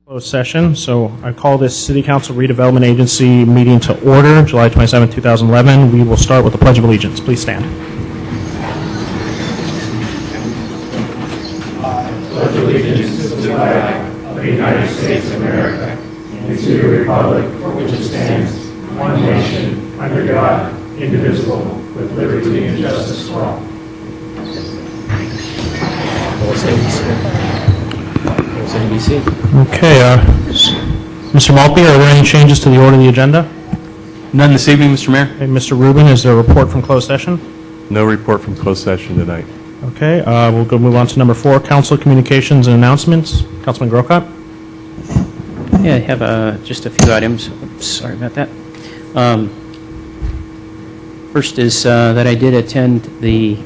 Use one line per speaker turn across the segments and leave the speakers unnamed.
Closed session. So I call this City Council Redevelopment Agency meeting to order, July 27, 2011. We will start with the Pledge of Allegiance. Please stand.
I pledge allegiance to the flag of the United States of America and to the republic for which it stands, one nation, under God, indivisible, with liberty and justice for all.
Okay, Mr. Maltby, are there any changes to the order of the agenda?
None this evening, Mr. Mayor.
Okay, Mr. Rubin, is there a report from closed session?
No report from closed session tonight.
Okay, we'll go move on to number 4, Council Communications and Announcements. Councilman Grocott?
Yeah, I have just a few items. Oops, sorry about that. First is that I did attend the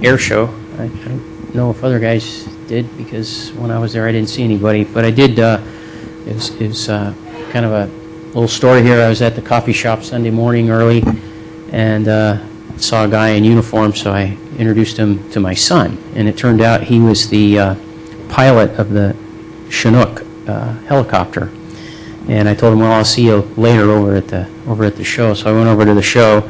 air show. I don't know if other guys did because when I was there I didn't see anybody, but I did. It was kind of a little story here. I was at the coffee shop Sunday morning early and saw a guy in uniform, so I introduced him to my son, and it turned out he was the pilot of the Chinook helicopter. And I told him, well, I'll see you later over at the show. So I went over to the show,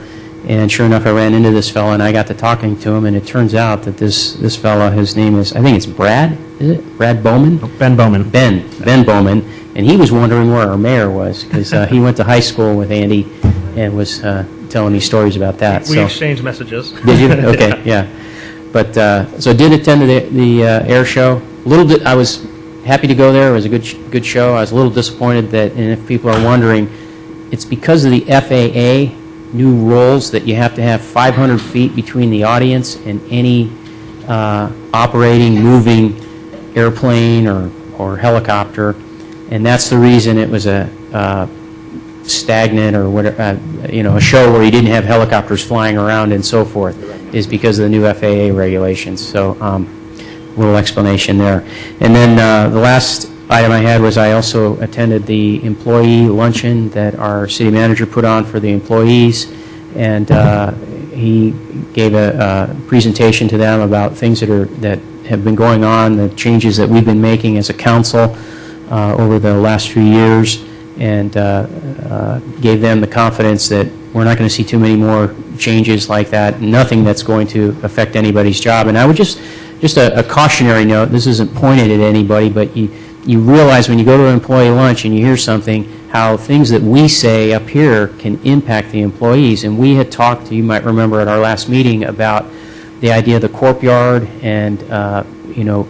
and sure enough, I ran into this fellow, and I got to talking to him, and it turns out that this fellow, his name is, I think it's Brad, is it? Brad Bowman?
Ben Bowman.
Ben Bowman, and he was wondering where our mayor was, because he went to high school with Andy and was telling me stories about that.
We exchanged messages.
Did you? Okay, yeah. But, so I did attend the air show. I was happy to go there. It was a good show. I was a little disappointed that, and if people are wondering, it's because of the FAA new rules that you have to have 500 feet between the audience and any operating, moving airplane or helicopter, and that's the reason it was a stagnant or whatever, a show where you didn't have helicopters flying around and so forth, is because of the new FAA regulations. So, little explanation there. And then the last item I had was I also attended the employee luncheon that our city manager put on for the employees, and he gave a presentation to them about things that have been going on, the changes that we've been making as a council over the last few years, and gave them the confidence that we're not going to see too many more changes like that, nothing that's going to affect anybody's job. And I would just a cautionary note, this isn't pointed at anybody, but you realize when you go to an employee lunch and you hear something, how things that we say up here can impact the employees. And we had talked, you might remember at our last meeting, about the idea of the Corp Yard and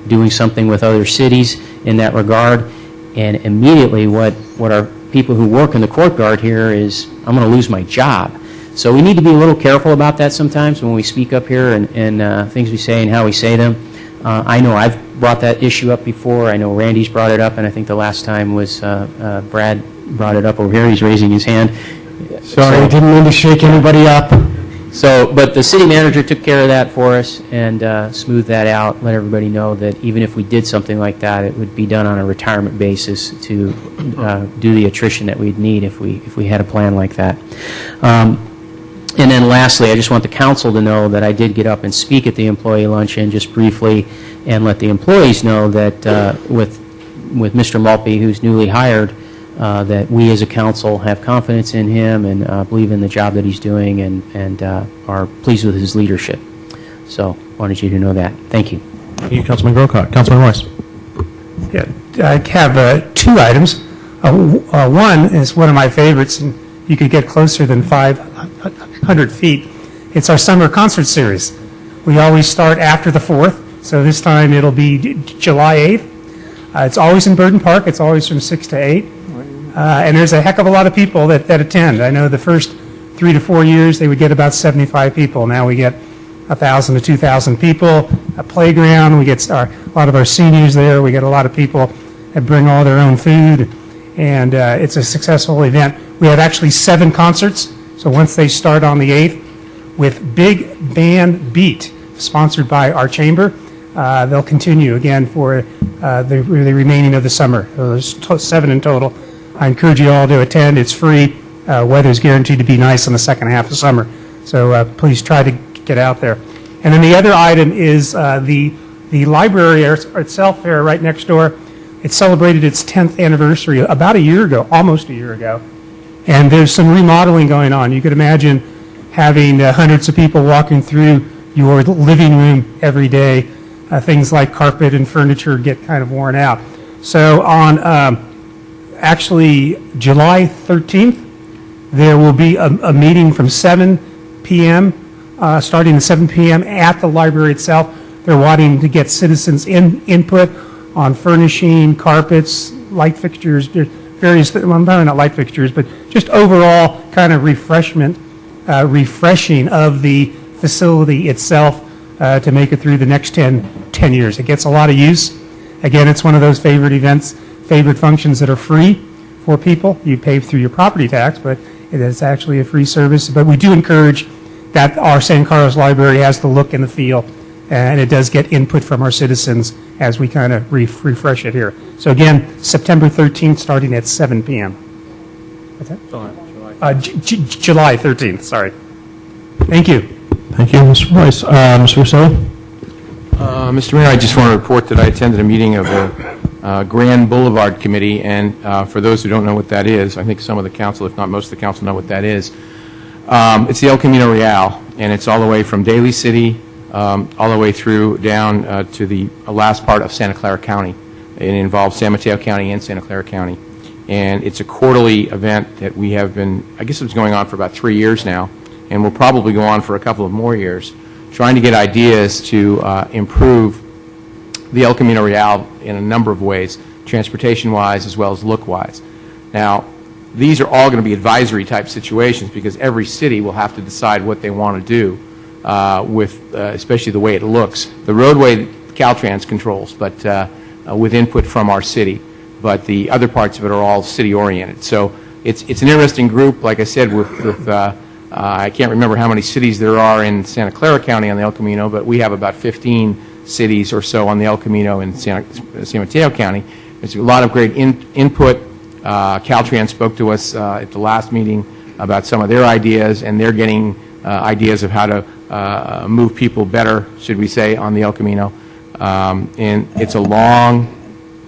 doing something with other cities in that regard. And immediately what our people who work in the Corp Yard here is, I'm going to lose my job. So we need to be a little careful about that sometimes when we speak up here and things we say and how we say them. I know I've brought that issue up before. I know Randy's brought it up, and I think the last time was Brad brought it up over here. He's raising his hand.
Sorry, I didn't mean to shake anybody up.
So, but the city manager took care of that for us and smoothed that out, let everybody know that even if we did something like that, it would be done on a retirement basis to do the attrition that we'd need if we had a plan like that. And then lastly, I just want the council to know that I did get up and speak at the employee luncheon just briefly and let the employees know that with Mr. Maltby, who's newly hired, that we as a council have confidence in him and believe in the job that he's doing and are pleased with his leadership. So wanted you to know that. Thank you.
Thank you, Councilman Grocott. Councilman Royce.
Yeah, I have 2 items. One is one of my favorites, and you could get closer than 500 feet. It's our summer concert series. We always start after the 4th, so this time it'll be July 8th. It's always in Burden Park. It's always from 6 to 8. And there's a heck of a lot of people that attend. I know the first 3 to 4 years they would get about 75 people. Now we get 1,000 to 2,000 people. A playground. We get a lot of our seniors there. We get a lot of people that bring all their own food. And it's a successful event. We have actually 7 concerts. So once they start on the 8th with Big Band Beat, sponsored by our chamber, they'll continue again for the remaining of the summer. So there's 7 in total. I encourage you all to attend. It's free. Weather's guaranteed to be nice in the second half of summer. So please try to get out there. And then the other item is the library itself there right next door. It celebrated its 10th anniversary about a year ago, almost a year ago. And there's some remodeling going on. You could imagine having hundreds of people walking through your living room every day. Things like carpet and furniture get kind of worn out. So on actually July 13th, there will be a meeting from 7 p.m., starting at 7 p.m. at the library itself. They're wanting to get citizens' input on furnishing, carpets, light fixtures, various, well, not light fixtures, but just overall kind of refreshing of the facility itself to make it through the next 10 years. It gets a lot of use. Again, it's one of those favorite events, favorite functions that are free for people. You pay through your property tax, but it is actually a free service. But we do encourage that our San Carlos Library has the look and the feel, and it does get input from our citizens as we kind of refresh it here. So again, September 13th, starting at 7 p.m. What's that? July 13th, sorry. Thank you.
Thank you, Mr. Price. Mr. Roselli?
Mr. Mayor, I just want to report that I attended a meeting of the Grand Boulevard Committee, and for those who don't know what that is, I think some of the council, if not most of the council, know what that is. It's the El Camino Real, and it's all the way from Daly City all the way through down to the last part of Santa Clara County. It involves San Mateo County and Santa Clara County. And it's a quarterly event that we have been, I guess it's going on for about 3 years now, and will probably go on for a couple of more years, trying to get ideas to improve the El Camino Real in a number of ways, transportation-wise as well as look-wise. Now, these are all going to be advisory type situations because every city will have to decide what they want to do with especially the way it looks. The roadway Caltrans controls, but with input from our city. But the other parts of it are all city-oriented. So it's an interesting group, like I said, with I can't remember how many cities there are in Santa Clara County on the El Camino, but we have about 15 cities or so on the El Camino in San Mateo County. There's a lot of great input. Caltrans spoke to us at the last meeting about some of their ideas, and they're getting ideas of how to move people better, should we say, on the El Camino. And it's a long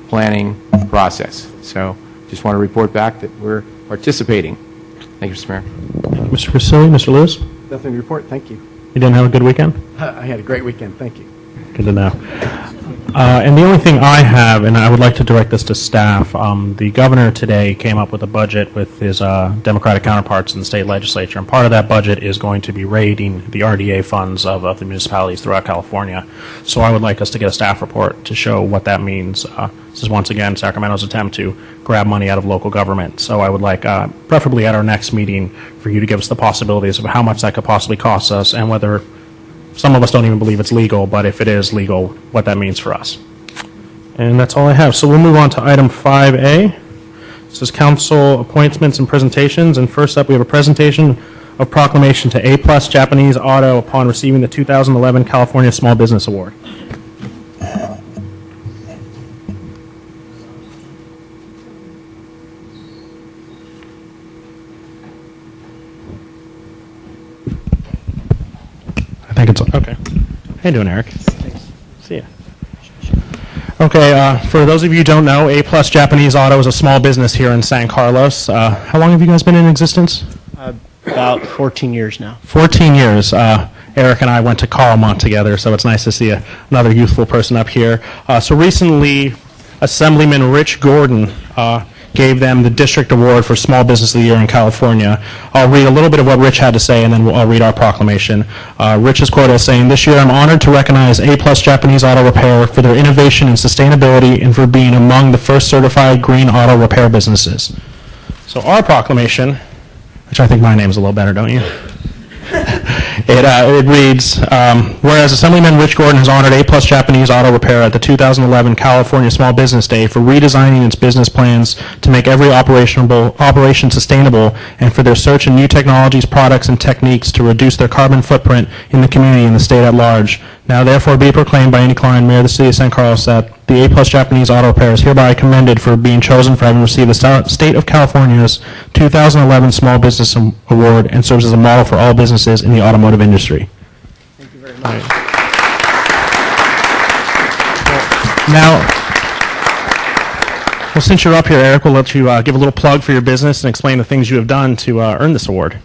planning process. So just want to report back that we're participating. Thank you, Mr. Mayor.
Mr. Roselli? Mr. Lewis?
Nothing to report. Thank you.
You didn't have a good weekend?
I had a great weekend. Thank you.
Good to know. And the only thing I have, and I would like to direct this to staff, the governor today came up with a budget with his Democratic counterparts in the state legislature, and part of that budget is going to be raiding the RDA funds of the municipalities throughout California. So I would like us to get a staff report to show what that means. This is once again Sacramento's attempt to grab money out of local government. So I would like, preferably at our next meeting, for you to give us the possibilities of how much that could possibly cost us and whether some of us don't even believe it's legal, but if it is legal, what that means for us. And that's all I have. So we'll move on to item 5A. This is council appointments and presentations. And first up, we have a presentation of proclamation to A+ Japanese Auto upon receiving the 2011 California Small Business Award. I think it's okay. How you doing, Eric? See ya. Okay, for those of you who don't know, A+ Japanese Auto is a small business here in San Carlos. How long have you guys been in existence?
About 14 years now.
14 years. Eric and I went to Carlmont together, so it's nice to see another youthful person up here. So recently, Assemblyman Rich Gordon gave them the District Award for Small Business of the Year in California. I'll read a little bit of what Rich had to say, and then I'll read our proclamation. Rich is quoted as saying, "This year I'm honored to recognize A+ Japanese Auto Repair for their innovation and sustainability and for being among the first certified green auto repair businesses." So our proclamation, which I think my name's a little better, don't you? It reads, whereas Assemblyman Rich Gordon has honored A+ Japanese Auto Repair at the 2011 California Small Business Day for redesigning its business plans to make every operation sustainable and for their search in new technologies, products, and techniques to reduce their carbon footprint in the community and the state at large. Now therefore be proclaimed by any client, Mayor of the City of San Carlos, that the A+ Japanese Auto Repair is hereby commended for being chosen for having received the State of California's 2011 Small Business Award and serves as a model for all businesses in the automotive industry.
Thank you very much.
Well, since you're up here, Eric, we'll let you give a little plug for your business and explain the things you have done to earn this award.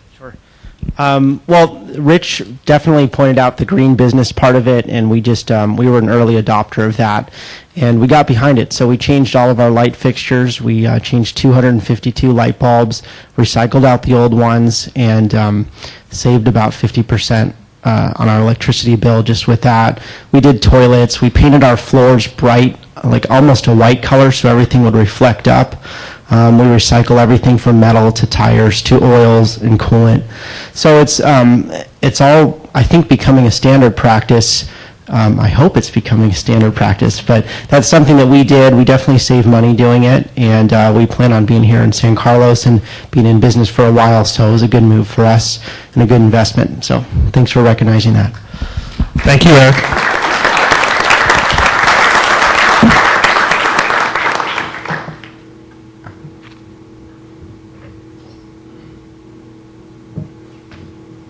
Well, Rich definitely pointed out the green business part of it, and we just we were an early adopter of that, and we got behind it. So we changed all of our light fixtures. We changed 252 light bulbs, recycled out the old ones, and saved about 50% on our electricity bill just with that. We did toilets. We painted our floors bright, like almost a white color, so everything would reflect up. We recycle everything from metal to tires to oils and coolant. So it's all, I think, becoming a standard practice. I hope it's becoming a standard practice, but that's something that we did. We definitely save money doing it, and we plan on being here in San Carlos and being in business for a while, so it was a good move for us and a good investment. So thanks for recognizing that.
Thank you, Eric.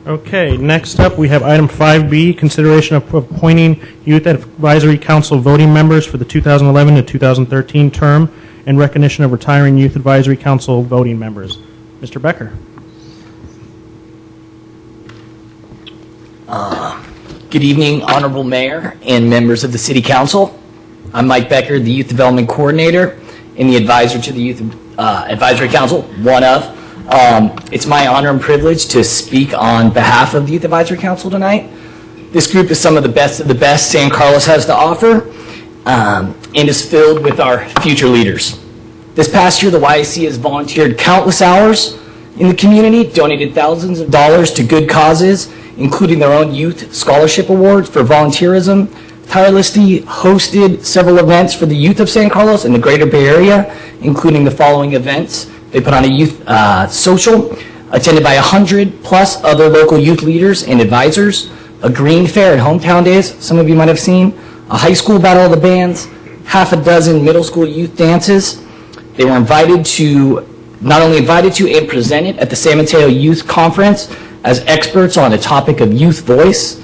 Okay, next up, we have item 5B, consideration of appointing Youth Advisory Council voting members for the 2011 to 2013 term and recognition of retiring Youth Advisory Council voting members. Mr. Becker.
Good evening, Honorable Mayor and members of the City Council. I'm Mike Becker, the Youth Development Coordinator and the advisor to the Youth Advisory Council, one of. It's my honor and privilege to speak on behalf of the Youth Advisory Council tonight. This group is some of the best San Carlos has to offer and is filled with our future leaders. This past year, the YAC has volunteered countless hours in the community, donated thousands of dollars to good causes, including their own Youth Scholarship Awards for volunteerism, tirelessly hosted several events for the youth of San Carlos and the greater Bay Area, including the following events. They put on a youth social, attended by 100+ other local youth leaders and advisors, a green fair at Hometown Days, some of you might have seen, a high school battle of the bands, half a dozen middle school youth dances. They were not only invited to and presented at the San Mateo Youth Conference as experts on a topic of youth voice.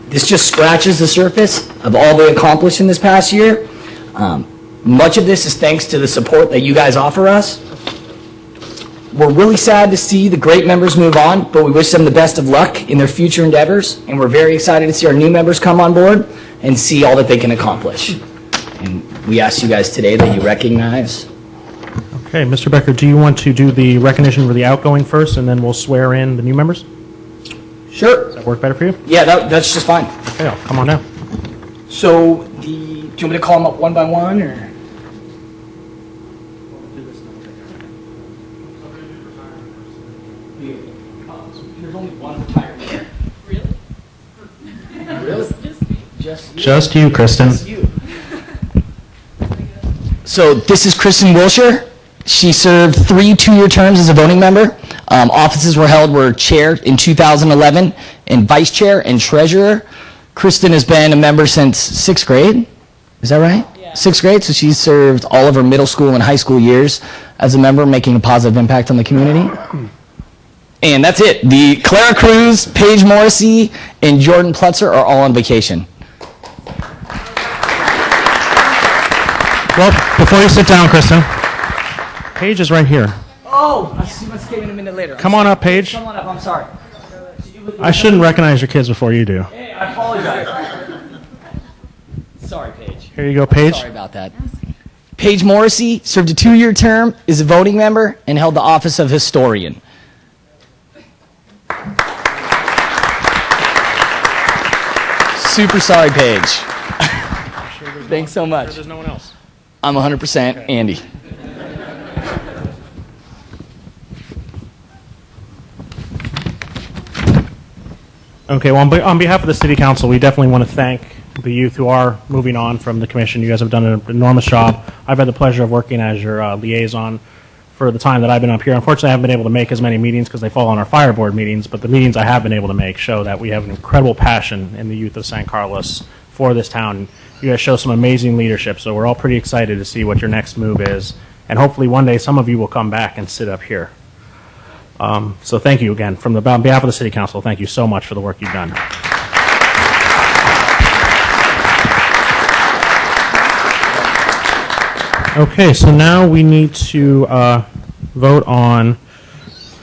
This just scratches the surface of all they accomplished in this past year. Much of this is thanks to the support that you guys offer us. We're really sad to see the great members move on, but we wish them the best of luck in their future endeavors, and we're very excited to see our new members come on board and see all that they can accomplish. And we ask you guys today that you recognize.
Okay, Mr. Becker, do you want to do the recognition for the outgoing first, and then we'll swear in the new members?
Sure.
Does that work better for you?
Yeah, that's just fine.
Okay, I'll come on down.
So, do you want me to call them up one by one, or? There's only one retirement. Really?
Just you, Kristen.
You. So this is Kristen Wilshire. She served 3 two-year terms as a voting member. Offices were chair in 2011 and vice chair and treasurer. Kristen has been a member since 6th grade. Is that right? Yeah. 6th grade, so she's served all of her middle school and high school years as a member, making a positive impact on the community. And that's it. The Clara Cruz, Paige Morrissey, and Jordan Plutzer are all on vacation.
Well, before you sit down, Kristen, Paige is right here.
Oh, I must came in a minute later.
Come on up, Paige.
Come on up, I'm sorry.
I shouldn't recognize your kids before you do.
Hey, I apologize. Sorry, Paige.
Here you go, Paige.
Sorry about that. Paige Morrissey served a 2-year term, is a voting member, and held the office of historian. Super sorry, Paige. Thanks so much.
There's no one else.
I'm 100% Andy.
Okay, well, on behalf of the City Council, we definitely want to thank the youth who are moving on from the commission. You guys have done an enormous job. I've had the pleasure of working as your liaison for the time that I've been up here. Unfortunately, I haven't been able to make as many meetings because they fall on our fire board meetings, but the meetings I have been able to make show that we have an incredible passion in the youth of San Carlos for this town. You guys show some amazing leadership, so we're all pretty excited to see what your next move is, and hopefully one day some of you will come back and sit up here. So thank you again. On behalf of the City Council, thank you so much for the work you've done. Okay, so now we need to vote on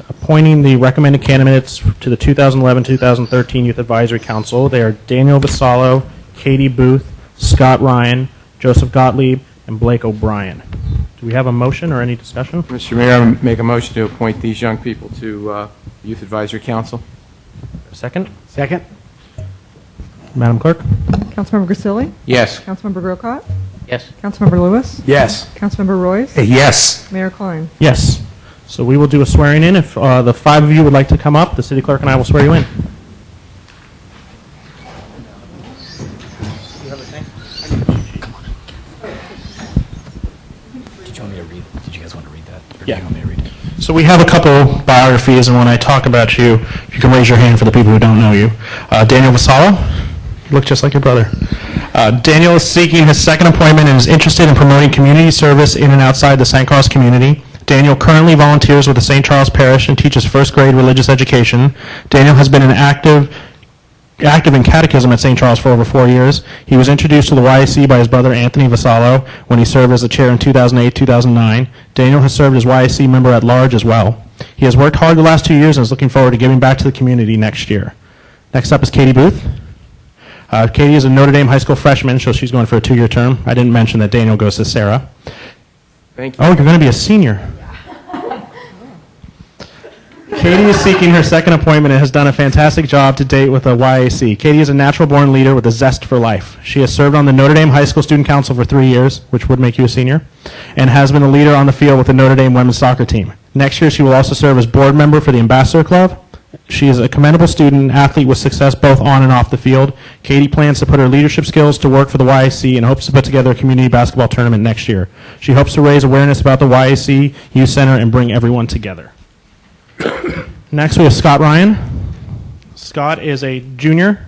appointing the recommended candidates to the 2011-2013 Youth Advisory Council. They are Daniel Vassallo, Katie Booth, Scott Ryan, Joseph Gottlieb, and Blake O'Brien. Do we have a motion or any discussion?
Mr. Mayor, I make a motion to appoint these young people to Youth Advisory Council.
Second?
Second?
Madam Clerk?
Councilmember Grisilli?
Yes.
Councilmember Grocott?
Yes.
Councilmember Lewis?
Yes.
Councilmember Royce?
Yes.
Mayor Klein?
Yes. So we will do a swearing in. If the 5 of you would like to come up, the city clerk and I will swear you in.
Did you want me to read? Did you guys want to read that? Or
Yeah.
Do you want me to read it?
So we have a couple biographies, and when I talk about you, if you can raise your hand for the people who don't know you. Daniel Vassallo, you look just like your brother. Daniel is seeking his second appointment and is interested in promoting community service in and outside the St. Cross community. Daniel currently volunteers with the St. Charles Parish and teaches first grade religious education. Daniel has been active in catechism at St. Charles for over 4 years. He was introduced to the YAC by his brother Anthony Vassallo when he served as the chair in 2008-2009. Daniel has served as YAC member at large as well. He has worked hard the last 2 years and is looking forward to giving back to the community next year. Next up is Katie Booth. Katie is a Notre Dame high school freshman, so she's going for a 2-year term. I didn't mention that Daniel goes to Sarah.
Thank you.
Oh, you're going to be a senior. Katie is seeking her second appointment and has done a fantastic job to date with the YAC. Katie is a natural-born leader with a zest for life. She has served on the Notre Dame High School Student Council for 3 years, which would make you a senior, and has been a leader on the field with the Notre Dame women's soccer team. Next year, she will also serve as board member for the Ambassador Club. She is a commendable student and athlete with success both on and off the field. Katie plans to put her leadership skills to work for the YAC and hopes to put together a community basketball tournament next year. She hopes to raise awareness about the YAC Youth Center and bring everyone together. Next, we have Scott Ryan. Scott is a junior,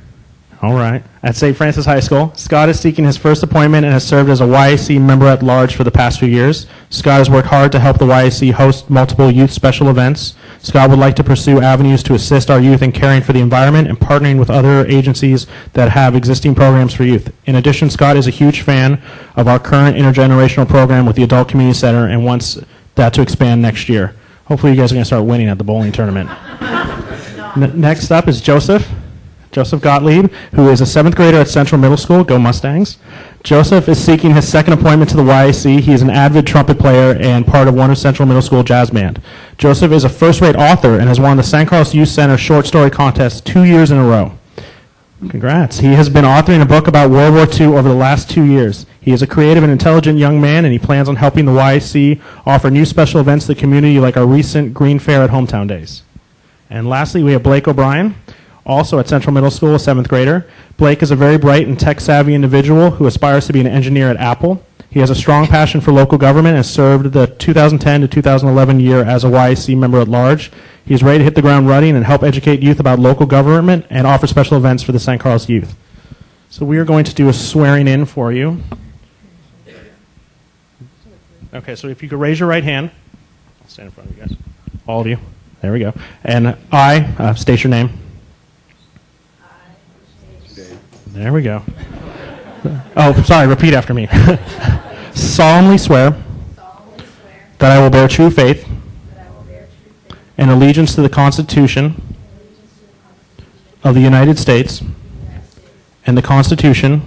all right, at St. Francis High School. Scott is seeking his first appointment and has served as a YAC member at large for the past few years. Scott has worked hard to help the YAC host multiple youth special events. Scott would like to pursue avenues to assist our youth in caring for the environment and partnering with other agencies that have existing programs for youth. In addition, Scott is a huge fan of our current intergenerational program with the Adult Community Center and wants that to expand next year. Hopefully you guys are going to start winning at the bowling tournament. Next up is Joseph Gottlieb, who is a 7th grader at Central Middle School. Go Mustangs. Joseph is seeking his second appointment to the YAC. He is an avid trumpet player and part of Warner Central Middle School Jazz Band. Joseph is a first-rate author and has won the St. Cross Youth Center Short Story Contest 2 years in a row. Congrats. He has been authoring a book about World War II over the last 2 years. He is a creative and intelligent young man, and he plans on helping the YAC offer new special events to the community like our recent Green Fair at Hometown Days. And lastly, we have Blake O'Brien, also at Central Middle School, a 7th grader. Blake is a very bright and tech-savvy individual who aspires to be an engineer at Apple. He has a strong passion for local government and served the 2010 to 2011 year as a YAC member at large. He is ready to hit the ground running and help educate youth about local government and offer special events for the St. Carlos youth. So we are going to do a swearing in for you. Okay, so if you could raise your right hand. I'll stand in front of you guys. All of you. There we go. And I, state your name. There we go. Oh, sorry, repeat after me. Solemnly swear that I will bear true faith and allegiance to the Constitution of the United States and the Constitution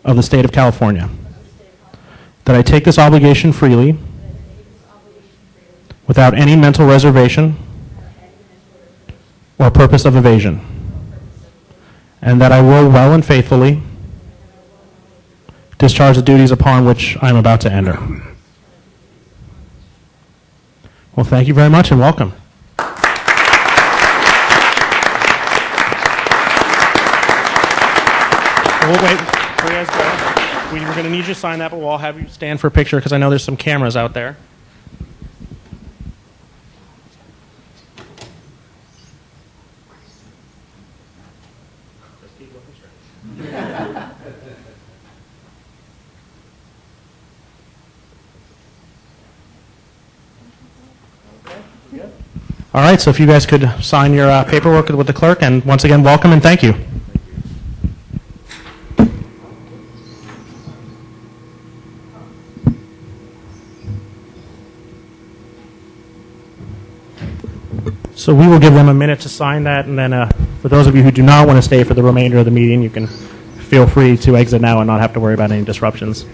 of the State of California. That I take this obligation freely without any mental reservation or purpose of evasion. And that I will well and faithfully discharge the duties upon which I am about to enter. Well, thank you very much and welcome. We'll wait before you guys go. We're going to need you to sign that, but we'll all have you stand for a picture because I know there's some cameras out there. All right, so if you guys could sign your paperwork with the clerk, and once again, welcome and thank you. So we will give them a minute to sign that, and then for those of you who do not want to stay for the remainder of the meeting, you can feel free to exit now and not have to worry about any disruptions.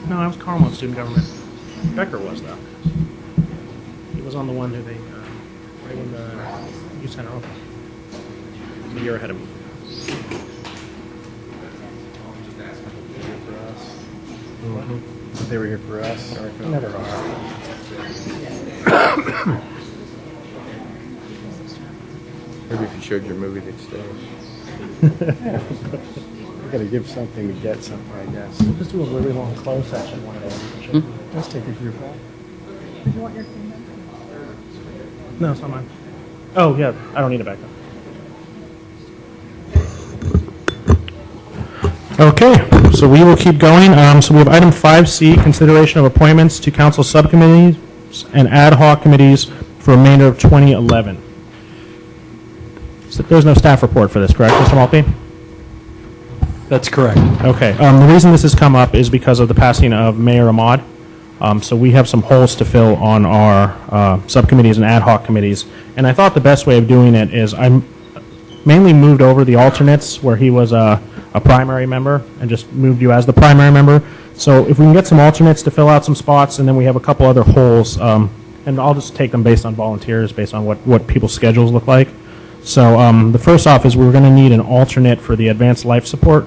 No, I was Carmel Student Government. Becker was, though. He was on the one who they, right when the youth center opened. A year ahead of me.
They were here for us.
Never are.
Maybe if you showed your movie, they'd stay.
We got to give something to get something, I guess.
We'll just do a really long closed session one day.
Let's take a group out.
No, it's not mine. Oh, yeah, I don't need it back up. Okay, so we will keep going. So we have item 5C, consideration of appointments to council subcommittees and ad hoc committees for the remainder of 2011. So there's no staff report for this, correct, Mr. Maltby?
That's correct.
Okay. The reason this has come up is because of the passing of Mayor Ahmad. So we have some holes to fill on our subcommittees and ad hoc committees. And I thought the best way of doing it is I mainly moved over the alternates where he was a primary member and just moved you as the primary member. So if we can get some alternates to fill out some spots, and then we have a couple other holes, and I'll just take them based on volunteers, based on what people's schedules look like. So the first off is we're going to need an alternate for the advanced life support.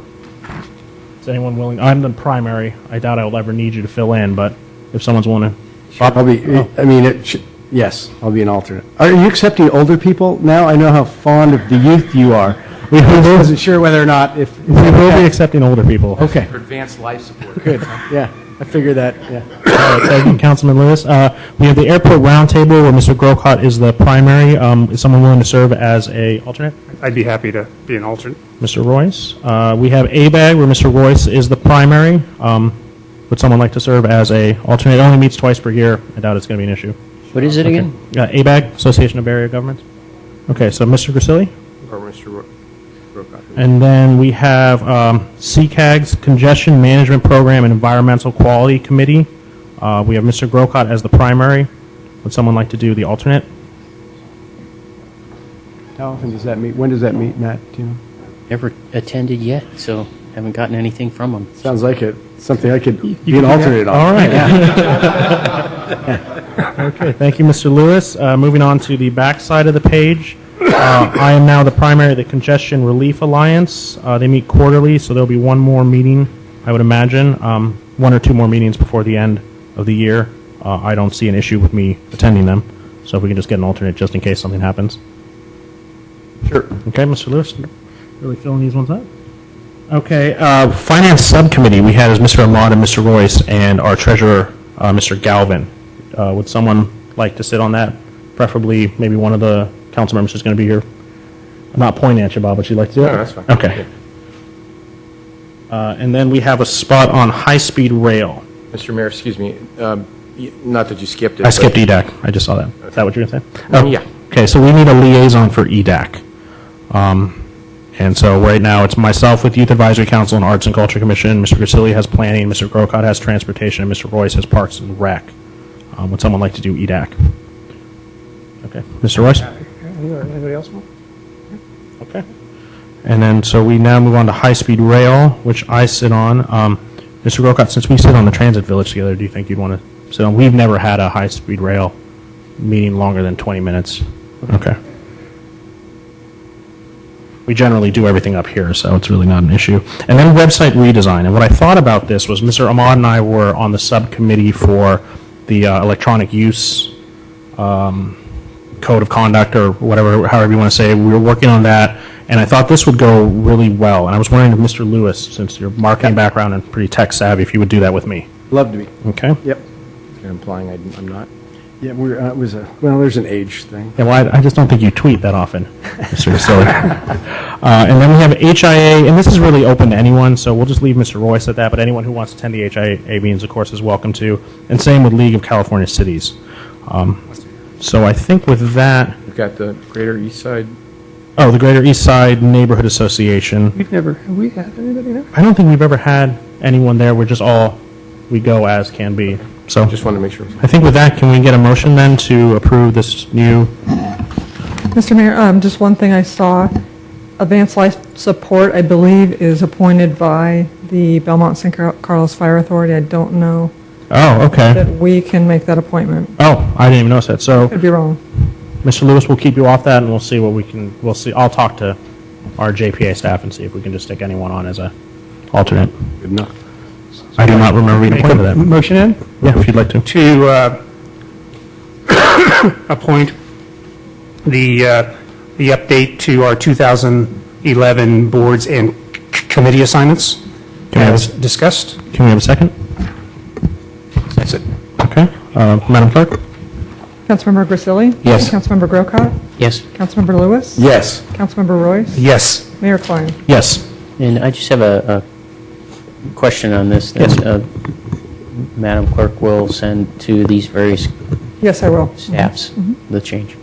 Is anyone willing? I'm the primary. I doubt I will ever need you to fill in, but if someone's willing to.
I'll be, I mean, yes, I'll be an alternate. Are you accepting older people now? I know how fond of the youth you are. I wasn't sure whether or not if...
We will be accepting older people.
Okay,
For advanced life support.
good, yeah. I figured that, yeah.
All right, thank you, Councilman Lewis. We have the airport roundtable where Mr. Grocott is the primary. Is someone willing to serve as a alternate?
I'd be happy to be an alternate.
Mr. Royce. We have ABAG where Mr. Royce is the primary. Would someone like to serve as a alternate? It only meets twice per year. I doubt it's going to be an issue.
What is it again?
ABAG, Association of Area Governments. Okay, so Mr. Grisilli.
Or Mr. Brookout.
And then we have CCAG's Congestion Management Program and Environmental Quality Committee. We have Mr. Grocott as the primary. Would someone like to do the alternate?
How often does that meet? When does that meet, Matt? Do you know?
Never attended yet, so haven't gotten anything from them.
Sounds like it. Something I could be an alternate on.
All right. Okay, thank you, Mr. Lewis. Moving on to the back side of the page. I am now the primary of the Congestion Relief Alliance. They meet quarterly, so there'll be one more meeting, I would imagine, one or two more meetings before the end of the year. I don't see an issue with me attending them, so if we can just get an alternate just in case something happens.
Sure.
Okay, Mr. Lewis, really filling these ones up? Okay, Finance Subcommittee we had as Mr. Ahmad and Mr. Royce, and our treasurer, Mr. Galvin. Would someone like to sit on that? Preferably maybe one of the council members who's going to be here. I'm not pointing at you, Bob, but you'd like to do it?
No, that's fine.
Okay. And then we have a spot on high-speed rail.
Mr. Mayor, excuse me, not that you skipped it.
I skipped EDAC. I just saw that. Is that what you were going to say?
Yeah.
Okay, so we need a liaison for EDAC. And so right now it's myself with Youth Advisory Council and Arts and Culture Commission. Mr. Grisilli has planning, Mr. Grocott has transportation, and Mr. Royce has parks and rec. Would someone like to do EDAC? Okay, Mr. Royce?
Anybody else want?
Okay. And then, so we now move on to high-speed rail, which I sit on. Mr. Grocott, since we sit on the Transit Village together, do you think you'd want to sit on? We've never had a high-speed rail meeting longer than 20 minutes. Okay. We generally do everything up here, so it's really not an issue. And then website redesign. And what I thought about this was Mr. Ahmad and I were on the subcommittee for the electronic use code of conduct or whatever, however you want to say it. We were working on that, and I thought this would go really well. And I was wondering if Mr. Lewis, since your marketing background and pretty tech savvy, if you would do that with me.
Love to be.
Okay?
Yep.
You're implying I'm not?
Yeah, it was well, there's an age thing.
Yeah, well, I just don't think you tweet that often, Mr. Silly. And then we have HIA, and this is really open to anyone, so we'll just leave Mr. Royce at that, but anyone who wants to attend the HIA meetings, of course, is welcome to. And same with League of California Cities. So I think with that,
We've got the Greater East Side.
oh, the Greater East Side Neighborhood Association.
Have we had anybody there?
I don't think we've ever had anyone there. We're just all we go as can be. So
Just wanted to make sure.
I think with that, can we get a motion then to approve this new?
Mr. Mayor, just one thing I saw, Advanced Life Support, I believe, is appointed by the Belmont St. Carlos Fire Authority. I don't know
Oh, okay.
that we can make that appointment.
Oh, I didn't even notice that. So,
Could be wrong.
Mr. Lewis, we'll keep you off that, and we'll see what we can. We'll see. I'll talk to our JPA staff and see if we can just stick anyone on as a alternate.
Good enough.
I do not remember being appointed to that.
Motion in?
Yeah, if you'd like to.
To appoint the update to our 2011 boards and committee assignments
Can we have
as discussed.
Can we have a second?
That's it.
Okay. Madam Clerk?
Councilmember Grisilli?
Yes.
Councilmember Grocott?
Yes.
Councilmember Lewis?
Yes.
Councilmember Royce?
Yes.
Mayor Klein?
Yes.
And I just have a question on this.
Yes.
That, Madam Clerk will send to these various
Yes, I will.
staffs the change.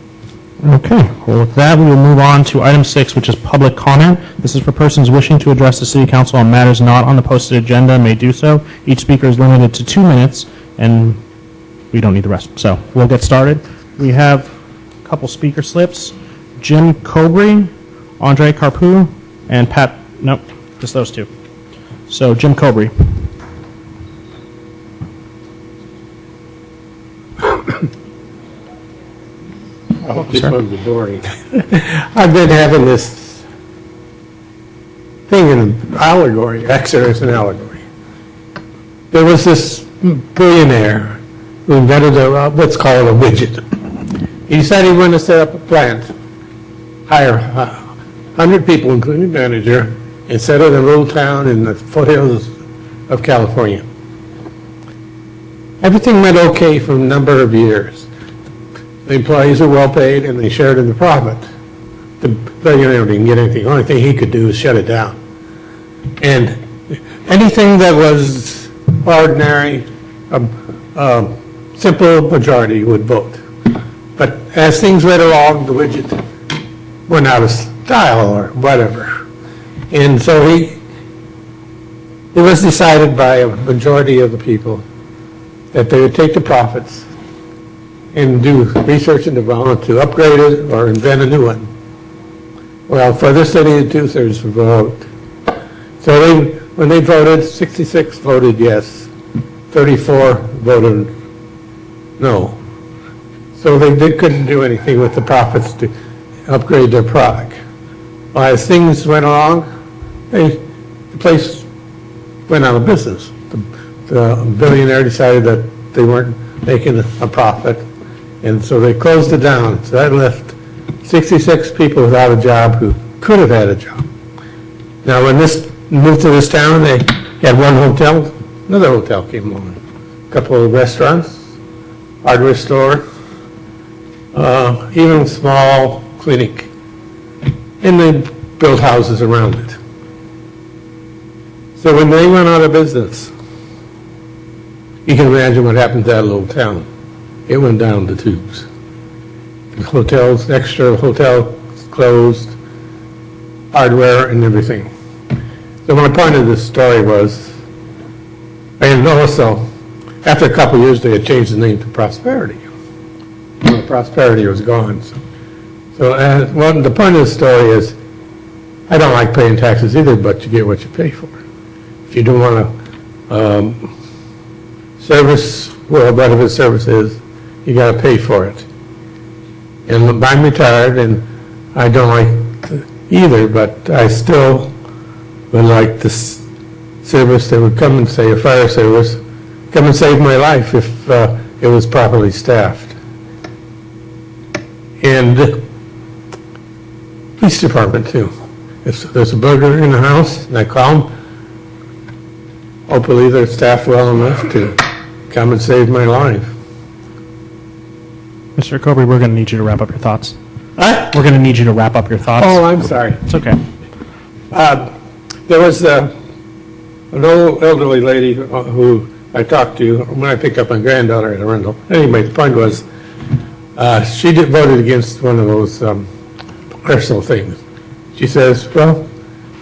Okay. Well, with that, we will move on to item 6, which is public comment. This is for persons wishing to address the City Council on matters not on the posted agenda may do so. Each speaker is limited to 2 minutes, and we don't need the rest. So we'll get started. We have a couple speaker slips. Jim Cobry, Andre Carpu, and Pat, nope, just those two. So Jim Cobry.
This one's boring. I've been having this thing in an allegory. Actually, it's an allegory. There was this billionaire who invented what's called a widget. He decided he wanted to set up a plant, hire 100 people, including the manager, and set it in a little town in the foothills of California. Everything went okay for a number of years. The employees were well paid and they shared in the profit. The billionaire didn't get anything. The only thing he could do was shut it down. And anything that was ordinary, simple majority would vote. But as things went along, the widget went out of style or whatever. And so it was decided by a majority of the people that they would take the profits and do research and development to upgrade it or invent a new one. Well, for this, they needed 2/3 vote. So when they voted, 66 voted yes, 34 voted no. So they couldn't do anything with the profits to upgrade their product. Well, as things went along, the place went out of business. The billionaire decided that they weren't making a profit, and so they closed it down. So that left 66 people without a job who could have had a job. Now, when this moved to this town, they had one hotel, another hotel came along, a couple of restaurants, hardware store, even a small clinic, and they built houses around it. So when they went out of business, you can imagine what happened to that little town. It went down the tubes. The hotels, extra hotel closed, hardware and everything. So my point of this story was, and also, after a couple of years, they had changed the name to Prosperity. Well, Prosperity was gone. So the point of the story is, I don't like paying taxes either, but you get what you pay for. If you don't want to service, well, whatever the service is, you got to pay for it. And I'm retired, and I don't like either, but I still would like this service that would come and say, a fire service, come and save my life if it was properly staffed. And police department too. If there's a burglar in the house and I call them, hopefully they're staffed well enough to come and save my life.
Mr. Cobry, we're going to need you to wrap up your thoughts.
Huh?
We're going to need you to wrap up your thoughts.
Oh, I'm sorry.
It's okay.
There was an old elderly lady who I talked to when I picked up my granddaughter at Arundel. Anyway, the point was, she voted against one of those personal things. She says, well,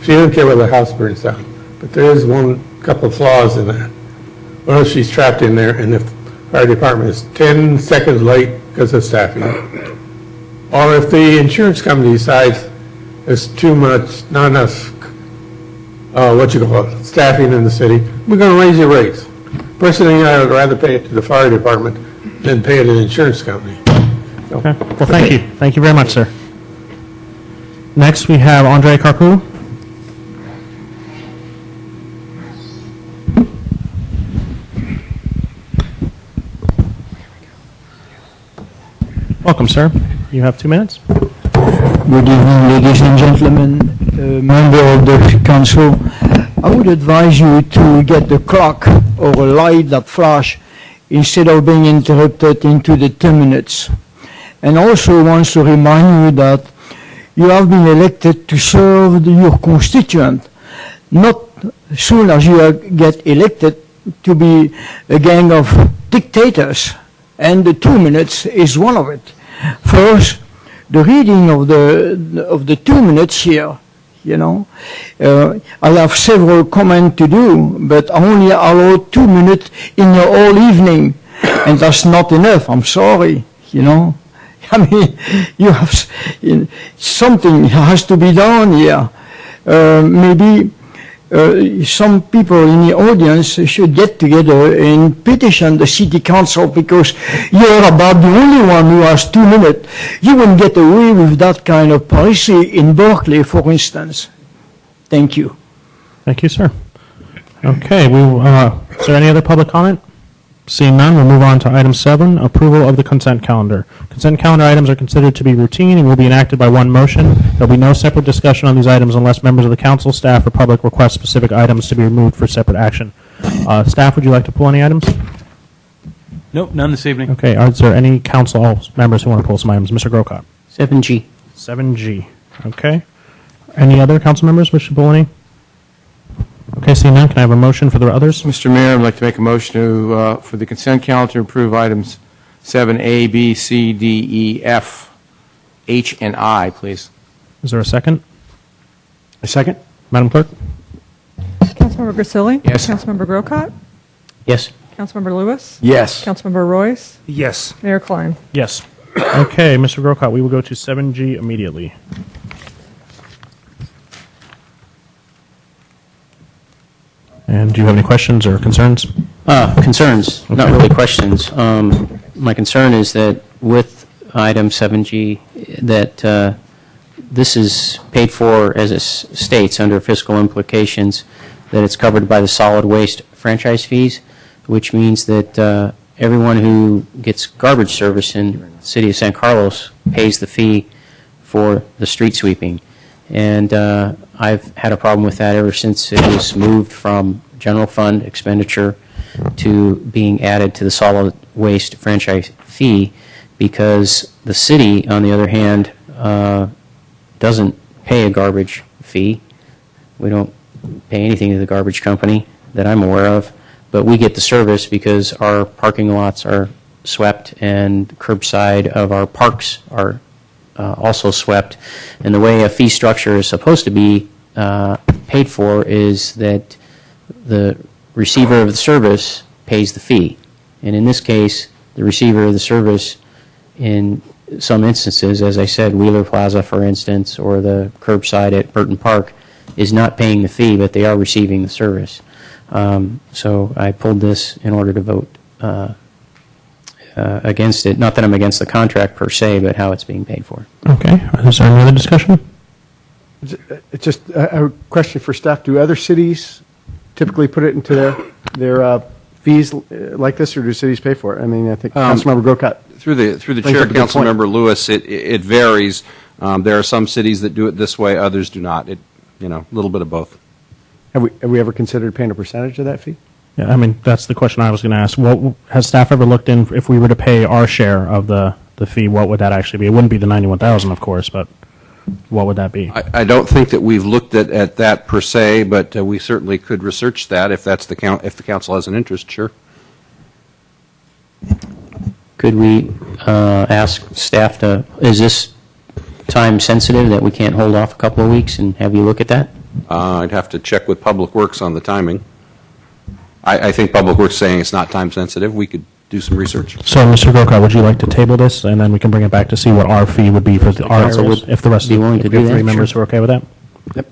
she didn't care whether the house burns down, but there is couple of flaws in that. What if she's trapped in there and the fire department is 10 seconds late because of staffing? Or if the insurance company decides there's too much, not enough, staffing in the city, we're going to raise your rates. Personally, I would rather pay it to the fire department than pay it to the insurance company. So,
Okay. Well, thank you. Thank you very much, sir. Next, we have Andre Carpool. Welcome, sir. You have 2 minutes.
Good evening, ladies and gentlemen, member of the council. I would advise you to get the clock or a light that flash instead of being interrupted into the 2 minutes. And also wants to remind you that you have been elected to serve your constituent, not soon as you get elected to be a gang of dictators. And the 2 minutes is one of it. First, the reading of the 2 minutes here, I have several comments to do, but I only allow 2 minutes in the whole evening, and that's not enough. I'm sorry, I mean, you have something has to be done here. Maybe some people in the audience should get together and petition the city council, because you're about the only one who has 2 minutes. You wouldn't get away with that kind of policy in Berkeley, for instance. Thank you.
Thank you, sir. Okay. Is there any other public comment? Seeing none, we'll move on to item 7, approval of the consent calendar. Consent calendar items are considered to be routine and will be enacted by one motion. There will be no separate discussion on these items unless members of the council, staff, or public request specific items to be removed for separate action. Staff, would you like to pull any items?
Nope, none this evening.
Okay. Is there any council members who want to pull some items? Mr. Grocott.
7G.
7G. Okay. Any other council members wish to pull any? Okay, seeing none, can I have a motion for the others?
Mr. Mayor, I'd like to make a motion for the consent calendar to approve items 7A, B, C, D, E, F, H, and I, please.
Is there a second?
A second?
Madam Clerk?
Councilmember Grisilli?
Yes.
Councilmember Grocott?
Yes.
Councilmember Lewis?
Yes.
Councilmember Royce?
Yes.
Mayor Klein?
Yes. Okay, Mr. Grocott, we will go to 7G immediately. And do you have any questions or concerns?
Concerns, not really questions. My concern is that with item 7G, that this is paid for, as it states, under fiscal implications, that it's covered by the solid waste franchise fees, which means that everyone who gets garbage service in the city of San Carlos pays the fee for the street sweeping. And I've had a problem with that ever since it was moved from general fund expenditure to being added to the solid waste franchise fee, because the city, on the other hand, doesn't pay a garbage fee. We don't pay anything to the garbage company that I'm aware of, but we get the service because our parking lots are swept and curbside of our parks are also swept. And the way a fee structure is supposed to be paid for is that the receiver of the service pays the fee. And in this case, the receiver of the service, in some instances, as I said, Wheeler Plaza, for instance, or the curbside at Burton Park, is not paying the fee, but they are receiving the service. So I pulled this in order to vote against it. Not that I'm against the contract per se, but how it's being paid for.
Okay. Is there any other discussion?
It's just a question for staff. Do other cities typically put it into their fees like this, or do cities pay for it? I mean, I think Councilmember Grocott.
Through the
brings
chair,
up a good point.
Councilmember Lewis, it varies. There are some cities that do it this way, others do not. A little bit of both.
Have we ever considered paying a percentage of that fee?
Yeah, I mean, that's the question I was going to ask. What, has staff ever looked in, if we were to pay our share of the fee, what would that actually be? It wouldn't be the $91,000, of course, but what would that be?
I don't think that we've looked at that per se, but we certainly could research that if that's the council has an interest. Sure.
Could we ask staff to, is this time sensitive that we can't hold off a couple of weeks and have you look at that?
I'd have to check with Public Works on the timing. I think Public Works saying it's not time sensitive, we could do some research.
So, Mr. Grocott, would you like to table this, and then we can bring it back to see what our fee would be for our
council
areas,
would
if the rest
be
of
willing to
if we have
do
three
that?
members who are okay with that?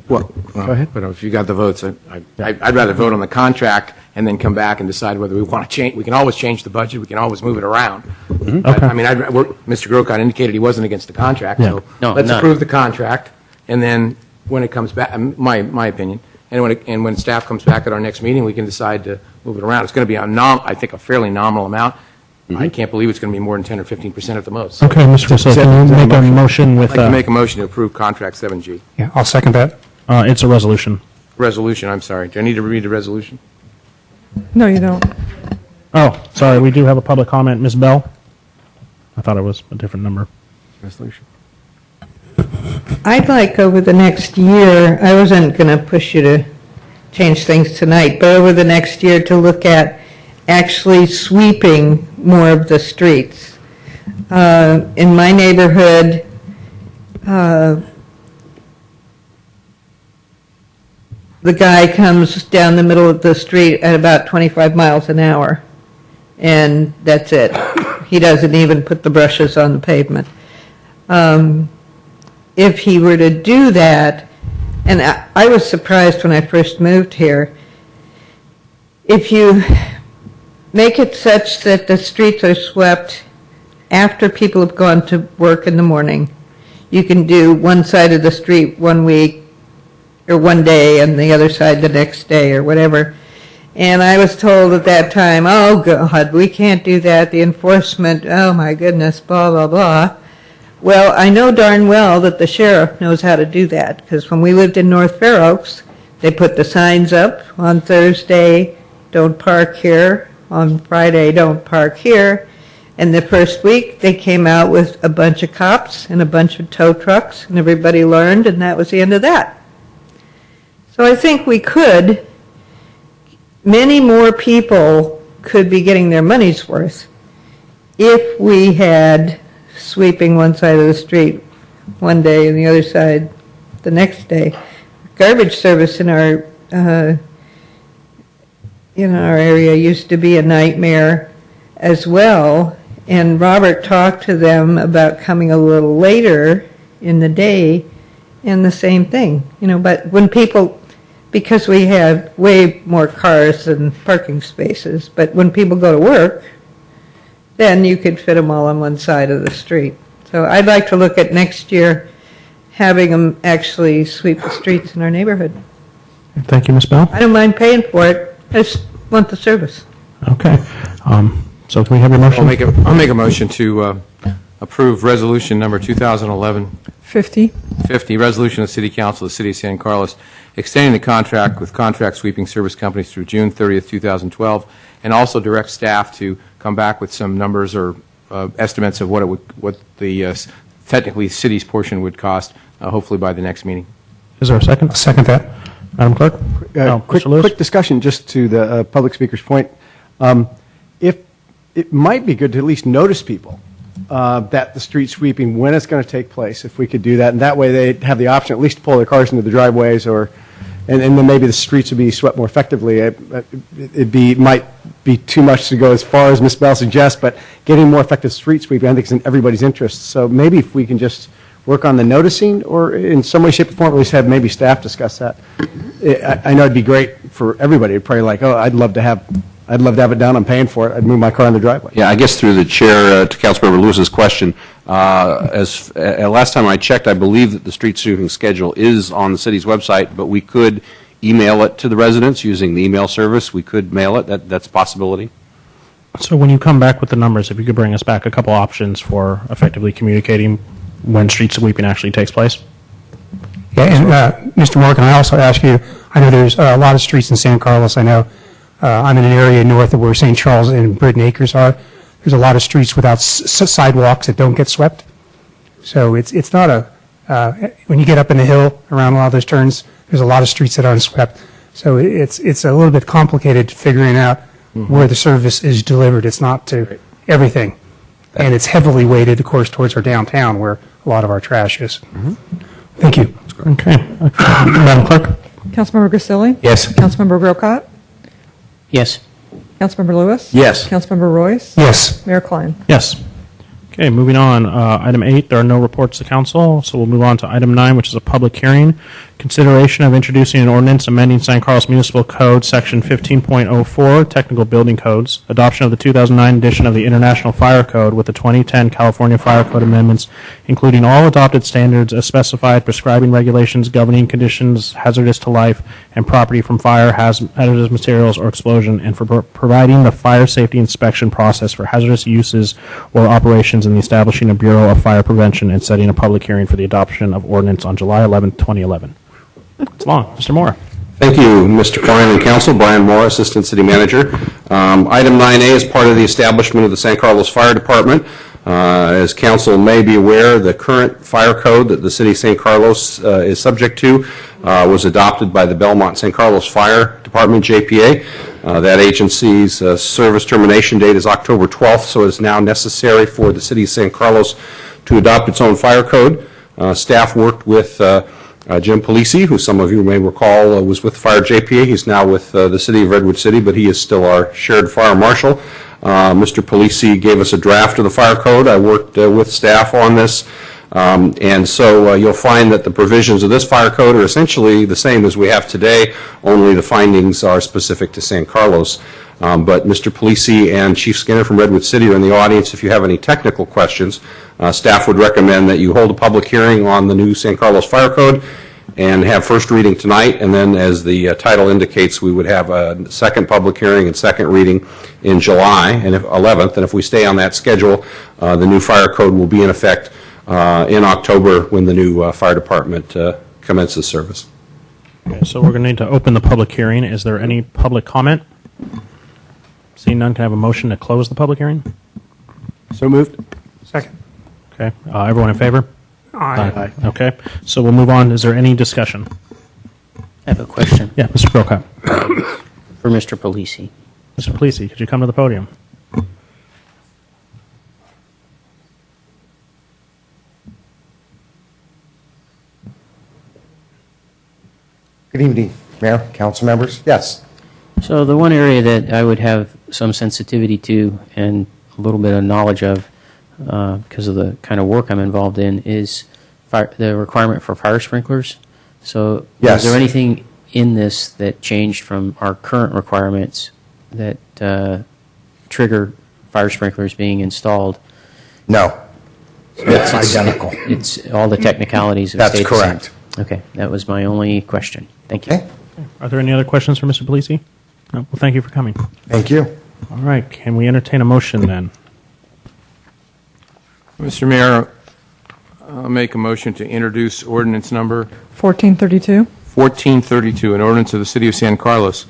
Go ahead. But if you got the votes, I'd rather vote on the contract and then come back and decide whether we want to change. We can always change the budget. We can always move it around.
Okay.
I mean, Mr. Grocott indicated he wasn't against the contract,
Yeah.
so
No,
let's
none.
approve the contract, and then when it comes back, my opinion, and when staff comes back at our next meeting, we can decide to move it around. It's going to be I think a fairly nominal amount. I can't believe it's going to be more than 10 or 15% at the most. So
Okay, Mr. Russo, can you make a motion
I'd
with,
like to make a motion to approve contract 7G.
Yeah, I'll second that.
it's a resolution.
Resolution, I'm sorry. Do I need to read the resolution?
No, you don't.
Oh, sorry, we do have a public comment. Ms. Bell? I thought it was a different number.
Resolution.
I'd like over the next year, I wasn't going to push you to change things tonight, but over the next year to look at actually sweeping more of the streets. In my neighborhood, the guy comes down the middle of the street at about 25 miles an hour, and that's it. He doesn't even put the brushes on the pavement. If he were to do that, and I was surprised when I first moved here, if you make it such that the streets are swept after people have gone to work in the morning, you can do one side of the street one week or one day and the other side the next day or whatever. And I was told at that time, oh God, we can't do that, the enforcement, oh my goodness, blah, blah, blah. Well, I know darn well that the sheriff knows how to do that, because when we lived in North Fair Oaks, they put the signs up on Thursday, don't park here, on Friday, don't park here. And the first week, they came out with a bunch of cops and a bunch of tow trucks, and everybody learned, and that was the end of that. So I think we could, many more people could be getting their money's worth if we had sweeping one side of the street one day and the other side the next day. Garbage service in our area used to be a nightmare as well, and Robert talked to them about coming a little later in the day, and the same thing, but when people, because we have way more cars than parking spaces, but when people go to work, then you could fit them all on one side of the street. So I'd like to look at next year having them actually sweep the streets in our neighborhood.
Thank you, Ms. Bell.
I don't mind paying for it, I just want the service.
Okay. So can we have your motion?
I'll make a motion to approve resolution number 2011-50, resolution of the City Council of the City of San Carlos, extending the contract with Contract Sweeping Service Companies through June 30th, 2012, and also direct staff to come back with some numbers or estimates of what the technically city's portion would cost, hopefully by the next meeting.
Is there a second?
I'll second that.
Madam Clerk?
Quick
Mr. Lewis?
quick discussion, just to the public speaker's point. If it might be good to at least notice people that the street sweeping, when it's going to take place, if we could do that, and that way they have the option at least to pull their cars into the driveways, and then maybe the streets would be swept more effectively. It might be too much to go as far as Ms. Bell suggests, but getting more effective street sweeping, I think, is in everybody's interest. So maybe if we can just work on the noticing, or in some way, shape, or form, at least have maybe staff discuss that. I know it'd be great for everybody. It'd probably like, oh, I'd love to have it done. I'm paying for it. I'd move my car in the driveway.
Yeah, I guess through the chair to Councilmember Lewis's question, last time I checked, I believe that the street sweeping schedule is on the city's website, but we could email it to the residents using the email service. We could mail it. That's a possibility.
So when you come back with the numbers, if you could bring us back a couple options for effectively communicating when street sweeping actually takes place?
Yeah, and Mr. Morgan, I also ask you, I know there's a lot of streets in San Carlos. I know I'm in an area north of where St. Charles and Britton Acres are. There's a lot of streets without sidewalks that don't get swept. So it's not when you get up in the hill around a lot of those turns, there's a lot of streets that aren't swept. So it's a little bit complicated figuring out where the service is delivered. It's not to everything. And it's heavily weighted, of course, towards our downtown where a lot of our trash is. Thank you.
Okay. Madam Clerk?
Councilmember Grisilli?
Yes.
Councilmember Grocott?
Yes.
Councilmember Lewis?
Yes.
Councilmember Royce?
Yes.
Mayor Klein?
Yes. Okay, moving on. Item 8, there are no reports to council, so we'll move on to item 9, which is a public hearing. Consideration of introducing an ordinance amending San Carlos Municipal Code, Section 15.04, Technical Building Codes, adoption of the 2009 edition of the International Fire Code with the 2010 California Fire Code amendments, including all adopted standards as specified, prescribing regulations governing conditions hazardous to life and property from fire, hazardous materials, or explosion, and for providing the fire safety inspection process for hazardous uses or operations in the establishing a Bureau of Fire Prevention and setting a public hearing for the adoption of ordinance on July 11, 2011. It's long. Mr. Moore.
Thank you, Mr. Klein and Council. Brian Moore, Assistant City Manager. Item 9A is part of the establishment of the San Carlos Fire Department. As Council may be aware, the current fire code that the City of San Carlos is subject to was adopted by the Belmont San Carlos Fire Department, JPA. That agency's service termination date is October 12th, so it's now necessary for the City of San Carlos to adopt its own fire code. Staff worked with Jim Polisi, who some of you may recall was with Fire JPA. He's now with the City of Redwood City, but he is still our shared fire marshal. Mr. Polisi gave us a draft of the fire code. I worked with staff on this, and so you'll find that the provisions of this fire code are essentially the same as we have today, only the findings are specific to San Carlos. But Mr. Polisi and Chief Skinner from Redwood City are in the audience if you have any technical questions. Staff would recommend that you hold a public hearing on the new San Carlos Fire Code and have first reading tonight, and then as the title indicates, we would have a second public hearing and second reading in July and 11th, and if we stay on that schedule, the new fire code will be in effect in October when the new fire department commences service.
Okay, so we're going to need to open the public hearing. Is there any public comment? Seeing none, can I have a motion to close the public hearing?
So moved.
Second.
Okay, everyone in favor?
Aye.
Okay, so we'll move on. Is there any discussion?
I have a question
Yeah, Mr. Brokaw.
for Mr. Polisi.
Mr. Polisi, could you come to the podium?
Good evening, Mayor, council members. Yes.
So the one area that I would have some sensitivity to and a little bit of knowledge of because of the kind of work I'm involved in is the requirement for fire sprinklers. So
Yes.
is there anything in this that changed from our current requirements that trigger fire sprinklers being installed?
No. It's identical.
It's all the technicalities have
That's
stayed the same.
correct.
Okay, that was my only question. Thank you.
Okay.
Are there any other questions for Mr. Polisi? No? Well, thank you for coming.
Thank you.
All right, can we entertain a motion then?
Mr. Mayor, I'll make a motion to introduce ordinance number
1432?
1432, an ordinance of the City of San Carlos,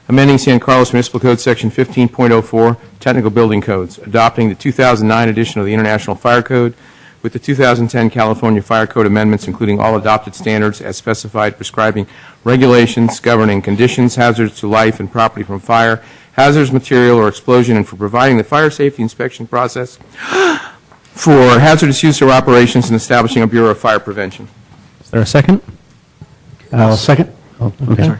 amending San Carlos Municipal Code Section 15.04, Technical Building Codes, adopting the 2009 edition of the International Fire Code with the 2010 California Fire Code amendments, including all adopted standards as specified, prescribing regulations governing conditions hazardous to life and property from fire, hazardous material or explosion, and for providing the fire safety inspection process for hazardous use or operations and establishing a Bureau of Fire Prevention.
Is there a second?
Second.
Okay.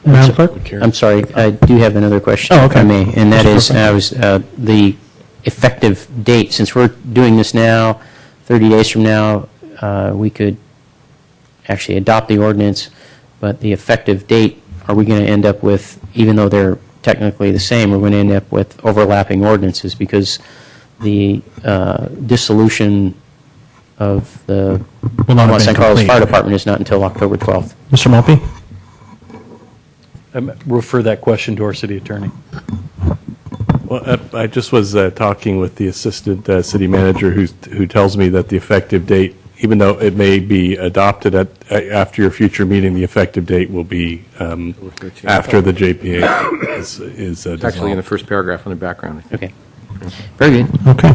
Madam Clerk?
I'm sorry, I do have another question,
Oh,
if I
okay.
may, and that is the effective date. Since we're doing this now, 30 days from now, we could actually adopt the ordinance, but the effective date, are we going to end up with, even though they're technically the same, we're going to end up with overlapping ordinances because the dissolution of the
Will not have been
San Carlos
complete.
Fire Department is not until October 12th.
Mr. Malpe?
Refer that question to our city attorney. Well, I just was talking with the assistant city manager who tells me that the effective date, even though it may be adopted after your future meeting, the effective date will be after the JPA is
It's actually in the first paragraph on the background.
Okay. Very good.
Okay.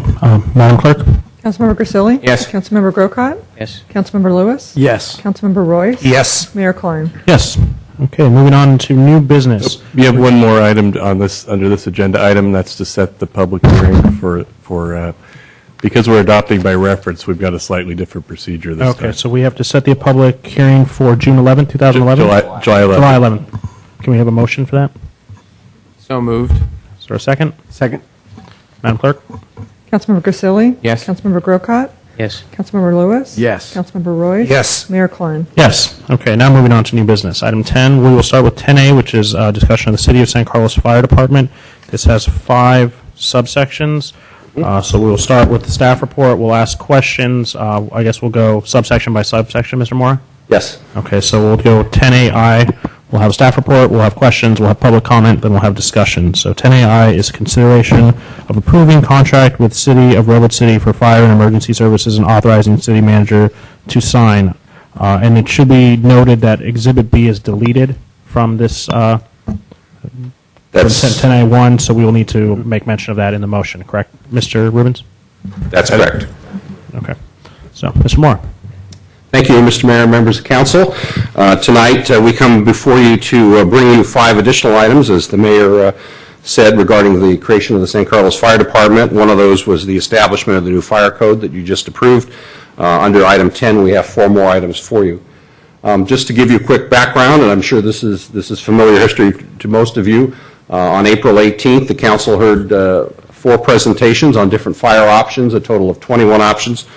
Madam Clerk?
Councilmember Grisilli?
Yes.
Councilmember Grocott?
Yes.
Councilmember Lewis?
Yes.
Councilmember Royce?
Yes.
Mayor Klein?
Yes. Okay, moving on to new business.
We have one more item on this, under this agenda item, that's to set the public hearing for because we're adopting by reference, we've got a slightly different procedure this time.
Okay, so we have to set the public hearing for June 11th, 2011?
July 11th.
July 11th. Can we have a motion for that?
So moved.
Is there a second?
Second.
Madam Clerk?
Councilmember Grisilli?
Yes.
Councilmember Grocott?
Yes.
Councilmember Lewis?
Yes.
Councilmember Royce?
Yes.
Mayor Klein?
Yes. Okay, now moving on to new business. Item 10, we will start with 10A, which is discussion of the City of San Carlos Fire Department. This has 5 subsections. So we will start with the staff report. We'll ask questions. I guess we'll go subsection by subsection, Mr. Moore?
Yes.
Okay, so we'll go 10AI. We'll have a staff report, we'll have questions, we'll have public comment, then we'll have discussion. So 10AI is consideration of approving contract with City of Redwood City for fire and emergency services and authorizing city manager to sign. And it should be noted that Exhibit B is deleted from this from
That's
10A1, so we will need to make mention of that in the motion, correct? Mr. Rubens?
that's correct.
Okay. So, Mr. Moore.
Thank you, Mr. Mayor and members of council. Tonight, we come before you to bring you 5 additional items, as the mayor said, regarding the creation of the San Carlos Fire Department. One of those was the establishment of the new fire code that you just approved. Under item 10, we have 4 more items for you. Just to give you a quick background, and I'm sure this is familiar history to most of you, on April 18th, the council heard 4 presentations on different fire options, a total of 21 options.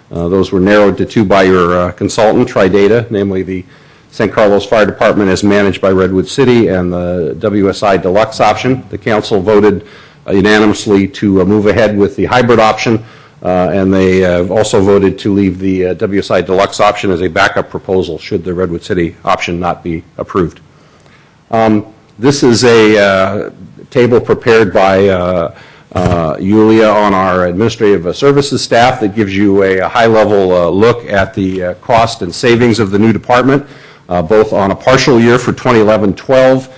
Those were narrowed to 2 by your consultant, Tridata, namely the San Carlos Fire Department as managed by Redwood City and the WSI Deluxe option. The council voted unanimously to move ahead with the hybrid option, and they also voted to leave the WSI Deluxe option as a backup proposal should the Redwood City option not be approved. This is a table prepared by Yulia on our administrative services staff that gives you a high-level look at the cost and savings of the new department, both on a partial year for 2011-12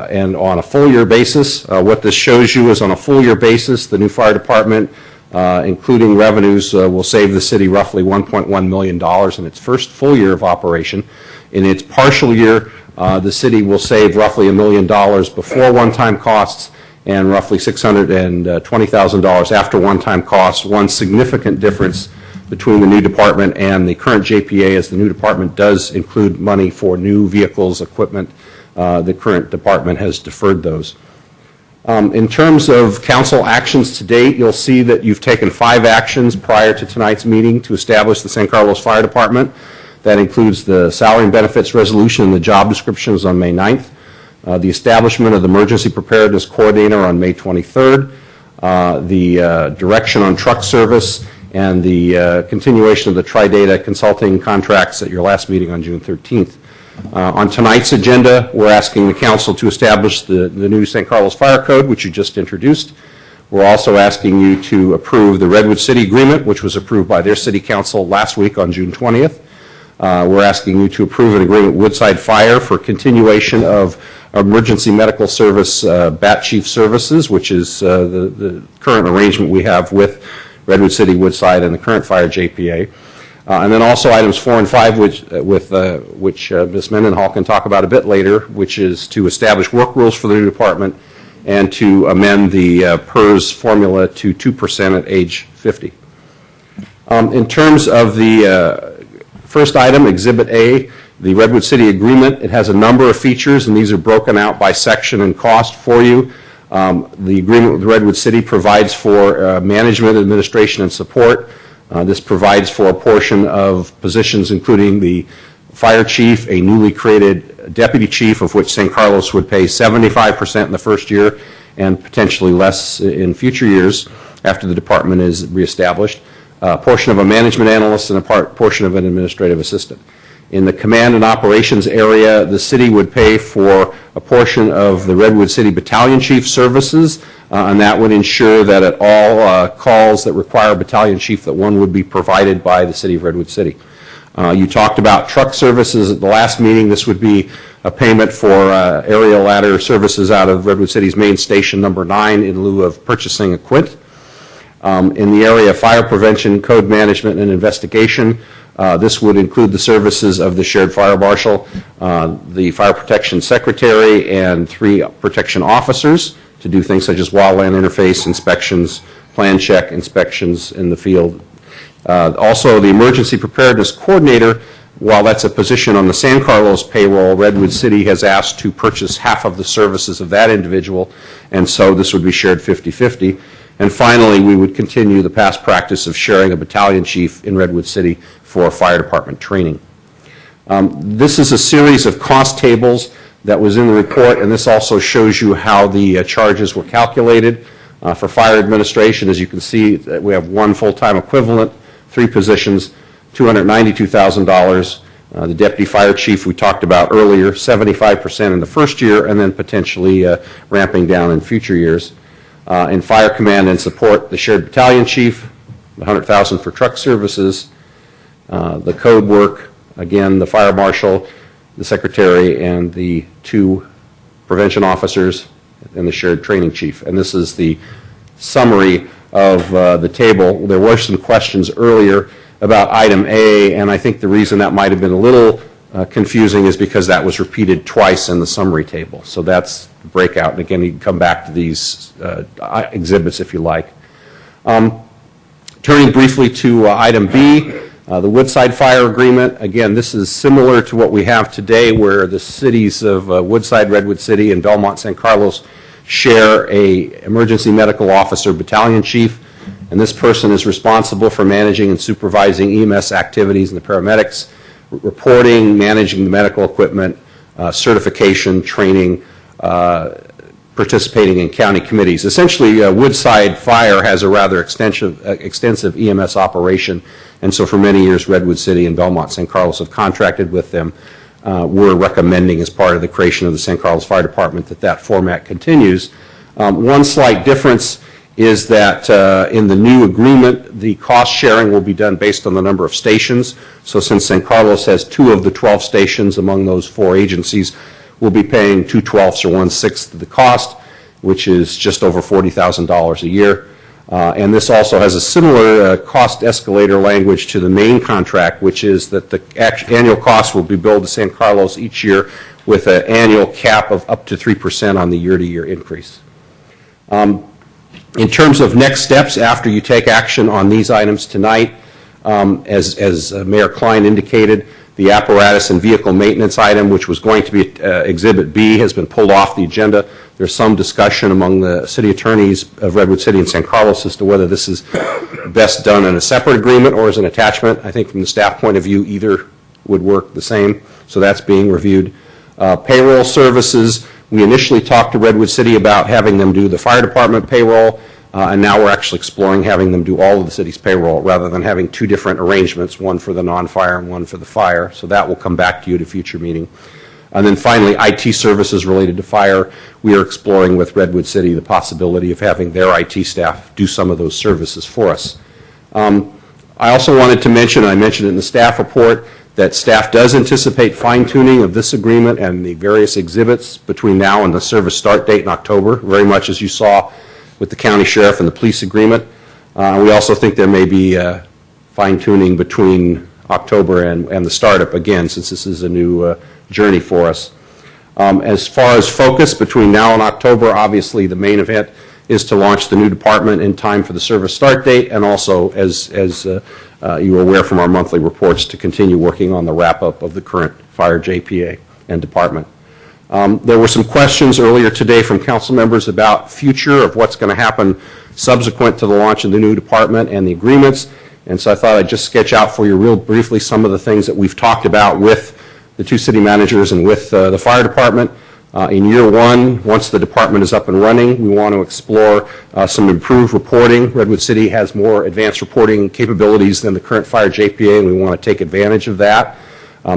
and on a full-year basis. What this shows you is on a full-year basis, the new fire department, including revenues, will save the city roughly $1.1 million in its first full year of operation. In its partial year, the city will save roughly $1 million before one-time costs and roughly $620,000 after one-time costs. One significant difference between the new department and the current JPA is the new department does include money for new vehicles, equipment. The current department has deferred those. In terms of council actions to date, you'll see that you've taken 5 actions prior to tonight's meeting to establish the San Carlos Fire Department. That includes the salary and benefits resolution and the job descriptions on May 9th. The establishment of the Emergency Preparedness Coordinator on May 23rd, the direction on truck service, and the continuation of the Tridata consulting contracts at your last meeting on June 13th. On tonight's agenda, we're asking the council to establish the new San Carlos Fire Code, which you just introduced. We're also asking you to approve the Redwood City Agreement, which was approved by their city council last week on June 20th. We're asking you to approve an agreement with Woodside Fire for continuation of emergency medical service BAT Chief Services, which is the current arrangement we have with Redwood City, Woodside, and the current fire JPA. And then also items 4 and 5, which Ms. Mendenhall can talk about a bit later, which is to establish work rules for the new department and to amend the PERS formula to 2% at age 50. In terms of the first item, Exhibit A, the Redwood City Agreement, it has a number of features, and these are broken out by section and cost for you. The agreement with Redwood City provides for management, administration, and support. This provides for a portion of positions including the fire chief, a newly created deputy chief, of which San Carlos would pay 75% in the first year and potentially less in future years after the department is reestablished, a portion of a management analyst, and a portion of an administrative assistant. In the command and operations area, the city would pay for a portion of the Redwood City Battalion Chief services, and that would ensure that at all calls that require a battalion chief, that one would be provided by the city of Redwood City. You talked about truck services at the last meeting. This would be a payment for aerial ladder services out of Redwood City's main station number 9 in lieu of purchasing a Quint. In the area of fire prevention, code management, and investigation, this would include the services of the shared fire marshal, the fire protection secretary, and 3 protection officers to do things such as wildland interface inspections, plan check inspections in the field. Also, the emergency preparedness coordinator while that's a position on the San Carlos payroll, Redwood City has asked to purchase half of the services of that individual, and so this would be shared 50-50. And finally, we would continue the past practice of sharing a battalion chief in Redwood City for fire department training. This is a series of cost tables that was in the report, and this also shows you how the charges were calculated. For fire administration, as you can see, we have one full-time equivalent, 3 positions, $292,000. The deputy fire chief we talked about earlier, 75% in the first year, and then potentially ramping down in future years. In fire command and support, the shared battalion chief, $100,000 for truck services, the code work, again, the fire marshal, the secretary, and the 2 prevention officers, and the shared training chief. And this is the summary of the table. There were some questions earlier about item A, and I think the reason that might have been a little confusing is because that was repeated twice in the summary table. So that's the breakout. And again, you can come back to these exhibits if you like. Turning briefly to item B, the Woodside Fire Agreement. Again, this is similar to what we have today, where the cities of Woodside, Redwood City, and Belmont San Carlos share a emergency medical officer battalion chief, and this person is responsible for managing and supervising EMS activities and the paramedics, reporting, managing the medical equipment, certification, training, participating in county committees. Essentially, Woodside Fire has a rather extensive EMS operation, and so for many years, Redwood City and Belmont San Carlos have contracted with them. We're recommending, as part of the creation of the San Carlos Fire Department, that format continues. One slight difference is that in the new agreement, the cost sharing will be done based on the number of stations. So since San Carlos has 2 of the 12 stations among those 4 agencies, we'll be paying 2/12 or 1/6 of the cost, which is just over $40,000 a year. And this also has a similar cost escalator language to the main contract, which is that the annual cost will be billed to San Carlos each year with an annual cap of up to 3% on the year-to-year increase. In terms of next steps after you take action on these items tonight, as Mayor Klein indicated, the apparatus and vehicle maintenance item, which was going to be Exhibit B, has been pulled off the agenda. There's some discussion among the city attorneys of Redwood City and San Carlos as to whether this is best done in a separate agreement or as an attachment. I think from the staff point of view, either would work the same, so that's being reviewed. Payroll services, we initially talked to Redwood City about having them do the fire department payroll, and now we're actually exploring having them do all of the city's payroll rather than having 2 different arrangements, one for the non-fire and one for the fire. So that will come back to you at a future meeting. And then finally, IT services related to fire. We are exploring with Redwood City the possibility of having their IT staff do some of those services for us. I also wanted to mention, I mentioned it in the staff report, that staff does anticipate fine-tuning of this agreement and the various exhibits between now and the service start date in October, very much as you saw with the county sheriff and the police agreement. We also think there may be fine-tuning between October and the startup, again, since this is a new journey for us. As far as focus between now and October, obviously the main event is to launch the new department in time for the service start date, and also, as you are aware from our monthly reports, to continue working on the wrap-up of the current fire JPA and department. There were some questions earlier today from council members about future of what's going to happen subsequent to the launch of the new department and the agreements, and so I thought I'd just sketch out for you real briefly some of the things that we've talked about with the 2 city managers and with the fire department. In year 1, once the department is up and running, we want to explore some improved reporting. Redwood City has more advanced reporting capabilities than the current fire JPA, and we want to take advantage of that.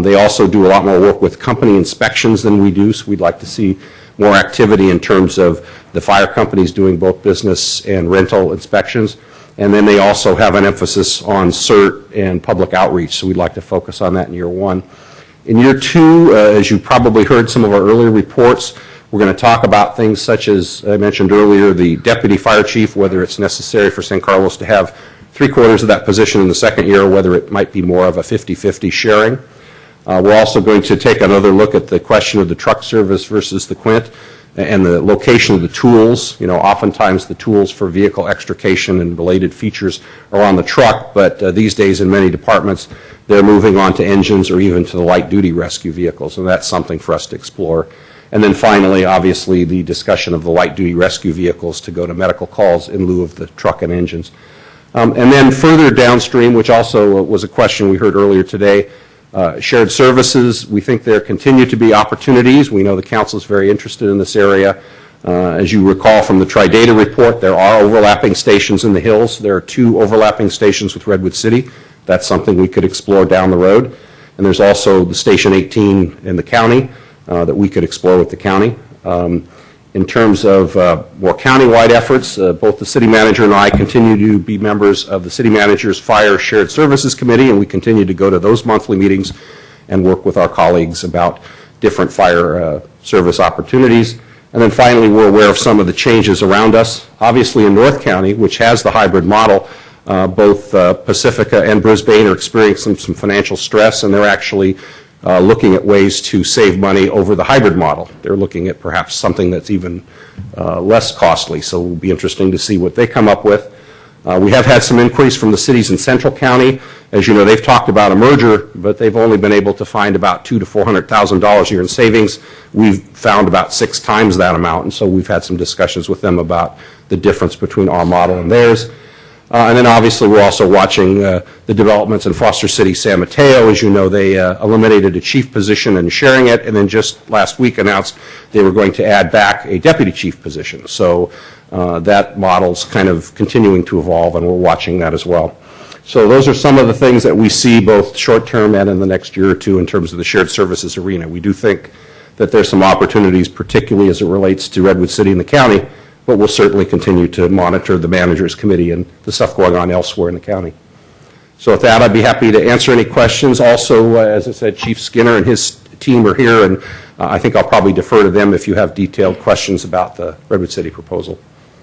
They also do a lot more work with company inspections than we do, so we'd like to see more activity in terms of the fire companies doing both business and rental inspections. And then they also have an emphasis on CERT and public outreach, so we'd like to focus on that in year 1. In year 2, as you probably heard some of our earlier reports, we're going to talk about things such as I mentioned earlier, the deputy fire chief, whether it's necessary for San Carlos to have 3/4 of that position in the second year, or whether it might be more of a 50-50 sharing. We're also going to take another look at the question of the truck service versus the Quint. and the location of the tools. You know, oftentimes the tools for vehicle extrication and related features are on the truck, but these days in many departments they're moving on to engines or even to the light-duty rescue vehicles, and that's something for us to explore. And then finally, obviously, the discussion of the light-duty rescue vehicles to go to medical calls in lieu of the truck and engines. And then further downstream, which also was a question we heard earlier today, shared services, we think there continue to be opportunities. We know the council is very interested in this area. As you recall from the Tri-Data report, there are overlapping stations in the hills. There are 2 overlapping stations with Redwood City. That's something we could explore down the road. And there's also the Station 18 in the county that we could explore with the county. In terms of more county-wide efforts, both the city manager and I continue to be members of the city manager's Fire Shared Services Committee, and we continue to go to those monthly meetings and work with our colleagues about different fire service opportunities. And then finally, we're aware of some of the changes around us. Obviously in North County, which has the hybrid model, both Pacifica and Brisbane are experiencing some financial stress, and they're actually looking at ways to save money over the hybrid model. They're looking at perhaps something that's even less costly, so it will be interesting to see what they come up with. We have had some inquiries from the cities in Central County. As you know, they've talked about a merger, but they've only been able to find about $200,000 to $400,000 a year in savings. We've found about 6 times that amount, and so we've had some discussions with them about the difference between our model and theirs. And then obviously we're also watching the developments in Foster City, San Mateo. As you know, they eliminated a chief position and sharing it, and then just last week announced they were going to add back a deputy chief position. So that model's kind of continuing to evolve, and we're watching that as well. So those are some of the things that we see both short-term and in the next year or two in terms of the shared services arena. We do think that there's some opportunities, particularly as it relates to Redwood City and the county, but we'll certainly continue to monitor the managers committee and the stuff going on elsewhere in the county. So with that, I'd be happy to answer any questions. Also, as I said, Chief Skinner and his team are here, and I think I'll probably defer to them if you have detailed questions about the Redwood City proposal.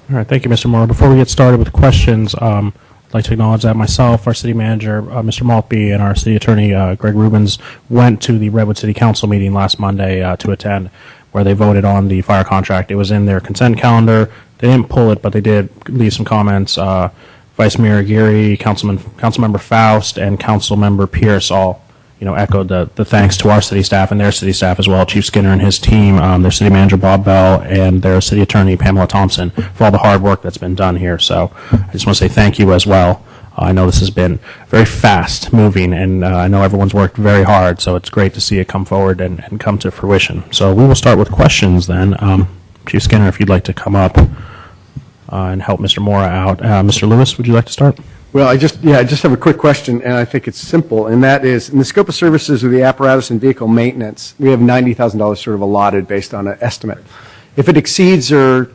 All right, thank you, Mr. Moore. Before we get started with questions, I'd like to acknowledge that myself, our city manager, Mr. Maltby, and our city attorney, Greg Rubens, went to the Redwood City Council meeting last Monday to attend, where they voted on the fire contract. It was in their consent calendar. They didn't pull it, but they did leave some comments. Vice Mayor Geary, Councilmember Faust, and Councilmember Pierce all, echoed the thanks to our city staff and their city staff as well, Chief Skinner and his team, their city manager Bob Bell, and their city attorney Pamela Thompson for all the hard work that's been done here. So I just want to say thank you as well. I know this has been very fast moving, and I know everyone's worked very hard, so it's great to see it come forward and come to fruition. So we will start with questions then. Chief Skinner, if you'd like to come up and help Mr. Mora out. Mr. Lewis, would you like to start?
Well, I just have a quick question, and I think it's simple, and that is, in the scope of services of the apparatus and vehicle maintenance, we have $90,000 sort of allotted based on an estimate. If it exceeds or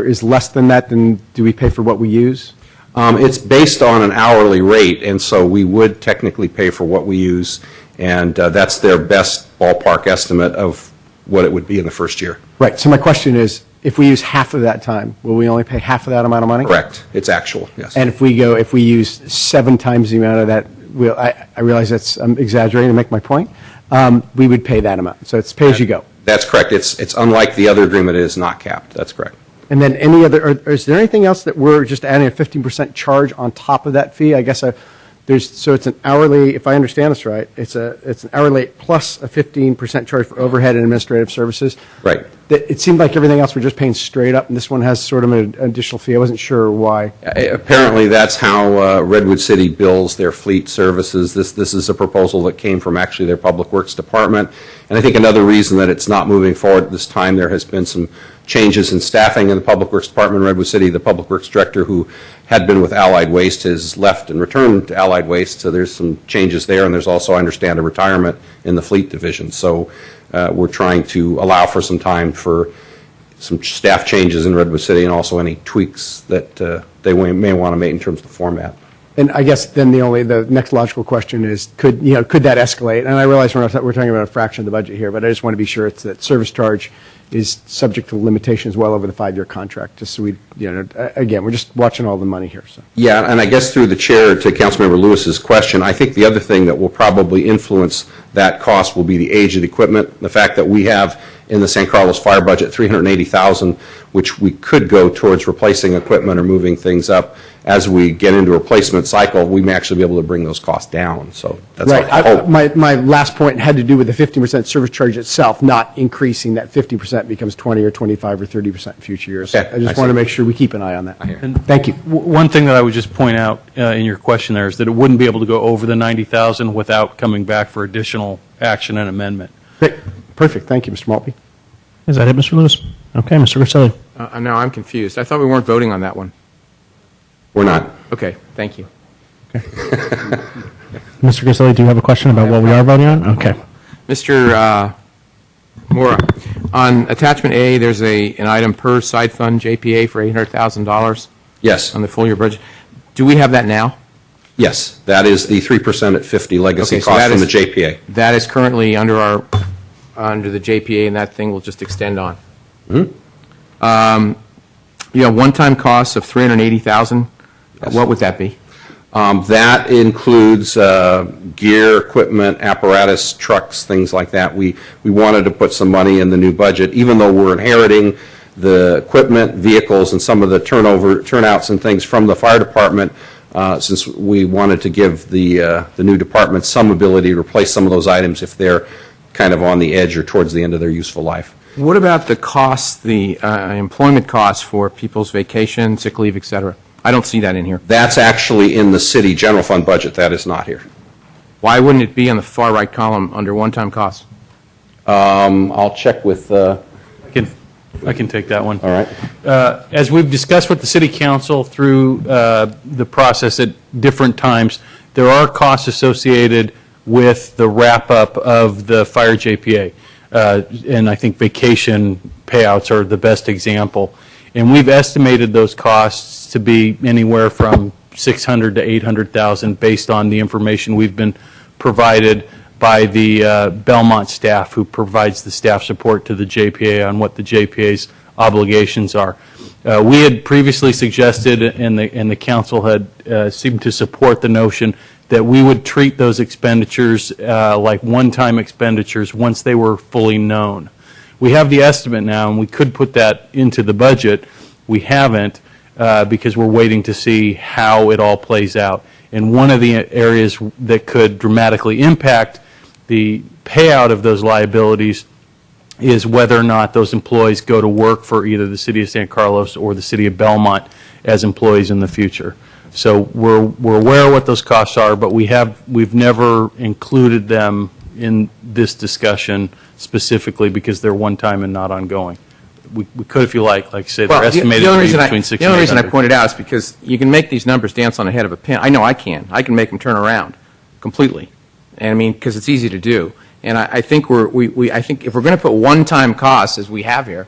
is less than that, then do we pay for what we use?
It's based on an hourly rate, and so we would technically pay for what we use, and that's their best ballpark estimate of what it would be in the first year.
Right. So my question is, if we use half of that time, will we only pay half of that amount of money?
Correct. It's actual, yes.
And if we use 7 times the amount of that, I realize I'm exaggerating to make my point, we would pay that amount. So it's pay as you go.
That's correct. It's unlike the other agreement, it is not capped. That's correct.
And then any other, or is there anything else that we're just adding a 15% charge on top of that fee? I guess so it's an hourly, if I understand this right, it's an hourly plus a 15% charge for overhead and administrative services.
Right.
It seemed like everything else we're just paying straight up, and this one has sort of an additional fee. I wasn't sure why.
Apparently, that's how Redwood City bills their fleet services. This is a proposal that came from actually their Public Works Department. And I think another reason that it's not moving forward at this time, there has been some changes in staffing in the Public Works Department in Redwood City. The Public Works Director, who had been with Allied Waste, has left and returned to Allied Waste, so there's some changes there, and there's also, I understand, a retirement in the fleet division. So we're trying to allow for some time for some staff changes in Redwood City and also any tweaks that they may want to make in terms of the format.
And I guess then the next logical question is, could that escalate? And I realize we're talking about a fraction of the budget here, but I just want to be sure it's that service charge is subject to limitation as well over the 5-year contract, just so we, again, we're just watching all the money here, so.
Yeah, and I guess through the chair to Councilmember Lewis's question, I think the other thing that will probably influence that cost will be the age of the equipment. The fact that we have in the San Carlos fire budget $380,000, which we could go towards replacing equipment or moving things up. As we get into a replacement cycle, we may actually be able to bring those costs down. So that's
Right.
our hope.
My last point had to do with the 15% service charge itself, not increasing that 50% becomes 20 or 25 or 30% in future years.
Okay,
I just
I
want to
see.
make sure we keep an eye on that.
And
Thank you.
One thing that I would just point out in your question there is that it wouldn't be able to go over the 90,000 without coming back for additional action and amendment.
Great. Perfect. Thank you, Mr. Maltby.
Is that it, Mr. Lewis? Okay, Mr. Griselli.
No, I'm confused. I thought we weren't voting on that one.
We're not.
Okay, thank you.
Mr. Griselli, do you have a question about what we are voting on? Okay.
Mr. Mora, on attachment A, there's an item per side fund JPA for $800,000
Yes.
on the full year budget. Do we have that now?
Yes. That is the 3% at 50 legacy
Okay, so
cost
that
from the
is-
JPA.
That is currently under the JPA, and that thing will just extend on. You have one-time costs of $380,000.
Yes.
What would that be?
That includes gear, equipment, apparatus, trucks, things like that. We wanted to put some money in the new budget, even though we're inheriting the equipment, vehicles, and some of the turnouts and things from the fire department, since we wanted to give the new department some ability to replace some of those items if they're kind of on the edge or towards the end of their useful life.
What about the costs, the employment costs for people's vacation, sick leave, et cetera? I don't see that in here.
That's actually in the city general fund budget. That is not here.
Why wouldn't it be on the far right column under one-time costs?
I'll check with,
I can take that one.
all right.
As we've discussed with the city council through the process at different times, there are costs associated with the wrap-up of the fire JPA. And I think vacation payouts are the best example. And we've estimated those costs to be anywhere from $600,000 to $800,000 based on the information we've been provided by the Belmont staff, who provides the staff support to the JPA on what the JPA's obligations are. We had previously suggested, and the council had seemed to support the notion that we would treat those expenditures like one-time expenditures once they were fully known. We have the estimate now, and we could put that into the budget. We haven't because we're waiting to see how it all plays out. And one of the areas that could dramatically impact the payout of those liabilities is whether or not those employees go to work for either the city of San Carlos or the city of Belmont as employees in the future. So we're aware of what those costs are, but we've never included them in this discussion specifically because they're one time and not ongoing. We could, if you like I say, they're estimated to be between 6 and 800.
The only reason I pointed out is because you can make these numbers dance on the head of a pin. I know I can. I can make them turn around completely. And I mean, because it's easy to do. And I think I think if we're going to put one-time costs, as we have here,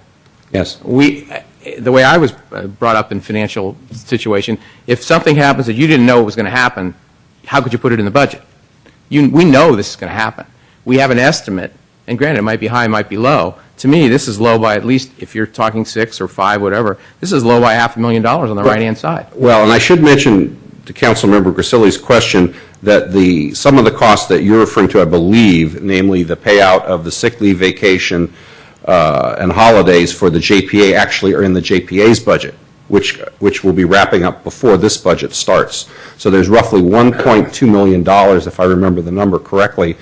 Yes.
the way I was brought up in financial situation, if something happens that you didn't know was going to happen, how could you put it in the budget? We know this is going to happen. We have an estimate, and granted, it might be high, it might be low. To me, this is low by at least, if you're talking 6 or 5, whatever, this is low by $500,000 on the right-hand side.
Well, and I should mention to Councilmember Grisilli's question that some of the costs that you're referring to, I believe, namely the payout of the sick leave, vacation, and holidays for the JPA actually are in the JPA's budget, which will be wrapping up before this budget starts. So there's roughly $1.2 million, if I remember the number correctly,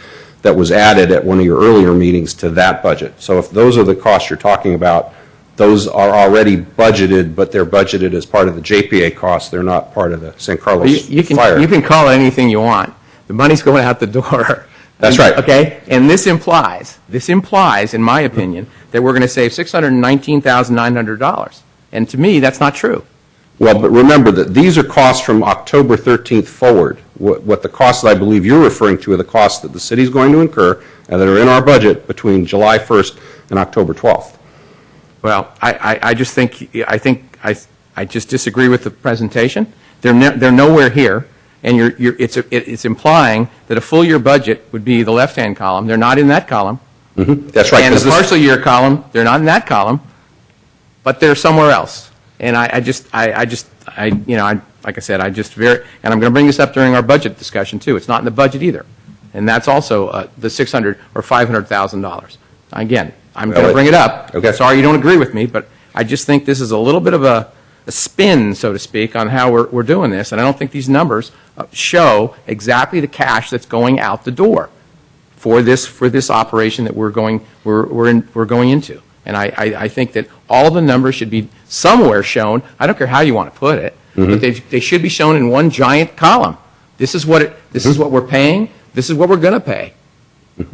that was added at one of your earlier meetings to that budget. So if those are the costs you're talking about, those are already budgeted, but they're budgeted as part of the JPA costs. They're not part of the San Carlos fire.
You can call it anything you want. The money's going out the door.
That's right.
Okay? And this implies, in my opinion, that we're going to save $619,900. And to me, that's not true.
Well, but remember that these are costs from October 13th forward. What the costs that I believe you're referring to are the costs that the city's going to incur and that are in our budget between July 1st and October 12th.
Well, I just think I just disagree with the presentation. They're nowhere here, and it's implying that a full year budget would be the left-hand column. They're not in that column.
That's right.
And
'cause
the
this-
partial year column, they're not in that column, but they're somewhere else. And like I said, and I'm going to bring this up during our budget discussion too. It's not in the budget either. And that's also the $600 or $500,000. Again, I'm going to bring it up.
Okay.
Sorry you don't agree with me, but I just think this is a little bit of a spin, so to speak, on how we're doing this. And I don't think these numbers show exactly the cash that's going out the door for this operation that we're going into. And I think that all the numbers should be somewhere shown. I don't care how you want to put it, but they should be shown in one giant column. This is what we're paying. This is what we're going to pay.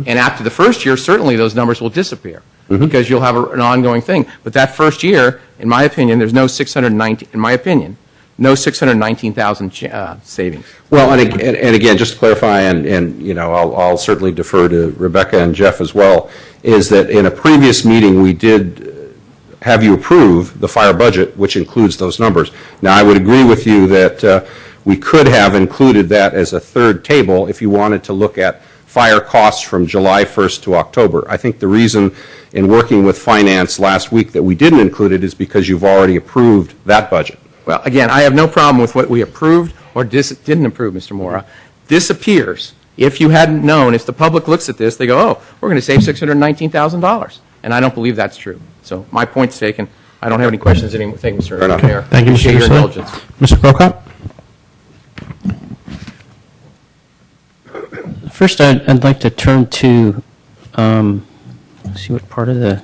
And after the first year, certainly those numbers will disappear because you'll have an ongoing thing. But that first year, in my opinion, there's no 619. In my opinion, no 619,000 savings.
Well, and again, just to clarify, and you know, I'll certainly defer to Rebecca and Jeff as well, is that in a previous meeting we did have you approve the fire budget, which includes those numbers. Now, I would agree with you that we could have included that as a third table if you wanted to look at fire costs from July 1st to October. I think the reason in working with finance last week that we didn't include it is because you've already approved that budget.
Well, again, I have no problem with what we approved or didn't approve, Mr. Mora. This appears, if you hadn't known, if the public looks at this, they go, oh, we're going to save $619,000. And I don't believe that's true. So my point's taken. I don't have any questions. Anything, Mr. Mayor.
Thank you, Mr.
Appreciate your
Ursulou.
indulgence.
Mr. Crocott?
First, I'd like to turn to, see what part of the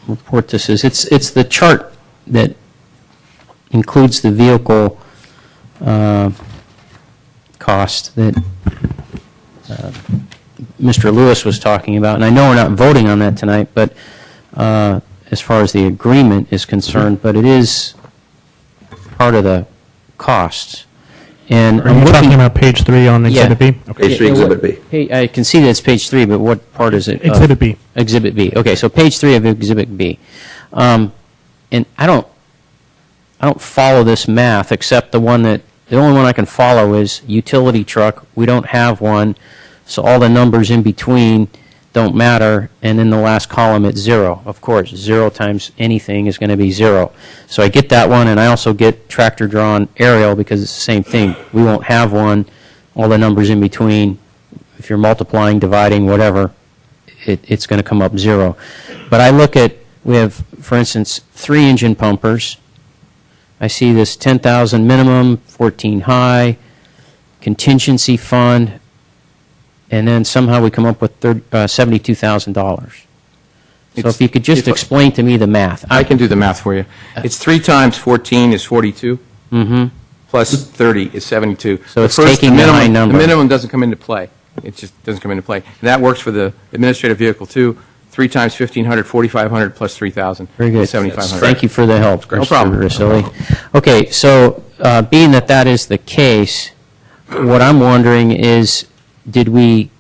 report this is. It's the chart that includes the vehicle cost that Mr. Lewis was talking about. And I know we're not voting on that tonight, but as far as the agreement is concerned, but it is part of the costs. And
Are you talking about page 3 on Exhibit B?
Page 3, Exhibit B.
I can see that it's page 3, but what part is it?
Exhibit B.
Exhibit B. Okay, so page 3 of Exhibit B. And I don't follow this math, except the only one I can follow is utility truck. We don't have one, so all the numbers in between don't matter, and in the last column it's 0. Of course, 0 times anything is going to be 0. So I get that one, and I also get tractor-drawn aerial because it's the same thing. We won't have one. All the numbers in between, if you're multiplying, dividing, whatever, it's going to come up 0. But I look at, we have, for instance, 3 engine pumpers. I see this 10,000 minimum, 14 high, contingency fund, and then somehow we come up with $72,000. So if you could just explain to me the math.
I can do the math for you. It's 3 times 14 is 42. Plus 30 is 72.
So it's taking the high number.
The minimum doesn't come into play. It just doesn't come into play. And that works for the administrative vehicle too. 3 times 1,500, 4,500 plus 3,000.
Very good.
7,500.
Thank you for the help,
No problem.
Mr. Ursulou. Okay, so being that is the case, what I'm wondering is, I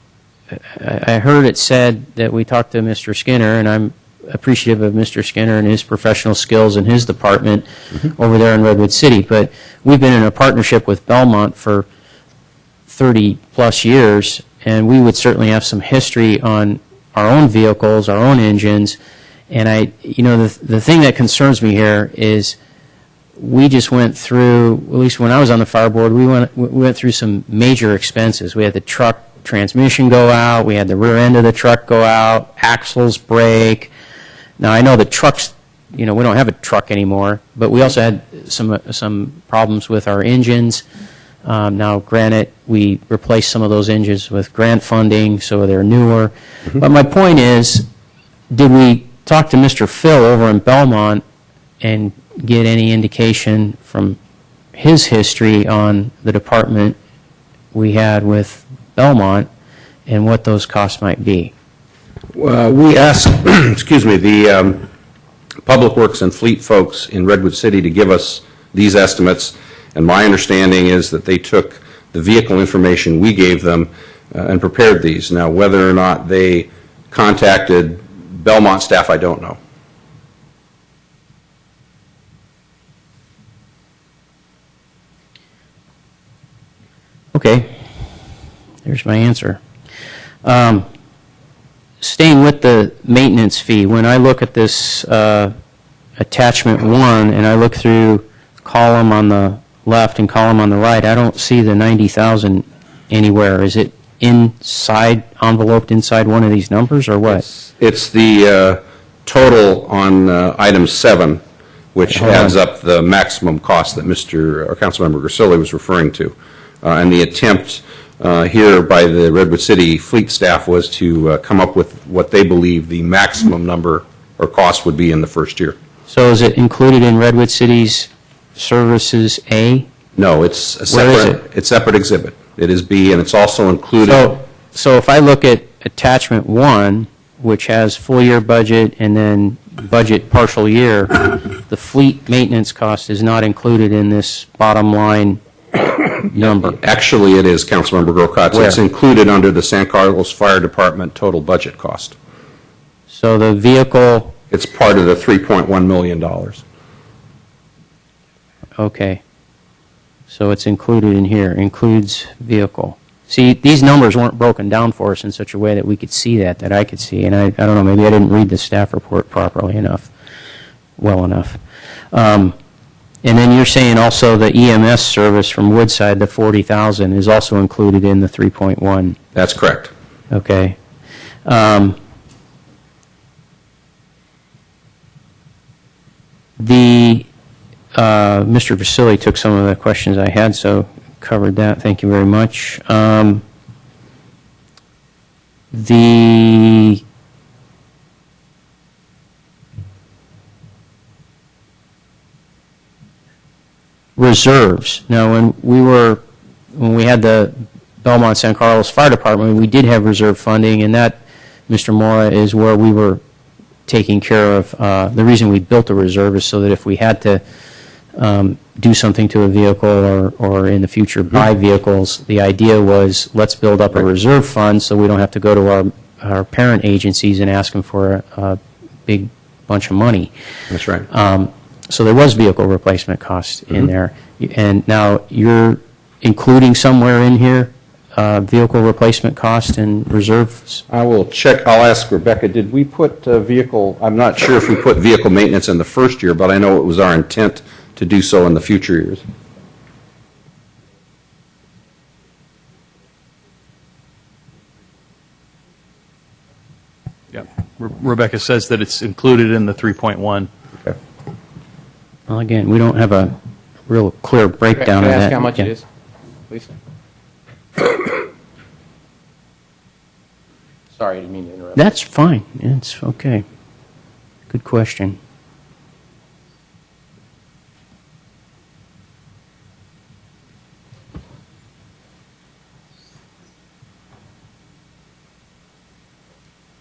heard it said that we talked to Mr. Skinner, and I'm appreciative of Mr. Skinner and his professional skills in his department over there in Redwood City, but we've been in a partnership with Belmont for 30-plus years, and we would certainly have some history on our own vehicles, our own engines, and the thing that concerns me here is we just went through, at least when I was on the fire board, we went through some major expenses. We had the truck transmission go out, we had the rear end of the truck go out, axles break. Now I know the trucks, we don't have a truck anymore, but we also had some problems with our engines. Now, granted, we replaced some of those engines with grant funding, so they're newer. But my point is, did we talk to Mr. Phil over in Belmont and get any indication from his history on the department we had with Belmont and what those costs might be?
We asked, excuse me, the Public Works and Fleet folks in Redwood City to give us these estimates, and my understanding is that they took the vehicle information we gave them and prepared these. Now, whether or not they contacted Belmont staff, I don't know.
Okay, there's my answer. staying with the maintenance fee, when I look at this attachment 1 and I look through column on the left and column on the right, I don't see the 90,000 anywhere. Is it enveloped inside one of these numbers, or what?
It's the total on item 7, which adds up the maximum cost that Councilmember Grisilli was referring to. And the attempt here by the Redwood City Fleet staff was to come up with what they believe the maximum number or cost would be in the first year.
So is it included in Redwood City's Services A?
No, it's a
Where is
separate, it's separate exhibit. It is B, and it's also included.
So if I look at attachment 1, which has full year budget and then budget partial year, the fleet maintenance cost is not included in this bottom line number.
Actually, it is, Councilmember Grocott.
Where?
It's included under the San Carlos Fire Department total budget cost.
So the vehicle...
It's part of the $3.1 million.
Okay. So it's included in here, includes vehicle. See, these numbers weren't broken down for us in such a way that we could see that I could see. And I don't know, maybe I didn't read the staff report properly enough, well enough. And then you're saying also the EMS service from Woodside, the 40,000, is also included in the 3.1.
That's correct.
Okay. Mr. Vasili took some of the questions I had, so covered that. Thank you very much. The reserves. Now, when we had the Belmont San Carlos Fire Department, we did have reserve funding, and that, Mr. Mora, is where we were taking care of. The reason we built a reserve is so that if we had to do something to a vehicle or in the future buy vehicles, the idea was let's build up a reserve fund so we don't have to go to our parent agencies and ask them for a big bunch of money.
That's right.
So there was vehicle replacement cost in there. And now you're including somewhere in here vehicle replacement cost and reserves?
I will check. I'll ask Rebecca, did we put vehicle, I'm not sure if we put vehicle maintenance in the first year, but I know it was our intent to do so in the future years.
Yeah. Rebecca says that it's included in the 3.1.
Okay.
Well, again, we don't have a real clear breakdown of
Can I
that.
ask how much
Yeah.
it is, please? Sorry, I didn't mean to interrupt.
That's fine. It's okay. Good question.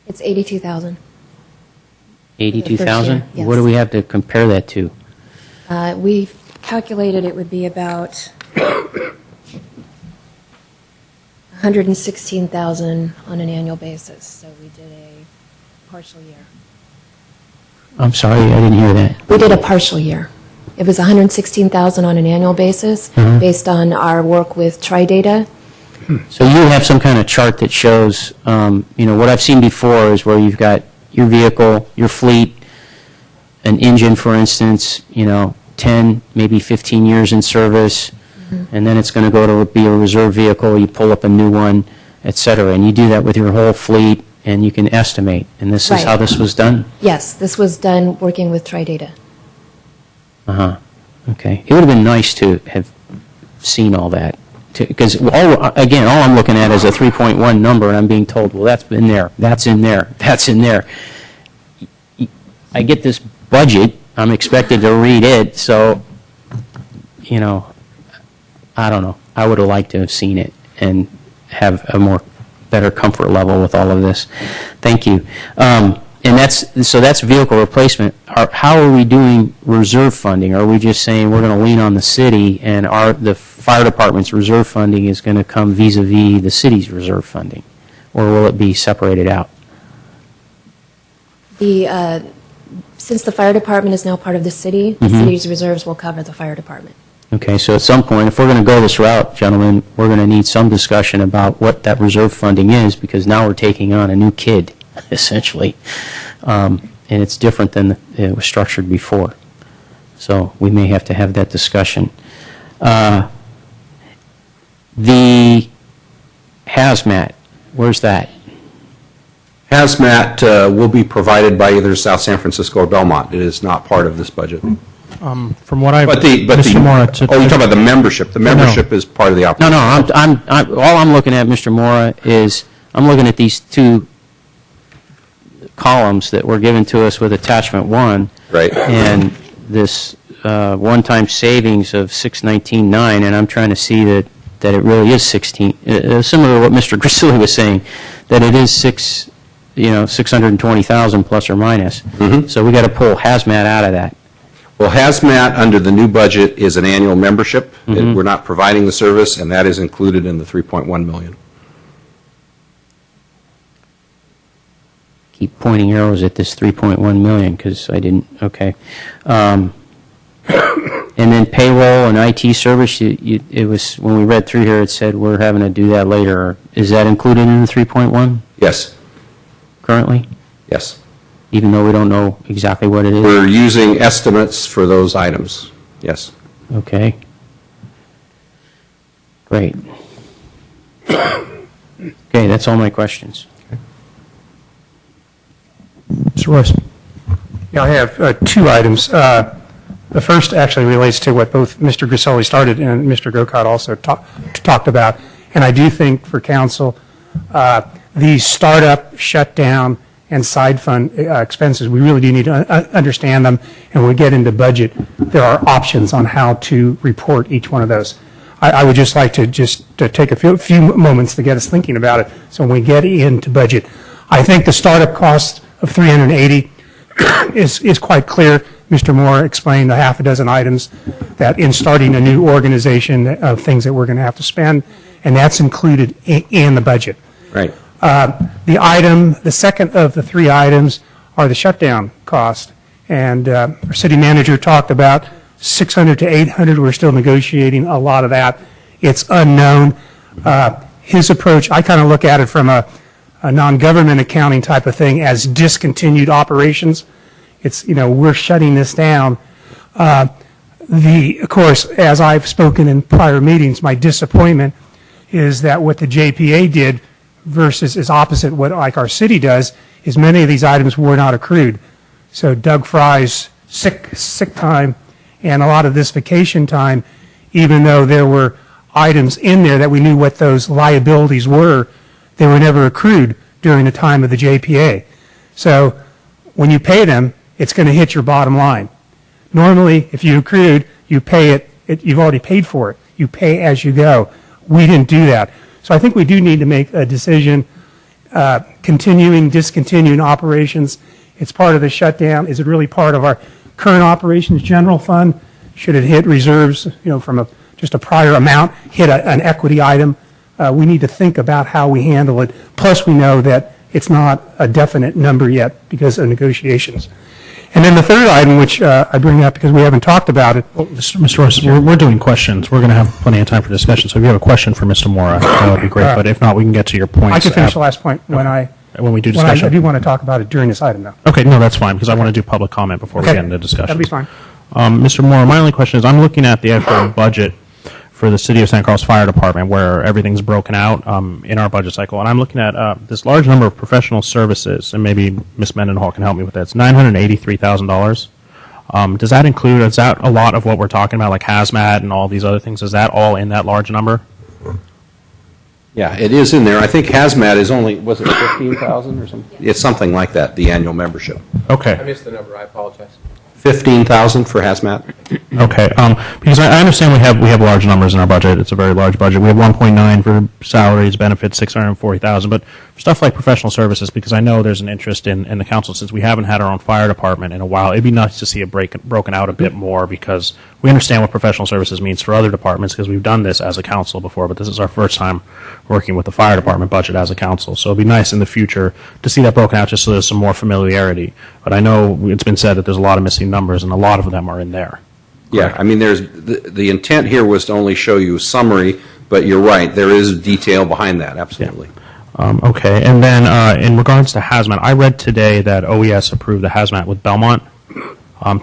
It's 82,000.
82,000?
Yes.
What do we have to compare that to?
We calculated it would be about 116,000 on an annual basis. So we did a partial year.
I'm sorry, I didn't hear that.
We did a partial year. It was 116,000 on an annual basis based on our work with TriData.
So you have some kind of chart that shows, what I've seen before is where you've got your vehicle, your fleet, an engine, for instance, 10, maybe 15 years in service, and then it's going to go to be a reserve vehicle, you pull up a new one, et cetera, and you do that with your whole fleet, and you can estimate. And this is how this was done?
Yes, this was done working with TriData.
Okay. It would have been nice to have seen all that. Because, all I'm looking at is a 3.1 number, and I'm being told, well, that's in there, that's in there, that's in there. I get this budget, I'm expected to read it, so, I don't know. I would have liked to have seen it and have a better comfort level with all of this. Thank you. And that's vehicle replacement. How are we doing reserve funding? Are we just saying we're going to lean on the city and the fire department's reserve funding is going to come vis-a-vis the city's reserve funding? Or will it be separated out?
Since the fire department is now part of the city, the city's reserves will cover the fire department.
Okay, so at some point, if we're going to go this route, gentlemen, we're going to need some discussion about what that reserve funding is, because now we're taking on a new kid. essentially. And it's different than it was structured before. So we may have to have that discussion. The hazmat, where's that?
Hazmat will be provided by either South San Francisco or Belmont. It is not part of this budget.
From what I've,
But
Mr. Mora,
oh, you're talking about the membership. The membership is part of the
No,
operation.
no, all I'm looking at, Mr. Mora, is I'm looking at these two columns that were given to us with attachment 1.
Right.
And this one-time savings of $619.9, and I'm trying to see that it really is 16, similar to what Mr. Grisilli was saying, that it is 620,000 plus or minus. So we got to pull hazmat out of that.
Well, hazmat under the new budget is an annual membership. We're not providing the service, and that is included in the 3.1 million.
Keep pointing arrows at this 3.1 million because I didn't, okay. And then payroll and IT service, it was, when we read through here, it said we're having to do that later. Is that included in the 3.1
Yes.
currently?
Yes.
Even though we don't know exactly what it is?
We're using estimates for those items. Yes.
Okay. Great. Okay, that's all my questions.
Mr. Royce. Yeah, I have two items. The first actually relates to what both Mr. Grisilli started and Mr. Grocott also talked about. And I do think for council, these startup, shutdown, and side fund expenses, we really do need to understand them. And when we get into budget, there are options on how to report each one of those. I would just like to take a few moments to get us thinking about it. So when we get into budget, I think the startup cost of $380 is quite clear. Mr. Moore explained a half a dozen items that in starting a new organization of things that we're going to have to spend, and that's included in the budget.
Right.
The second of the three items are the shutdown cost. And our city manager talked about 600 to 800. We're still negotiating a lot of that. It's unknown. His approach, I kind of look at it from a non-government accounting type of thing as discontinued operations. It's, we're shutting this down. Of course, as I've spoken in prior meetings, my disappointment is that what the JPA did versus is opposite what like our city does, is many of these items were not accrued. So Doug Fry's sick time and a lot of this vacation time, even though there were items in there that we knew what those liabilities were, they were never accrued during the time of the JPA. So when you pay them, it's going to hit your bottom line. Normally, if you accrued, you pay it, you've already paid for it. You pay as you go. We didn't do that. So I think we do need to make a decision, continuing, discontinuing operations. It's part of the shutdown. Is it really part of our current operations general fund? Should it hit reserves, from just a prior amount, hit an equity item? We need to think about how we handle it. Plus, we know that it's not a definite number yet because of negotiations. And then the third item, which I bring up because we haven't talked about it.
Well, Mr. Royce, we're doing questions. We're going to have plenty of time for discussion. So if you have a question for Mr. Mora, that would be great. But if not, we can get to your points.
I can finish the last point when
we do discussion.
I do want to talk about it during this item, though.
Okay, no, that's fine, because I want to do public comment before we get into discussion.
That'll be fine.
Mr. Mora, my only question is, I'm looking at the actual budget for the City of San Carlos Fire Department, where everything's broken out in our budget cycle, and I'm looking at this large number of professional services, and maybe Ms. Mendenhall can help me with that. It's $983,000. Does that include, is that a lot of what we're talking about, like hazmat and all these other things? Is that all in that large number?
Yeah, it is in there. I think hazmat is only, was it 15,000 or something? It's something like that, the annual membership.
Okay.
I missed the number, I apologize.
15,000 for hazmat.
Okay, because I understand we have large numbers in our budget. It's a very large budget. We have 1.9 for salaries, benefits, 640,000. But for stuff like professional services, because I know there's an interest in the council, since we haven't had our own fire department in a while, it'd be nice to see it broken out a bit more, because we understand what professional services means for other departments, because we've done this as a council before, but this is our first time working with the fire department budget as a council. So it'd be nice in the future to see that broken out, just so there's some more familiarity. But I know it's been said that there's a lot of missing numbers, and a lot of them are in there.
Yeah, I mean, there's the intent here was to only show you a summary, but you're right, there is detail behind that, absolutely.
Okay, and then in regards to hazmat, I read today that OES approved the hazmat with Belmont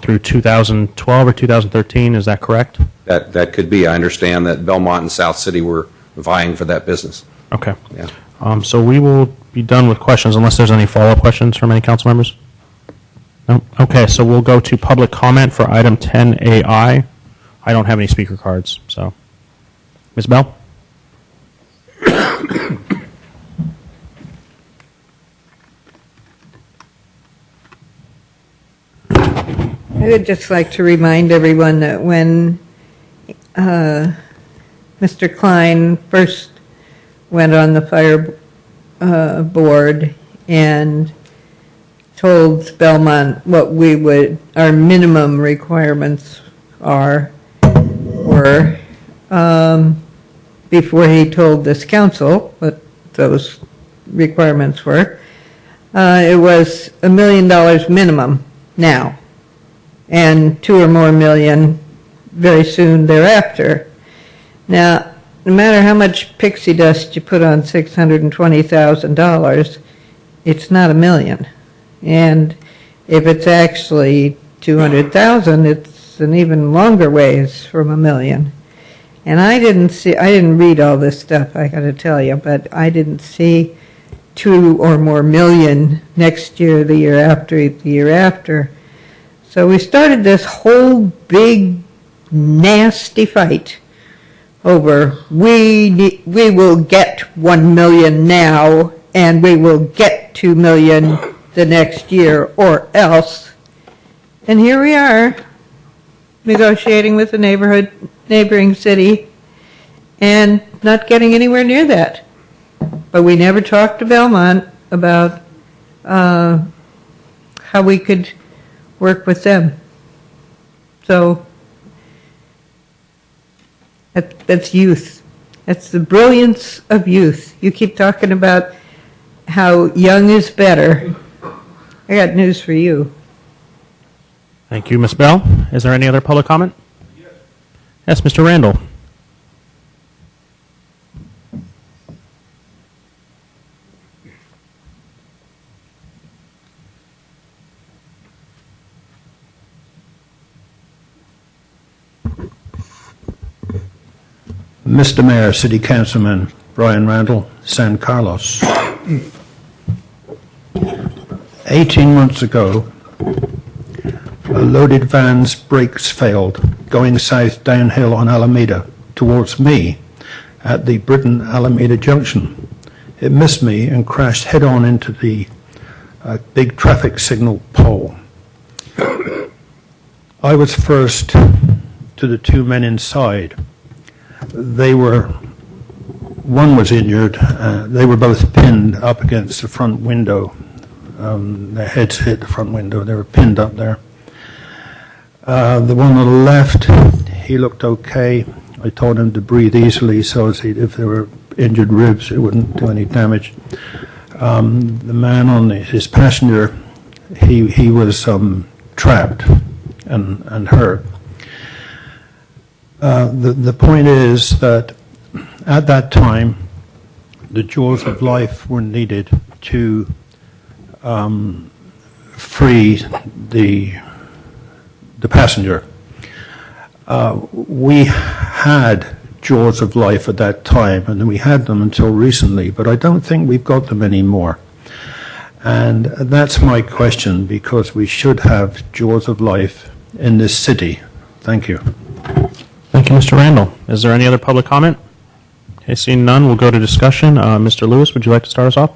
through 2012 or 2013. Is that correct?
That could be. I understand that Belmont and South City were vying for that business.
Okay.
Yeah.
So we will be done with questions unless there's any follow-up questions from any council members. No? Okay, so we'll go to public comment for item 10AI. I don't have any speaker cards, so. Ms. Bell?
I would just like to remind everyone that when Mr. Klein first went on the fire board and told Belmont what our minimum requirements were, before he told this council what those requirements were, it was $1 million minimum now, and $2 or more million very soon thereafter. Now, no matter how much pixie dust you put on $620,000, it's not $1 million. And if it's actually $200,000, it's an even longer ways from $1 million. And I didn't read all this stuff, I got to tell you, but I didn't see $2 or more million next year, the year after, the year after. So we started this whole big, nasty fight over we will get $1 million now, and we will get $2 million the next year, or else. And here we are, negotiating with the neighboring city, and not getting anywhere near that. But we never talked to Belmont about how we could work with them. So that's youth. That's the brilliance of youth. You keep talking about how young is better. I got news for you.
Thank you, Ms. Bell. Is there any other public comment? Yes, Mr. Randall.
Mr. Mayor, City Councilman Brian Randall, San Carlos. 18 months ago, a loaded van's brakes failed going south downhill on Alameda towards me at the Britain-Alameda junction. It missed me and crashed head-on into the big traffic signal pole. I was first to the two men inside. One was injured. They were both pinned up against the front window. Their heads hit the front window. They were pinned up there. The one on the left, he looked okay. I told him to breathe easily so as if there were injured ribs, it wouldn't do any damage. The man on his passenger, he was trapped and hurt. The point is that at that time, the jaws of life were needed to free the passenger. We had jaws of life at that time, and we had them until recently, but I don't think we've got them anymore. And that's my question, because we should have jaws of life in this city. Thank you.
Thank you, Mr. Randall. Is there any other public comment? Okay, seeing none, we'll go to discussion. Mr. Lewis, would you like to start us off?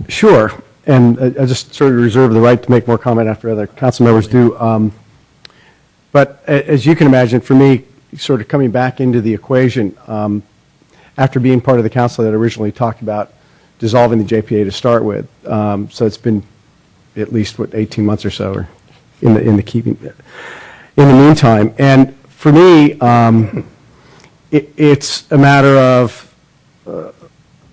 Sure, and I just sort of reserve the right to make more comment after other council members do. But as you can imagine, for me, sort of coming back into the equation, after being part of the council that originally talked about dissolving the JPA to start with, so it's been at least, 18 months or so, or in the meantime. And for me, it's a matter of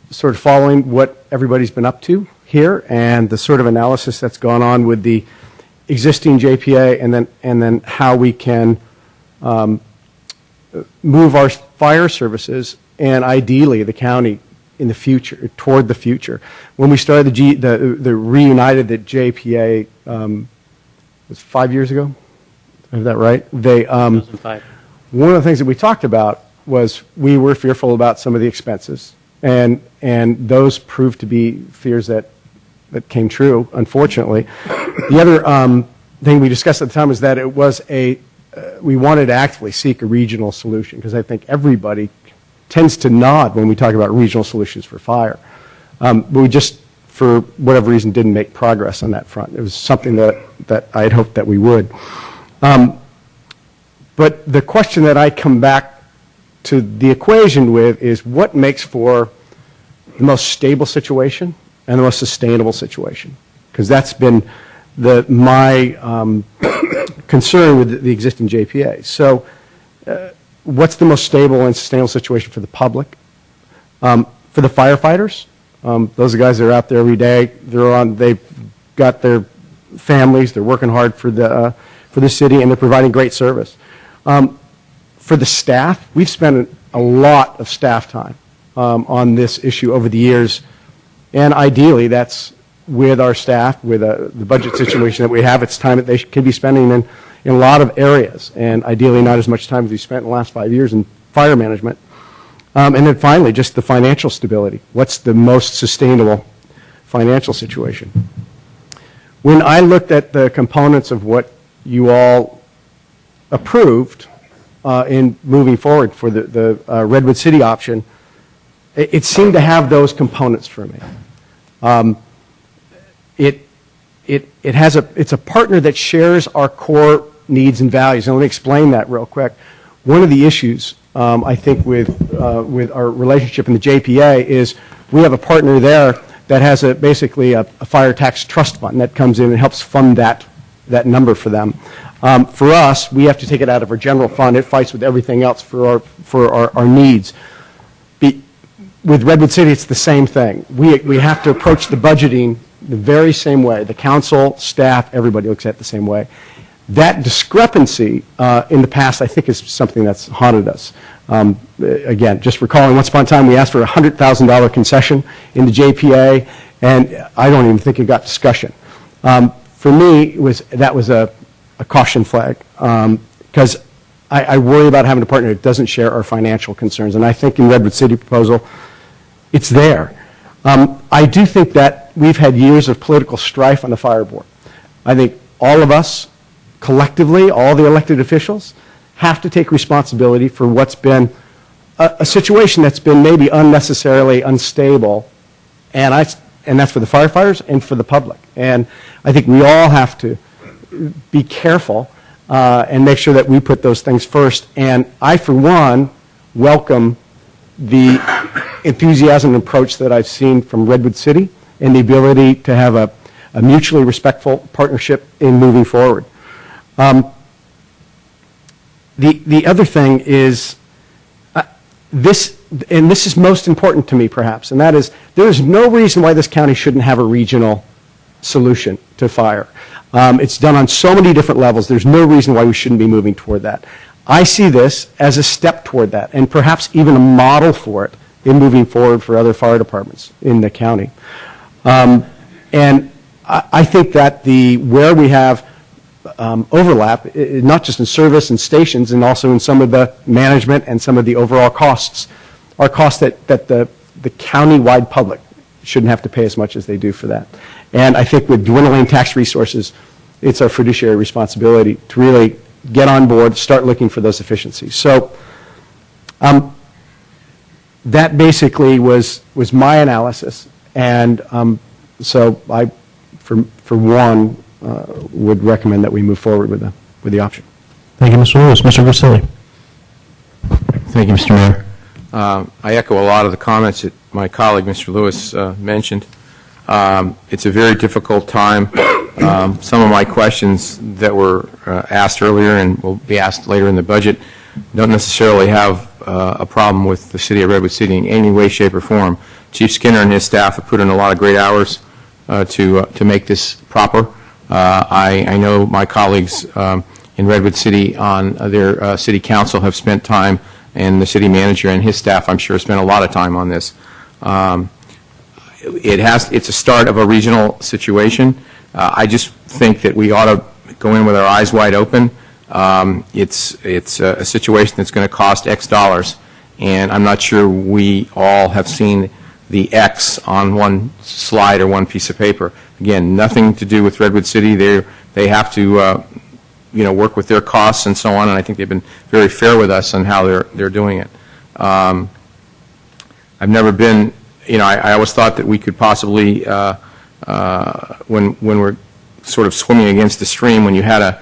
sort of following what everybody's been up to here and the sort of analysis that's gone on with the existing JPA, and then how we can move our fire services and ideally the county in the future, toward the future. When we started the reunited the JPA, was 5 years ago? Is that right? They,
2005.
one of the things that we talked about was we were fearful about some of the expenses, and those proved to be fears that came true, unfortunately. The other thing we discussed at the time was that it was we wanted to actively seek a regional solution, because I think everybody tends to nod when we talk about regional solutions for fire. But we just, for whatever reason, didn't make progress on that front. It was something that I had hoped that we would. But the question that I come back to the equation with is what makes for the most stable situation and the most sustainable situation? Because that's been my concern with the existing JPA. So what's the most stable and sustainable situation for the public? For the firefighters, those are guys that are out there every day. They've got their families. They're working hard for the city, and they're providing great service. For the staff, we've spent a lot of staff time on this issue over the years, and ideally that's with our staff, with the budget situation that we have. It's time that they can be spending in a lot of areas, and ideally not as much time as we spent in the last 5 years in fire management. And then finally, just the financial stability. What's the most sustainable financial situation? When I looked at the components of what you all approved in moving forward for the Redwood City option, it seemed to have those components for me. It's a partner that shares our core needs and values. And let me explain that real quick. One of the issues, I think, with our relationship in the JPA is we have a partner there that has basically a fire tax trust fund that comes in and helps fund that number for them. For us, we have to take it out of our general fund. It fights with everything else for our needs. With Redwood City, it's the same thing. We have to approach the budgeting the very same way. The council, staff, everybody looks at it the same way. That discrepancy in the past, I think, is something that's haunted us. Again, just recalling once upon a time we asked for a $100,000 concession in the JPA, and I don't even think it got discussion. For me, that was a caution flag, because I worry about having a partner that doesn't share our financial concerns, and I think in Redwood City proposal, it's there. I do think that we've had years of political strife on the fire board. I think all of us, collectively, all the elected officials, have to take responsibility for what's been a situation that's been maybe unnecessarily unstable, and that's for the firefighters and for the public. And I think we all have to be careful and make sure that we put those things first. And I, for one, welcome the enthusiasm and approach that I've seen from Redwood City and the ability to have a mutually respectful partnership in moving forward. The other thing is this is most important to me perhaps, and that is there is no reason why this county shouldn't have a regional solution to fire. It's done on so many different levels. There's no reason why we shouldn't be moving toward that. I see this as a step toward that, and perhaps even a model for it in moving forward for other fire departments in the county. And I think that where we have overlap, not just in service and stations, and also in some of the management and some of the overall costs, are costs that the county-wide public shouldn't have to pay as much as they do for that. And I think with dwindling tax resources, it's our fiduciary responsibility to really get on board, start looking for those efficiencies. So that basically was my analysis, and so I, for one, would recommend that we move forward with the option.
Thank you, Mr. Lewis. Mr. Grisilli.
Thank you, Mr. Mayor. I echo a lot of the comments that my colleague, Mr. Lewis, mentioned. It's a very difficult time. Some of my questions that were asked earlier and will be asked later in the budget don't necessarily have a problem with the city of Redwood City in any way, shape, or form. Chief Skinner and his staff have put in a lot of great hours to make this proper. I know my colleagues in Redwood City on their city council have spent time, and the city manager and his staff, I'm sure, spent a lot of time on this. It's a start of a regional situation. I just think that we ought to go in with our eyes wide open. It's a situation that's going to cost X dollars, and I'm not sure we all have seen the X on one slide or one piece of paper. Again, nothing to do with Redwood City. They have to work with their costs and so on, and I think they've been very fair with us on how they're doing it. I've never been, I always thought that we could possibly, when we're sort of swimming against the stream, when you had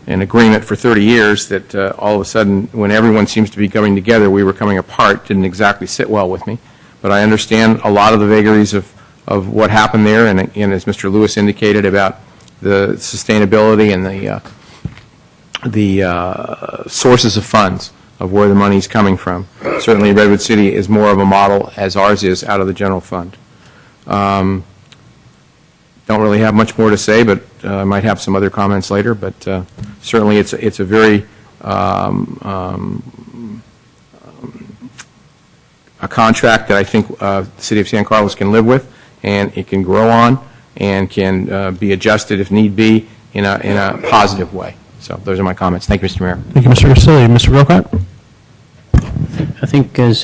an agreement for 30 years, that all of a sudden, when everyone seems to be coming together, we were coming apart, didn't exactly sit well with me. But I understand a lot of the vagaries of what happened there, and as Mr. Lewis indicated about the sustainability and the sources of funds of where the money is coming from. Certainly, Redwood City is more of a model, as ours is, out of the general fund. Don't really have much more to say, but I might have some other comments later. But certainly, it's a very a contract that I think the City of San Carlos can live with, and it can grow on, and can be adjusted if need be in a positive way. So those are my comments. Thank you, Mr. Mayor.
Thank you, Mr. Grisilli. Mr. Grocott?
I think as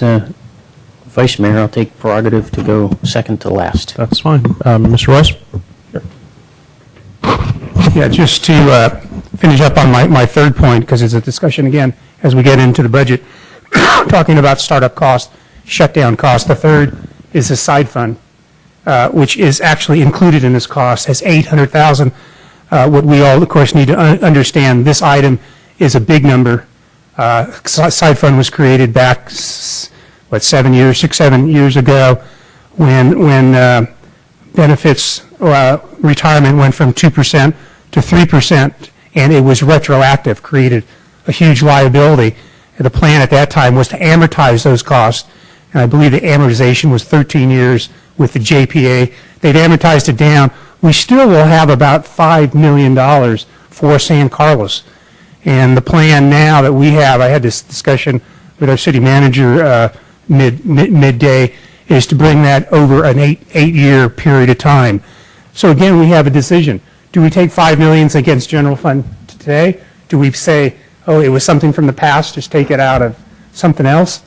Vice Mayor, I'll take prerogative to go second to last.
That's fine. Mr. Royce?
Yeah, just to finish up on my third point, because it's a discussion again as we get into the budget, talking about startup cost, shutdown cost. The third is the side fund, which is actually included in this cost as $800,000. What we all, of course, need to understand, this item is a big number. Side fund was created back, 6, 7 years ago, when benefits retirement went from 2% to 3%, and it was retroactive, created a huge liability. And the plan at that time was to amortize those costs, and I believe the amortization was 13 years with the JPA. They'd amortized it down. We still will have about $5 million for San Carlos. And the plan now that we have, I had this discussion with our city manager midday, is to bring that over an eight-year period of time. So again, we have a decision. Do we take $5 million against general fund today? Do we say, oh, it was something from the past, just take it out of something else?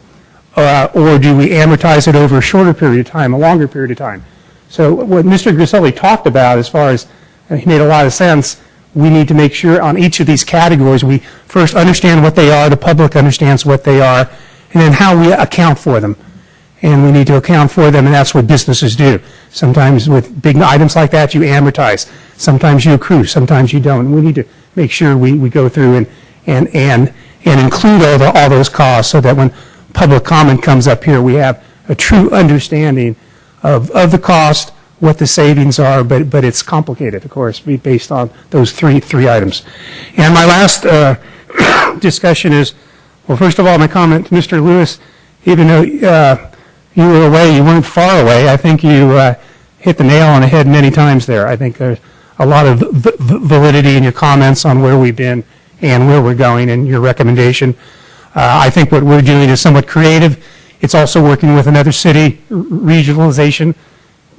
Or do we amortize it over a shorter period of time, a longer period of time? So what Mr. Grisilli talked about, as far as he made a lot of sense, we need to make sure on each of these categories we first understand what they are, the public understands what they are, and then how we account for them. And we need to account for them, and that's what businesses do. Sometimes with big items like that, you amortize. Sometimes you accrue. Sometimes you don't. And we need to make sure we go through and include all those costs, so that when public comment comes up here, we have a true understanding of the cost, what the savings are, but it's complicated, of course, based on those three items. And my last discussion is, well, first of all, my comment to Mr. Lewis, even though you were away, you weren't far away, I think you hit the nail on the head many times there. I think there's a lot of validity in your comments on where we've been and where we're going, and your recommendation. I think what we're doing is somewhat creative. It's also working with another city, regionalization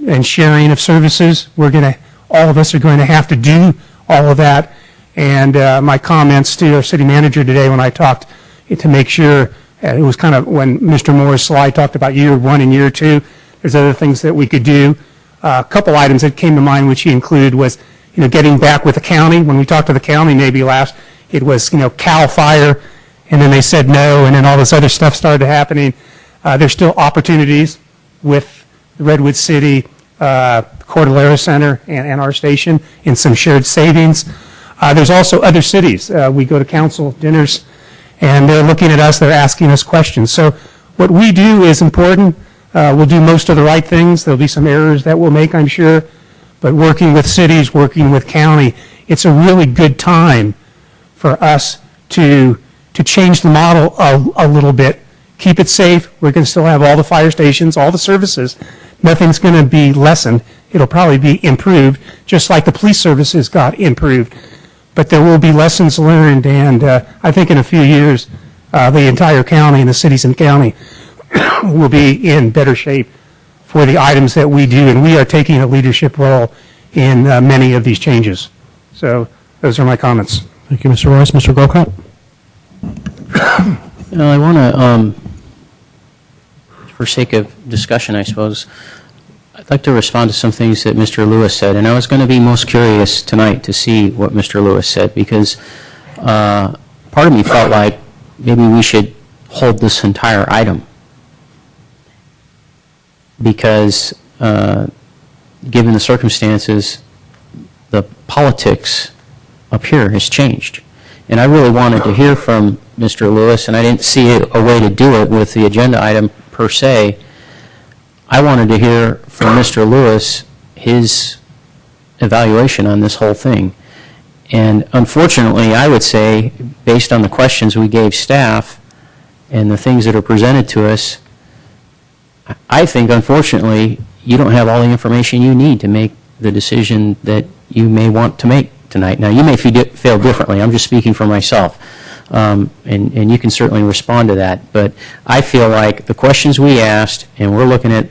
and sharing of services. All of us are going to have to do all of that. And my comments to our city manager today, when I talked to make sure, it was kind of when Mr. Moore's slide talked about year 1 and year 2, there's other things that we could do. A couple items that came to mind, which he included, was getting back with the county. When we talked to the county maybe last, it was CAL FIRE, and then they said no, and then all this other stuff started happening. There's still opportunities with Redwood City, Cordillera Center, and our station in some shared savings. There's also other cities. We go to council dinners, and they're looking at us, they're asking us questions. So what we do is important. We'll do most of the right things. There'll be some errors that we'll make, I'm sure. But working with cities, working with county, it's a really good time for us to change the model a little bit. Keep it safe. We're going to still have all the fire stations, all the services. Nothing's going to be lessened. It'll probably be improved, just like the police services got improved. But there will be lessons learned, and I think in a few years, the entire county and the cities and county will be in better shape for the items that we do, and we are taking a leadership role in many of these changes. So those are my comments.
Thank you, Mr. Royce. Mr. Grocott?
I want to, for sake of discussion, I suppose, I'd like to respond to some things that Mr. Lewis said, and I was going to be most curious tonight to see what Mr. Lewis said, because part of me felt like maybe we should hold this entire item, because given the circumstances, the politics up here has changed. And I really wanted to hear from Mr. Lewis, and I didn't see a way to do it with the agenda item per se. I wanted to hear from Mr. Lewis his evaluation on this whole thing. And unfortunately, I would say, based on the questions we gave staff and the things that are presented to us, I think, unfortunately, you don't have all the information you need to make the decision that you may want to make tonight. Now, you may feel differently. I'm just speaking for myself. And you can certainly respond to that. But I feel like the questions we asked, and we're looking at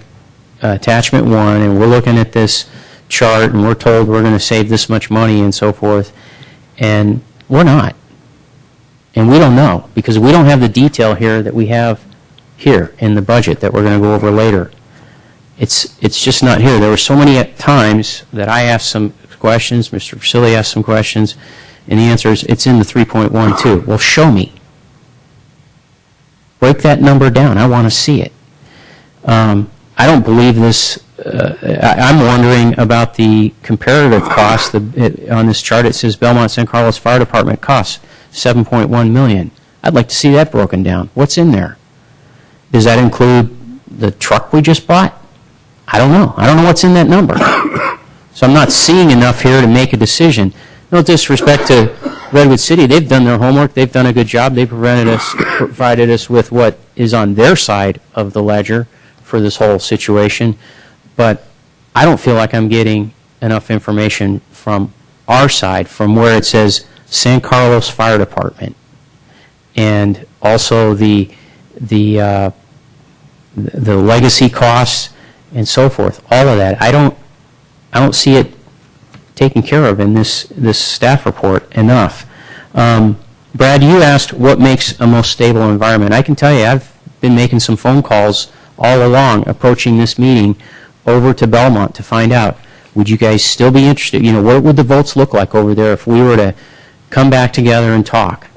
attachment 1, and we're looking at this chart, and we're told we're going to save this much money and so forth, and we're not. And we don't know, because we don't have the detail here that we have here in the budget that we're going to go over later. It's just not here. There were so many times that I asked some questions, Mr. Vasili asked some questions, and the answer is, it's in the 3.12. Well, show me. Break that number down. I want to see it. I don't believe this. I'm wondering about the comparative cost. On this chart, it says Belmont San Carlos Fire Department costs $7.1 million. I'd like to see that broken down. What's in there? Does that include the truck we just bought? I don't know. I don't know what's in that number. So I'm not seeing enough here to make a decision. No disrespect to Redwood City. They've done their homework. They've done a good job. They provided us with what is on their side of the ledger for this whole situation. But I don't feel like I'm getting enough information from our side, from where it says San Carlos Fire Department, and also the legacy costs and so forth. All of that, I don't see it taken care of in this staff report enough. Brad, you asked what makes a most stable environment. I can tell you, I've been making some phone calls all along, approaching this meeting over to Belmont to find out, would you guys still be interested? You know, what would the votes look like over there if we were to come back together and talk?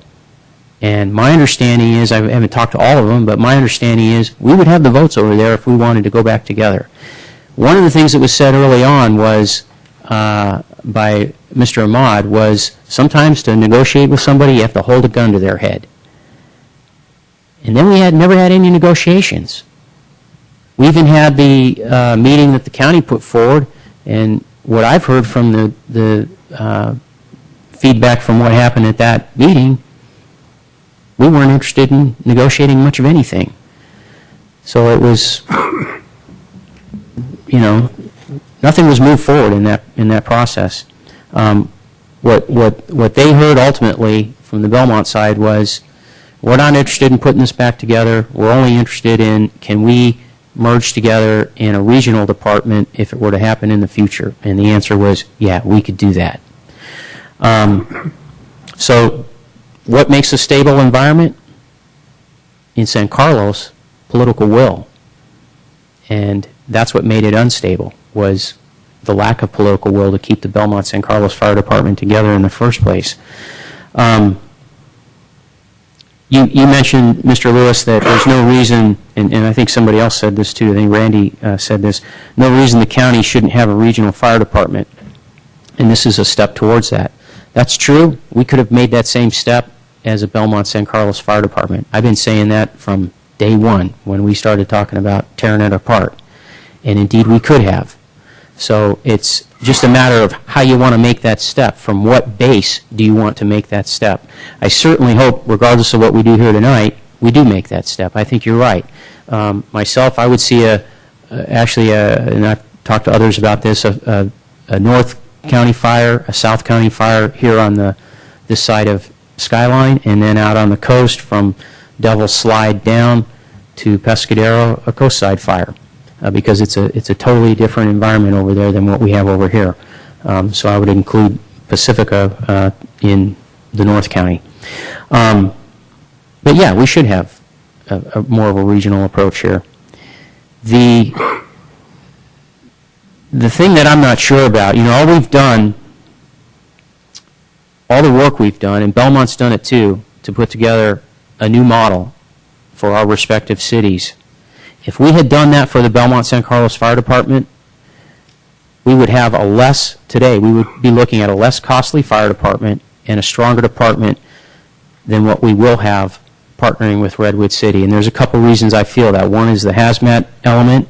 And my understanding is, I haven't talked to all of them, but my understanding is we would have the votes over there if we wanted to go back together. One of the things that was said early on was, by Mr. Ahmad, was sometimes to negotiate with somebody, you have to hold a gun to their head. And then we never had any negotiations. We even had the meeting that the county put forward, and what I've heard from the feedback from what happened at that meeting, we weren't interested in negotiating much of anything. So it was, you know, nothing was moved forward in that process. What they heard ultimately from the Belmont side was, we're not interested in putting this back together. We're only interested in, can we merge together in a regional department if it were to happen in the future? And the answer was, yeah, we could do that. So what makes a stable environment? In San Carlos, political will. And that's what made it unstable, was the lack of political will to keep the Belmont San Carlos Fire Department together in the first place. You mentioned, Mr. Lewis, that there's no reason, and I think somebody else said this too, I think Randy said this, no reason the county shouldn't have a regional fire department, and this is a step towards that. That's true. We could have made that same step as a Belmont San Carlos Fire Department. I've been saying that from day one when we started talking about tearing it apart, and indeed we could have. So it's just a matter of how you want to make that step. From what base do you want to make that step? I certainly hope, regardless of what we do here tonight, we do make that step. I think you're right. Myself, I would see and I've talked to others about this, a North County fire, a South County fire here on this side of Skyline, and then out on the coast from Devil's Slide down, to Pescadero, a coastside fire, because it's a totally different environment over there than what we have over here. So I would include Pacifica in the North County. But yeah, we should have a more of a regional approach here. The thing that I'm not sure about, all the work we've done, and Belmont's done it too, to put together a new model for our respective cities. If we had done that for the Belmont San Carlos Fire Department, we would have today we would be looking at a less costly fire department and a stronger department than what we will have partnering with Redwood City. And there's a couple reasons I feel that. One is the hazmat element.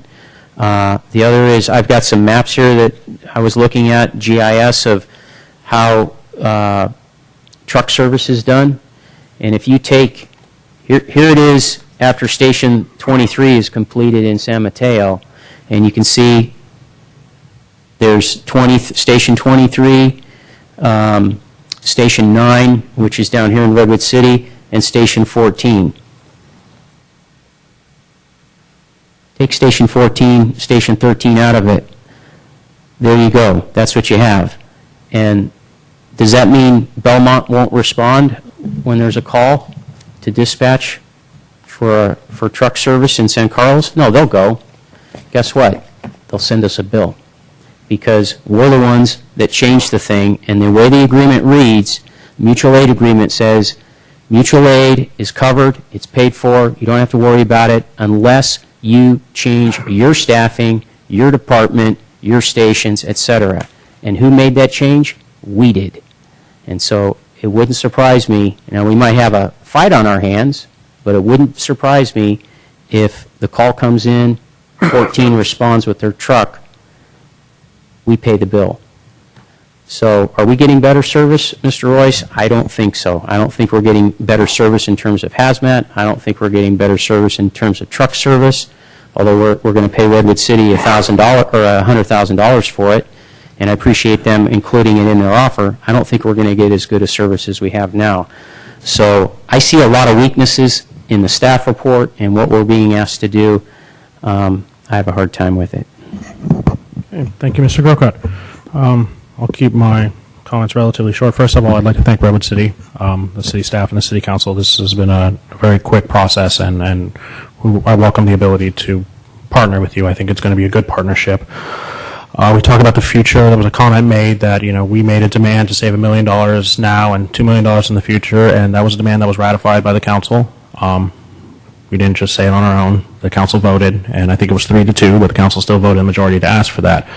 The other is I've got some maps here that I was looking at, GIS, of how truck service is done. And if you take, here it is after Station 23 is completed in San Mateo, and you can see there's Station 23, Station 9, which is down here in Redwood City, and Station 14. Take Station 14, Station 13 out of it. There you go. That's what you have. And does that mean Belmont won't respond when there's a call to dispatch for truck service in San Carlos? No, they'll go. Guess what? They'll send us a bill, because we're the ones that changed the thing. And the way the agreement reads, mutual aid agreement says mutual aid is covered, it's paid for, you don't have to worry about it unless you change your staffing, your department, your stations, etc. And who made that change? We did. And so it wouldn't surprise me. Now, we might have a fight on our hands, but it wouldn't surprise me if the call comes in, 14 responds with their truck, we pay the bill. So are we getting better service, Mr. Royce? I don't think so. I don't think we're getting better service in terms of hazmat. I don't think we're getting better service in terms of truck service, although we're going to pay Redwood City $1,000 or $100,000 for it, and I appreciate them including it in their offer. I don't think we're going to get as good a service as we have now. So I see a lot of weaknesses in the staff report and what we're being asked to do. I have a hard time with it.
Okay, thank you, Mr. Grocott. I'll keep my comments relatively short. First of all, I'd like to thank Redwood City, the city staff, and the city council. This has been a very quick process, and I welcome the ability to partner with you. I think it's going to be a good partnership. We talk about the future. There was a comment made that we made a demand to save $1 million now and $2 million in the future, and that was a demand that was ratified by the council. We didn't just say it on our own. The council voted, and I think it was 3-2, but the council still voted a majority to ask for that.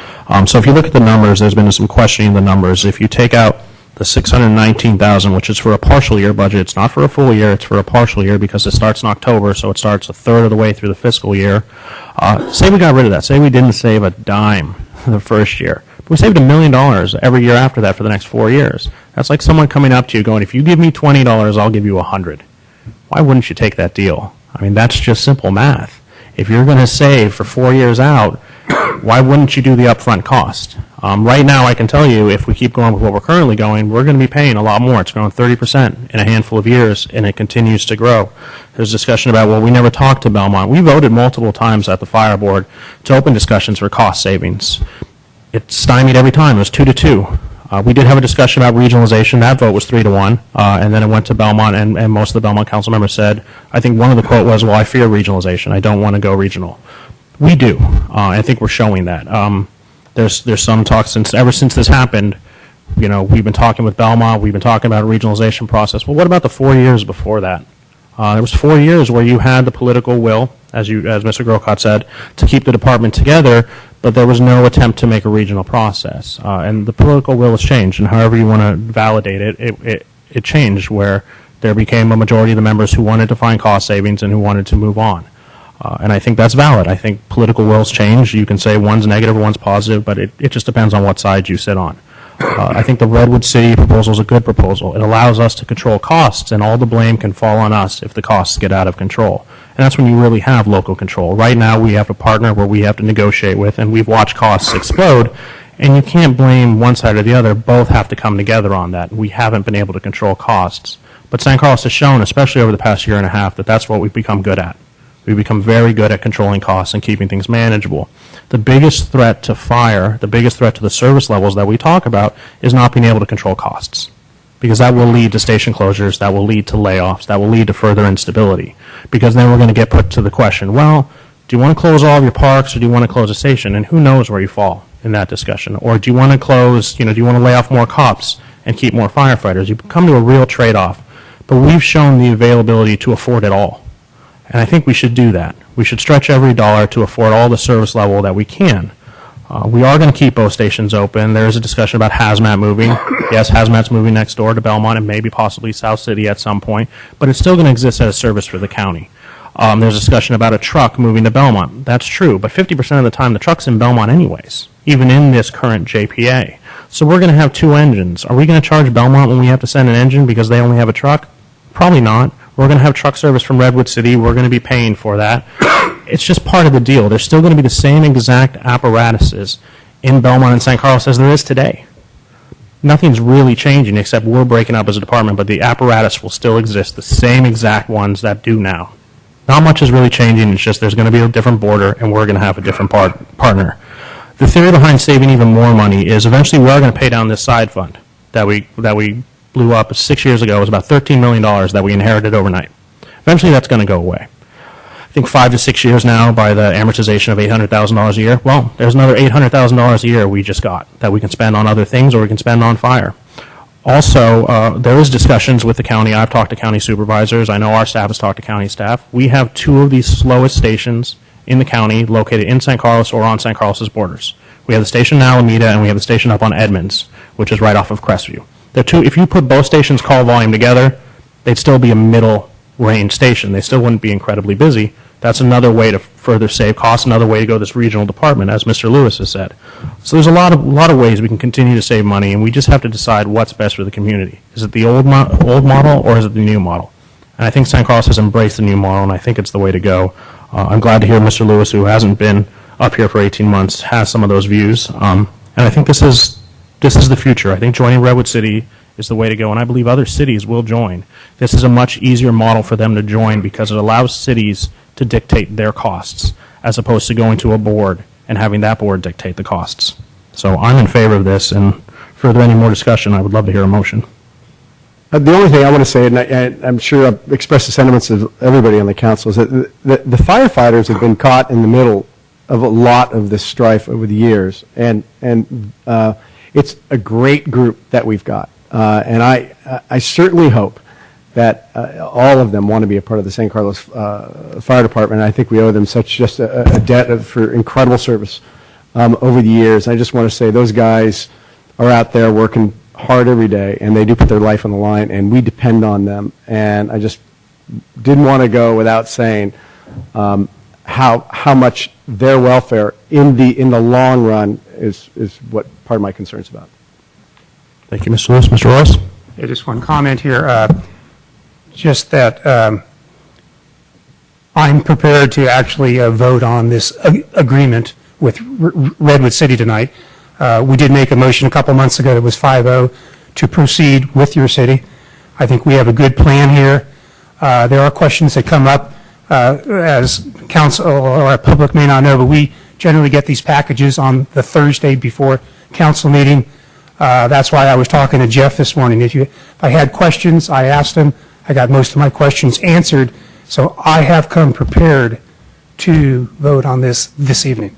So if you look at the numbers, there's been some questioning of the numbers. If you take out the $619,000, which is for a partial year budget, it's not for a full year, it's for a partial year because it starts in October, so it starts a third of the way through the fiscal year. Say we got rid of that. Say we didn't save a dime the first year. But we saved $1 million every year after that for the next 4 years. That's like someone coming up to you going, if you give me $20, I'll give you $100. Why wouldn't you take that deal? I mean, that's just simple math. If you're going to save for 4 years out, why wouldn't you do the upfront cost? Right now, I can tell you, if we keep going with what we're currently going, we're going to be paying a lot more. It's growing 30% in a handful of years, and it continues to grow. There's discussion about, well, we never talked to Belmont. We voted multiple times at the fire board to open discussions for cost savings. It's stymied every time. It was 2-2. We did have a discussion about regionalization. That vote was 3-1, and then it went to Belmont, and most of the Belmont council members said, I think one of the quote was, well, I fear regionalization. I don't want to go regional. We do. I think we're showing that. There's some talk ever since this happened. We've been talking with Belmont. We've been talking about a regionalization process. Well, what about the 4 years before that? There was 4 years where you had the political will, as Mr. Grocott said, to keep the department together, but there was no attempt to make a regional process. And the political will has changed, and however you want to validate it, it changed where there became a majority of the members who wanted to find cost savings and who wanted to move on. And I think that's valid. I think political wills change. You can say one's negative or one's positive, but it just depends on what side you sit on. I think the Redwood City proposal is a good proposal. It allows us to control costs, and all the blame can fall on us if the costs get out of control. And that's when you really have local control. Right now, we have a partner where we have to negotiate with, and we've watched costs explode, and you can't blame one side or the other. Both have to come together on that. We haven't been able to control costs. But San Carlos has shown, especially over the past year and a half, that that's what we've become good at. We become very good at controlling costs and keeping things manageable. The biggest threat to fire, the biggest threat to the service levels that we talk about is not being able to control costs. Because that will lead to station closures, that will lead to layoffs, that will lead to further instability. Because then we're going to get put to the question, well, do you want to close all of your parks or do you want to close a station? And who knows where you fall in that discussion? Or do you want to close, do you want to lay off more cops and keep more firefighters? You come to a real trade-off. But we've shown the availability to afford it all. And I think we should do that. We should stretch every dollar to afford all the service level that we can. We are going to keep both stations open. There is a discussion about hazmat moving. Yes, hazmat's moving next door to Belmont and maybe possibly South City at some point, but it's still going to exist as a service for the county. There's a discussion about a truck moving to Belmont. That's true, but 50% of the time the truck's in Belmont anyways, even in this current JPA. So we're going to have two engines. Are we going to charge Belmont when we have to send an engine because they only have a truck? Probably not. We're going to have truck service from Redwood City. We're going to be paying for that. It's just part of the deal. There's still going to be the same exact apparatuses in Belmont and St. Carlos as there is today. Nothing's really changing except we're breaking up as a department, but the apparatus will still exist, the same exact ones that do now. Not much is really changing. It's just there's going to be a different border, and we're going to have a different partner. The theory behind saving even more money is eventually we are going to pay down this side fund that we blew up 6 years ago. It was about $13 million that we inherited overnight. Eventually that's going to go away. I think 5 to 6 years now by the amortization of $800,000 a year. Well, there's another $800,000 a year we just got that we can spend on other things or we can spend on fire. Also, there is discussions with the county. I've talked to county supervisors. I know our staff has talked to county staff. We have two of these slowest stations in the county located in St. Carlos or on St. Carlos's borders. We have the station in Alameda and we have the station up on Edmonds, which is right off of Crestview. They're two, if you put both stations' call volume together, they'd still be a middle-range station. They still wouldn't be incredibly busy. That's another way to further save costs, another way to go this regional department, as Mr. Lewis has said. So there's a lot of ways we can continue to save money, and we just have to decide what's best for the community. Is it the old model or is it the new model? And I think St. Carlos has embraced the new model, and I think it's the way to go. I'm glad to hear Mr. Lewis, who hasn't been up here for 18 months, has some of those views. And I think this is the future. I think joining Redwood City is the way to go, and I believe other cities will join. This is a much easier model for them to join because it allows cities to dictate their costs as opposed to going to a board and having that board dictate the costs. So I'm in favor of this, and further any more discussion, I would love to hear a motion.
The only thing I want to say, and I'm sure I've expressed the sentiments of everybody on the council, is that the firefighters have been caught in the middle of a lot of this strife over the years, and it's a great group that we've got. And I certainly hope that all of them want to be a part of the St. Carlos Fire Department. I think we owe them just a debt for incredible service over the years. I just want to say those guys are out there working hard every day, and they do put their life on the line, and we depend on them. And I just didn't want to go without saying how much their welfare in the long run is what part of my concern is about.
Thank you, Mr. Lewis. Mr. Royce?
Yeah, just one comment here. Just that I'm prepared to actually vote on this agreement with Redwood City tonight. We did make a motion a couple months ago that was 5-0 to proceed with your city. I think we have a good plan here. There are questions that come up as council or our public may not know, but we generally get these packages on the Thursday before council meeting. That's why I was talking to Jeff this morning. If I had questions, I asked him. I got most of my questions answered. So I have come prepared to vote on this evening.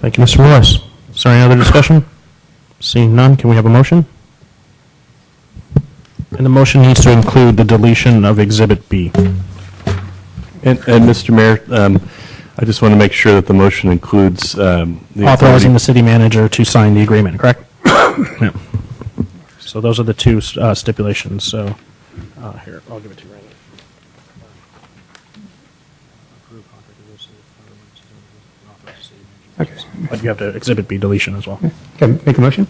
Thank you, Mr. Royce. Is there any other discussion? Seeing none, can we have a motion? And the motion needs to include the deletion of Exhibit B.
And Mr. Mayor, I just want to make sure that the motion includes
authorizing the city manager to sign the agreement, correct? Yeah. So those are the two stipulations. So here, I'll give it to you, Randy.
Okay.
But you have to Exhibit B deletion as well.
Can I make a motion?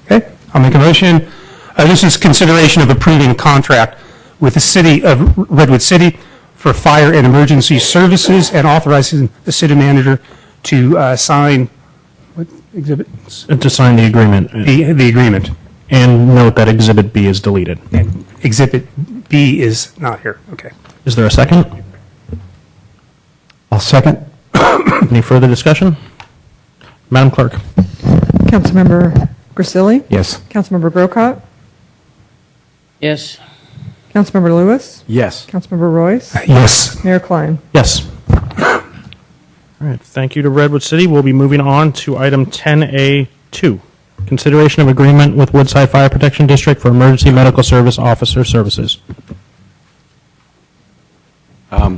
Okay, I'll make a motion. This is consideration of approving a contract with the city of Redwood City for fire and emergency services and authorizing the city manager to sign what exhibit?
To sign the agreement.
The agreement.
And note that Exhibit B is deleted.
And Exhibit B is not here. Okay.
Is there a second?
I'll second.
Any further discussion? Madam Clerk?
Councilmember Grisilli?
Yes.
Councilmember Grocott?
Yes.
Councilmember Lewis?
Yes.
Councilmember Royce?
Yes.
Mayor Klein?
Yes. All right, thank you to Redwood City. We'll be moving on to item 10A2, consideration of agreement with Woodside Fire Protection District for emergency medical service officer services.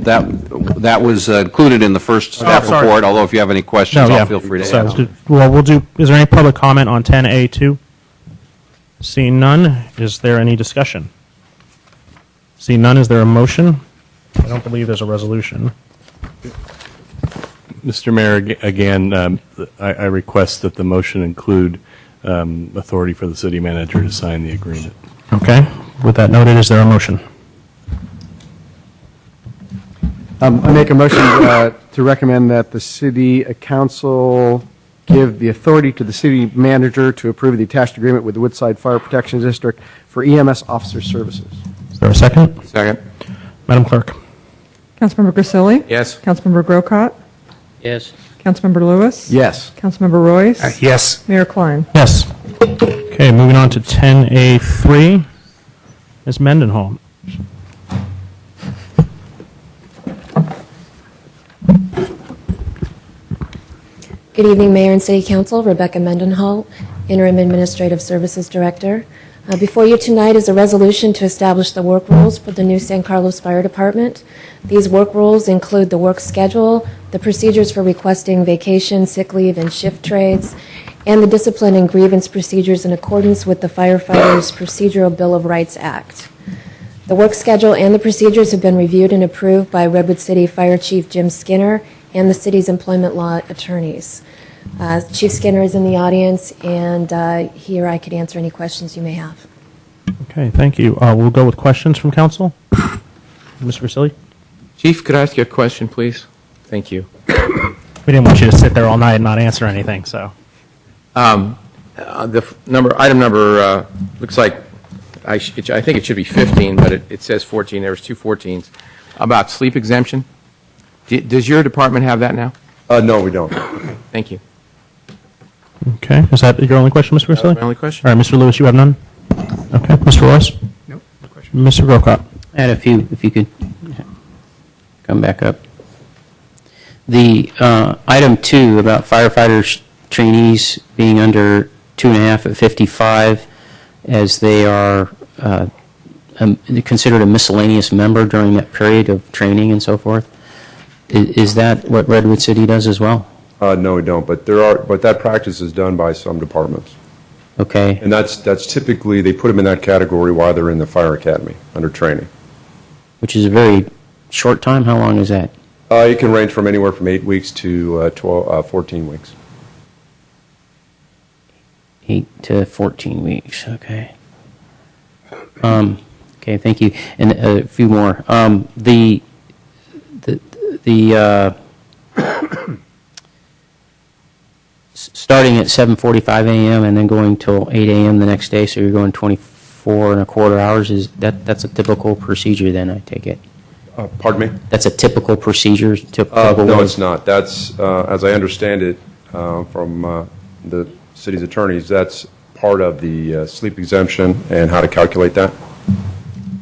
That was included in the first staff
sorry.
report, although if you have any questions,
No, yeah.
feel free to
So,
ask.
well, we'll do, is there any public comment on 10A2? Seeing none, is there any discussion? Seeing none, is there a motion? I don't believe there's a resolution.
Mr. Mayor, again, I request that the motion include authority for the city manager to sign the agreement.
Okay, with that noted, is there a motion?
I make a motion to recommend that the city council give the authority to the city manager to approve the attached agreement with the Woodside Fire Protection District for EMS officer services.
Is there a second?
Second.
Madam Clerk?
Councilmember Grisilli?
Yes.
Councilmember Grocott?
Yes.
Councilmember Lewis?
Yes.
Councilmember Royce?
Yes.
Mayor Klein?
Yes. Okay, moving on to 10A3, Ms. Mendenhall.
Good evening, Mayor and City Council. Rebecca Mendenhall, Interim Administrative Services Director. Before you tonight is a resolution to establish the work rules for the new San Carlos Fire Department. These work rules include the work schedule, the procedures for requesting vacation, sick leave, and shift trades, and the discipline and grievance procedures in accordance with the Firefighters Procedural Bill of Rights Act. The work schedule and the procedures have been reviewed and approved by Redwood City Fire Chief Jim Skinner and the city's employment law attorneys. Chief Skinner is in the audience, and here I could answer any questions you may have.
Okay, thank you. We'll go with questions from council. Mr. Grisilli?
Chief, could I ask you a question, please? Thank you.
We didn't want you to sit there all night and not answer anything, so.
Item number looks like, I think it should be 15, but it says 14. There was two 14s. About sleep exemption. Does your department have that now?
No, we don't.
Thank you.
Okay, is that your only question, Mr. Grisilli?
That was my only question.
All right, Mr. Lewis, you have none? Okay, Mr. Royce?
Nope, no question.
Mr. Grocott?
I had a few, if you could come back up. The item 2 about firefighters trainees being under 2.5 at 55 as they are considered a miscellaneous member during that period of training and so forth. Is that what Redwood City does as well?
No, we don't. But that practice is done by some departments.
Okay.
And that's typically, they put them in that category while they're in the fire academy under training.
Which is a very short time. How long is that?
It can range from anywhere from 8 weeks to 14 weeks.
8 to 14 weeks. Okay. Okay, thank you. And a few more. Starting at 7:45 a.m. and then going till 8 a.m. the next day, so you're going 24 and a quarter hours. That's a typical procedure then, I take it?
Pardon me?
That's a typical procedure?
No, it's not. That's, as I understand it from the city's attorneys, that's part of the sleep exemption and how to calculate that.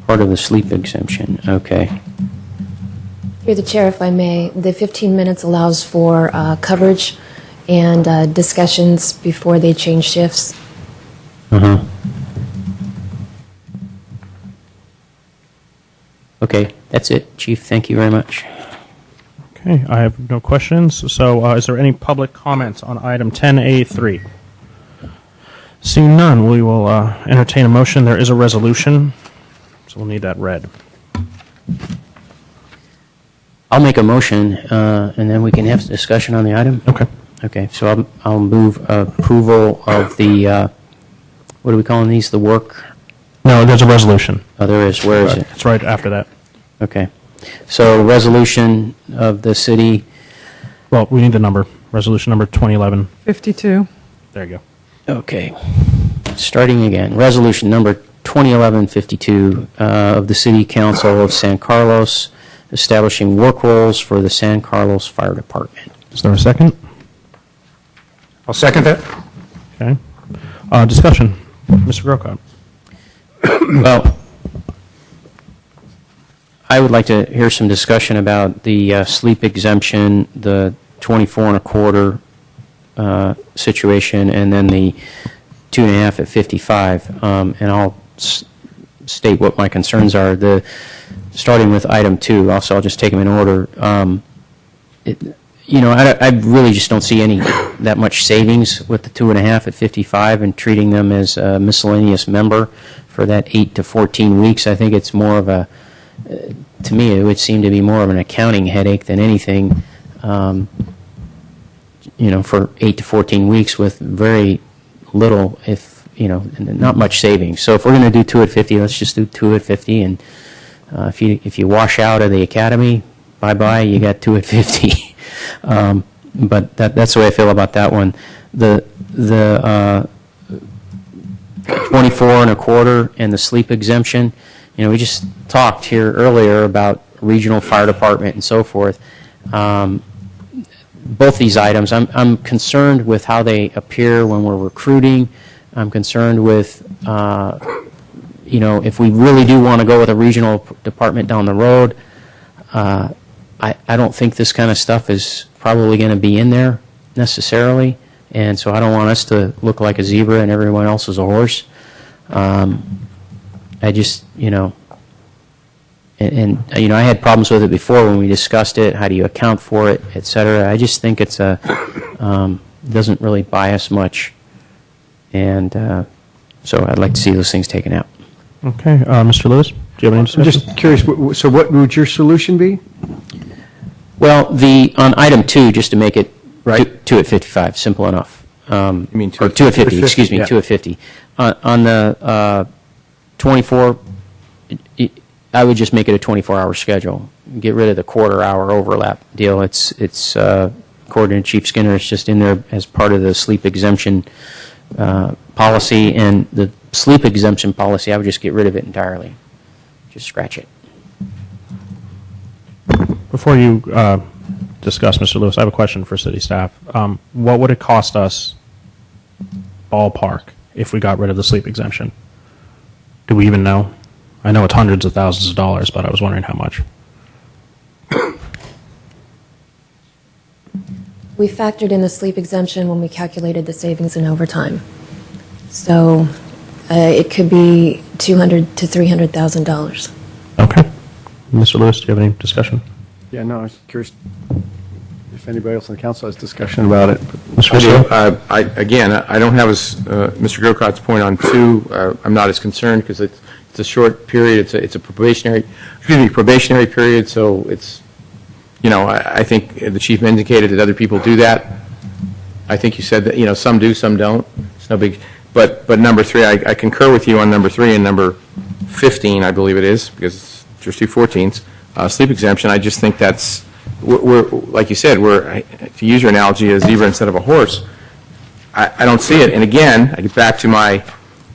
Part of the sleep exemption, okay.
Through the chair, if I may, the 15 minutes allows for coverage and discussions before they change shifts.
Uh-huh. Okay, that's it, Chief. Thank you very much.
Okay, I have no questions. So is there any public comments on item 10A3? Seeing none, we will entertain a motion. There is a resolution, so we'll need that read.
I'll make a motion, and then we can have a discussion on the item.
Okay.
Okay, so I'll move approval of the, what are we calling these, the work?
No, there's a resolution.
Oh, there is. Where is it?
It's right after that.
Okay. So resolution of the city.
Well, we need the number. Resolution number 2011.
52.
There you
go. Okay. Starting again. Resolution number 2011-52 of the City Council of San Carlos, establishing work roles for the San Carlos Fire Department.
Is there a second?
I'll second that.
Okay. Discussion. Mr. Grocott.
Well, I would like to hear some discussion about the sleep exemption, the 24 and a quarter situation, and then the 2.5 at 55. And I'll state what my concerns are. Starting with item 2, also I'll just take them in order. I really just don't see that much savings with the 2.5 at 55 and treating them as a miscellaneous member for that 8 to 14 weeks. I think it's more of a, to me, it would seem to be more of an accounting headache than anything, for 8 to 14 weeks with very little, not much savings. So if we're going to do 2 at 50, let's just do 2 at 50. And if you wash out of the academy, bye-bye, you got 2 at 50. But that's the way I feel about that one. The 24 and a quarter and the sleep exemption, we just talked here earlier about regional fire department and so forth. Both these items, I'm concerned with how they appear when we're recruiting. I'm concerned with, if we really do want to go with a regional department down the road, I don't think this kind of stuff is probably going to be in there necessarily, and so I don't want us to look like a zebra and everyone else is a horse. I just, I had problems with it before when we discussed it. How do you account for it, et cetera? I just think it's doesn't really buy us much, and so I'd like to see those things taken out.
Okay, Mr. Lewis, do you have any discussion?
Just curious, so what would your solution be?
Well, on item 2, just to make it 2 at 55, simple enough.
You mean 2
or
at
2 at 50,
50,
excuse me,
yeah.
2 at 50. On the 24, I would just make it a 24-hour schedule. Get rid of the quarter-hour overlap deal. It's according to Chief Skinner, it's just in there as part of the sleep exemption policy, and the sleep exemption policy, I would just get rid of it entirely. Just scratch it.
Before you discuss, Mr. Lewis, I have a question for city staff. What would it cost us, ballpark, if we got rid of the sleep exemption? Do we even know? I know it's hundreds of thousands of dollars, but I was wondering how much.
We factored in the sleep exemption when we calculated the savings in overtime. So it could be $200,000 to $300,000.
Okay. Mr. Lewis, do you have any discussion?
Yeah, no, I was curious if anybody else on the council has discussion about it.
I don't have Mr. Grocott's point on 2. I'm not as concerned because it's a short period. It's a probationary period. So it's, I think the chief indicated that other people do that. I think you said that some do, some don't. It's no big. But number 3, I concur with you on number 3 and number 15, I believe it is, because it's just 2 14s. Sleep exemption. I just think that's we're like you said, to use your analogy, a zebra instead of a horse. I don't see it. And again, I get back to my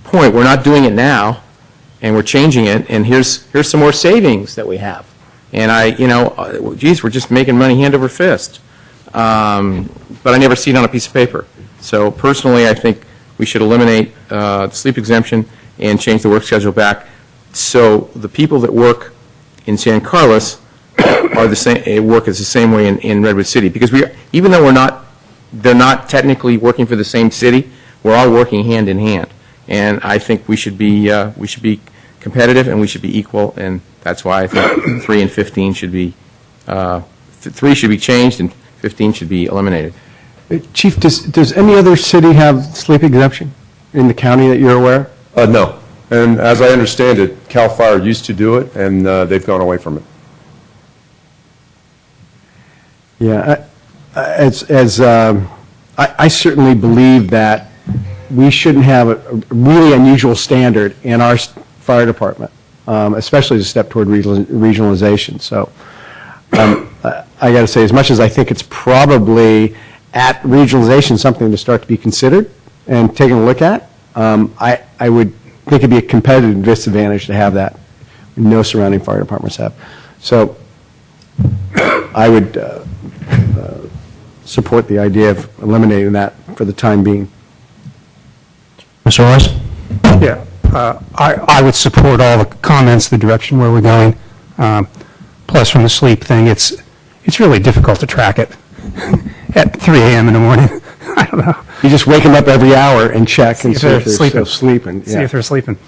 point. We're not doing it now, and we're changing it. And here's some more savings that we have. And we're just making money hand over fist. But I never see it on a piece of paper. So personally, I think we should eliminate the sleep exemption and change the work schedule back so the people that work in San Carlos are the same. Work is the same way in Redwood City, because even though they're not technically working for the same city, we're all working hand in hand. And I think we should be competitive and we should be equal, and that's why I think 3 and 15 should be 3 should be changed and 15 should be eliminated.
Chief, does any other city have sleep exemption in the county that you're aware of?
No. And as I understand it, CAL FIRE used to do it, and they've gone away from it.
Yeah, I certainly believe that we shouldn't have a really unusual standard in our fire department, especially as a step toward regionalization. So I got to say, as much as I think it's probably at regionalization something to start to be considered and taken a look at, I would think it'd be a competitive disadvantage to have that. No surrounding fire departments have. So I would support the idea of eliminating that for the time being.
Mr. Royce?
Yeah, I would support all the comments, the direction where we're going. Plus, from the sleep thing, it's really difficult to track it at 3 a.m. in the morning. I don't know.
You just wake them up every hour and check and see if they're
sleeping.
still sleeping.
See if they're sleeping.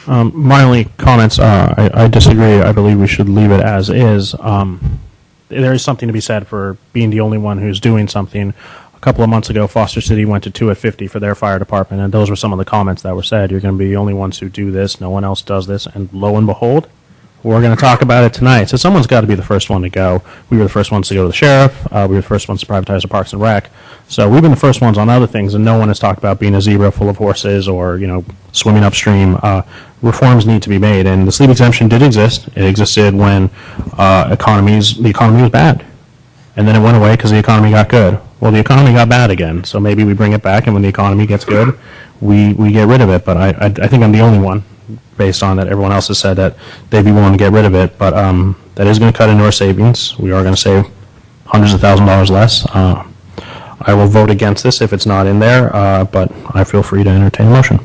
My only comments, I disagree. I believe we should leave it as is. There is something to be said for being the only one who's doing something. A couple of months ago, Foster City went to 2 at 50 for their fire department, and those were some of the comments that were said. You're going to be the only ones who do this. No one else does this. And lo and behold, we're going to talk about it tonight. So someone's got to be the first one to go. We were the first ones to go to the sheriff. We were the first ones to privatize the Parks and Rec. So we've been the first ones on other things, and no one has talked about being a zebra full of horses or, swimming upstream. Reforms need to be made, and the sleep exemption did exist. It existed when the economy was bad, and then it went away because the economy got good. Well, the economy got bad again, so maybe we bring it back, and when the economy gets good, we get rid of it. But I think I'm the only one, based on that everyone else has said that they'd be willing to get rid of it. But that is going to cut into our savings. We are going to save hundreds of $1,000s less. I will vote against this if it's not in there, but I feel free to entertain a motion.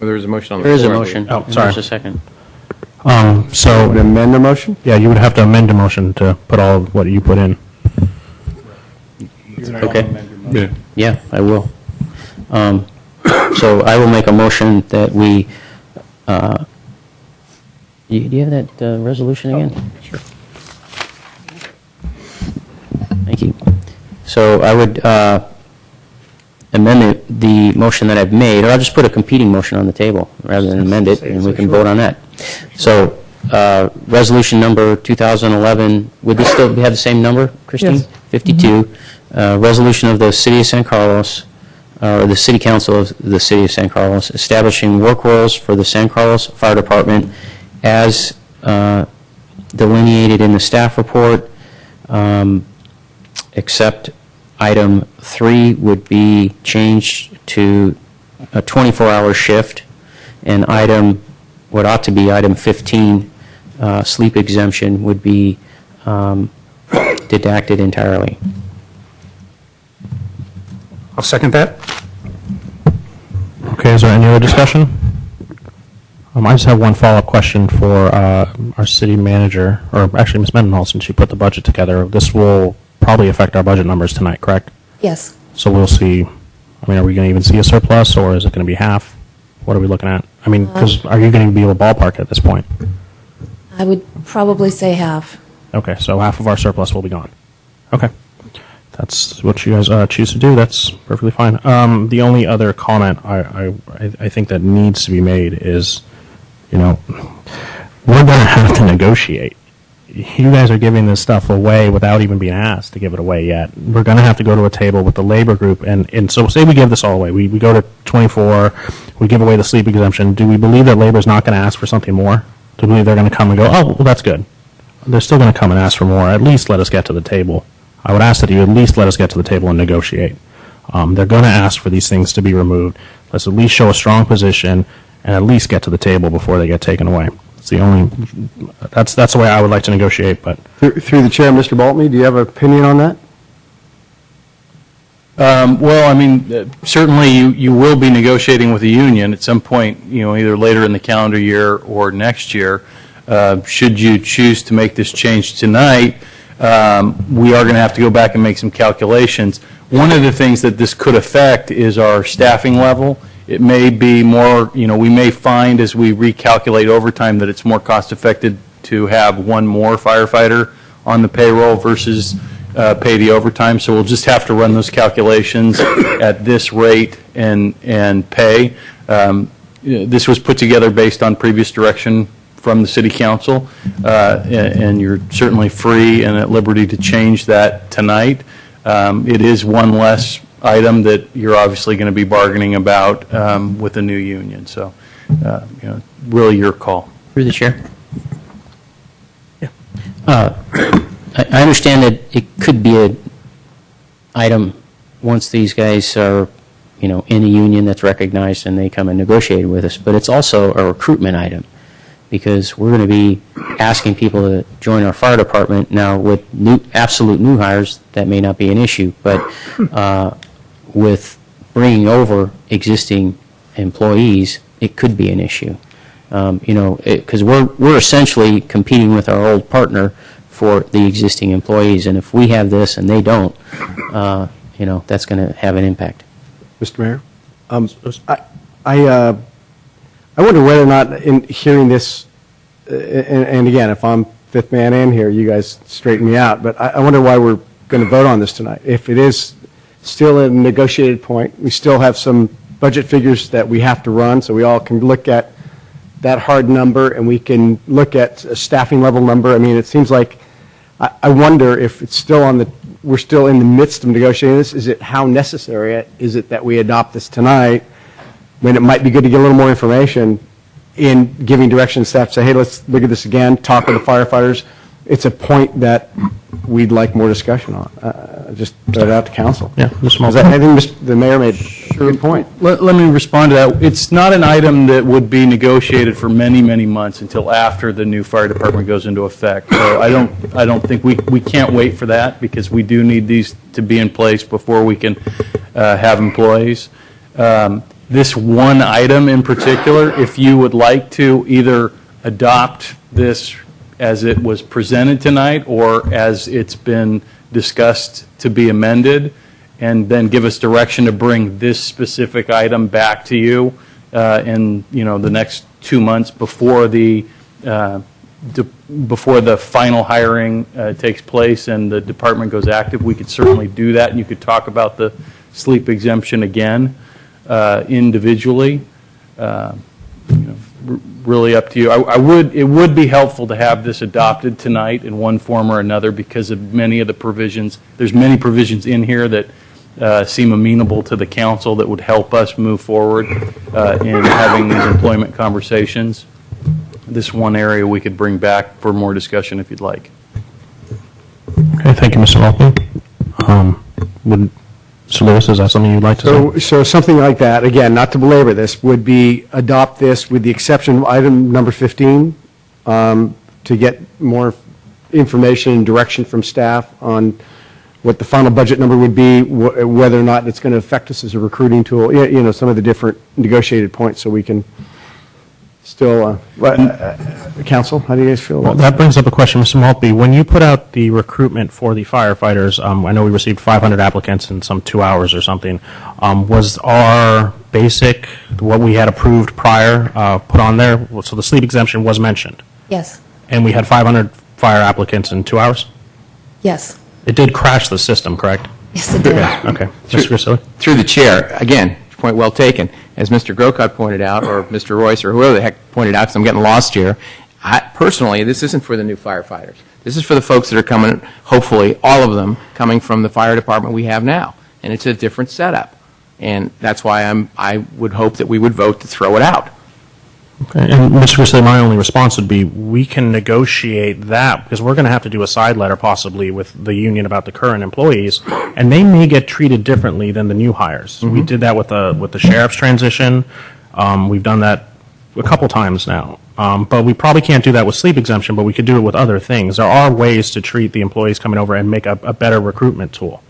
Well, there is a motion on the
There
floor.
is a motion.
Oh, sorry.
There's a second.
So
Would amend the motion?
yeah, you would have to amend the motion to put all of what you put in.
Okay. Yeah, I will. So I will make a motion that we, do you have that resolution again?
Sure.
Thank you. So I would amend the motion that I've made, or I'll just put a competing motion on the table rather than amend it, and we can vote on that. So resolution number 2011, would this still have the same number, Christine?
Yes.
52. Resolution of the City of San Carlos, or the City Council of the City of San Carlos, establishing work roles for the San Carlos Fire Department as delineated in the staff report, except item 3 would be changed to a 24-hour shift, and what ought to be item 15, sleep exemption, would be deducted entirely.
I'll second that.
Okay, is there any other discussion? I just have one follow-up question for our city manager, or actually Ms. Mendenhall, since she put the budget together. This will probably affect our budget numbers tonight, correct?
Yes.
So we'll see, are we going to even see a surplus, or is it going to be half? What are we looking at? Because are you going to be able to ballpark at this point?
I would probably say half.
Okay, so half of our surplus will be gone. Okay. That's what you guys choose to do. That's perfectly fine. The only other comment I think that needs to be made is, we're going to have to negotiate. You guys are giving this stuff away without even being asked to give it away yet. We're going to have to go to a table with the labor group, and so say we give this all away. We go to 24, we give away the sleep exemption. Do we believe that labor is not going to ask for something more? Do we believe they're going to come and go, oh, well, that's good? They're still going to come and ask for more. At least let us get to the table. I would ask that you at least let us get to the table and negotiate. They're going to ask for these things to be removed. Let's at least show a strong position and at least get to the table before they get taken away. It's the only. That's the way I would like to negotiate. But
Through the chair, Mr. Baltney, do you have an opinion on that?
Well, certainly you will be negotiating with the union at some point, either later in the calendar year or next year. Should you choose to make this change tonight, we are going to have to go back and make some calculations. One of the things that this could affect is our staffing level. It may be more, we may find as we recalculate overtime that it's more cost effective to have one more firefighter on the payroll versus pay the overtime. So we'll just have to run those calculations at this rate and pay. This was put together based on previous direction from the City Council, and you're certainly free and at liberty to change that tonight. It is one less item that you're obviously going to be bargaining about with the new union. So, really your call.
Through the chair. Yeah. I understand that it could be an item once these guys are, in a union that's recognized and they come and negotiate with us, but it's also a recruitment item. because we're going to be asking people to join our fire department. Now, with absolute new hires, that may not be an issue, but with bringing over existing employees, it could be an issue. Because we're essentially competing with our old partner for the existing employees, and if we have this and they don't, that's going to have an impact.
Mr. Mayor? I wonder whether or not in hearing this, and again, if I'm fifth man in here, you guys straighten me out, but I wonder why we're going to vote on this tonight. If it is still a negotiated point, we still have some budget figures that we have to run, so we all can look at that hard number, and we can look at a staffing level number. I mean, it seems like, I wonder if it's still we're still in the midst of negotiating this. Is it how necessary is it that we adopt this tonight, when it might be good to get a little more information in giving direction to staff, say, hey, let's look at this again, talk with the firefighters. It's a point that we'd like more discussion on. Just throw it out to council.
Yeah, Mr. Maltby.
I think the mayor made a good point.
Let me respond to that. It's not an item that would be negotiated for many, many months until after the new fire department goes into effect. So I don't think we can't wait for that, because we do need these to be in place before we can have employees. This one item in particular, if you would like to either adopt this as it was presented tonight or as it's been discussed to be amended, and then give us direction to bring this specific item back to you in the next 2 months before the final hiring takes place and the department goes active, we could certainly do that, and you could talk about the sleep exemption again individually. Really up to you. It would be helpful to have this adopted tonight in one form or another, because of many of the provisions. There's many provisions in here that seem amenable to the council that would help us move forward in having these employment conversations. This one area we could bring back for more discussion if you'd like.
Okay, thank you, Mr. Maltby. Mr. Lewis, is that something you'd like to say?
So something like that, again, not to belabor this, would be adopt this with the exception of item number 15, to get more information and direction from staff on what the final budget number would be, whether or not it's going to affect us as a recruiting tool, some of the different negotiated points, so we can still, council, how do you guys feel about
Well, that brings up a question, Mr. Maltby. When you put out the recruitment for the firefighters, I know we received 500 applicants in some 2 hours or something. Was our basic, what we had approved prior, put on there? So the sleep exemption was mentioned,
Yes.
and we had 500 fire applicants in 2 hours?
Yes.
It did crash the system, correct?
Yes, it did.
Okay. Mr. Grisilli?
Through the chair, again, point well taken. As Mr. Grocott pointed out, or Mr. Royce, or whoever the heck pointed out, because I'm getting lost here, personally, this isn't for the new firefighters. This is for the folks that are coming, hopefully, all of them, coming from the fire department we have now. And it's a different setup. And that's why I would hope that we would vote to throw it out.
Okay. And Mr. Grisilli, my only response would be, we can negotiate that, because we're going to have to do a side letter possibly with the union about the current employees, and they may get treated differently than the new hires. We did that with the sheriff's transition. We've done that a couple times now. But we probably can't do that with sleep exemption, but we could do it with other things. There are ways to treat the employees coming over and make a better recruitment tool.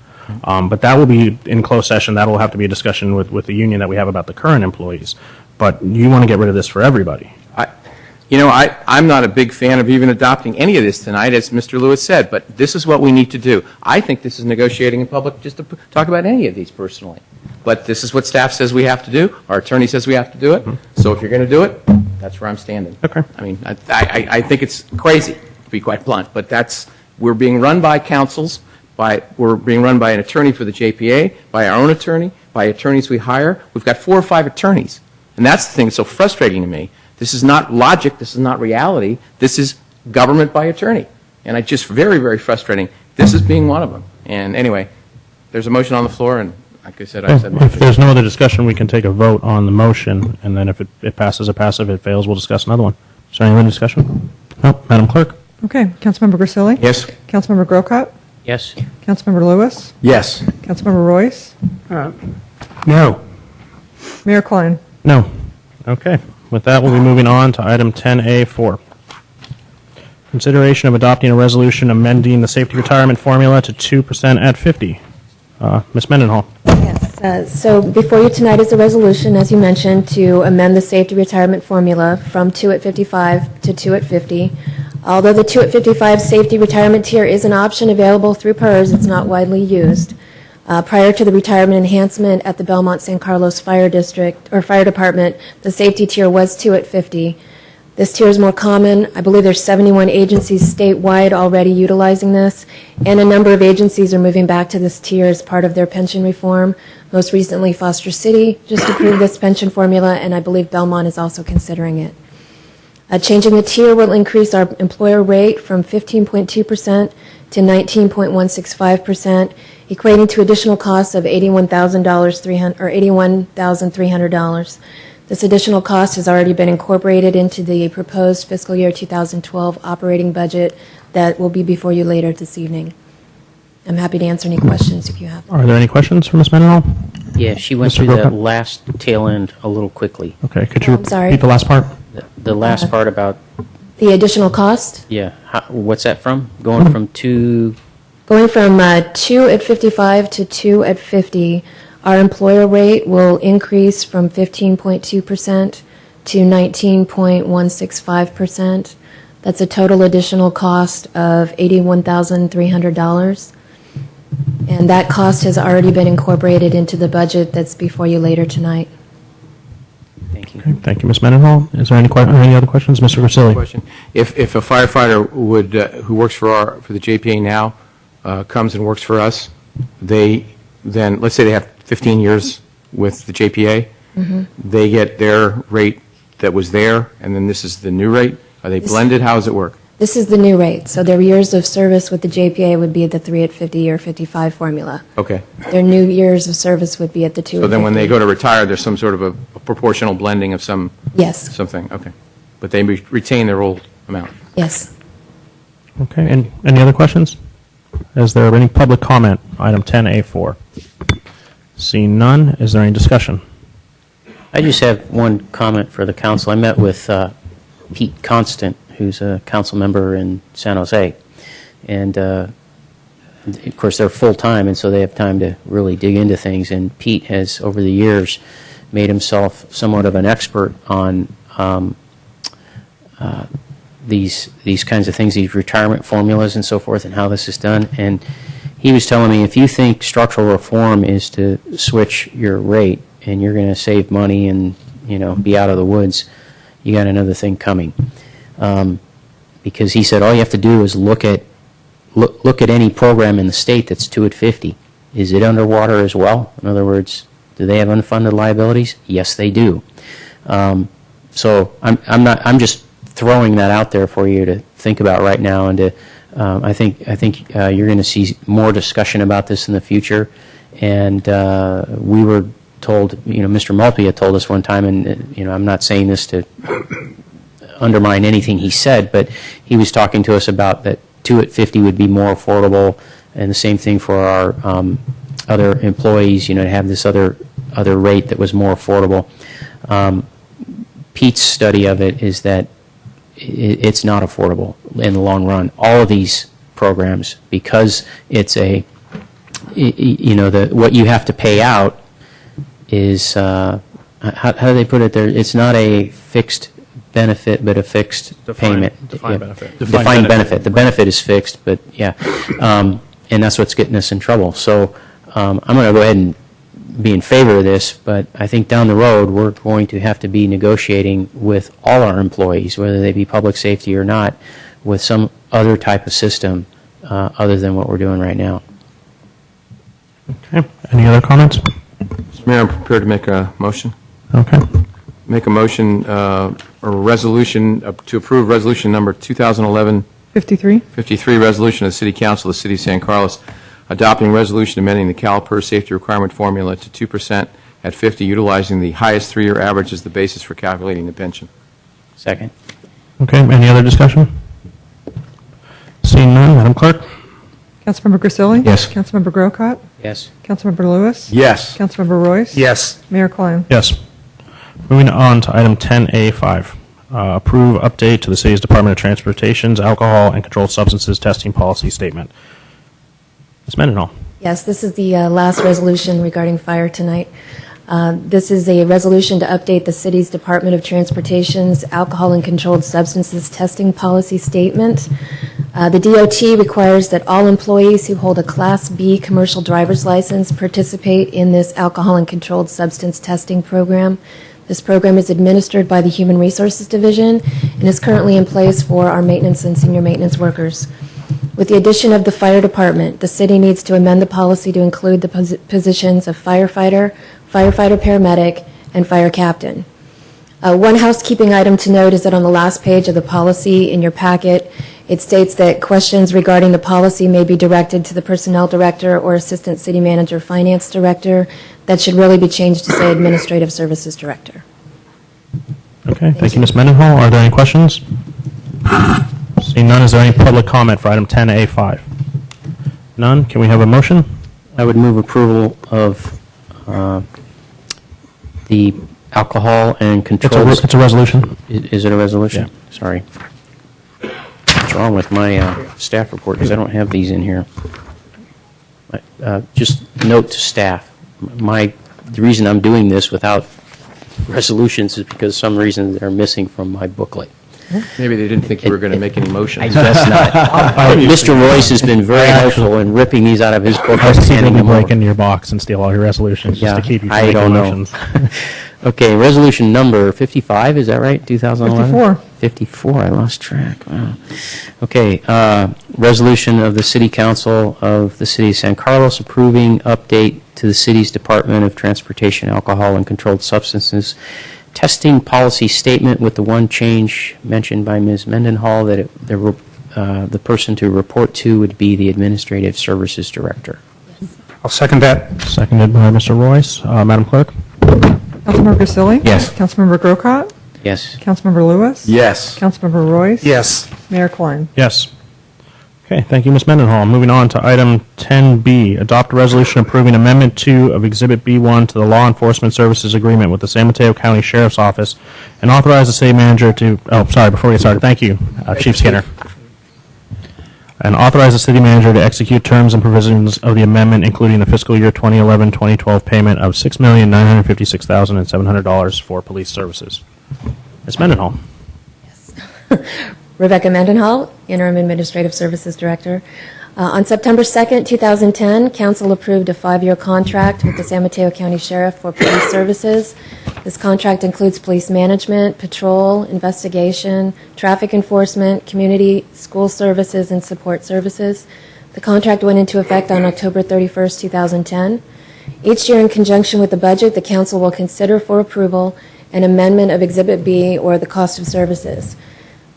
But that will be in closed session. That will have to be a discussion with the union that we have about the current employees. But you want to get rid of this for everybody.
I'm not a big fan of even adopting any of this tonight, as Mr. Lewis said, but this is what we need to do. I think this is negotiating in public just to talk about any of these personally. But this is what staff says we have to do. Our attorney says we have to do it. So if you're going to do it, that's where I'm standing.
Okay.
I mean, I think it's crazy, to be quite blunt, but we're being run by councils, we're being run by an attorney for the JPA, by our own attorney, by attorneys we hire. We've got 4 or 5 attorneys. And that's the thing that's so frustrating to me. This is not logic. This is not reality. This is government by attorney. And it's just very, very frustrating. This is being one of them. And anyway, there's a motion on the floor, and like I said,
If there's no other discussion, we can take a vote on the motion, and then if it passes, it passes. If it fails, we'll discuss another one. Is there any other discussion? No. Madam Clerk?
Okay. Councilmember Grisilli?
Yes.
Councilmember Grocott?
Yes.
Councilmember Lewis?
Yes.
Councilmember Royce?
No.
Mayor Klein?
No. Okay. With that, we'll be moving on to item 10A4. Consideration of adopting a resolution amending the safety retirement formula to 2% at 50. Ms. Mendenhall.
Yes, so before you tonight is a resolution, as you mentioned, to amend the safety retirement formula from 2 at 55 to 2 at 50. Although the 2 at 55 safety retirement tier is an option available through PERS, it's not widely used. Prior to the retirement enhancement at the Belmont San Carlos Fire District, or Fire Department, the safety tier was 2 at 50. This tier is more common. I believe there's 71 agencies statewide already utilizing this, and a number of agencies are moving back to this tier as part of their pension reform. Most recently, Foster City just approved this pension formula, and I believe Belmont is also considering it. Changing the tier will increase our employer rate from 15.2% to 19.165%, equating to additional costs of $81,300. This additional cost has already been incorporated into the proposed fiscal year 2012 operating budget that will be before you later this evening. I'm happy to answer any questions if you have them.
Are there any questions for Ms. Mendenhall?
Yeah, she went
Mr.
through the
Grocott?
last tail end a little quickly.
Okay, could you
I'm sorry.
repeat the last part?
The last part about,
The additional cost?
yeah, what's that from? Going from 2,
Going from 2 at 55 to 2 at 50, our employer rate will increase from 15.2% to 19.165%. That's a total additional cost of $81,300. And that cost has already been incorporated into the budget that's before you later tonight.
Thank you.
Okay, thank you, Ms. Mendenhall. Is there any other questions? Mr. Grisilli?
Question. If a firefighter would, who works for the JPA now, comes and works for us, they then, let's say they have 15 years with the JPA, they get their rate that was there, and then this is the new rate? Are they blended? How does it work?
This is the new rate. So their years of service with the JPA would be at the 3 at 50 or 55 formula.
Okay.
Their new years of service would be at the 2
So
at
then when
50.
they go to retire, there's some sort of a proportional blending of some...
Yes.
Something, okay. But they retain their old amount?
Yes.
Okay, and any other questions? Is there any public comment, item 10A4? Seeing none, is there any discussion?
I just have one comment for the council. I met with Pete Constant, who's a council member in San Jose. And, of course, they're full-time, and so they have time to really dig into things. And Pete has, over the years, made himself somewhat of an expert on these kinds of things, these retirement formulas and so forth, and how this is done. And he was telling me, if you think structural reform is to switch your rate and you're going to save money and, you know, be out of the woods, you got another thing coming. Because he said all you have to do is look at any program in the state that's 2 at 50. Is it underwater as well? In other words, do they have unfunded liabilities? Yes, they do. So I'm just throwing that out there for you to think about right now, and to I think you're going to see more discussion about this in the future. And we were told, Mr. Maltby had told us one time, and I'm not saying this to undermine anything he said, but he was talking to us about that 2 at 50 would be more affordable, and the same thing for our other employees, to have this other rate that was more affordable. Pete's study of it is that it's not affordable in the long run. All of these programs, because it's what you have to pay out is, how do they put it there? It's not a fixed benefit, but a fixed payment.
Defined benefit.
Defined benefit. The benefit is fixed, but yeah. And that's what's getting us in trouble. So I'm going to go ahead and be in favor of this, but I think down the road we're going to have to be negotiating with all our employees, whether they be public safety or not, with some other type of system other than what we're doing right now.
Okay. Any other comments?
Mr. Mayor, I'm prepared to make a motion.
Okay.
Make a motion or resolution to approve resolution number 2011
53.
53, resolution of the City Council of the City of San Carlos, adopting resolution amending the CalPERS safety requirement formula to 2% at 50, utilizing the highest 3-year average as the basis for calculating the pension.
Second.
Okay. Any other discussion? Seeing none, Madam Clerk?
Councilmember Grisilli?
Yes.
Councilmember Grocott?
Yes.
Councilmember Lewis?
Yes.
Councilmember Royce?
Yes.
Mayor Klein?
Yes. Moving on to item 10A5. Approve update to the city's Department of Transportation's alcohol and controlled substances testing policy statement. Ms. Mendenhall.
Yes, this is the last resolution regarding fire tonight. This is a resolution to update the city's Department of Transportation's alcohol and controlled substances testing policy statement. The DOT requires that all employees who hold a Class B commercial driver's license participate in this alcohol and controlled substance testing program. This program is administered by the Human Resources Division and is currently in place for our maintenance and senior maintenance workers. With the addition of the fire department, the city needs to amend the policy to include the positions of firefighter, firefighter paramedic, and fire captain. One housekeeping item to note is that on the last page of the policy in your packet, it states that questions regarding the policy may be directed to the personnel director or assistant city manager finance director. That should really be changed to say administrative services director.
Okay, thank you, Ms. Mendenhall. Are there any questions? Seeing none, is there any public comment for item 10A5? None. Can we have a motion?
I would move approval of the alcohol and controls.
It's a resolution.
Is it a resolution? Yeah. Sorry. What's wrong with my staff report? Because I don't have these in here. Just note to staff. The reason I'm doing this without resolutions is because some reasons are missing from my booklet.
Maybe they didn't think you were going to make any motions.
I guess not. Mr. Royce has been very helpful in ripping these out of his book.
I was thinking to break into your box and steal all your resolutions just to keep you from
I
making
don't
motions.
know. Okay, resolution number 55, is that right? 2011? 54, I lost track. Wow. Okay, resolution of the City Council of the City of San Carlos approving update to the city's Department of Transportation Alcohol and Controlled Substances testing policy statement with the one change mentioned by Ms. Mendenhall that the person to report to would be the Administrative Services Director.
I'll second that.
Seconded by Mr. Royce. Madam Clerk?
Councilmember Grisilli?
Yes.
Councilmember Grocott?
Yes.
Councilmember Lewis?
Yes.
Councilmember Royce?
Yes.
Mayor Klein?
Yes. Okay, thank you, Ms. Mendenhall. Moving on to item 10B, adopt a resolution approving Amendment 2 of Exhibit B1 to the Law Enforcement Services Agreement with the San Mateo County Sheriff's Office and authorize the city manager to, before we get started, thank you, Chief Skinner. And authorize the city manager to execute terms and provisions of the amendment, including the fiscal year 2011-2012 payment of $6,956,700 for police services. Ms. Mendenhall.
Rebecca Mendenhall, Interim Administrative Services Director. On September 2nd, 2010, Council approved a 5-year contract with the San Mateo County Sheriff for police services. This contract includes police management, patrol, investigation, traffic enforcement, community, school services, and support services. The contract went into effect on October 31st, 2010. Each year, in conjunction with the budget, the Council will consider for approval an amendment of Exhibit B or the cost of services.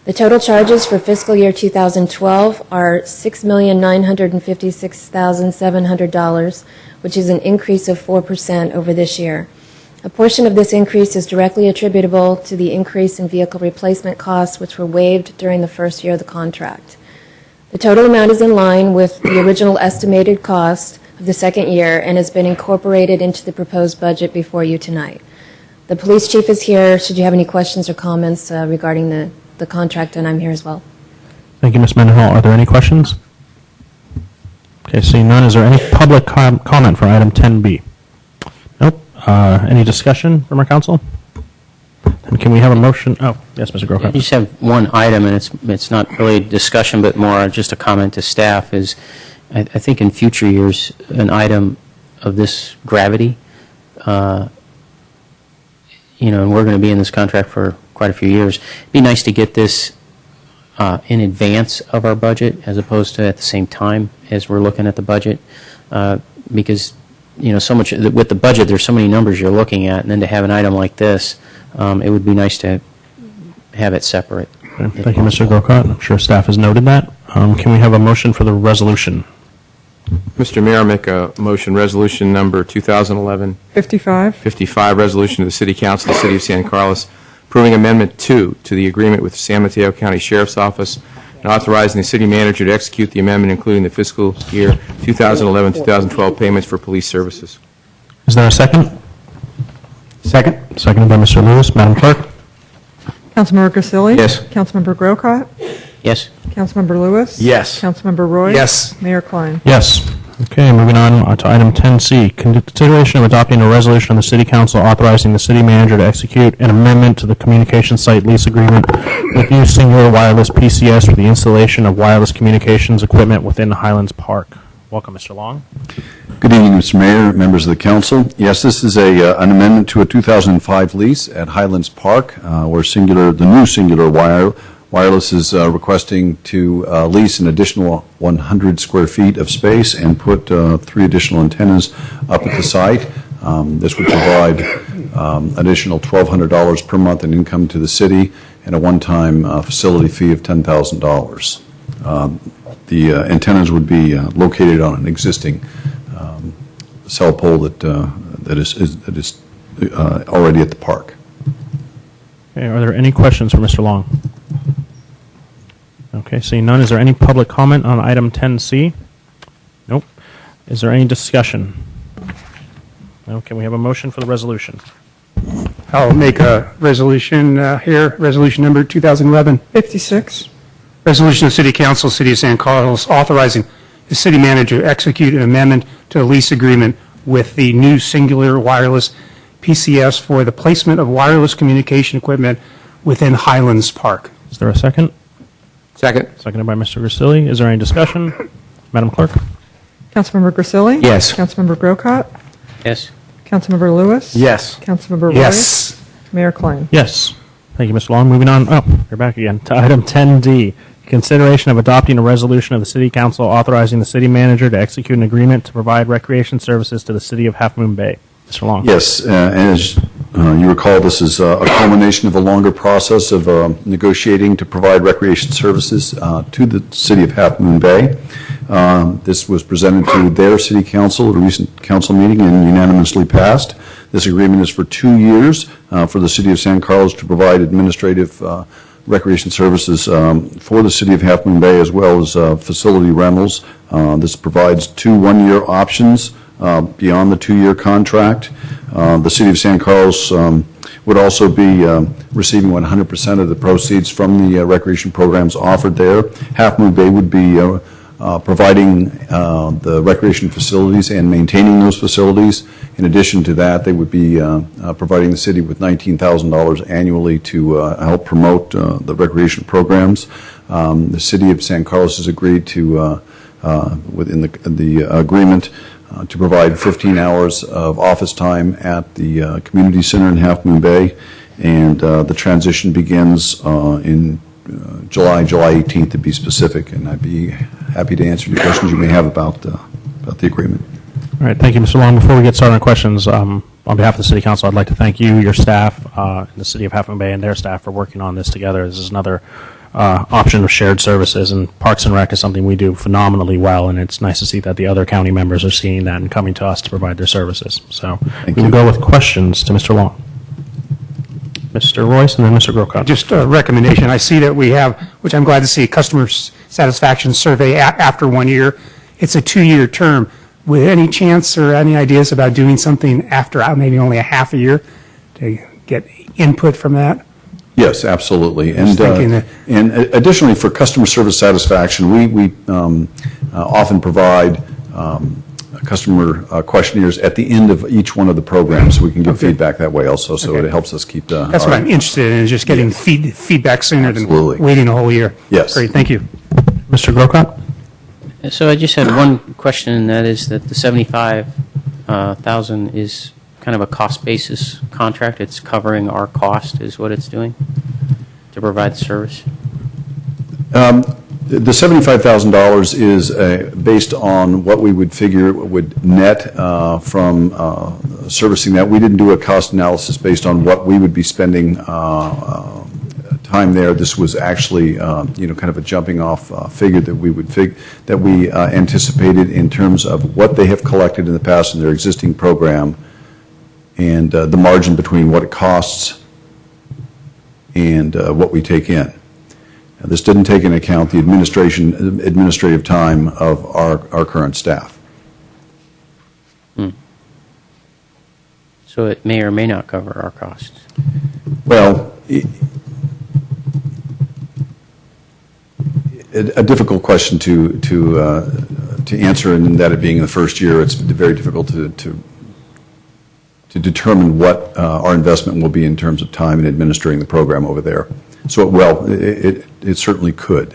The total charges for fiscal year 2012 are $6,956,700, which is an increase of 4% over this year. A portion of this increase is directly attributable to the increase in vehicle replacement costs, which were waived during the first year of the contract. The total amount is in line with the original estimated cost of the second year and has been incorporated into the proposed budget before you tonight. The police chief is here should you have any questions or comments regarding the contract, and I'm here as well.
Thank you, Ms. Mendenhall. Are there any questions? Okay, seeing none, is there any public comment for item 10B? Nope. Any discussion from our council? And can we have a motion? Oh, yes, Mr. Grocott.
I just have one item, and it's not really a discussion, but more just a comment to staff, is I think in future years, an item of this gravity, and we're going to be in this contract for quite a few years. It'd be nice to get this in advance of our budget as opposed to at the same time as we're looking at the budget, because so much with the budget there's so many numbers you're looking at, and then to have an item like this, it would be nice to have it separate.
Okay. Thank you, Mr. Grocott. I'm sure staff has noted that. Can we have a motion for the resolution?
Mr. Mayor, I make a motion, resolution number 2011-55, resolution of the City Council of the City of San Carlos approving Amendment 2 to the agreement with the San Mateo County Sheriff's Office and authorizing the city manager to execute the amendment, including the fiscal year 2011-2012 payments for police services.
Is there a second?
Second.
Seconded by Mr. Lewis. Madam Clerk?
Councilmember Grisilli?
Yes.
Councilmember Grocott?
Yes.
Councilmember Lewis?
Yes.
Councilmember Roy?
Yes.
Mayor Klein?
Yes. Okay, moving on to item 10C, consideration of adopting a resolution of the City Council authorizing the city manager to execute an amendment to the communication site lease agreement with New Singular Wireless PCS for the installation of wireless communications equipment within Highlands Park. Welcome, Mr. Long.
Good evening, Mr. Mayor, members of the council. Yes, this is an amendment to a 2005 lease at Highlands Park, where the new Singular Wireless is requesting to lease an additional 100 square feet of space and put 3 additional antennas up at the site. This would provide additional $1,200 per month in income to the city and a one-time facility fee of $10,000. The antennas would be located on an existing cell pole that is already at the park.
Okay, are there any questions for Mr. Long? Okay, seeing none, is there any public comment on item 10C? Nope. Is there any discussion? No, can we have a motion for the resolution?
I'll make a resolution here, resolution number 2011-56. Resolution of City Council, City of San Carlos, authorizing the city manager to execute an amendment to a lease agreement with the new Singular Wireless PCS for the placement of wireless communication equipment within Highlands Park.
Is there a second?
Second.
Seconded by Mr. Grisilli. Is there any discussion? Madam Clerk?
Councilmember Grisilli?
Yes.
Councilmember Grocott?
Yes.
Councilmember Lewis?
Yes.
Councilmember Roy?
Yes.
Mayor Klein?
Yes. Thank you, Mr. Long. Moving on. Oh, you're back again. To item 10D, consideration of adopting a resolution of the City Council authorizing the city manager to execute an agreement to provide recreation services to the city of Half Moon Bay. Mr. Long.
Yes, as you recall, this is a culmination of a longer process of negotiating to provide recreation services to the city of Half Moon Bay. This was presented to their city council at a recent council meeting and unanimously passed. This agreement is for 2 years for the city of San Carlos to provide administrative recreation services for the city of Half Moon Bay as well as facility rentals. This provides 2 one-year options beyond the 2-year contract. The city of San Carlos would also be receiving 100% of the proceeds from the recreation programs offered there. Half Moon Bay would be providing the recreation facilities and maintaining those facilities. In addition to that, they would be providing the city with $19,000 annually to help promote the recreation programs. The city of San Carlos has agreed to, within the agreement, to provide 15 hours of office time at the community center in Half Moon Bay, and the transition begins in July 18th to be specific, and I'd be happy to answer any questions you may have about the agreement.
All right, thank you, Mr. Long. Before we get started on questions, on behalf of the City Council, I'd like to thank you, your staff, in the City of Half Moon Bay, and their staff for working on this together. This is another option of shared services, and Parks and Rec is something we do phenomenally well, and it's nice to see that the other county members are seeing that and coming to us to provide their services. So we will go with questions to Mr. Long. Mr. Royce and then Mr. Grocott.
Just a recommendation. I see that we have, which I'm glad to see, a customer satisfaction survey after 1 year. It's a 2-year term. With any chance or any ideas about doing something after maybe only a half a year to get input from that?
Yes, absolutely. And
thinking that-
and additionally, for customer service satisfaction, we often provide customer questionnaires at the end of each one of the programs, so we can give feedback that way also, so it helps us keep the...
That's what I'm interested in, is just getting feedback sooner than waiting a whole year.
Yes.
Great, thank you.
Mr. Grocott?
So I just had one question, and that is that the $75,000 is kind of a cost basis contract. It's covering our cost, is what it's doing to provide the service.
The $75,000 is based on what we would figure would net from servicing that. We didn't do a cost analysis based on what we would be spending time there. This was actually, kind of a jumping off figure that we would anticipated in terms of what they have collected in the past in their existing program, and the margin between what it costs and what we take in. Now, this didn't take into account the administrative time of our current staff.
So So it may or may not cover our costs.
Well, a difficult question to answer, and that it being the first year, it's very difficult to determine what our investment will be in terms of time in administering the program over there. So, it certainly could.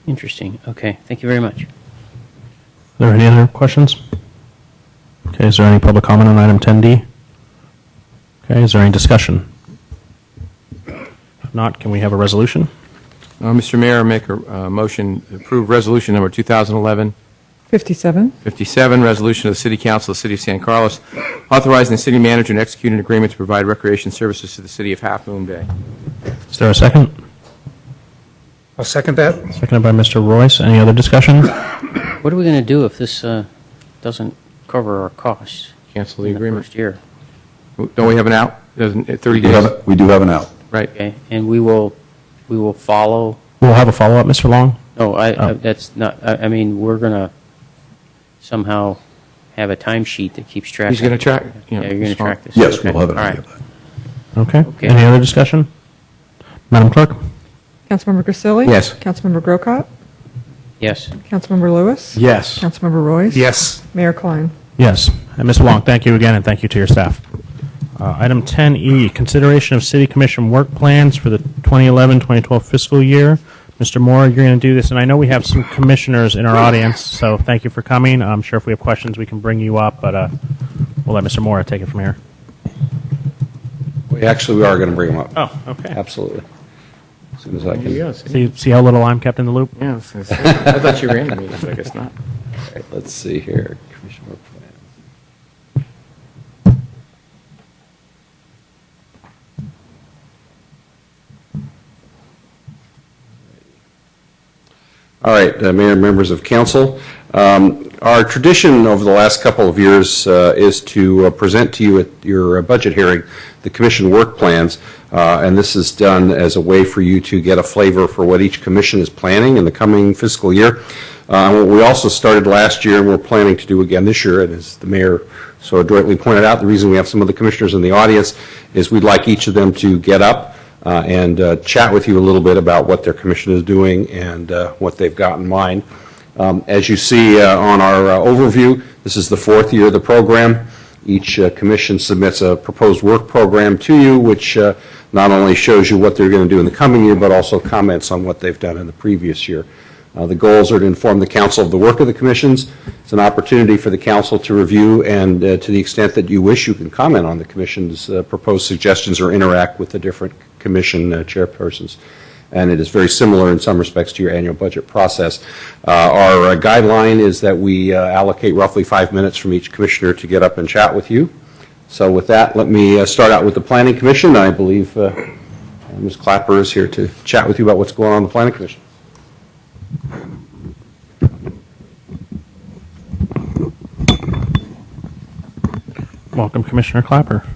Interesting. Okay. Thank you very much.
Are there any other questions? Okay, is there any public comment on item 10D? Okay, is there any discussion? If not, can we have a resolution?
Mr. Mayor, I make a motion to approve resolution number 2011
57.
57, resolution of the City Council of the City of San Carlos, authorizing the city manager to execute an agreement to provide recreation services to the city of Half Moon Bay.
Is there a second?
I'll second that.
Seconded by Mr. Royce. Any other discussion?
What are we going to do if this doesn't cover our costs?
Cancel the agreement.
First year.
Don't we have an out? 30 days?
We do have an out.
Right.
Okay. And we will follow.
We'll have a follow-up, Mr. Long?
No, that's not. I mean, we're going to somehow have a timesheet that keeps track.
He's going to track.
Yeah, you're going to track this.
Yes,
Okay.
we'll have an
All
idea
right.
of that.
Okay. Any other discussion? Madam Clerk?
Councilmember Grisilli?
Yes.
Councilmember Grocott?
Yes.
Councilmember Lewis?
Yes.
Councilmember Royce?
Yes.
Mayor Klein?
Yes. And Mr. Long, thank you again, and thank you to your staff. Item 10E, consideration of City Commission work plans for the 2011-2012 fiscal year. Mr. Moore, you're going to do this, and I know we have some commissioners in our audience, so thank you for coming. I'm sure if we have questions, we can bring you up, but we'll let Mr. Moore take it from here.
We actually are going to bring them up.
Oh, okay.
Absolutely. As soon as I can.
See how little I'm kept in the loop?
Yeah, I thought you ran the meeting, but I guess not.
All right, let's see here. Commission work plan. All right, Mayor and members of council. Our tradition over the last couple of years is to present to you at your budget hearing the commission work plans, and this is done as a way for you to get a flavor for what each commission is planning in the coming fiscal year. What we also started last year and we're planning to do again this year, and as the mayor so adroitly pointed out, the reason we have some of the commissioners in the audience is we'd like each of them to get up and chat with you a little bit about what their commission is doing and what they've got in mind. As you see on our overview, this is the fourth year of the program. Each commission submits a proposed work program to you, which not only shows you what they're going to do in the coming year, but also comments on what they've done in the previous year. The goals are to inform the council of the work of the commissions. It's an opportunity for the council to review, and to the extent that you wish, you can comment on the commission's proposed suggestions or interact with the different commission chairpersons. And it is very similar in some respects to your annual budget process. Our guideline is that we allocate roughly 5 minutes from each commissioner to get up and chat with you. So with that, let me start out with the Planning Commission. I believe Ms. Clapper is here to chat with you about what's going on in the Planning Commission.
Welcome, Commissioner Clapper.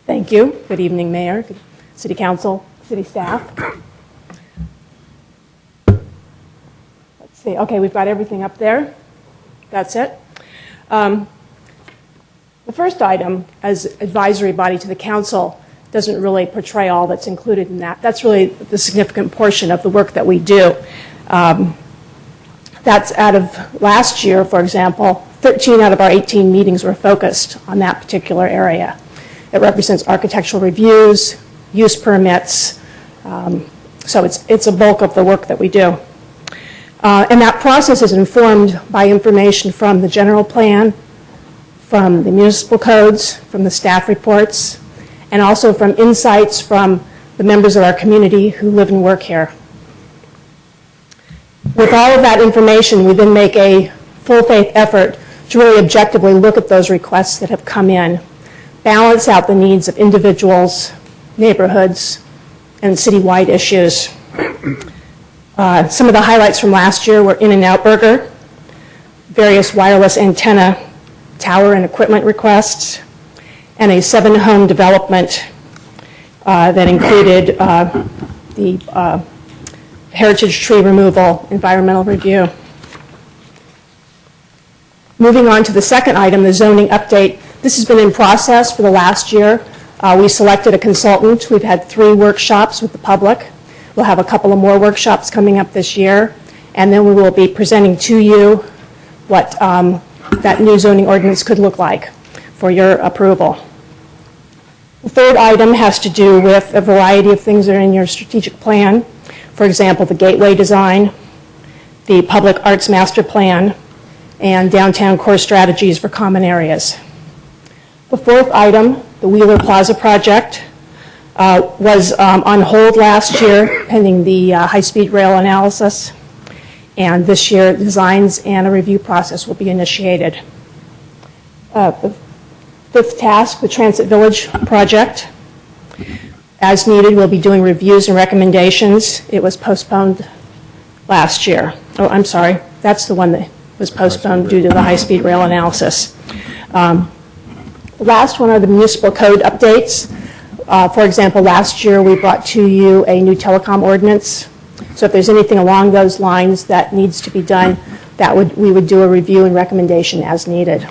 Thank you. Good evening, Mayor, City Council, City staff. Let's see. Okay, we've got everything up there. That's it. The first item, as advisory body to the council, doesn't really portray all that's included in that. That's really the significant portion of the work that we do. That's out of last year, for example, 13 out of our 18 meetings were focused on that particular area. It represents architectural reviews, use permits, so it's a bulk of the work that we do. And that process is informed by information from the general plan, from the municipal codes, from the staff reports, and also from insights from the members of our community who live and work here. With all of that information, we then make a full-faith effort to really objectively look at those requests that have come in, balance out the needs of individuals, neighborhoods, and citywide issues. Some of the highlights from last year were In-N-Out Burger, various wireless antenna, tower and equipment requests, and a 7-home development that included the heritage tree removal, environmental review. Moving on to the second item, the zoning update. This has been in process for the last year. We selected a consultant. We've had 3 workshops with the public. We'll have a couple of more workshops coming up this year, and then we will be presenting to you what that new zoning ordinance could look like for your approval. The third item has to do with a variety of things that are in your strategic plan. For example, the gateway design, the public arts master plan, and downtown core strategies for common areas. The fourth item, the Wheeler Plaza project, was on hold last year pending the high-speed rail analysis, and this year designs and a review process will be initiated. The fifth task, the Transit Village project. As needed, we'll be doing reviews and recommendations. It was postponed last year. Oh, I'm sorry, that's the one that was postponed due to the high-speed rail analysis. The last one are the municipal code updates. For example, last year we brought to you a new telecom ordinance. So if there's anything along those lines that needs to be done, we would do a review and recommendation as needed.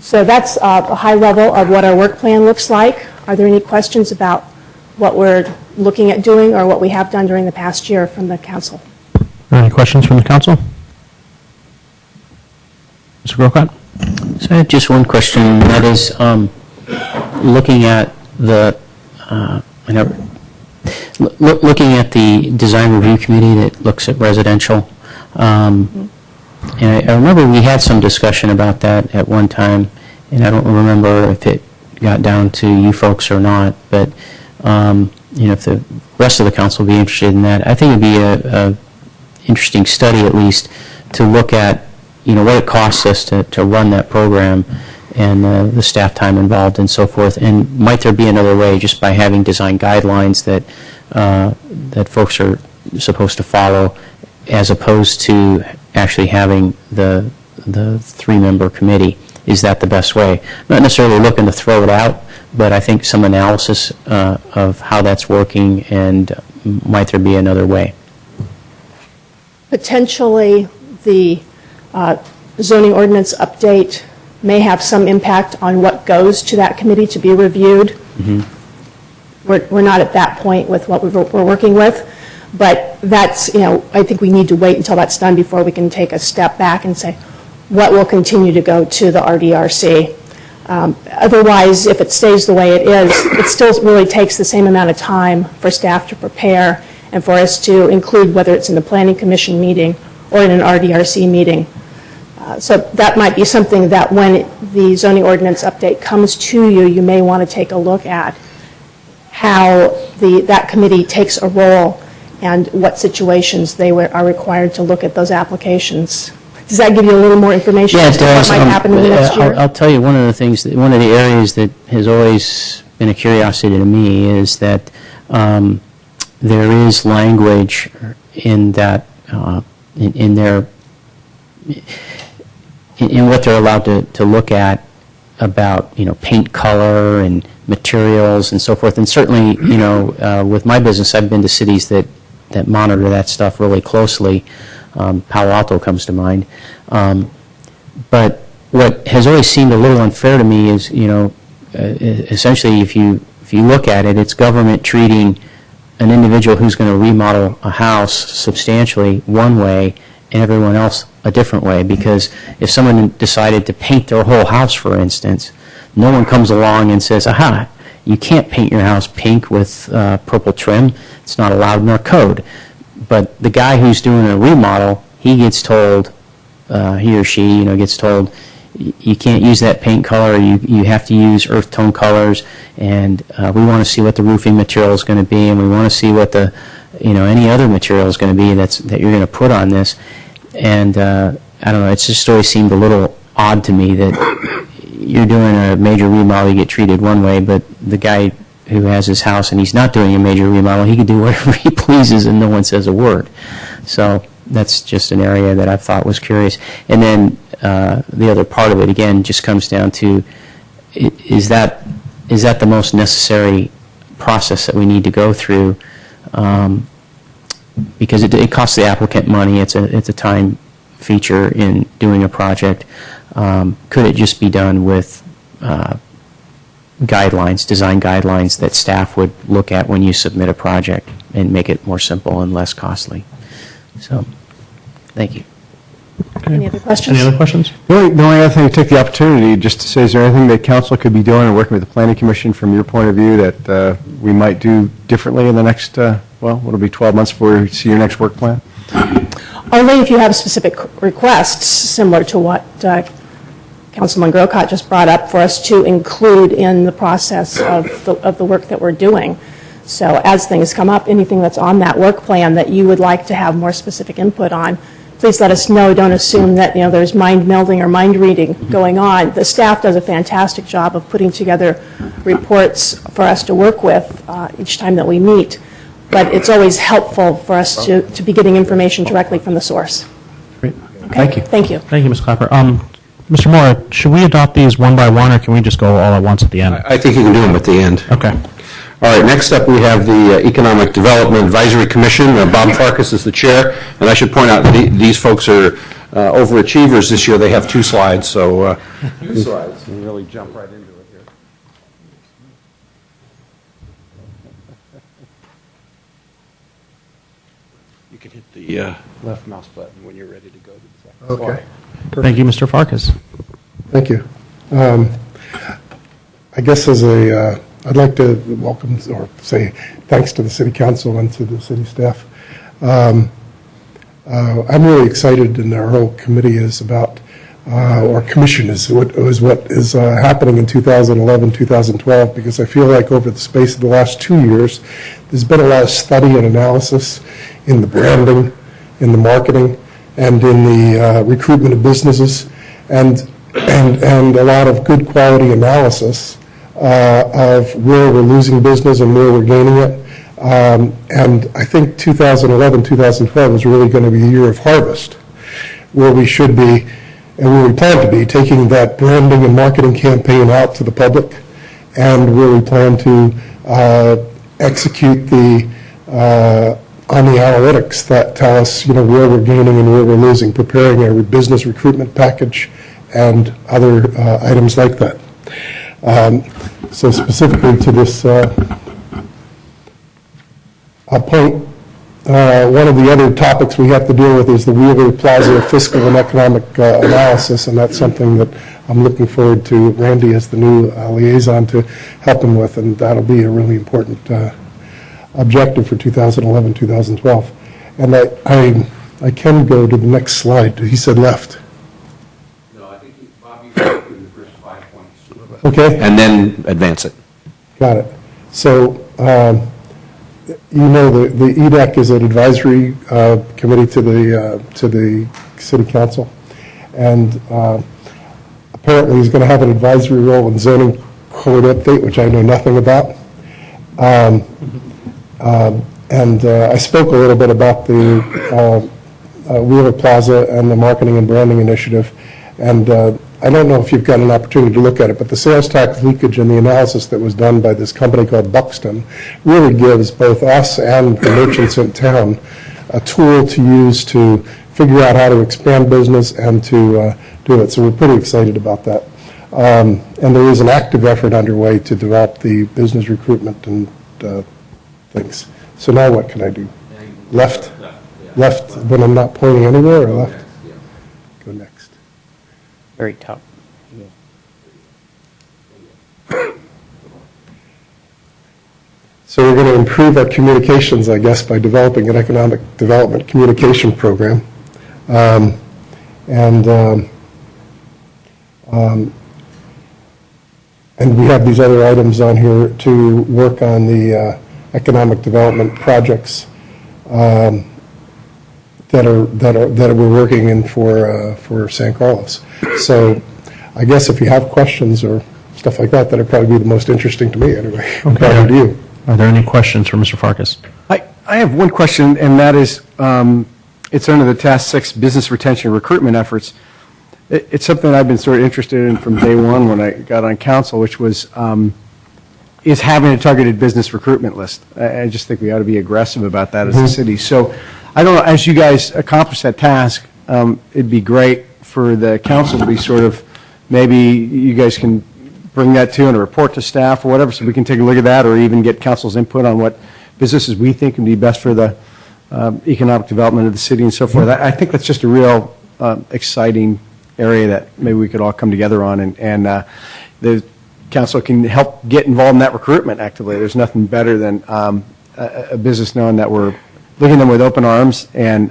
So that's a high level of what our work plan looks like. Are there any questions about what we're looking at doing or what we have done during the past year from the council?
Any questions from the council? Mr. Grocott?
So I have just one question, and that is looking at the looking at the design review committee that looks at residential. And I remember we had some discussion about that at one time, and I don't remember if it got down to you folks or not, but if the rest of the council would be interested in that, I think it would be a interesting study at least to look at what it costs us to run that program and the staff time involved and so forth. And might there be another way, just by having design guidelines that folks are supposed to follow, as opposed to actually having the 3-member committee? Is that the best way? Not necessarily looking to throw it out, but I think some analysis of how that's working, and might there be another way?
Potentially, the zoning ordinance update may have some impact on what goes to that committee to be reviewed.
Mm-hmm.
We're not at that point with what we're working with, but that's, I think we need to wait until that's done before we can take a step back and say what will continue to go to the RDRC. Otherwise, if it stays the way it is, it still really takes the same amount of time for staff to prepare and for us to include, whether it's in the Planning Commission meeting or in an RDRC meeting. So that might be something that when the zoning ordinance update comes to you, you may want to take a look at how that committee takes a role and what situations they are required to look at those applications. Does that give you a little more information as to what might happen in the next year?
I'll tell you one of the areas that has always been a curiosity to me is that there is language in that in what they're allowed to look at about paint color and materials and so forth. And certainly with my business, I've been to cities that monitor that stuff really closely. Palo Alto comes to mind. But what has always seemed a little unfair to me is essentially if you look at it, it's government treating an individual who's going to remodel a house substantially one way and everyone else a different way. Because if someone decided to paint their whole house, for instance, no one comes along and says, aha, you can't paint your house pink with purple trim. It's not allowed in our code. But the guy who's doing a remodel, he gets told, he or she, gets told, you can't use that paint color. You have to use earth tone colors, and we want to see what the roofing material is going to be, and we want to see what the, any other material is going to be that you're going to put on this. And I don't know. It's just always seemed a little odd to me that you're doing a major remodel, you get treated one way, but the guy who has his house and he's not doing a major remodel, he can do whatever he pleases and no one says a word. So that's just an area that I thought was curious. And then the other part of it, again, just comes down to, is that the most necessary process that we need to go through? Because it costs the applicant money. It's a time feature in doing a project. Could it just be done with guidelines, design guidelines that staff would look at when you submit a project and make it more simple and less costly? So, thank you.
Any other questions?
Any other questions?
The only other thing, to take the opportunity just to say, is there anything that council could be doing or working with the planning commission from your point of view that we might do differently in the next, what'll be 12 months before we see your next work plan?
Only if you have specific requests, similar to what Councilman Grocott just brought up, for us to include in the process of the work that we're doing. So as things come up, anything that's on that work plan that you would like to have more specific input on, please let us know. Don't assume that there's mind melding or mind reading going on. The staff does a fantastic job of putting together reports for us to work with each time that we meet. But it's always helpful for us to be getting information directly from the source.
Great.
Okay?
Thank you.
Thank you.
Thank you, Ms. Clapper. Mr. Moore, should we adopt these one by one, or can we just go all at once at the end?
I think you can do them at the end.
Okay.
All right, next up we have the Economic Development Advisory Commission. Bob Farkas is the chair, and I should point out that these folks are overachievers this year. They have 2 slides, so...
2 slides. You really jump right into it here.
You can hit the left mouse button when you're ready to go to the second
Okay.
slide.
Thank you, Mr. Farkas.
Thank you. I guess I'd like to welcome or say thanks to the City Council and to the city staff. I'm really excited, and our whole committee is about, or commission is what is happening in 2011, 2012, because I feel like over the space of the last 2 years, there's been a lot of study and analysis in the branding, in the marketing, and in the recruitment of businesses, and a lot of good quality analysis of where we're losing business and where we're gaining it. And I think 2011, 2012 is really going to be a year of harvest, where we should be, and where we plan to be, taking that branding and marketing campaign out to the public, and where we plan to execute on the analytics that tell us, where we're gaining and where we're losing, preparing a business recruitment package and other items like that. So specifically to this point, one of the other topics we have to deal with is the Wheeler Plaza fiscal and economic analysis, and that's something that I'm looking forward to Randy as the new liaison to help him with, and that'll be a really important objective for 2011, 2012. And I can go to the next slide. He said left.
No, I think Bob, you can do the first 5 points.
Okay.
And then advance it.
Got it. So, the EDAC is an advisory committee to the city council, and apparently he's going to have an advisory role in zoning code update, which I know nothing about. And I spoke a little bit about the Wheeler Plaza and the marketing and branding initiative, and I don't know if you've got an opportunity to look at it, but the sales tax leakage and the analysis that was done by this company called Buxton really gives both us and the merchants in town a tool to use to figure out how to expand business and to do it. So we're pretty excited about that. And there is an active effort underway to develop the business recruitment and things. So now what can I do? Left? Left when I'm not pointing anywhere, or left? Go next.
Very top.
So we're going to improve our communications, I guess, by developing an economic development communication program. And we have these other items on here to work on the economic development projects that we're working in for San Carlos. So I guess if you have questions or stuff like that, that'd probably be the most interesting to me anyway. Probably to you.
Are there any questions for Mr. Farkas?
I have one question, and that is, it's under the Task 6 Business Retention Recruitment Efforts. It's something I've been sort of interested in from day one when I got on council, which was is having a targeted business recruitment list. I just think we ought to be aggressive about that as a city. So I don't know, as you guys accomplish that task, it'd be great for the council to be sort of maybe you guys can bring that to and a report to staff or whatever, so we can take a look at that, or even get council's input on what businesses we think would be best for the economic development of the city and so forth. I think that's just a real exciting area that maybe we could all come together on, and the council can help get involved in that recruitment actively. There's nothing better than a business knowing that we're looking at them with open arms and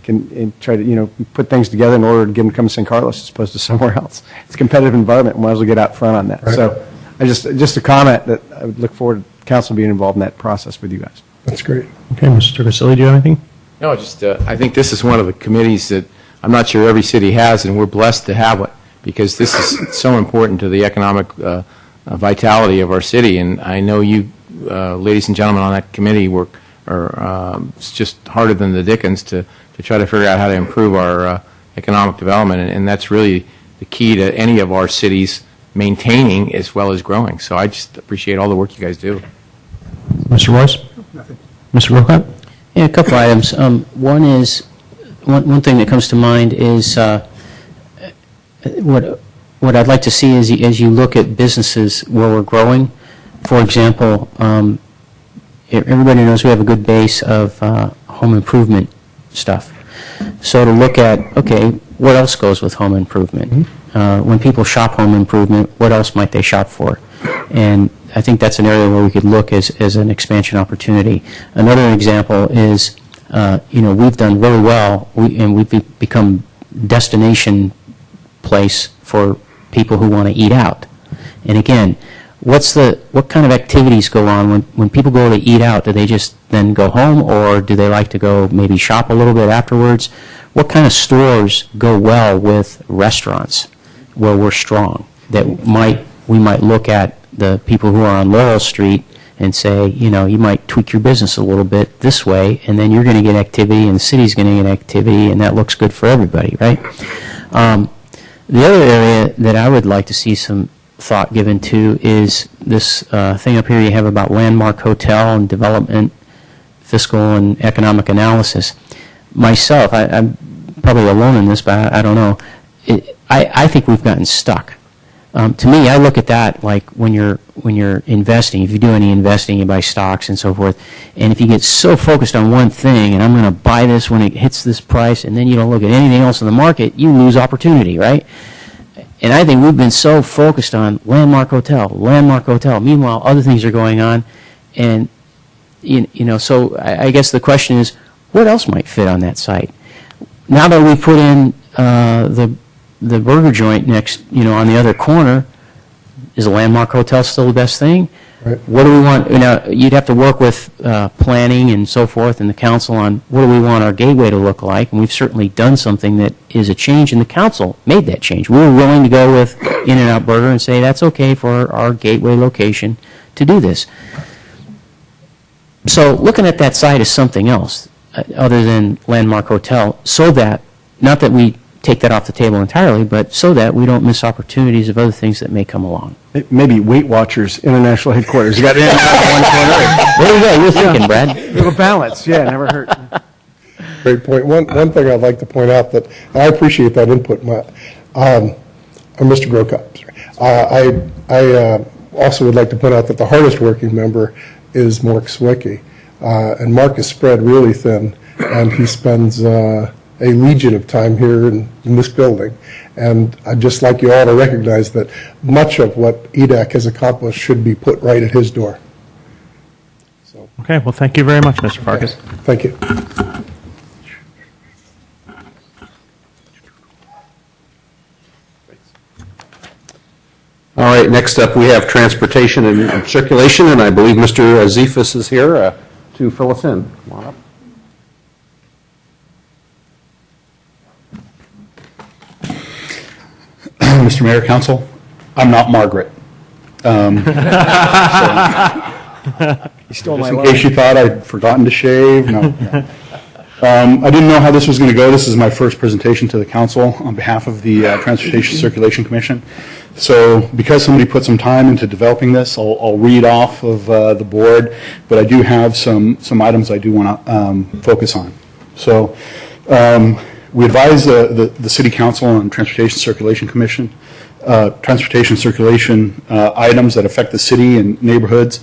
can try to, put things together in order to get them to come to San Carlos as opposed to somewhere else. It's a competitive environment. We might as well get out front on that. Right. So just a comment that I would look forward to council being involved in that process with you guys.
That's great.
Okay, Mr. Vasili, do you have anything?
No, just I think this is one of the committees that I'm not sure every city has, and we're blessed to have it because this is so important to the economic vitality of our city. And I know you, ladies and gentlemen on that committee, it's just harder than the dickens to try to figure out how to improve our economic development, and that's really the key to any of our cities maintaining as well as growing. So I just appreciate all the work you guys do.
Mr. Royce? Mr. Rocott?
Yeah, a couple items. One is, one thing that comes to mind is what I'd like to see is as you look at businesses where we're growing. For example, everybody knows we have a good base of home improvement stuff. So to look at, okay, what else goes with home improvement? Mm-hmm. When people shop home improvement, what else might they shop for? And I think that's an area where we could look as an expansion opportunity. Another example is, we've done really well, and we've become destination place for people who want to eat out. And again, what kind of activities go on when people go to eat out? Do they just then go home, or do they like to go maybe shop a little bit afterwards? What kind of stores go well with restaurants where we're strong that we might look at the people who are on Laurel Street and say, you might tweak your business a little bit this way, and then you're going to get activity, and the city's going to get activity, and that looks good for everybody, right? The other area that I would like to see some thought given to is this thing up here you have about Landmark Hotel and development, fiscal and economic analysis. Myself, I'm probably alone in this, but I don't know. I think we've gotten stuck. To me, I look at that like when you're investing. If you do any investing, you buy stocks and so forth. And if you get so focused on one thing, and I'm going to buy this when it hits this price, and then you don't look at anything else in the market, you lose opportunity, right? And I think we've been so focused on Landmark Hotel. Meanwhile, other things are going on, and so I guess the question is, what else might fit on that site? Now that we've put in the burger joint next, on the other corner, is a Landmark Hotel still the best thing? Right. What do we want? You'd have to work with planning and so forth and the council on what do we want our gateway to look like, and we've certainly done something that is a change, and the council made that change. We were willing to go with In-N-Out Burger and say that's okay for our gateway location to do this. So looking at that site as something else other than Landmark Hotel, so that, not that we take that off the table entirely, but so that we don't miss opportunities of other things that may come along.
Maybe Weight Watchers International Headquarters. You got it in one corner.
There you go. You're thinking, Brad.
A little balance. Yeah, never hurt.
Great point. One thing I'd like to point out that I appreciate that input, Mr. Grocott. I also would like to point out that the hardest working member is Mark Swicky. And Mark is spread really thin, and he spends a legion of time here in this building. And I'd just like you all to recognize that much of what EDAC has accomplished should be put right at his door. So.
Okay, well, thank you very much, Mr. Farkas.
Thank you.
All right, next up we have transportation and circulation, and I believe Mr. Zifis is here to fill us in. Come on up.
Mr. Mayor, Council, I'm not Margaret.
You stole my
Just in
line.
case you thought I'd forgotten to shave, no. I didn't know how this was going to go. This is my first presentation to the council on behalf of the Transportation Circulation Commission. So because somebody put some time into developing this, I'll read off of the board, but I do have some items I do want to focus on. So we advise the City Council and Transportation Circulation Commission transportation circulation items that affect the city and neighborhoods.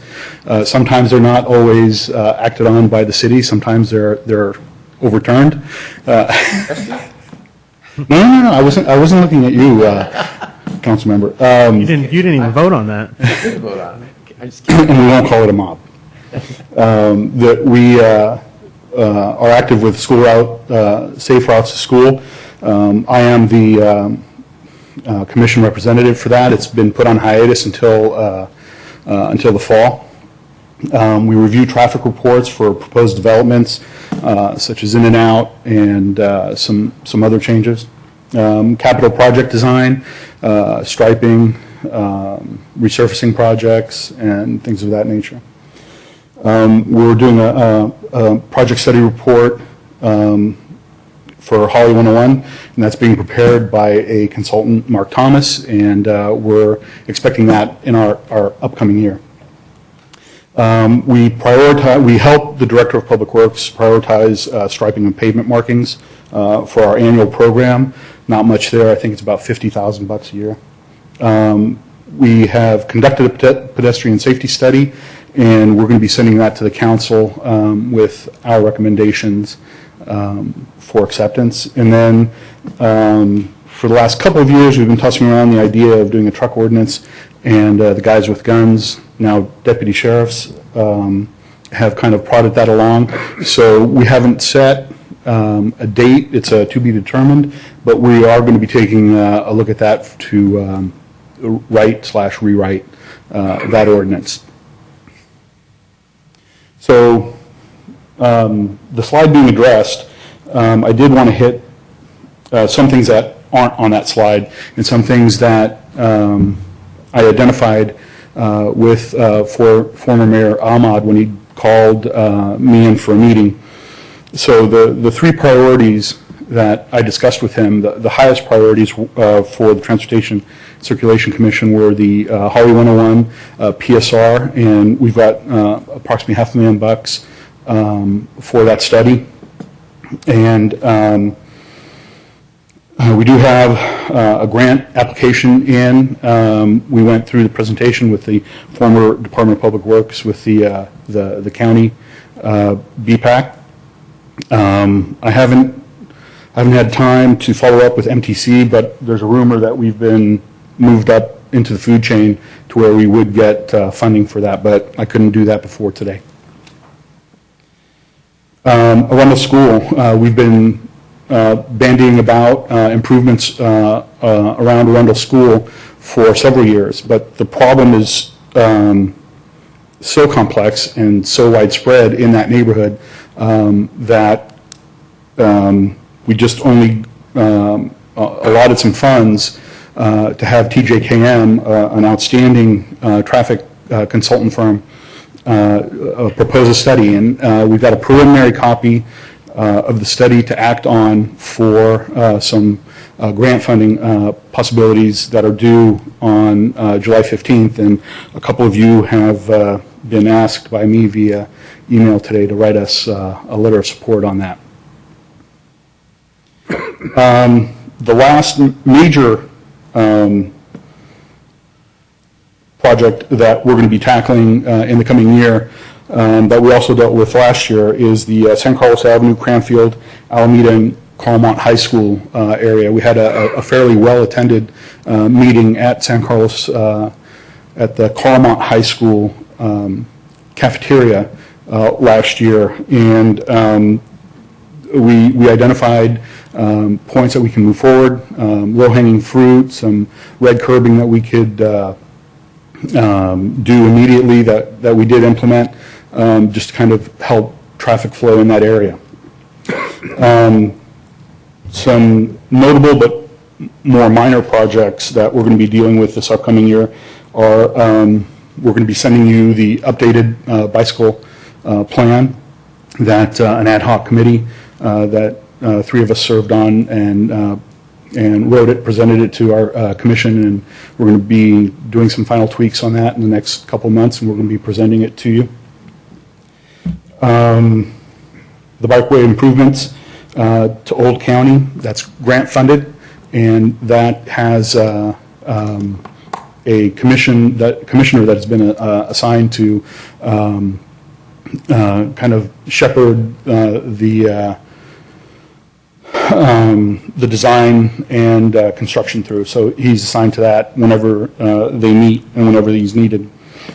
Sometimes they're not always acted on by the city. Sometimes they're overturned. No. I wasn't looking at you, council member.
You didn't even vote on that.
And we won't call it a mob. That we are active with school route, safe routes to school. I am the commission representative for that. It's been put on hiatus until the fall. We review traffic reports for proposed developments, such as In-N-Out and some other changes. Capital project design, striping, resurfacing projects, and things of that nature. We're doing a project study report for Holly 101, and that's being prepared by a consultant, Mark Thomas, and we're expecting that in our upcoming year. We help the Director of Public Works prioritize striping and pavement markings for our annual program. Not much there. I think it's about $50,000 a year. We have conducted a pedestrian safety study, and we're going to be sending that to the council with our recommendations for acceptance. And then for the last couple of years, we've been tossing around the idea of doing a truck ordinance, and the guys with guns, now deputy sheriffs, have kind of prodded that along. So we haven't set a date. It's to be determined, but we are going to be taking a look at that to write/rewrite that ordinance. So the slide being addressed, I did want to hit some things that aren't on that slide and some things that I identified for former Mayor Ahmad when he called me in for a meeting. So the three priorities that I discussed with him, the highest priorities for the Transportation Circulation Commission were the Holly 101 PSR, and we've got approximately $500,000 for that study. And we do have a grant application in. We went through the presentation with the former Department of Public Works with the county BPAC. I haven't had time to follow up with MTC, but there's a rumor that we've been moved up into the food chain to where we would get funding for that, but I couldn't do that before today. Arundel School, we've been bandying about improvements around Arundel School for several years, but the problem is so complex and so widespread in that neighborhood that we just only allotted some funds to have TJKM, an outstanding traffic consultant firm, propose a study. And we've got a preliminary copy of the study to act on for some grant funding possibilities that are due on July 15th. And a couple of you have been asked by me via email today to write us a letter of support on that. The last major project that we're going to be tackling in the coming year that we also dealt with last year is the San Carlos Avenue, Cranfield, Alameda, and Carmont High School area. We had a fairly well-attended meeting at San Carlos at the Carmont High School cafeteria last year, and we identified points that we can move forward, low-hanging fruit, some red curbing that we could do immediately that we did implement, just to kind of help traffic flow in that area. Some notable but more minor projects that we're going to be dealing with this upcoming year are we're going to be sending you the updated bicycle plan that an ad hoc committee that three of us served on and wrote it, presented it to our commission, and we're going to be doing some final tweaks on that in the next couple of months, and we're going to be presenting it to you. The bikeway improvements to Old County, that's grant funded, and that has a commissioner that has been assigned to kind of shepherd the design and construction through. So he's assigned to that whenever they meet and whenever he's needed.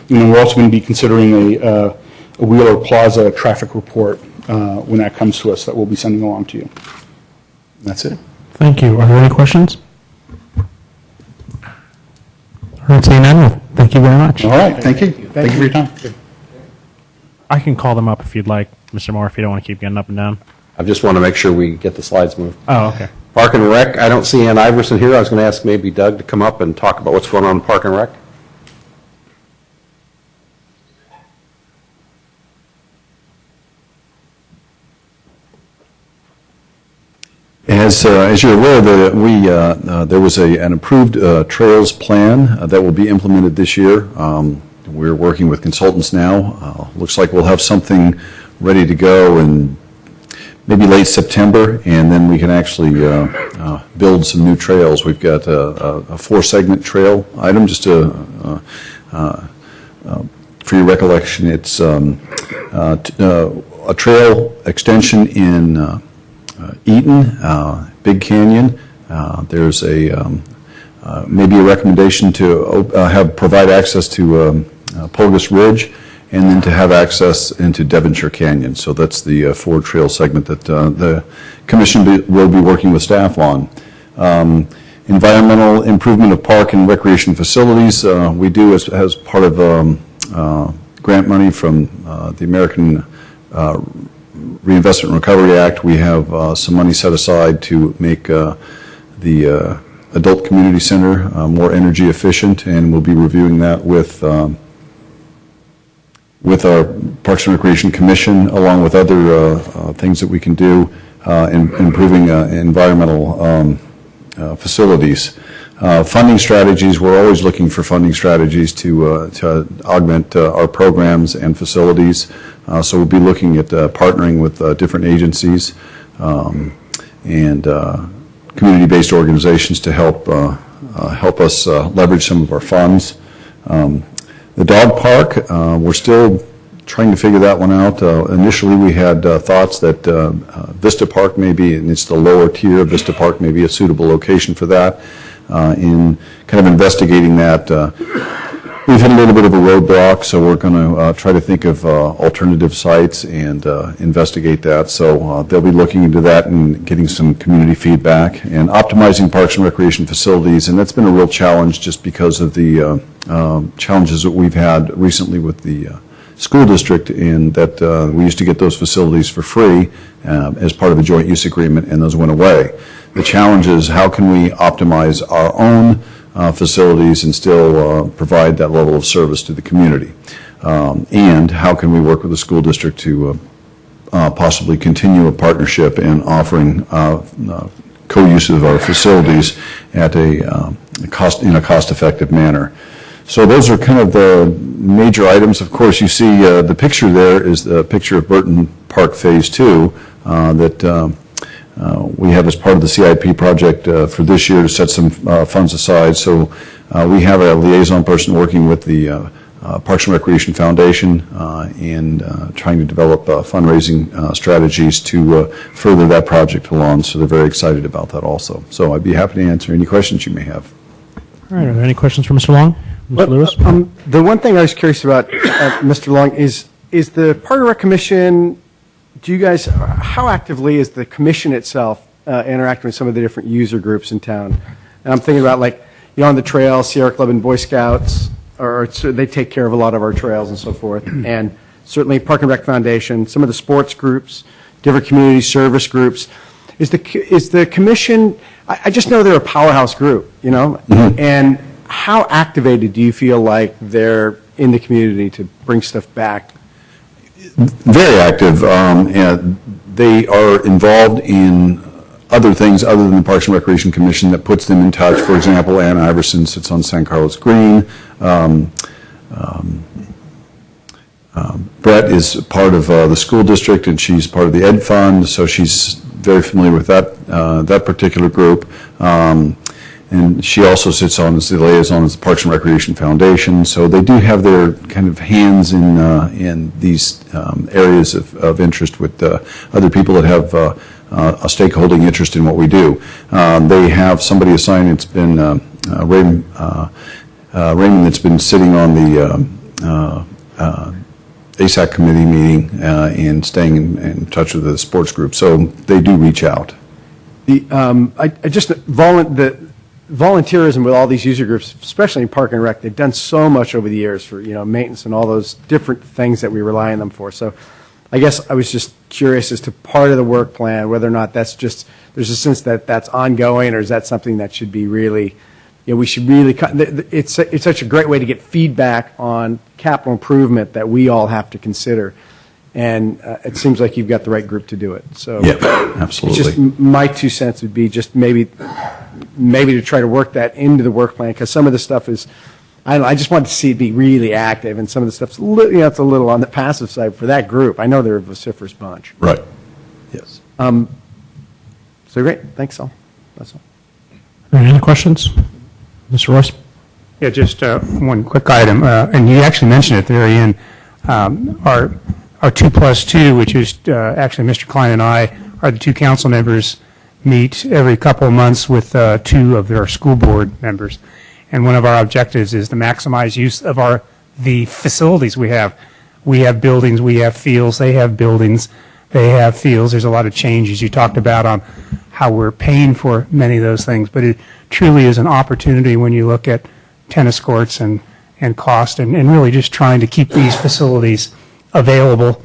And then we're also going to be considering a Wheeler Plaza traffic report when that comes to us that we'll be sending along to you. That's it.
Thank you. Are there any questions? All right, seeing none, thank you very much.
All right, thank you. Thank you for your time.
I can call them up if you'd like, Mr. Moore, if you don't want to keep getting up and down.
I just want to make sure we get the slides moved.
Oh, okay.
Park and Rec, I don't see Ann Iverson here. I was going to ask maybe Doug to come up and talk about what's going on in Park and Rec.
As you're aware, there was an approved trails plan that will be implemented this year. We're working with consultants now. Looks like we'll have something ready to go in maybe late September, and then we can actually build some new trails. We've got a 4-segment trail item, just for your recollection. It's a trail extension in Eaton, Big Canyon. There's maybe a recommendation to provide access to Pulgus Ridge, and then to have access into Devonshire Canyon. So that's the 4-trail segment that the commission will be working with staff on. Environmental improvement of park and recreation facilities. We do as part of grant money from the American Reinvestment and Recovery Act. We have some money set aside to make the adult community center more energy efficient, and we'll be reviewing that with our Parks and Recreation Commission, along with other things that we can do in improving environmental facilities. Funding strategies, we're always looking for funding strategies to augment our programs and facilities. So we'll be looking at partnering with different agencies and community-based organizations to help us leverage some of our funds. The dog park, we're still trying to figure that one out. Initially, we had thoughts that Vista Park may be, and it's the lower tier, Vista Park may be a suitable location for that. In kind of investigating that, we've had a little bit of a roadblock, so we're going to try to think of alternative sites and investigate that. So they'll be looking into that and getting some community feedback, and optimizing parks and recreation facilities. And that's been a real challenge just because of the challenges that we've had recently with the school district, in that we used to get those facilities for free as part of a joint use agreement, and those went away. The challenge is, how can we optimize our own facilities and still provide that level of service to the community? And how can we work with the school district to possibly continue a partnership in offering co-use of our facilities at in a cost-effective manner? So those are kind of the major items. Of course, you see the picture there is the picture of Burton Park Phase 2 that we have as part of the CIP project for this year to set some funds aside. So we have a liaison person working with the Parks and Recreation Foundation and trying to develop fundraising strategies to further that project along. So they're very excited about that also. So I'd be happy to answer any questions you may have.
All right, are there any questions for Mr. Long? Mr. Lewis?
The one thing I was curious about, Mr. Long, is the Park and Rec Commission, do you guys, how actively is the commission itself interacting with some of the different user groups in town? And I'm thinking about, like, on the trail, Sierra Club and Boy Scouts, or they take care of a lot of our trails and so forth, and certainly Park and Rec Foundation, some of the sports groups, different community service groups. Is the commission, I just know they're a powerhouse group, you know, and how activated do you feel like they're in the community to bring stuff back?
Very active. And they are involved in other things other than the Parks and Recreation Commission that puts them in touch. For example, Ann Iverson sits on San Carlos Green. Brett is part of the school district, and she's part of the Ed Fund, so she's very familiar with that particular group. And she also sits on as the liaison as the Parks and Recreation Foundation. So they do have their kind of hands in these areas of interest with other people that have a stakeholding interest in what we do. They have somebody assigned. It's been Raymond that's been sitting on the ASAC committee meeting and staying in touch with the sports group. So they do reach out.
The volunteerism with all these user groups, especially in Park and Rec, they've done so much over the years for maintenance and all those different things that we rely on them for. So I guess I was just curious as to part of the work plan, whether or not that's just, there's a sense that that's ongoing, or is that something that should be really, we should really, it's such a great way to get feedback on capital improvement that we all have to consider. And it seems like you've got the right group to do it. So
yeah, absolutely.
It's just my 2 cents would be just maybe to try to work that into the work plan, because some of the stuff is, I don't know, I just wanted to see it be really active, and some of the stuff's it's a little on the passive side for that group. I know they're a vociferous bunch.
Right. Yes.
So great. Thanks, all. That's all.
Any other questions? Mr. Royce?
Yeah, just one quick item, and you actually mentioned it at the very end. Our 2+2, which is actually Mr. Klein and I are the 2 council members, meet every couple of months with 2 of our school board members. And one of our objectives is to maximize use of the facilities we have. We have buildings, we have fields, they have buildings, they have fields. There's a lot of changes you talked about on how we're paying for many of those things, but it truly is an opportunity when you look at tennis courts and cost, and really just trying to keep these facilities available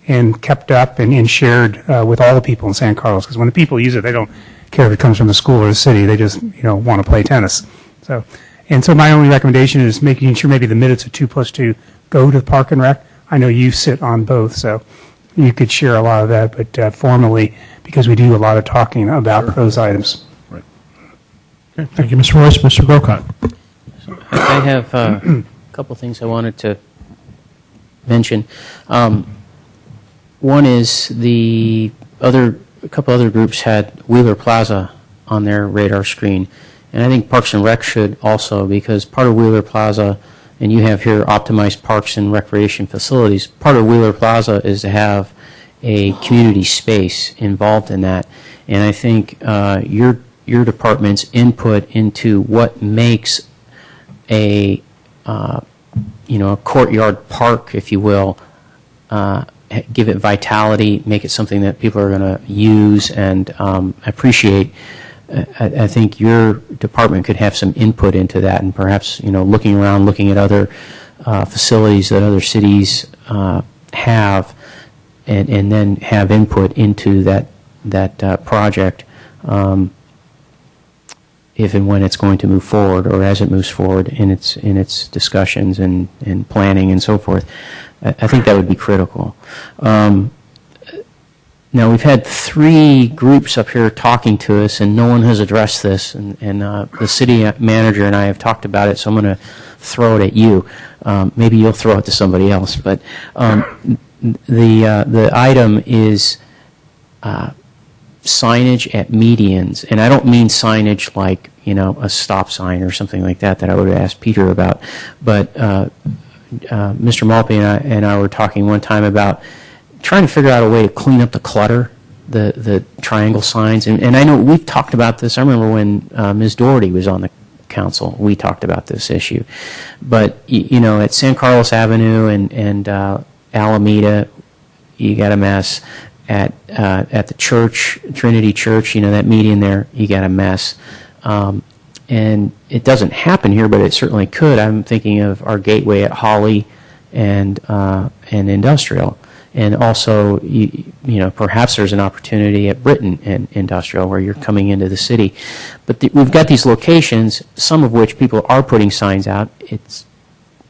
and kept up and shared with all the people in San Carlos. Because when the people use it, they don't care if it comes from the school or the city. They just want to play tennis. So my only recommendation is making sure maybe the minutes of 2+2 go to Park and Rec. I know you sit on both, so you could share a lot of that, but formally, because we do a lot of talking about those items.
Right.
Okay, thank you, Mr. Royce. Mr. Grocott.
I have a couple things I wanted to mention. One is a couple other groups had Wheeler Plaza on their radar screen, and I think Parks and Rec should also, because part of Wheeler Plaza, and you have here optimized parks and recreation facilities, part of Wheeler Plaza is to have a community space involved in that, and I think your department's input into what makes a courtyard park, if you will, give it vitality, make it something that people are going to use and appreciate. I think your department could have some input into that, and perhaps looking around, looking at other facilities that other cities have, and then have input into that project. If and when it's going to move forward, or as it moves forward in its discussions and planning and so forth, I think that would be critical. Now, we've had 3 groups up here talking to us, and no one has addressed this, and the city manager and I have talked about it, so I'm going to throw it at you. Maybe you'll throw it to somebody else, but the item is signage at medians, and I don't mean signage like a stop sign or something like that I would have asked Peter about, but Mr. Malpe and I were talking one time about trying to figure out a way to clean up the clutter, the triangle signs, and I know we've talked about this. I remember when Ms. Doherty was on the council, we talked about this issue, but at San Carlos Avenue and Alameda, you got a mess. At the church, Trinity Church, that median there, you got a mess. And it doesn't happen here, but it certainly could. I'm thinking of our gateway at Holly and Industrial. And also, perhaps there's an opportunity at Britton and Industrial where you're coming into the city. But we've got these locations, some of which people are putting signs out. It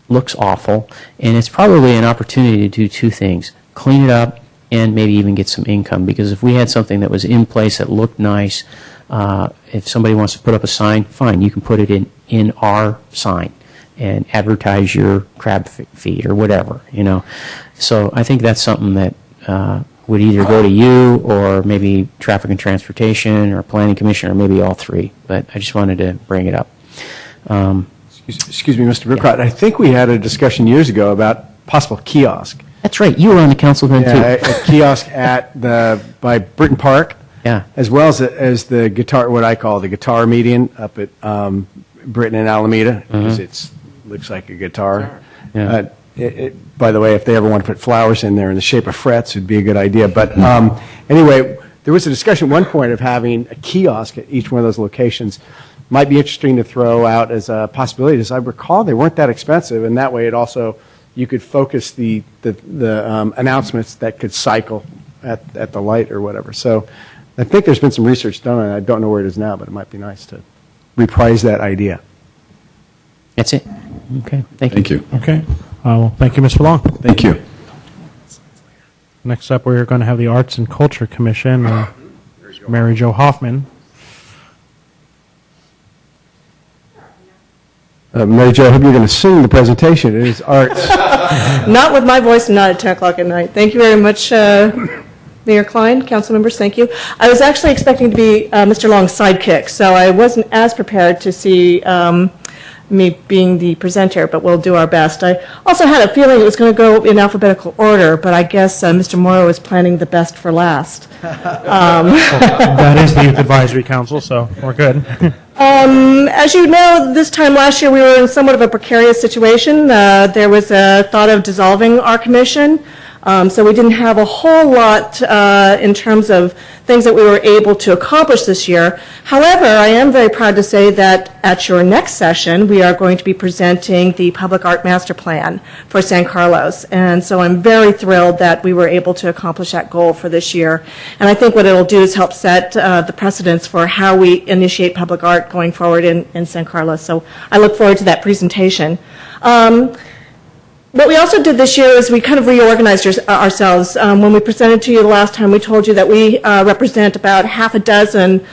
looks awful. And it's probably an opportunity to do 2 things. Clean it up, and maybe even get some income. Because if we had something that was in place that looked nice, if somebody wants to put up a sign, fine, you can put it in our sign and advertise your crab feed or whatever, So I think that's something that would either go to you or maybe Traffic and Transportation or Planning Commission or maybe all three. But I just wanted to bring it up.
Excuse me, Mr. Brookcott. I think we had a discussion years ago about possible kiosk.
That's right. You were on the council then,
Yeah,
too.
a kiosk by Britton Park.
Yeah.
As well as the guitar, what I call the guitar median up at Britton and Alameda, because it looks like a guitar.
Yeah.
By the way, if they ever want to put flowers in there in the shape of frets, it'd be a good idea. But anyway, there was a discussion at one point of having a kiosk at each one of those locations. Might be interesting to throw out as a possibility. As I recall, they weren't that expensive, and that way it also, you could focus the announcements that could cycle at the light or whatever. So I think there's been some research done on it. I don't know where it is now, but it might be nice to reprise that idea.
That's it. Okay. Thank you.
Okay. Well, thank you, Mr. Long.
Thank you.
Next up, we're going to have the Arts and Culture Commission, Mary Jo Hoffman.
Mary Jo, I hope you're going to sing the presentation. It is arts.
Not with my voice and not at 10 o'clock at night. Thank you very much, Mayor Klein, council members, thank you. I was actually expecting to be Mr. Long's sidekick, so I wasn't as prepared to see me being the presenter, but we'll do our best. I also had a feeling it was going to go in alphabetical order, but I guess Mr. Morrow is planning the best for last.
That is the Youth Advisory Council, so we're good.
As you know, this time last year we were in somewhat of a precarious situation. There was a thought of dissolving our commission, so we didn't have a whole lot in terms of things that we were able to accomplish this year. However, I am very proud to say that at your next session we are going to be presenting the Public Art Master Plan for San Carlos, and so I'm very thrilled that we were able to accomplish that goal for this year. And I think what it'll do is help set the precedents for how we initiate public art going forward in San Carlos. So I look forward to that presentation. What we also did this year is we kind of reorganized ourselves. When we presented to you the last time, we told you that we represent about half a dozen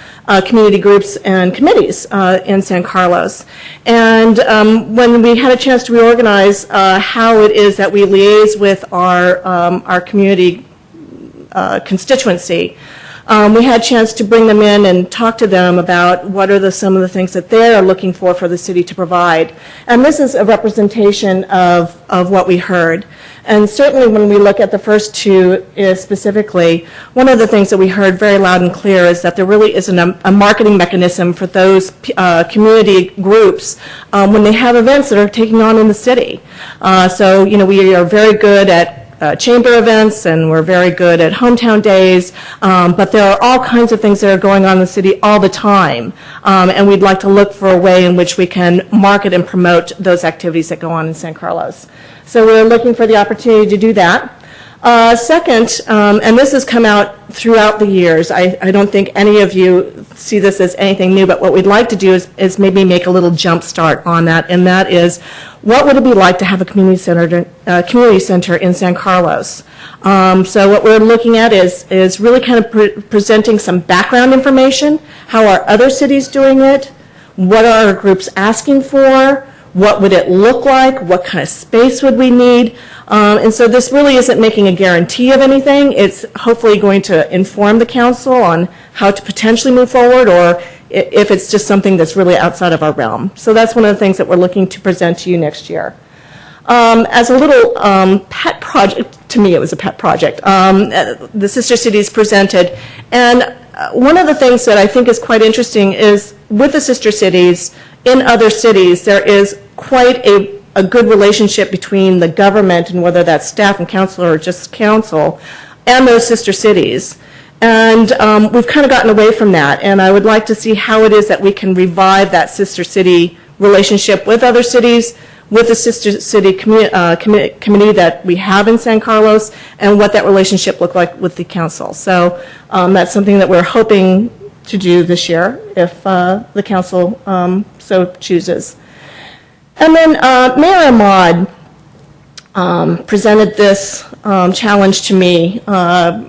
community groups and committees in San Carlos. And when we had a chance to reorganize how it is that we liaise with our community constituency, we had a chance to bring them in and talk to them about what are some of the things that they're looking for the city to provide. And this is a representation of what we heard. And certainly when we look at the first two specifically, one of the things that we heard very loud and clear is that there really isn't a marketing mechanism for those community groups when they have events that are taking on in the city. So, you know, we are very good at chamber events, and we're very good at hometown days, but there are all kinds of things that are going on in the city all the time, and we'd like to look for a way in which we can market and promote those activities that go on in San Carlos. So we're looking for the opportunity to do that. Second, and this has come out throughout the years, I don't think any of you see this as anything new, but what we'd like to do is maybe make a little jump start on that, and that is, what would it be like to have a community center in San Carlos? So what we're looking at is really kind of presenting some background information. How are other cities doing it? What are our groups asking for? What would it look like? What kind of space would we need? And so this really isn't making a guarantee of anything. It's hopefully going to inform the council on how to potentially move forward, or if it's just something that's really outside of our realm. So that's one of the things that we're looking to present to you next year. As a little pet project, to me it was a pet project, the Sister Cities presented. And one of the things that I think is quite interesting is with the Sister Cities, in other cities, there is quite a good relationship between the government, and whether that's staff and council or just council, and those sister cities. And we've kind of gotten away from that, and I would like to see how it is that we can revive that sister city relationship with other cities, with the sister city committee that we have in San Carlos, and what that relationship looked like with the council. So that's something that we're hoping to do this year, if the council so chooses. And then Mayor Ahmad presented this challenge to me a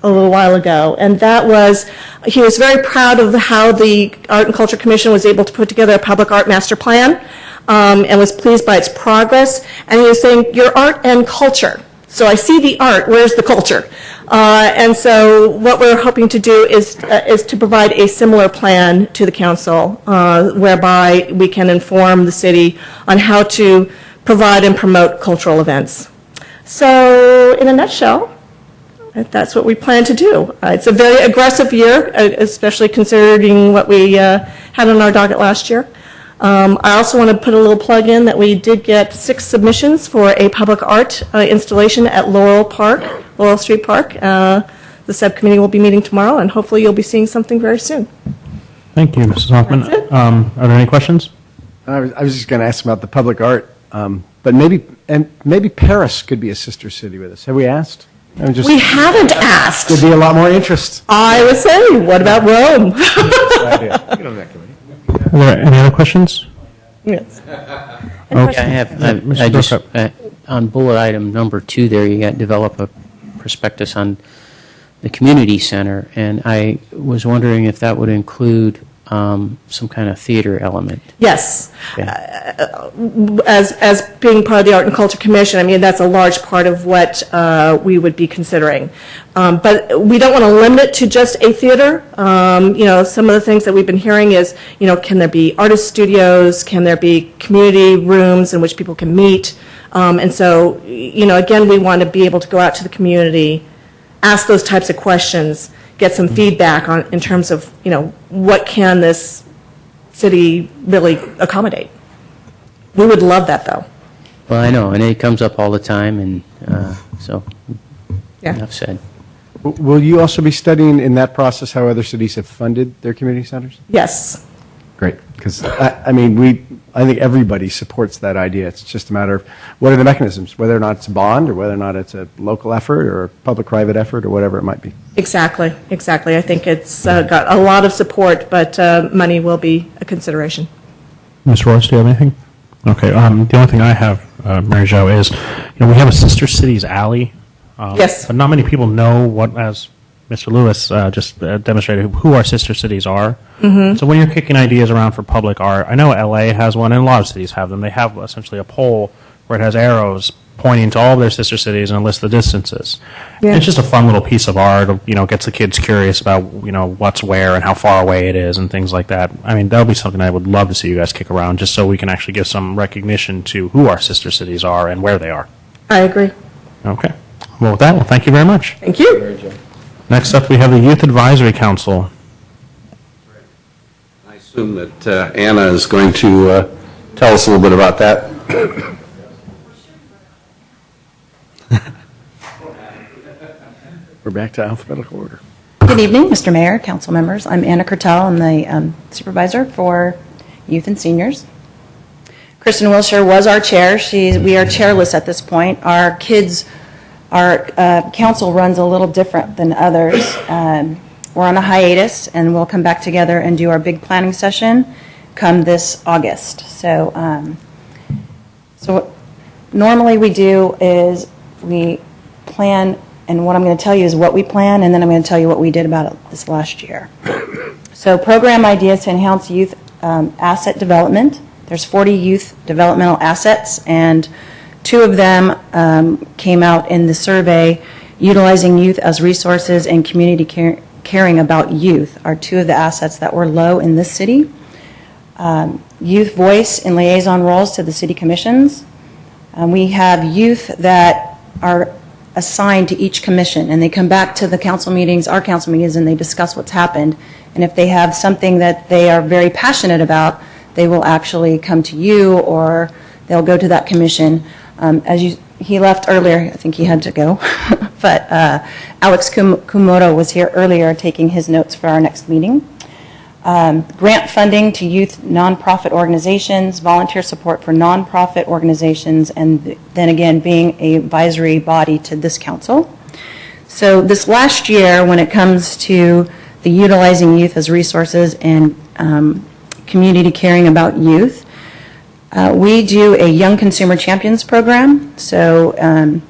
little while ago, and that was, he was very proud of how the Art and Culture Commission was able to put together a public art master plan, and was pleased by its progress. And he was saying, your art and culture. So I see the art, where's the culture? And so what we're hoping to do is to provide a similar plan to the council, whereby we can inform the city on how to provide and promote cultural events. So in a nutshell, that's what we plan to do. It's a very aggressive year, especially considering what we had on our docket last year. I also want to put a little plug in that we did get 6 submissions for a public art installation at Laurel Street Park. The subcommittee will be meeting tomorrow, and hopefully you'll be seeing something very soon.
Thank you, Mrs. Hoffman. Are there any questions?
I was just going to ask about the public art, but maybe Paris could be a sister city with us. Have we asked?
We haven't asked.
There'd be a lot more interest.
I was saying, what about Rome?
Are there any other questions?
Yes.
Okay.
I just, on bullet item number 2 there, you got develop a prospectus on the community center, and I was wondering if that would include some kind of theater element.
Yes.
Okay.
As being part of the Art and Culture Commission, I mean, that's a large part of what we would be considering. But we don't want to limit it to just a theater. Some of the things that we've been hearing is, can there be artist studios? Can there be community rooms in which people can meet? And so, again, we want to be able to go out to the community, ask those types of questions, get some feedback in terms of, what can this city really accommodate. We would love that, though.
Well, I know, and it comes up all the time, and so
Yeah.
enough said.
Will you also be studying in that process how other cities have funded their community centers?
Yes.
Great, because I think everybody supports that idea. It's just a matter of what are the mechanisms, whether or not it's a bond or whether or not it's a local effort or a public-private effort or whatever it might be.
Exactly. I think it's got a lot of support, but money will be a consideration.
Ms. Royce, do you have anything? Okay. The only thing I have, Mary Jo, is we have a Sister Cities Alley.
Yes.
But not many people know what, as Mr. Lewis just demonstrated, who our sister cities are.
Mm-hmm.
So when you're kicking ideas around for public art, I know LA has one, and a lot of cities have them. They have essentially a pole where it has arrows pointing to all of their sister cities and a list of distances.
Yeah.
It's just a fun little piece of art. Gets the kids curious about what's where and how far away it is and things like that. I mean, that would be something I would love to see you guys kick around, just so we can actually give some recognition to who our sister cities are and where they are.
I agree.
Okay. Well, with that, thank you very much.
Thank you.
Next up, we have the Youth Advisory Council.
I assume that Anna is going to tell us a little bit about that.
We're back to alphabetical order.
Good evening, Mr. Mayor, council members. I'm Anna Kertel. I'm the supervisor for youth and seniors. Kristen Wilshire was our chair. We are chairless at this point. Our council runs a little different than others. We're on a hiatus, and we'll come back together and do our big planning session come this August. So what normally we do is we plan, and what I'm going to tell you is what we plan, and then I'm going to tell you what we did about it this last year. So program ideas to enhance youth asset development. There's 40 youth developmental assets, and 2 of them came out in the survey. Utilizing youth as resources and community caring about youth are 2 of the assets that were low in this city. Youth voice and liaison roles to the city commissions. We have youth that are assigned to each commission, and they come back to the council meetings, our council meetings, and they discuss what's happened. And if they have something that they are very passionate about, they will actually come to you, or they'll go to that commission. He left earlier, I think he had to go, but Alex Kumoto was here earlier taking his notes for our next meeting. Grant funding to youth nonprofit organizations, volunteer support for nonprofit organizations, and then again being an advisory body to this council. So this last year, when it comes to the utilizing youth as resources and community caring about youth, we do a Young Consumer Champions program. So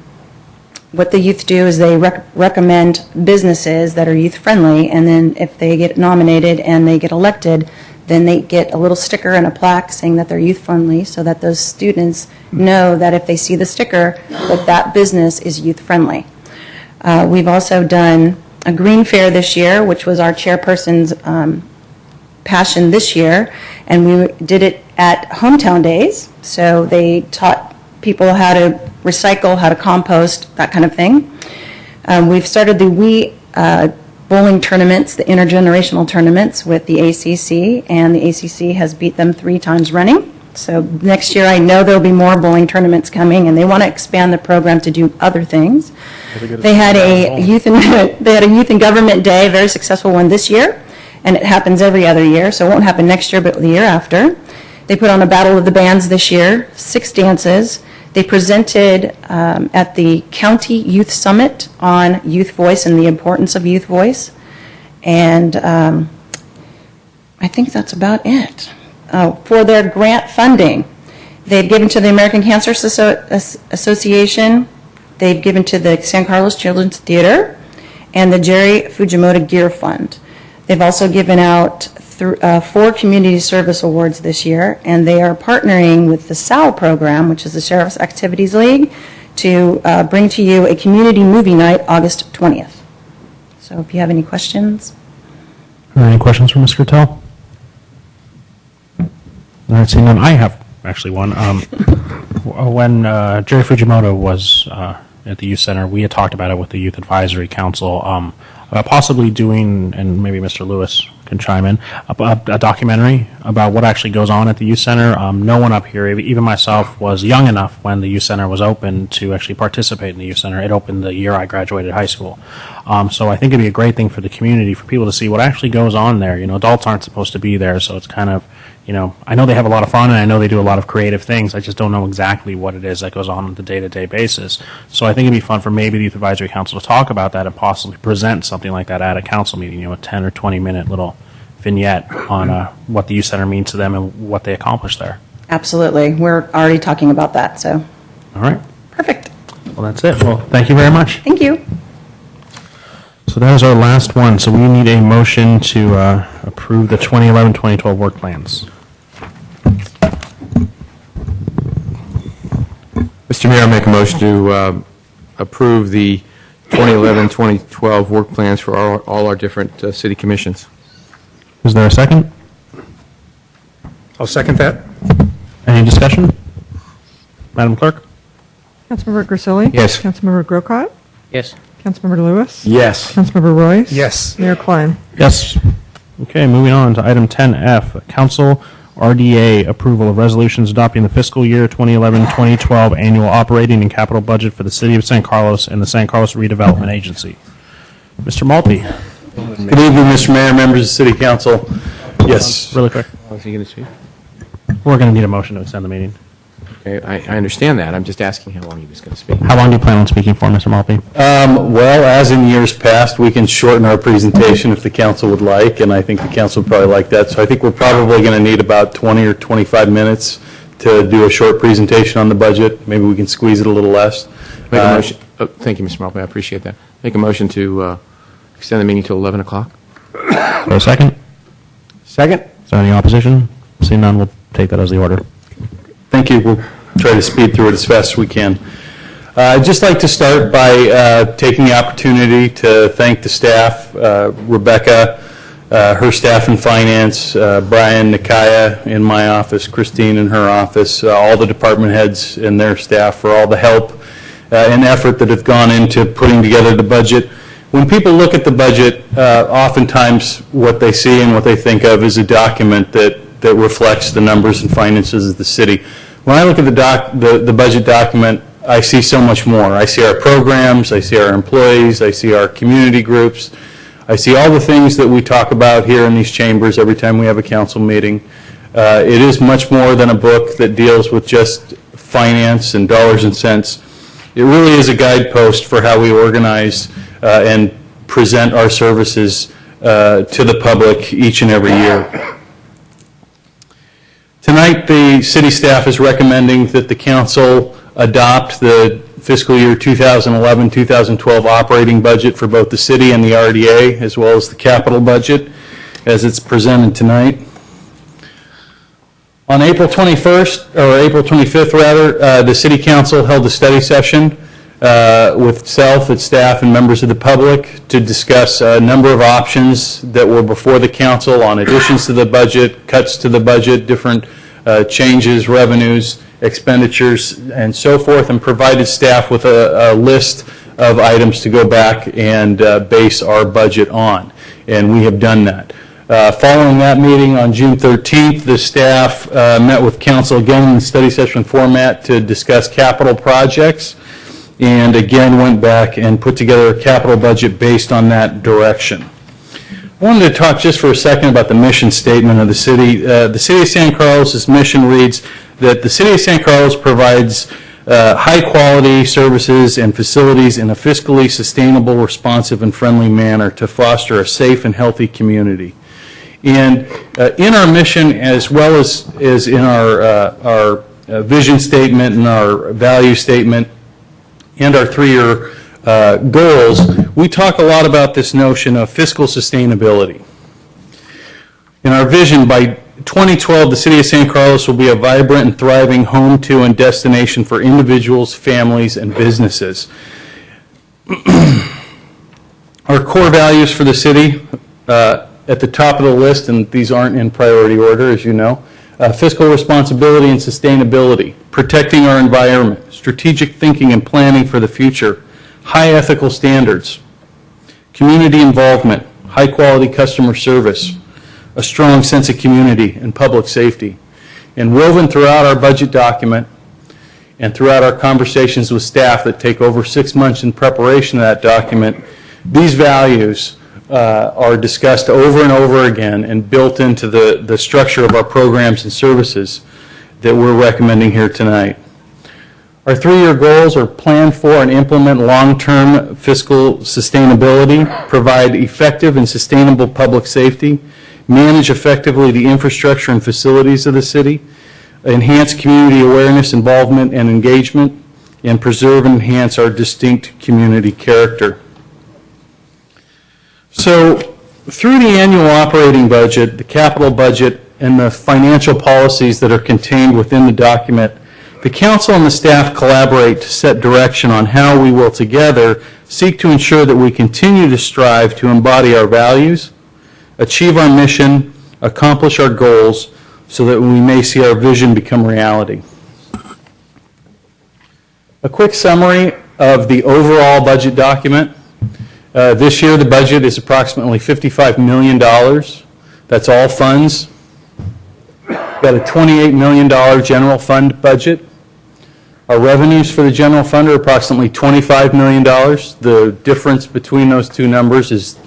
what the youth do is they recommend businesses that are youth-friendly, and then if they get nominated and they get elected, then they get a little sticker and a plaque saying that they're youth-friendly, so that those students know that if they see the sticker, that that business is youth-friendly. We've also done a green fair this year, which was our chairperson's passion this year, and we did it at Hometown Days. So they taught people how to recycle, how to compost, that kind of thing. We've started the bowling tournaments, the intergenerational tournaments with the ACC, and the ACC has beat them 3 times running. So next year, I know there'll be more bowling tournaments coming, and they want to expand the program to do other things. They had a youth and government day, a very successful one this year, and it happens every other year, so it won't happen next year, but the year after. They put on a battle of the bands this year, 6 dances. They presented at the County Youth Summit on youth voice and the importance of youth voice, and I think that's about it. For their grant funding, they've given to the American Cancer Association, they've given to the San Carlos Children's Theater, and the Jerry Fujimoto Gear Fund. They've also given out 4 community service awards this year, and they are partnering with the SAL program, which is the Sheriff's Activities League, to bring to you a community movie night August 20th. So if you have any questions.
Are there any questions for Mr. Tell? All right, seeing none, I have actually one. When Jerry Fujimoto was at the Youth Center, we had talked about it with the Youth Advisory Council, about possibly doing, and maybe Mr. Lewis can chime in, a documentary about what actually goes on at the Youth Center. No one up here, even myself, was young enough when the Youth Center was open to actually participate in the Youth Center. It opened the year I graduated high school. So I think it'd be a great thing for the community, for people to see what actually goes on there. You know, adults aren't supposed to be there, so it's kind of, you know, I know they have a lot of fun, and I know they do a lot of creative things. I just don't know exactly what it is that goes on the day-to-day basis. So I think it'd be fun for maybe the Youth Advisory Council to talk about that and possibly present something like that at a council meeting, you know, a 10 or 20-minute little vignette on what the Youth Center means to them and what they accomplish there.
Absolutely. We're already talking about that, so.
All right.
Perfect.
Well, that's it. Well, thank you very much.
Thank you.
So that is our last one. So we need a motion to approve the 2011-2012 work plans.
Mr. Mayor, I make a motion to approve the 2011-2012 work plans for all our different city commissions.
Is there a second?
I'll second that.
Any discussion? Madam Clerk?
Councilmember Grisilli?
Yes.
Councilmember Grocott?
Yes.
Councilmember Lewis?
Yes.
Councilmember Royce?
Yes.
Mayor Klein?
Yes. Okay, moving on to item 10F, Council RDA approval of resolutions adopting the fiscal year 2011-2012 annual operating and capital budget for the City of San Carlos and the San Carlos Redevelopment Agency. Mr. Maltby.
Good evening, Mr. Mayor, members of the City Council. Yes.
Really quick.
Is he going to speak?
We're going to need a motion to extend the meeting.
Okay, I understand that. I'm just asking how long he was going to speak.
How long do you plan on speaking for, Mr. Maltby?
Well, as in years past, we can shorten our presentation if the council would like, and I think the council would probably like that. So I think we're probably going to need about 20 or 25 minutes to do a short presentation on the budget. Maybe we can squeeze it a little less.
Make a motion. Thank you, Mr. Maltby. I appreciate that. Make a motion to extend the meeting till 11 o'clock.
For a second?
Second?
Is there any opposition? Seeing none, we'll take that as the order.
Thank you. We'll try to speed through it as fast as we can. I'd just like to start by taking the opportunity to thank the staff, Rebecca, her staff in finance, Brian, Nikaya in my office, Christine in her office, all the department heads and their staff for all the help and effort that have gone into putting together the budget. When people look at the budget, oftentimes what they see and what they think of is a document that reflects the numbers and finances of the city. When I look at the budget document, I see so much more. I see our programs, I see our employees, I see our community groups, I see all the things that we talk about here in these chambers every time we have a council meeting. It is much more than a book that deals with just finance and dollars and cents. It really is a guidepost for how we organize and present our services to the public each and every year. Tonight, the city staff is recommending that the council adopt the fiscal year 2011-2012 operating budget for both the city and the RDA, as well as the capital budget, as it's presented tonight. On April 21st, or April 25th rather, the city council held a study session with self, its staff, and members of the public to discuss a number of options that were before the council on additions to the budget, cuts to the budget, different changes, revenues, expenditures, and so forth, and provided staff with a list of items to go back and base our budget on. And we have done that. Following that meeting on June 13th, the staff met with council again in the study session format to discuss capital projects, and again went back and put together a capital budget based on that direction. I wanted to talk just for a second about the mission statement of the city. The City of San Carlos' mission reads that the City of San Carlos provides high-quality services and facilities in a fiscally sustainable, responsive, and friendly manner to foster a safe and healthy community. And in our mission, as well as in our vision statement and our value statement, and our 3-year goals, we talk a lot about this notion of fiscal sustainability. In our vision, by 2012, the City of San Carlos will be a vibrant and thriving home to and destination for individuals, families, and businesses. Our core values for the city, at the top of the list, and these aren't in priority order, as you know, fiscal responsibility and sustainability, protecting our environment, strategic thinking and planning for the future, high ethical standards, community involvement, high quality customer service, a strong sense of community and public safety. And woven throughout our budget document and throughout our conversations with staff that take over 6 months in preparation of that document, these values are discussed over and over again and built into the structure of our programs and services that we're recommending here tonight. Our 3-year goals are plan for and implement long-term fiscal sustainability, provide effective and sustainable public safety, manage effectively the infrastructure and facilities of the city, enhance community awareness, involvement, and engagement, and preserve and enhance our distinct community character. So, through the annual operating budget, the capital budget, and the financial policies that are contained within the document, the council and the staff collaborate to set direction on how we will together seek to ensure that we continue to strive to embody our values, achieve our mission, accomplish our goals, so that we may see our vision become reality. A quick summary of the overall budget document. This year, the budget is approximately $55 million. That's all funds. We've got a $28 million general fund budget. Our revenues for the general fund are approximately $25 million. The difference between those two numbers is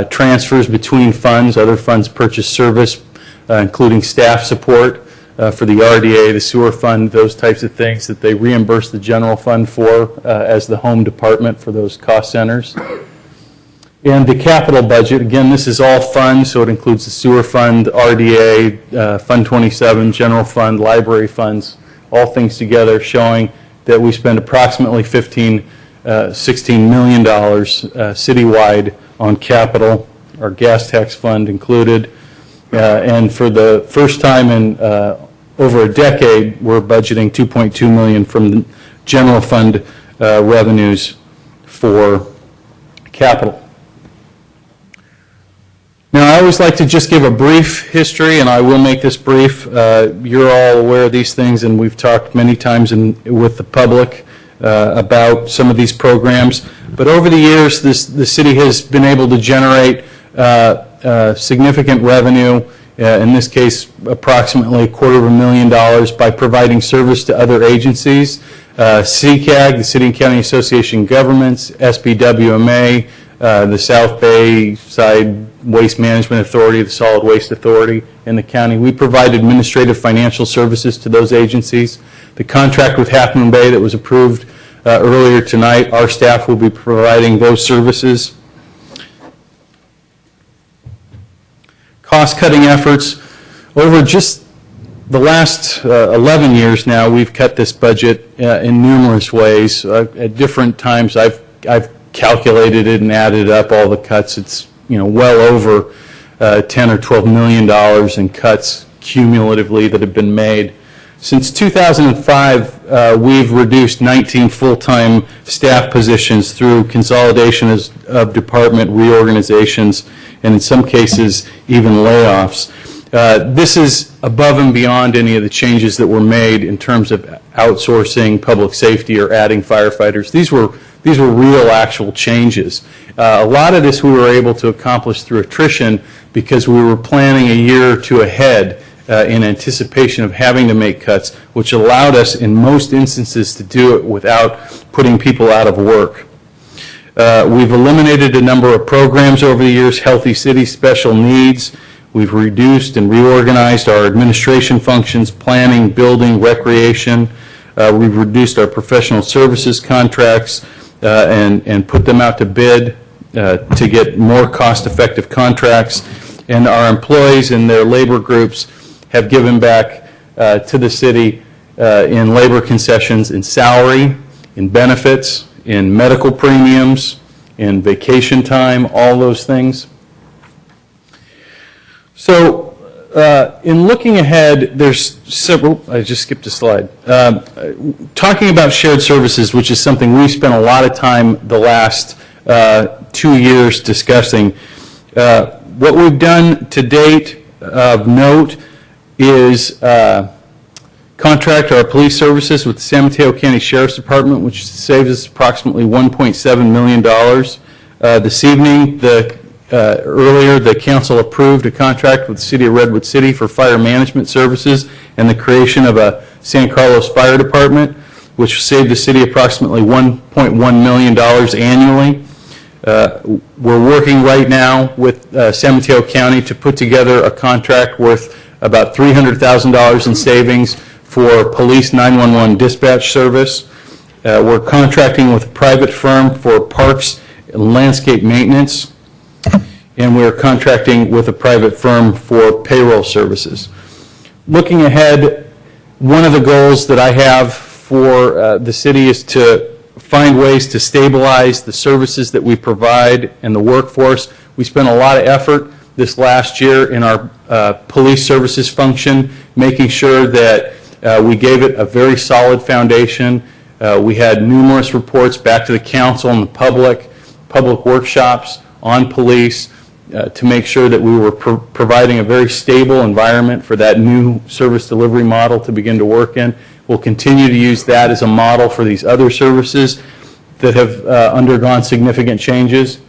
transfers between funds. Other funds purchase service, including staff support for the RDA, the sewer fund, those types of things that they reimburse the general fund for as the home department for those cost centers. And the capital budget, again, this is all funds, so it includes the sewer fund, RDA, Fund 27, general fund, library funds, all things together, showing that we spend approximately $16 million citywide on capital, our gas tax fund included. And for the first time in over a decade, we're budgeting $2.2 million from the general fund revenues for capital. Now, I always like to just give a brief history, and I will make this brief. You're all aware of these things, and we've talked many times with the public about some of these programs. But over the years, the city has been able to generate significant revenue, in this case, approximately $250,000 by providing service to other agencies. CCAG, the City and County Association of Governments, SBWMA, the South Bay Side Waste Management Authority, the Solid Waste Authority in the county. We provide administrative financial services to those agencies. The contract with Half Moon Bay that was approved earlier tonight, our staff will be providing those services. Cost-cutting efforts. Over just the last 11 years now, we've cut this budget in numerous ways. At different times, I've calculated it and added up all the cuts. It's well over $10 or $12 million in cuts cumulatively that have been made. Since 2005, we've reduced 19 full-time staff positions through consolidation of department reorganizations, and in some cases, even layoffs. This is above and beyond any of the changes that were made in terms of outsourcing public safety or adding firefighters. These were real, actual changes. A lot of this we were able to accomplish through attrition because we were planning a year or two ahead in anticipation of having to make cuts, which allowed us in most instances to do it without putting people out of work. We've eliminated a number of programs over the years, Healthy City, Special Needs. We've reduced and reorganized our administration functions, planning, building, recreation. We've reduced our professional services contracts and put them out to bid to get more cost-effective contracts. And our employees and their labor groups have given back to the city in labor concessions, in salary, in benefits, in medical premiums, in vacation time, all those things. So in looking ahead, there's several, I just skipped a slide. Talking about shared services, which is something we spent a lot of time the last 2 years discussing. What we've done to date of note is contract our police services with the San Mateo County Sheriff's Department, which saves us approximately $1.7 million. This evening, earlier, the council approved a contract with the City of Redwood City for fire management services and the creation of a San Carlos Fire Department, which will save the city approximately $1.1 million annually. We're working right now with San Mateo County to put together a contract worth about $300,000 in savings for police 911 dispatch service. We're contracting with a private firm for parks and landscape maintenance, and we're contracting with a private firm for payroll services. Looking ahead, one of the goals that I have for the city is to find ways to stabilize the services that we provide and the workforce. We spent a lot of effort this last year in our police services function, making sure that we gave it a very solid foundation. We had numerous reports back to the council and the public workshops on police to make sure that we were providing a very stable environment for that new service delivery model to begin to work in. We'll continue to use that as a model for these other services that have undergone significant changes.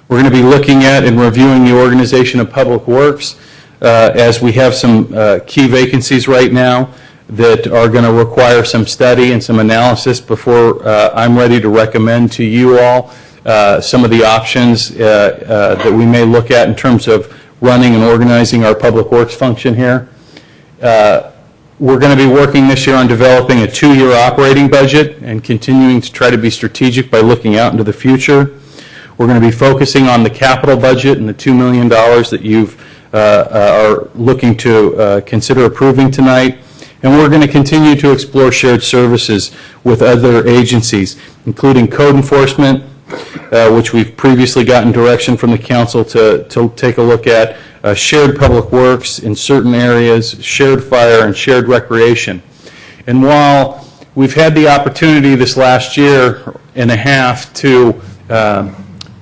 We're going to be looking at and reviewing the organization of Public Works as we have some key vacancies right now that are going to require some study and some analysis before I'm ready to recommend to you all some of the options that we may look at in terms of running and organizing our Public Works function here. We're going to be working this year on developing a 2-year operating budget and continuing to try to be strategic by looking out into the future. We're going to be focusing on the capital budget and the $2 million that you are looking to consider approving tonight. And we're going to continue to explore shared services with other agencies, including code enforcement, which we've previously gotten direction from the council to take a look at, shared public works in certain areas, shared fire, and shared recreation. And while we've had the opportunity this last year and a half to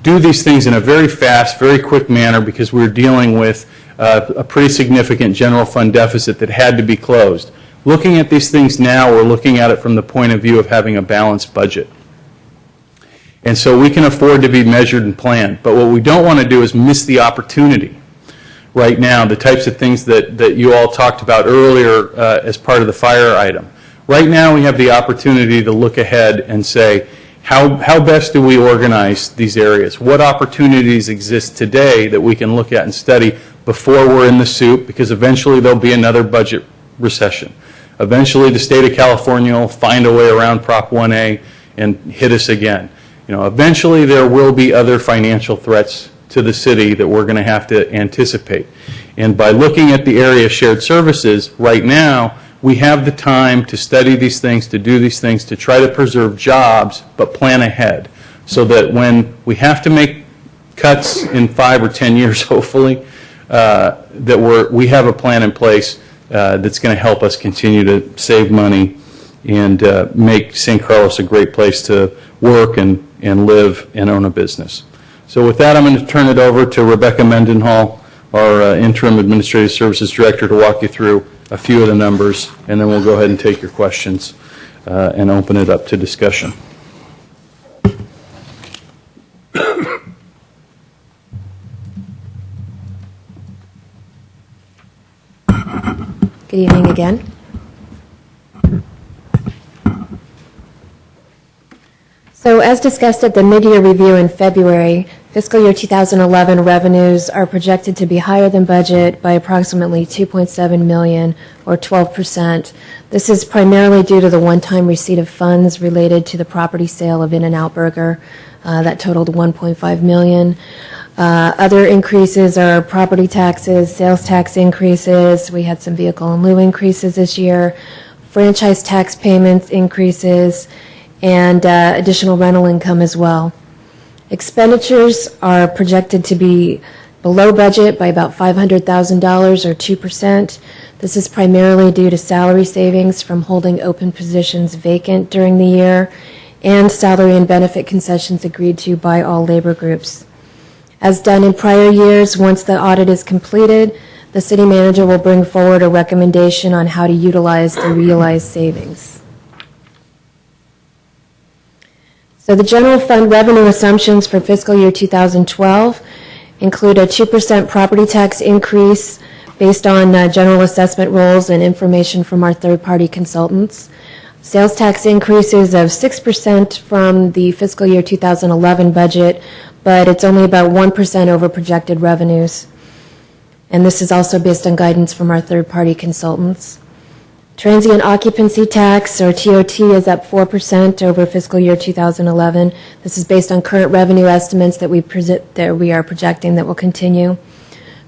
do these things in a very fast, very quick manner because we're dealing with a pretty significant general fund deficit that had to be closed. Looking at these things now, we're looking at it from the point of view of having a balanced budget. And so we can afford to be measured and planned. But what we don't want to do is miss the opportunity right now, the types of things that you all talked about earlier as part of the fire item. Right now we have the opportunity to look ahead and say, how best do we organize these areas? What opportunities exist today that we can look at and study before we're in the soup? Because eventually there'll be another budget recession. Eventually the state of California will find a way around Prop 1A and hit us again. Eventually there will be other financial threats to the city that we're going to have to anticipate. And by looking at the area of shared services right now, we have the time to study these things, to do these things, to try to preserve jobs, but plan ahead so that when we have to make cuts in 5 or 10 years, hopefully, that we have a plan in place that's going to help us continue to save money and make San Carlos a great place to work and live and own a business. So with that, I'm going to turn it over to Rebecca Mendenhall, our Interim Administrative Services Director, to walk you through a few of the numbers, and then we'll go ahead and take your questions and open it up to discussion.
Good evening again. So as discussed at the mid-year review in February, fiscal year 2011 revenues are projected to be higher than budget by approximately $2.7 million, or 12%. This is primarily due to the one-time receipt of funds related to the property sale of In-N-Out Burger that totaled $1.5 million. Other increases are property taxes, sales tax increases. We had some vehicle in lieu increases this year, franchise tax payments increases, and additional rental income as well. Expenditures are projected to be below budget by about $500,000 or 2%. This is primarily due to salary savings from holding open positions vacant during the year and salary and benefit concessions agreed to by all labor groups. As done in prior years, once the audit is completed, the city manager will bring forward a recommendation on how to utilize the realized savings. So the general fund revenue assumptions for fiscal year 2012 include a 2% property tax increase based on general assessment rolls and information from our third-party consultants. Sales tax increases of 6% from the fiscal year 2011 budget, but it's only about 1% over projected revenues. And this is also based on guidance from our third-party consultants. Transient occupancy tax, or TOT, is up 4% over fiscal year 2011. This is based on current revenue estimates that we are projecting that will continue.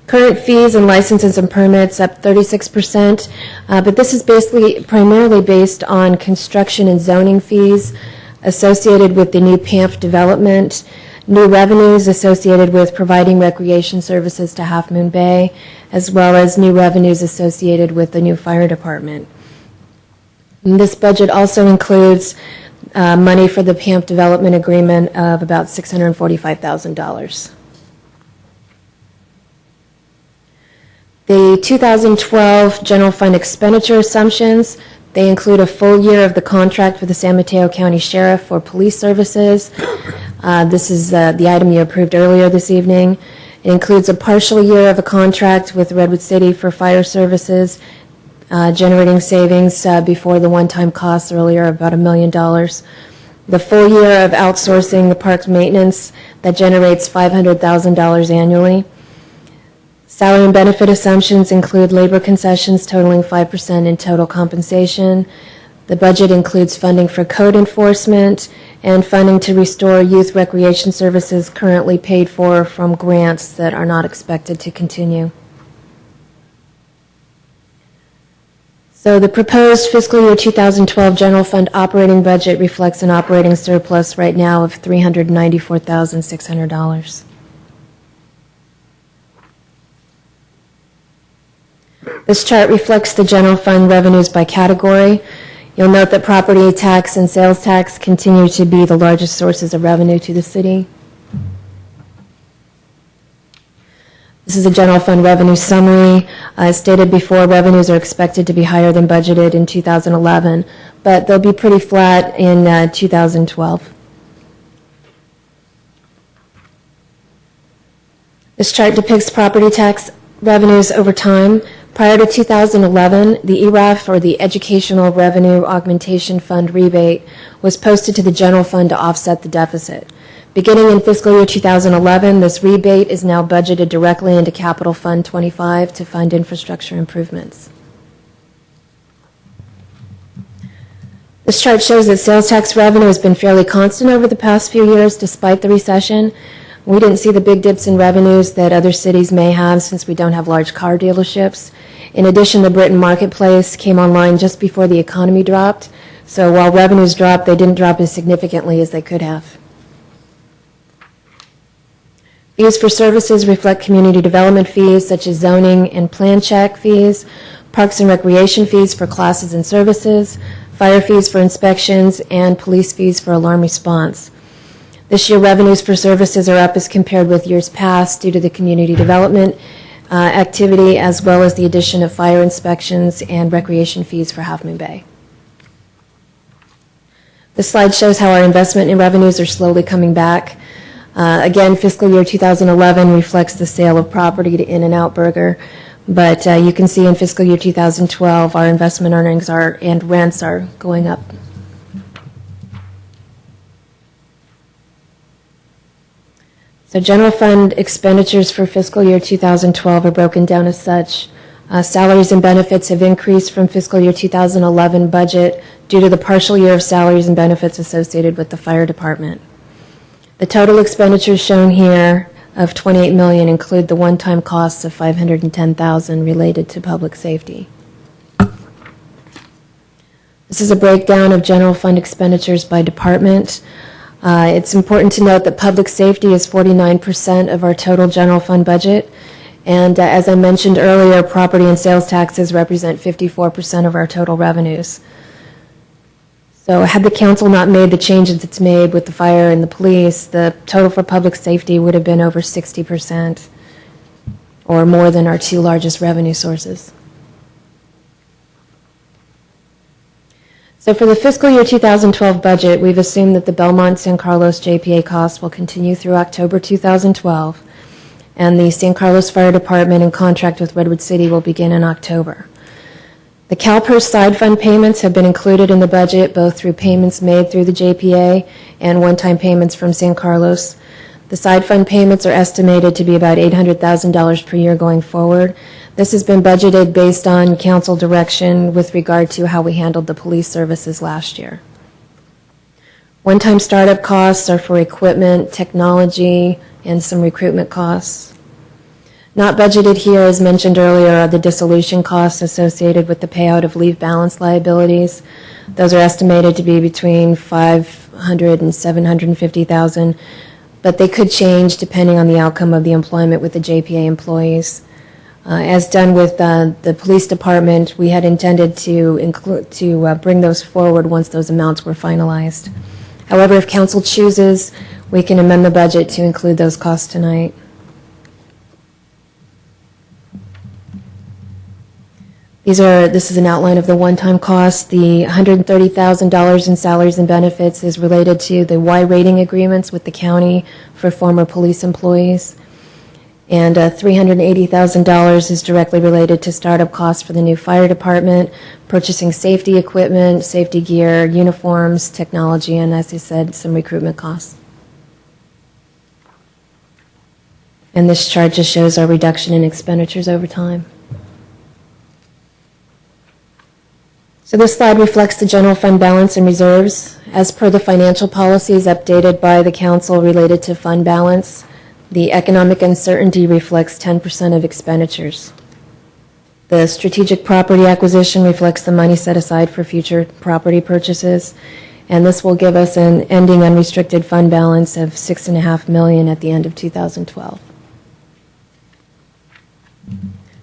Current fees and licenses and permits up 36%, but this is basically primarily based on construction and zoning fees associated with the new PAMP development, new revenues associated with providing recreation services to Half Moon Bay, as well as new revenues associated with the new fire department. And this budget also includes money for the PAMP development agreement of about $645,000. The 2012 general fund expenditure assumptions, they include a full year of the contract with the San Mateo County Sheriff for police services. This is the item you approved earlier this evening. It includes a partial year of a contract with Redwood City for fire services, generating savings before the one-time costs earlier of about $1 million. The full year of outsourcing the park's maintenance that generates $500,000 annually. Salary and benefit assumptions include labor concessions totaling 5% in total compensation. The budget includes funding for code enforcement and funding to restore youth recreation services currently paid for from grants that are not expected to continue. So the proposed fiscal year 2012 general fund operating budget reflects an operating surplus right now of $394,600. This chart reflects the general fund revenues by category. You'll note that property tax and sales tax continue to be the largest sources of revenue to the city. This is a general fund revenue summary. As stated before, revenues are expected to be higher than budgeted in 2011, but they'll be pretty flat in 2012. This chart depicts property tax revenues over time. Prior to 2011, the ERAF, or the Educational Revenue Augmentation Fund rebate, was posted to the general fund to offset the deficit. Beginning in fiscal year 2011, this rebate is now budgeted directly into Capital Fund 25 to fund infrastructure improvements. This chart shows that sales tax revenue has been fairly constant over the past few years despite the recession. We didn't see the big dips in revenues that other cities may have since we don't have large car dealerships. In addition, the Britain Marketplace came online just before the economy dropped, so while revenues dropped, they didn't drop as significantly as they could have. Fees for services reflect community development fees such as zoning and plan check fees, parks and recreation fees for classes and services, fire fees for inspections, and police fees for alarm response. This year, revenues for services are up as compared with years past due to the community development activity, as well as the addition of fire inspections and recreation fees for Half Moon Bay. This slide shows how our investment in revenues are slowly coming back. Again, fiscal year 2011 reflects the sale of property to In-N-Out Burger, but you can see in fiscal year 2012 our investment earnings and rents are going up. So general fund expenditures for fiscal year 2012 are broken down as such. Salaries and benefits have increased from fiscal year 2011 budget due to the partial year of salaries and benefits associated with the fire department. The total expenditures shown here of $28 million include the one-time costs of $510,000 related to public safety. This is a breakdown of general fund expenditures by department. It's important to note that public safety is 49% of our total general fund budget. And as I mentioned earlier, property and sales taxes represent 54% of our total revenues. So had the council not made the changes it's made with the fire and the police, the total for public safety would have been over 60%, or more than our two largest revenue sources. So for the fiscal year 2012 budget, we've assumed that the Belmont San Carlos JPA costs will continue through October 2012, and the San Carlos Fire Department in contract with Redwood City will begin in October. The CalPERS side fund payments have been included in the budget, both through payments made through the JPA and one-time payments from San Carlos. The side fund payments are estimated to be about $800,000 per year going forward. This has been budgeted based on council direction with regard to how we handled the police services last year. One-time startup costs are for equipment, technology, and some recruitment costs. Not budgeted here, as mentioned earlier, are the dissolution costs associated with the payout of leave balance liabilities. Those are estimated to be between $500,000 and $750,000, but they could change depending on the outcome of the employment with the JPA employees. As done with the police department, we had intended to bring those forward once those amounts were finalized. However, if council chooses, we can amend the budget to include those costs tonight. This is an outline of the one-time costs. The $130,000 in salaries and benefits is related to the Y rating agreements with the county for former police employees. And $380,000 is directly related to startup costs for the new fire department, purchasing safety equipment, safety gear, uniforms, technology, and as I said, some recruitment costs. And this chart just shows our reduction in expenditures over time. So this slide reflects the general fund balance and reserves. As per the financial policies updated by the council related to fund balance, the economic uncertainty reflects 10% of expenditures. The strategic property acquisition reflects the money set aside for future property purchases, and this will give us an ending unrestricted fund balance of $6.5 million at the end of 2012.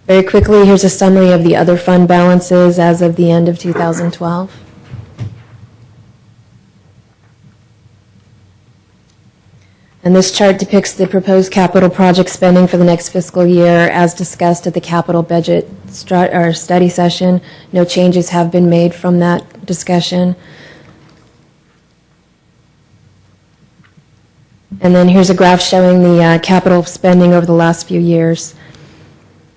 Very quickly, here's a summary of the other fund balances as of the end of 2012. And this chart depicts the proposed capital project spending for the next fiscal year as discussed at the capital budget study session. No changes have been made from that discussion. And then here's a graph showing the capital spending over the last few years.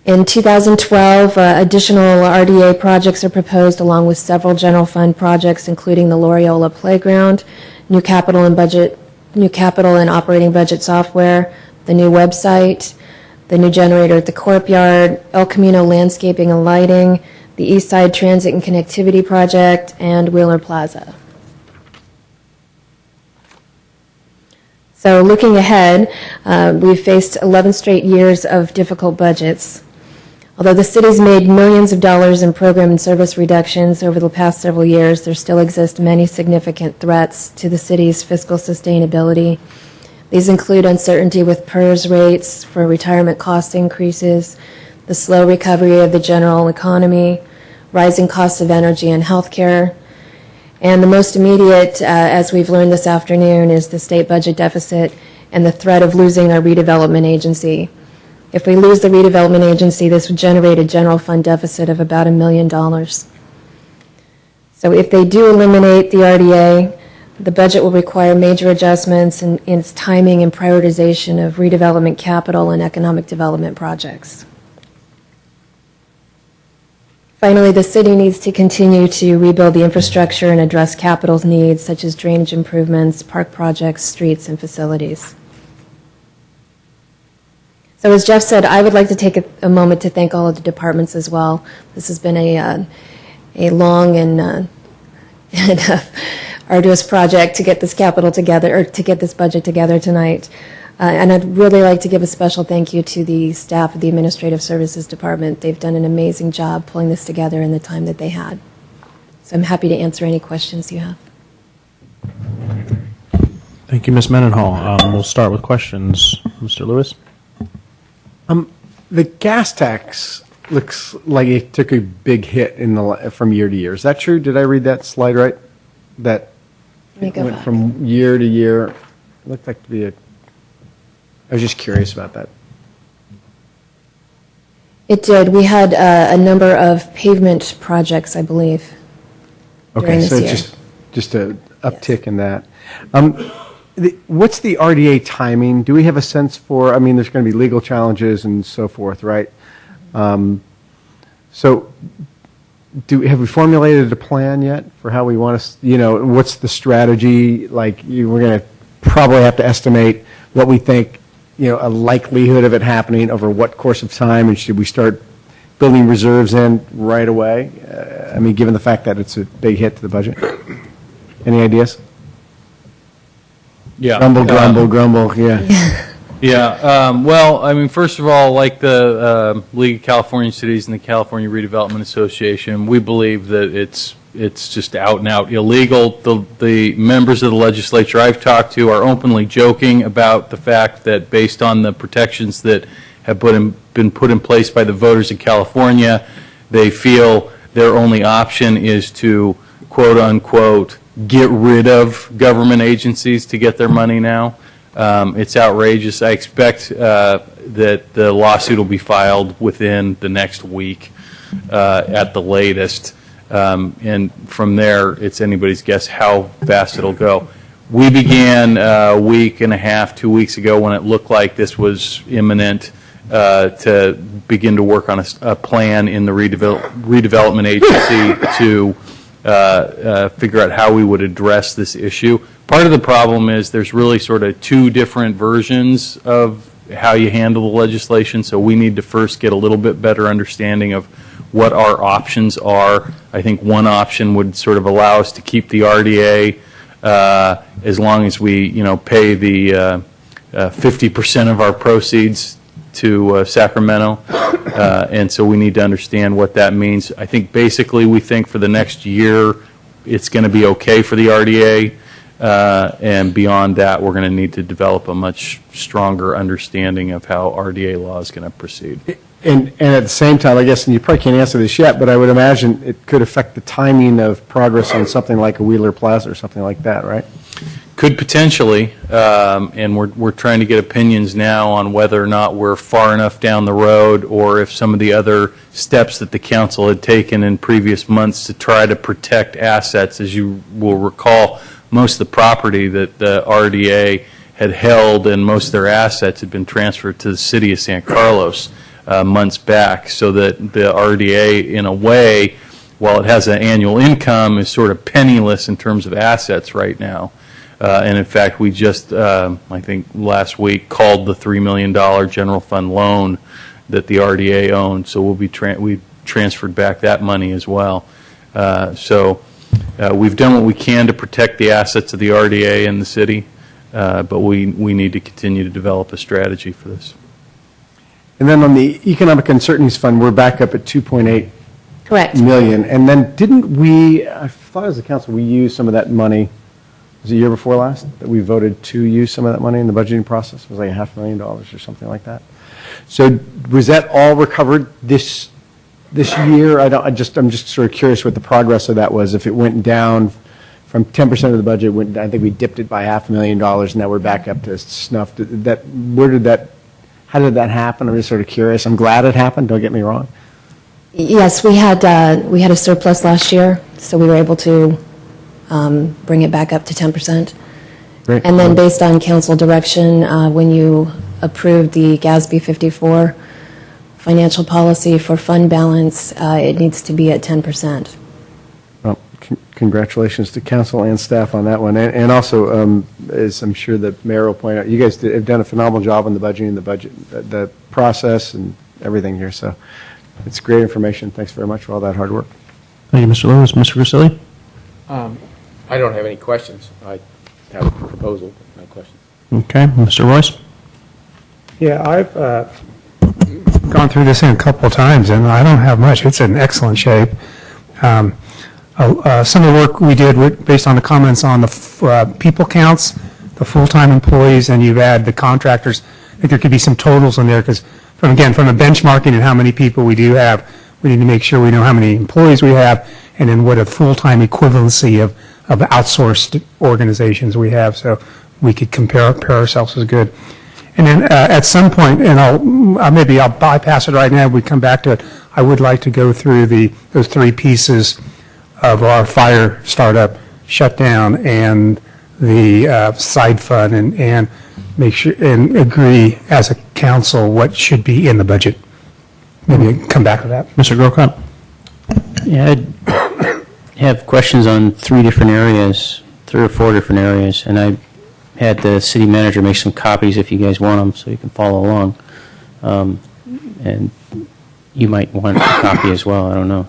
In 2012, additional RDA projects are proposed along with several general fund projects, including the Loreola Playground, new capital and operating budget software, the new website, the new generator at the courtyard, El Camino landscaping and lighting, the East Side Transit and Connectivity Project, and Wheeler Plaza. So looking ahead, we've faced 11 straight years of difficult budgets. Although the city's made millions of dollars in program and service reductions over the past several years, there still exist many significant threats to the city's fiscal sustainability. These include uncertainty with PERS rates for retirement cost increases, the slow recovery of the general economy, rising costs of energy and healthcare, And the most immediate, as we've learned this afternoon, is the state budget deficit and the threat of losing our redevelopment agency. If we lose the redevelopment agency, this would generate a general fund deficit of about $1 million. So if they do eliminate the RDA, the budget will require major adjustments in its timing and prioritization of redevelopment capital and economic development projects. Finally, the city needs to continue to rebuild the infrastructure and address capital needs such as drainage improvements, park projects, streets, and facilities. So as Jeff said, I would like to take a moment to thank all of the departments as well. This has been a long and arduous project to get this capital together, or to get this budget together tonight. And I'd really like to give a special thank you to the staff of the Administrative Services Department. They've done an amazing job pulling this together in the time that they had. So I'm happy to answer any questions you have.
Thank you, Ms. Mendenhall. We'll start with questions. Mr. Lewis?
The gas tax looks like it took a big hit from year to year. Is that true? Did I read that slide right? That it went from year to year. It looked like to be I was just curious about that.
It did. We had a number of pavement projects, I believe, during this
so
year.
it's just an uptick in that. What's the RDA timing? Do we have a sense for, I mean, there's going to be legal challenges and so forth, right? So have we formulated a plan yet for how we want to, what's the strategy? Like, we're going to probably have to estimate what we think, a likelihood of it happening over what course of time, and should we start building reserves in right away? I mean, given the fact that it's a big hit to the budget. Any ideas?
Yeah.
Grumble, yeah.
Yeah, well, I mean, first of all, like the League of California Cities and the California Redevelopment Association, we believe that it's just out and out illegal. The members of the legislature I've talked to are openly joking about the fact that based on the protections that have been put in place by the voters in California, they feel their only option is to, quote unquote, get rid of government agencies to get their money now. It's outrageous. I expect that the lawsuit will be filed within the next week at the latest. And from there, it's anybody's guess how fast it'll go. We began a week and a half, 2 weeks ago, when it looked like this was imminent, to begin to work on a plan in the redevelopment agency to figure out how we would address this issue. Part of the problem is there's really sort of two different versions of how you handle the legislation, so we need to first get a little bit better understanding of what our options are. I think one option would sort of allow us to keep the RDA as long as we, pay the 50% of our proceeds to Sacramento, and so we need to understand what that means. I think basically we think for the next year it's going to be okay for the RDA, and beyond that we're going to need to develop a much stronger understanding of how RDA law is going to proceed.
And at the same time, I guess, and you probably can't answer this yet, but I would imagine it could affect the timing of progress on something like a Wheeler Plaza or something like that, right?
Could potentially, and we're trying to get opinions now on whether or not we're far enough down the road, or if some of the other steps that the council had taken in previous months to try to protect assets. As you will recall, most of the property that the RDA had held and most of their assets had been transferred to the city of San Carlos months back, so that the RDA, in a way, while it has an annual income, is sort of penniless in terms of assets right now. And in fact, we just, I think last week, called the $3 million general fund loan that the RDA owned. So we'll be we transferred back that money as well. So we've done what we can to protect the assets of the RDA and the city, but we need to continue to develop a strategy for this.
And then on the Economic Uncertainties Fund, we're back up at $2.8
Correct.
million. And then didn't we, I thought as a council, we used some of that money, was it the year before last, that we voted to use some of that money in the budgeting process? It was like $500,000 or something like that. So was that all recovered this year? I'm just sort of curious what the progress of that was, if it went down from 10% of the budget, I think we dipped it by $500,000, and now we're back up to snuff. How did that happen? I'm just sort of curious. I'm glad it happened, don't get me wrong.
Yes, we had a surplus last year, so we were able to bring it back up to 10%.
Great.
And then based on council direction, when you approved the GASB 54 financial policy for fund balance, it needs to be at 10%.
Well, congratulations to council and staff on that one. And also, as I'm sure the mayor will point out, you guys have done a phenomenal job on the budgeting, the process and everything here. So it's great information. Thanks very much for all that hard work.
Thank you, Mr. Lewis. Mr. Grisilli?
I don't have any questions. I have a proposal, but no questions.
Okay. Mr. Royce?
Yeah, I've gone through this a couple of times, and I don't have much. It's in excellent shape. Some of the work we did based on the comments on the people counts, the full-time employees, and you've added the contractors. I think there could be some totals in there because, from the benchmarking and how many people we do have, we need to make sure we know how many employees we have and then what a full-time equivalency of outsourced organizations we have, so we could compare ourselves as good. And then at some point, and I'll bypass it right now, we come back to it, I would like to go through those three pieces of our fire startup, shutdown, and the side fund, and make sure and agree as a council what should be in the budget. Maybe come back to that.
Mr. Grocott?
Yeah, I have questions on three or four different areas, and I had the city manager make some copies if you guys want them so you can follow along. And you might want a copy as well, I don't know.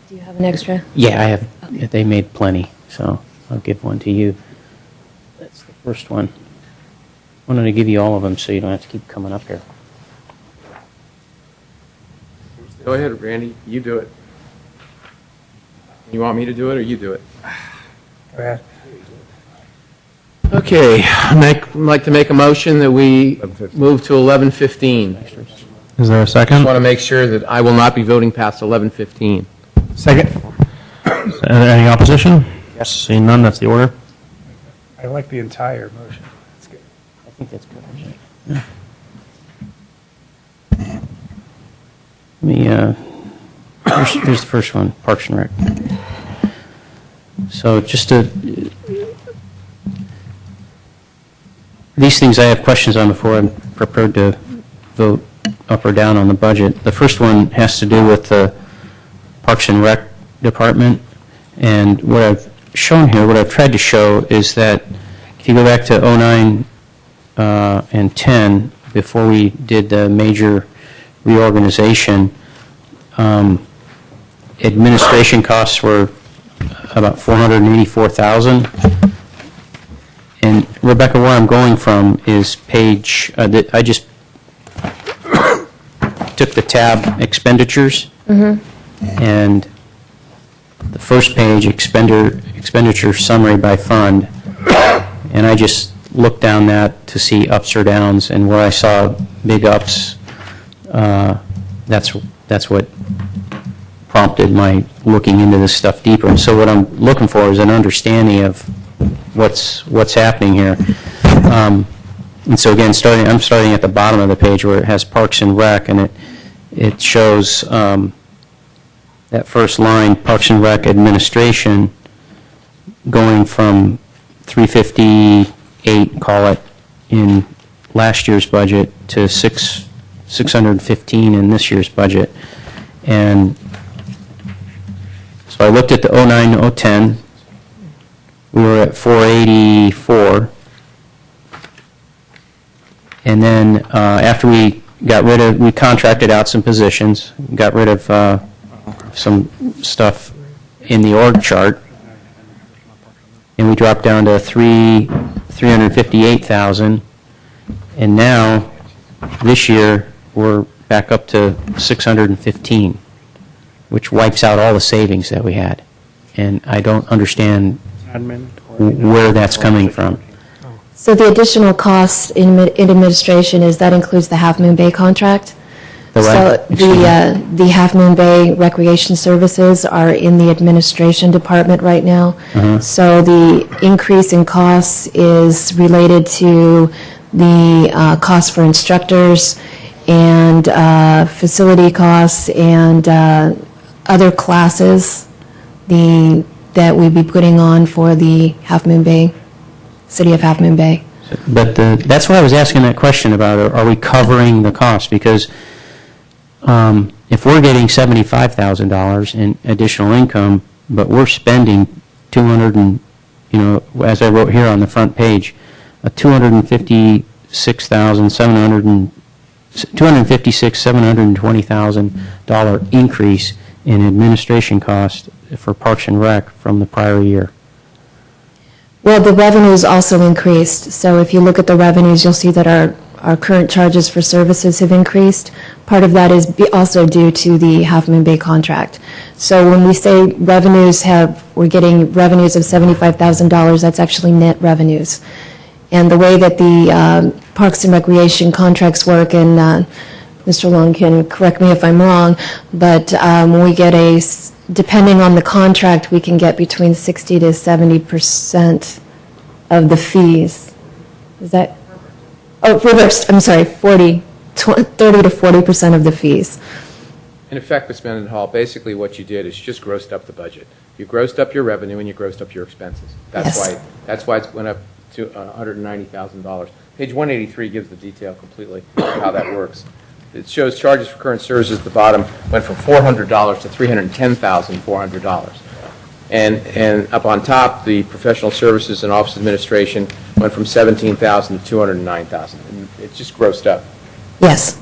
Do you have an extra?
Yeah, I have. Okay. They made plenty, so I'll give one to you. That's the first one. I wanted to give you all of them so you don't have to keep coming up here.
Go ahead, Randy. You do it. You want me to do it, or you do it?
Go ahead.
Okay. I'd like to make a motion that we move to 11:15.
Is there a second?
I want to make sure that I will not be voting past 11:15.
Second.
Any opposition? Yes. Seeing none, that's the order.
I like the entire motion. That's good.
I think that's good. Yeah. Here's the first one, Parks and Rec. So these things I have questions on before I'm prepared to vote up or down on the budget. The first one has to do with the Parks and Rec department, and what I've shown here, what I've tried to show is that if you go back to 09 and 10, before we did the major reorganization, administration costs were about $484,000. And Rebecca, where I'm going from is page, I just took the tab expenditures, and the first page, expenditure summary by fund, and I just looked down that to see ups or downs, and where I saw big ups, that's what prompted my looking into this stuff deeper. And so what I'm looking for is an understanding of what's happening here. And so again, I'm starting at the bottom of the page where it has Parks and Rec, and it shows that first line, Parks and Rec administration, going from 358, call it, in last year's budget to 615 in this year's budget. And so I looked at the 09 010. We were at 484. And then after we contracted out some positions, got rid of some stuff in the org chart, and we dropped down to 358,000. And now, this year, we're back up to 615, which wipes out all the savings that we had. And I don't understand where that's coming from.
So the additional cost in administration that includes the Half Moon Bay contract. So the Half Moon Bay Recreation Services are in the administration department right now. So the increase in costs is related to the cost for instructors and facility costs and other classes that we'd be putting on for the Half Moon Bay, City of Half Moon Bay.
But that's why I was asking that question about, are we covering the cost? Because if we're getting $75,000 in additional income, but we're spending 200 and, as I wrote here on the front page, a $256,720,000 increase in administration costs for Parks and Rec from the prior year.
Well, the revenues also increased. So if you look at the revenues, you'll see that our current charges for services have increased. Part of that is also due to the Half Moon Bay contract. So when we say we're getting revenues of $75,000, that's actually net revenues. And the way that the Parks and Recreation contracts work, and Mr. Long can correct me if I'm wrong, but we get depending on the contract, we can get between 60 to 70% of the fees. Is that? Oh, reversed, I'm sorry, 30 to 40% of the fees.
In effect, Ms. Mendenhall, basically what you did is you just grossed up the budget. You grossed up your revenue and you grossed up your expenses. That's why it went up to $190,000. Page 183 gives the detail completely of how that works. It shows charges for current services at the bottom went from $400 to $310,400. And up on top, the professional services and office administration went from $17,000 to $209,000. And it's just grossed up.
Yes.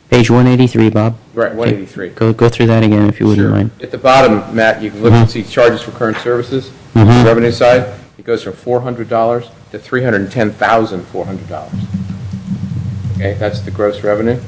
Page 183, Bob.
Right, 183.
Go through that again if you wouldn't mind.
At the bottom, Matt, you can look and see charges for current services. On the revenue side, it goes from $400 to $310,400. Okay, that's the gross revenue.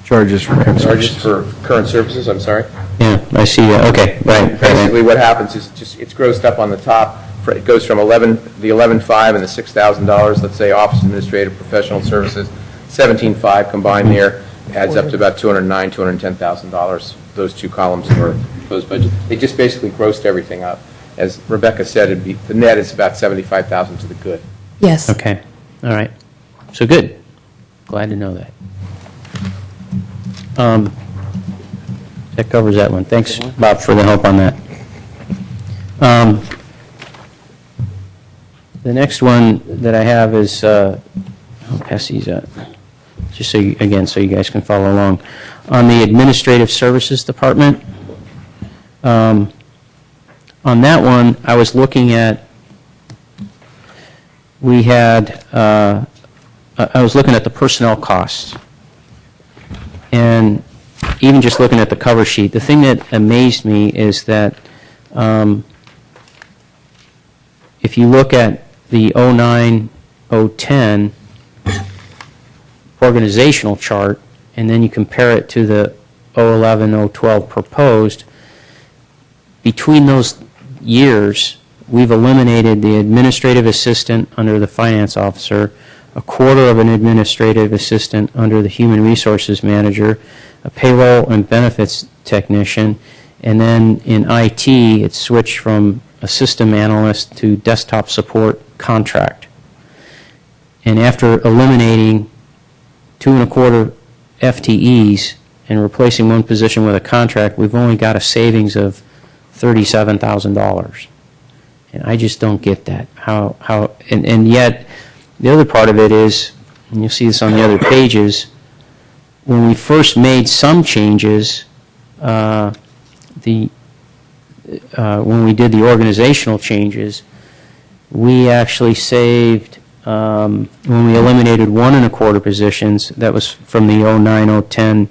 Charges for current
Charges for current services, I'm sorry.
Yeah, I see. Okay, right.
Basically, what happens is it's grossed up on the top. It goes from the $11,500 and the $6,000, let's say office administrative professional services, $17,500 combined there, adds up to about $209,000, $210,000. Those two columns for proposed budget. They just basically grossed everything up. As Rebecca said, the net is about $75,000 to the good.
Yes.
Okay, all right. So good. Glad to know that. That covers that one. Thanks, Bob, for the help on that. The next one that I have is, I'll pass these out, just so you guys can follow along. On the Administrative Services Department, on that one, I was looking at, I was looking at the personnel costs. And even just looking at the cover sheet, the thing that amazed me is that if you look at the 09-010 organizational chart, and then you compare it to the 011-012 proposed, between those years, we've eliminated the administrative assistant under the finance officer, a quarter of an administrative assistant under the human resources manager, a payroll and benefits technician, and then in IT, it's switched from a system analyst to desktop support contract. And after eliminating 2.25 FTEs and replacing one position with a contract, we've only got a savings of $37,000. And I just don't get that. And yet, the other part of it is, and you'll see this on the other pages, when we first made some changes, when we did the organizational changes, we actually saved, when we eliminated 1.25 positions, that was from the 09-010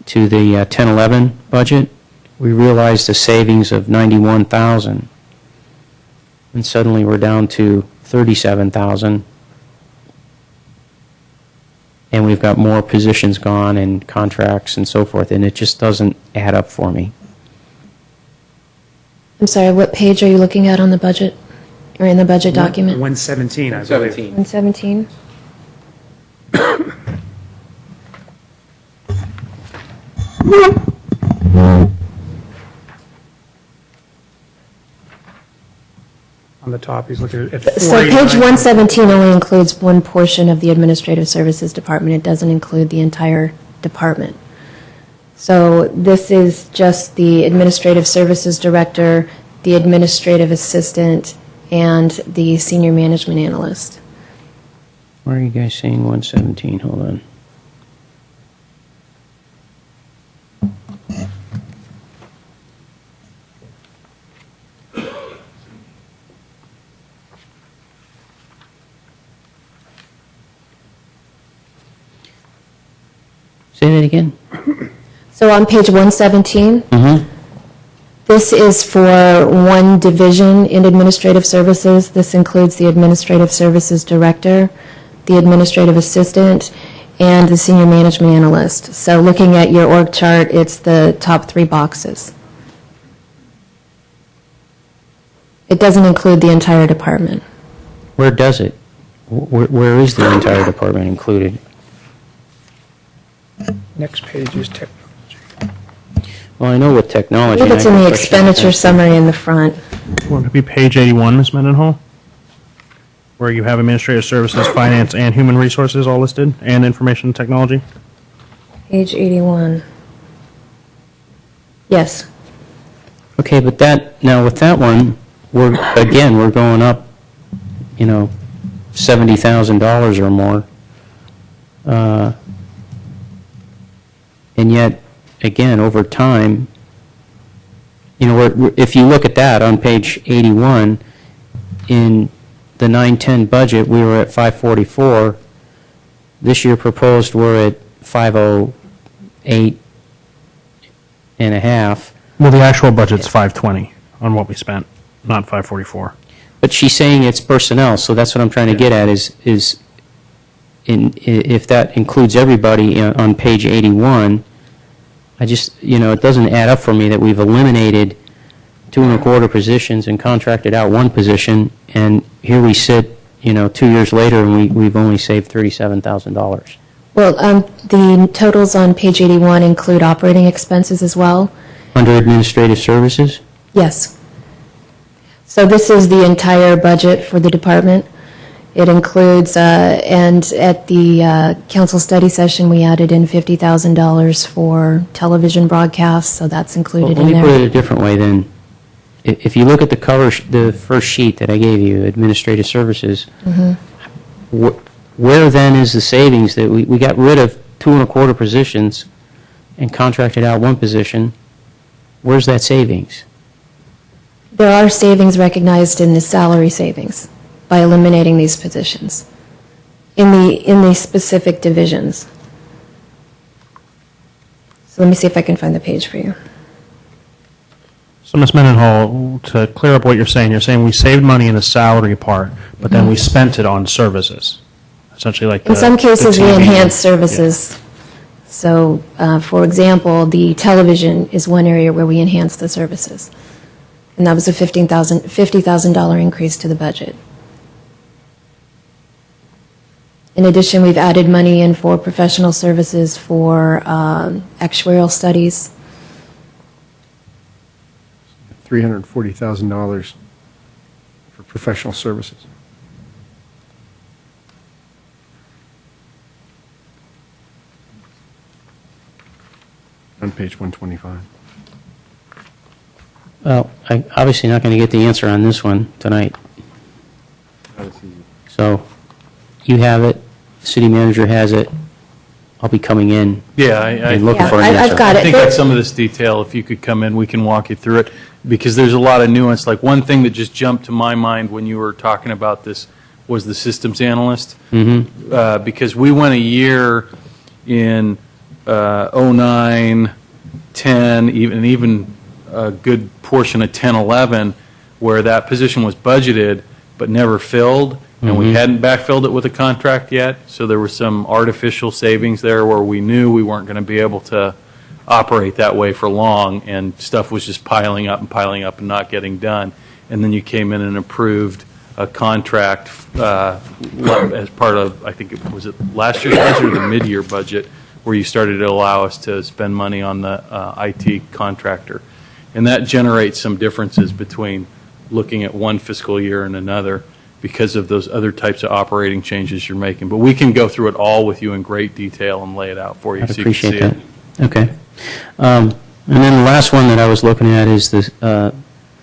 to the 10-11 budget, we realized a savings of $91,000. And suddenly we're down to $37,000. And we've got more positions gone and contracts and so forth, and it just doesn't add up for me.
I'm sorry, what page are you looking at on the budget? or in the budget document?
117, I believe.
117.
On the top, he's looking at
So
49.
page 117 only includes one portion of the Administrative Services Department. It doesn't include the entire department. So this is just the Administrative Services Director, the Administrative Assistant, and the Senior Management Analyst.
Where are you guys saying 117? Hold on. Say that again.
So on page 117, this is for one division in Administrative Services. This includes the Administrative Services Director, the Administrative Assistant, and the Senior Management Analyst. So looking at your org chart, it's the top 3 boxes. It doesn't include the entire department.
Where does it? Where is the entire department included?
Next page is technology.
Well, I know what
I
technology.
believe it's
and
in the
question
expenditure
that's-
summary in the front.
Would it be page 81, Ms. Mendenhall? Where you have administrative services, finance, and human resources all listed, and information technology?
Page 81. Yes.
Okay, but now with that one, we're going up, $70,000 or more. And yet, again, over time, if you look at that on page 81, in the 910 budget, we were at 544. This year proposed, we're at 508 and a half.
Well, the actual budget's 520 on what we spent, not 544.
But she's saying it's personnel, so that's what I'm trying to get at is if that includes everybody on page 81, it doesn't add up for me that we've eliminated 2 1/4 positions and contracted out 1 position, and here we sit, 2 years later, and we've only saved $37,000.
Well, the totals on page 81 include operating expenses as well.
Under administrative services?
Yes. So this is the entire budget for the department. It includes, and at the council study session, we added in $50,000 for television broadcasts, so that's included
Let
in
me put it
there.
a different way then. If you look at the the first sheet that I gave you, administrative services, where then is the savings that we got rid of 2 1/4 positions and contracted out 1 position? Where's that savings?
There are savings recognized in the salary savings by eliminating these positions in the specific divisions. So let me see if I can find the page for you.
So, Ms. Mendenhall, to clear up what you're saying we saved money in the salary part, but then we spent it on services. Essentially like
In some cases, we
TV.
enhance services. So, for example, the television is one area where we enhance the services. And that was a $50,000 increase to the budget. In addition, we've added money in for professional services for actuarial studies.
$340,000 for professional services. On page 125.
Well, I'm obviously not going to get the answer on this one tonight. So, you have it, the city manager has it, I'll be coming in.
Yeah,
and looking for an
I've
answer.
got
I
it.
think that's some of this detail, if you could come in, we can walk you through it, because there's a lot of nuance. Like, one thing that just jumped to my mind when you were talking about this was the systems analyst. Because we went a year in 09, 10, even a good portion of 10, 11, where that position was budgeted but never filled, and we hadn't backfilled it with a contract yet, so there was some artificial savings there where we knew we weren't going to be able to operate that way for long, and stuff was just piling up and not getting done. And then you came in and approved a contract as part of, I think was it last year's budget or the mid-year budget, where you started to allow us to spend money on the IT contractor. And that generates some differences between looking at one fiscal year and another because of those other types of operating changes you're making. But we can go through it all with you in great detail and lay it out for you
I'd
so you can see
appreciate
it.
that. Okay. And then the last one that I was looking at is the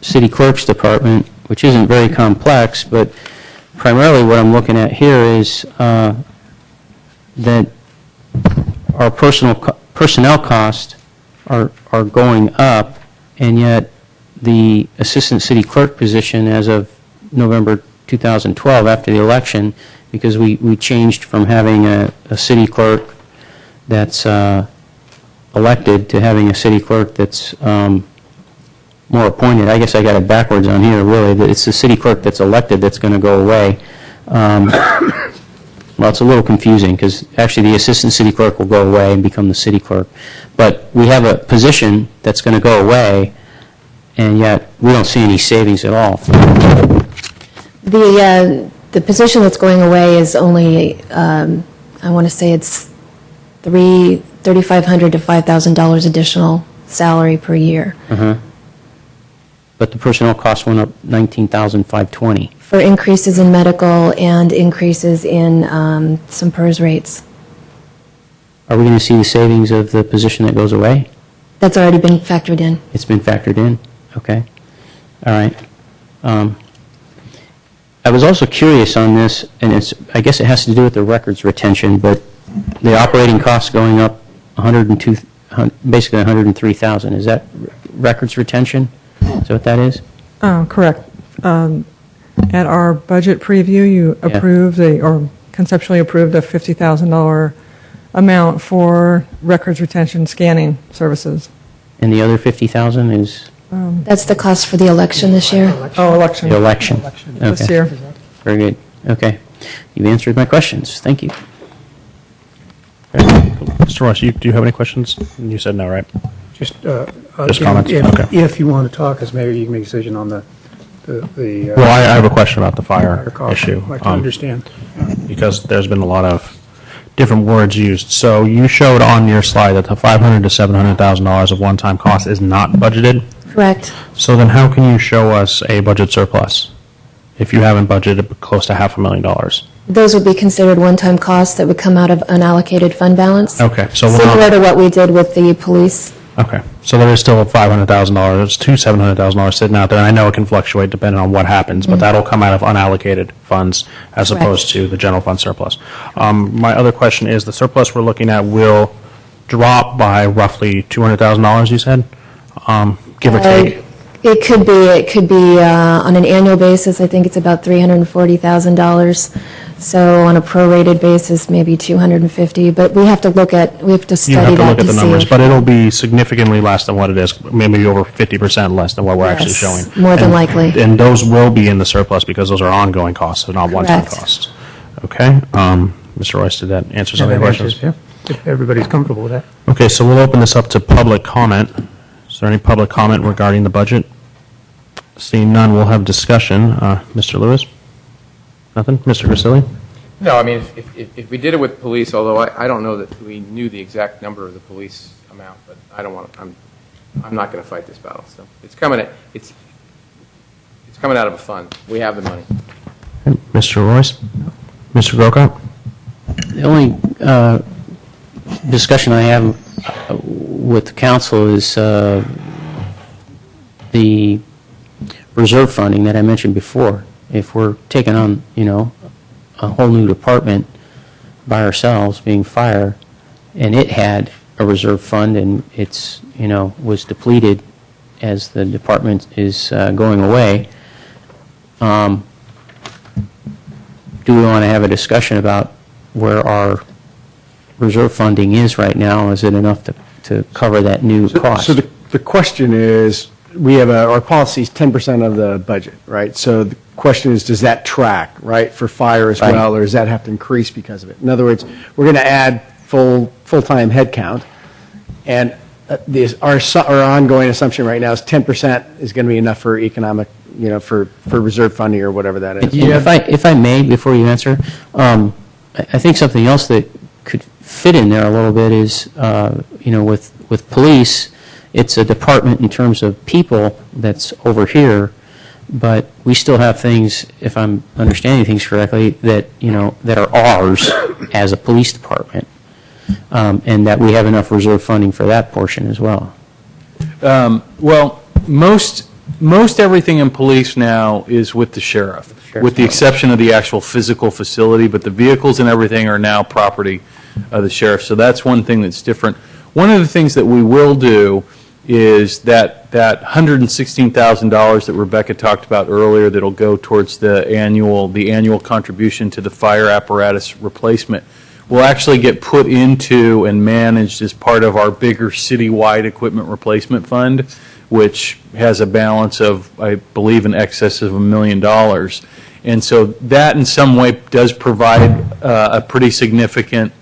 city clerk's department, which isn't very complex, but primarily what I'm looking at here is that our personnel costs are going up, and yet the assistant city clerk position as of November 2012, after the election, because we changed from having a city clerk that's elected to having a city clerk that's more appointed. I guess I got it backwards on here, really. It's the city clerk that's elected that's going to go away. Well, it's a little confusing because actually the assistant city clerk will go away and become the city clerk. But we have a position that's going to go away, and yet we don't see any savings at all.
The position that's going away is only, I want to say it's $3,500 to $5,000 additional salary per year.
But the personnel costs went up $19,520.
For increases in medical and increases in some PERS rates.
Are we going to see the savings of the position that goes away?
That's already been factored in.
It's been factored in? Okay. All right. I was also curious on this, and I guess it has to do with the records retention, but the operating costs going up basically $103,000. Is that records retention? Is that what that is?
Correct. At our budget preview, you approved or conceptually approved a $50,000 amount for records retention scanning services.
And the other $50,000 is?
That's the cost for the election this year.
Oh, election.
The election.
This
Okay.
year.
Very good. Okay. You've answered my questions. Thank you.
Mr. Ross, do you have any questions? You said no, right?
Just
comments? Okay.
If you want to talk as mayor, you can make a decision on the
Well, I have a question about the fire issue.
I'd like to understand.
Because there's been a lot of different words used. So you showed on your slide that the $500,000 to $700,000 of one-time cost is not budgeted.
Correct.
So then how can you show us a budget surplus if you haven't budgeted close to $500,000?
Those would be considered one-time costs that would come out of unallocated fund balance.
Okay, so
Similar to what we did with the police.
Okay, so there is still $500,000 to $700,000 sitting out there, and I know it can fluctuate depending on what happens, but that'll come out of unallocated funds as
Correct.
opposed to the general fund surplus. My other question is, the surplus we're looking at will drop by roughly $200,000, you said, give or take?
It could be on an annual basis, I think it's about $340,000. So on a prorated basis, maybe $250,000, but we have to study that
You have to look at the numbers, but it'll be significantly less than what it is, maybe over 50% less than what we're actually showing.
More than likely.
And those will be in the surplus because those are ongoing costs, they're not one-time
Correct.
costs. Okay, Mr. Royce, did that answer some of your questions?
Yeah, if everybody's comfortable with that.
Okay, so we'll open this up to public comment. Is there any public comment regarding the budget? Seeing none, we'll have discussion. Mr. Lewis? Nothing? Mr. Grisilli?
No, I mean, if we did it with police, although I don't know that we knew the exact number of the police amount, but I don't want to, I'm not going to fight this battle. So it's coming out of a fund. We have the money.
Mr. Royce? Mr. Grocott?
The only discussion I have with the council is the reserve funding that I mentioned before. If we're taking on, a whole new department by ourselves, being fire, and it had a reserve fund and it's, was depleted as the department is going away, do we want to have a discussion about where our reserve funding is right now? Is it enough to cover that new cost?
So the question is, we have our policy is 10% of the budget, right? So the question is, does that track, right, for fire as well, or does that have to increase because of it? In other words, we're going to add full-time headcount, and our ongoing assumption right now is 10% is going to be enough for economic, for reserve funding or whatever that is.
And if I may, before you answer, I think something else that could fit in there a little bit is, with police, it's a department in terms of people that's over here, but we still have things, if I'm understanding things correctly, that, that are ours as a police department, and that we have enough reserve funding for that portion as well.
Well, most everything in police now is with the sheriff, with the exception of the actual physical facility, but the vehicles and everything are now property of the sheriff. So that's one thing that's different. One of the things that we will do is that $116,000 that Rebecca talked about earlier that'll go towards the annual contribution to the fire apparatus replacement will actually get put into and managed as part of our bigger citywide equipment replacement fund, which has a balance of, I believe, in excess of $1 million. And so that in some way does provide a pretty significant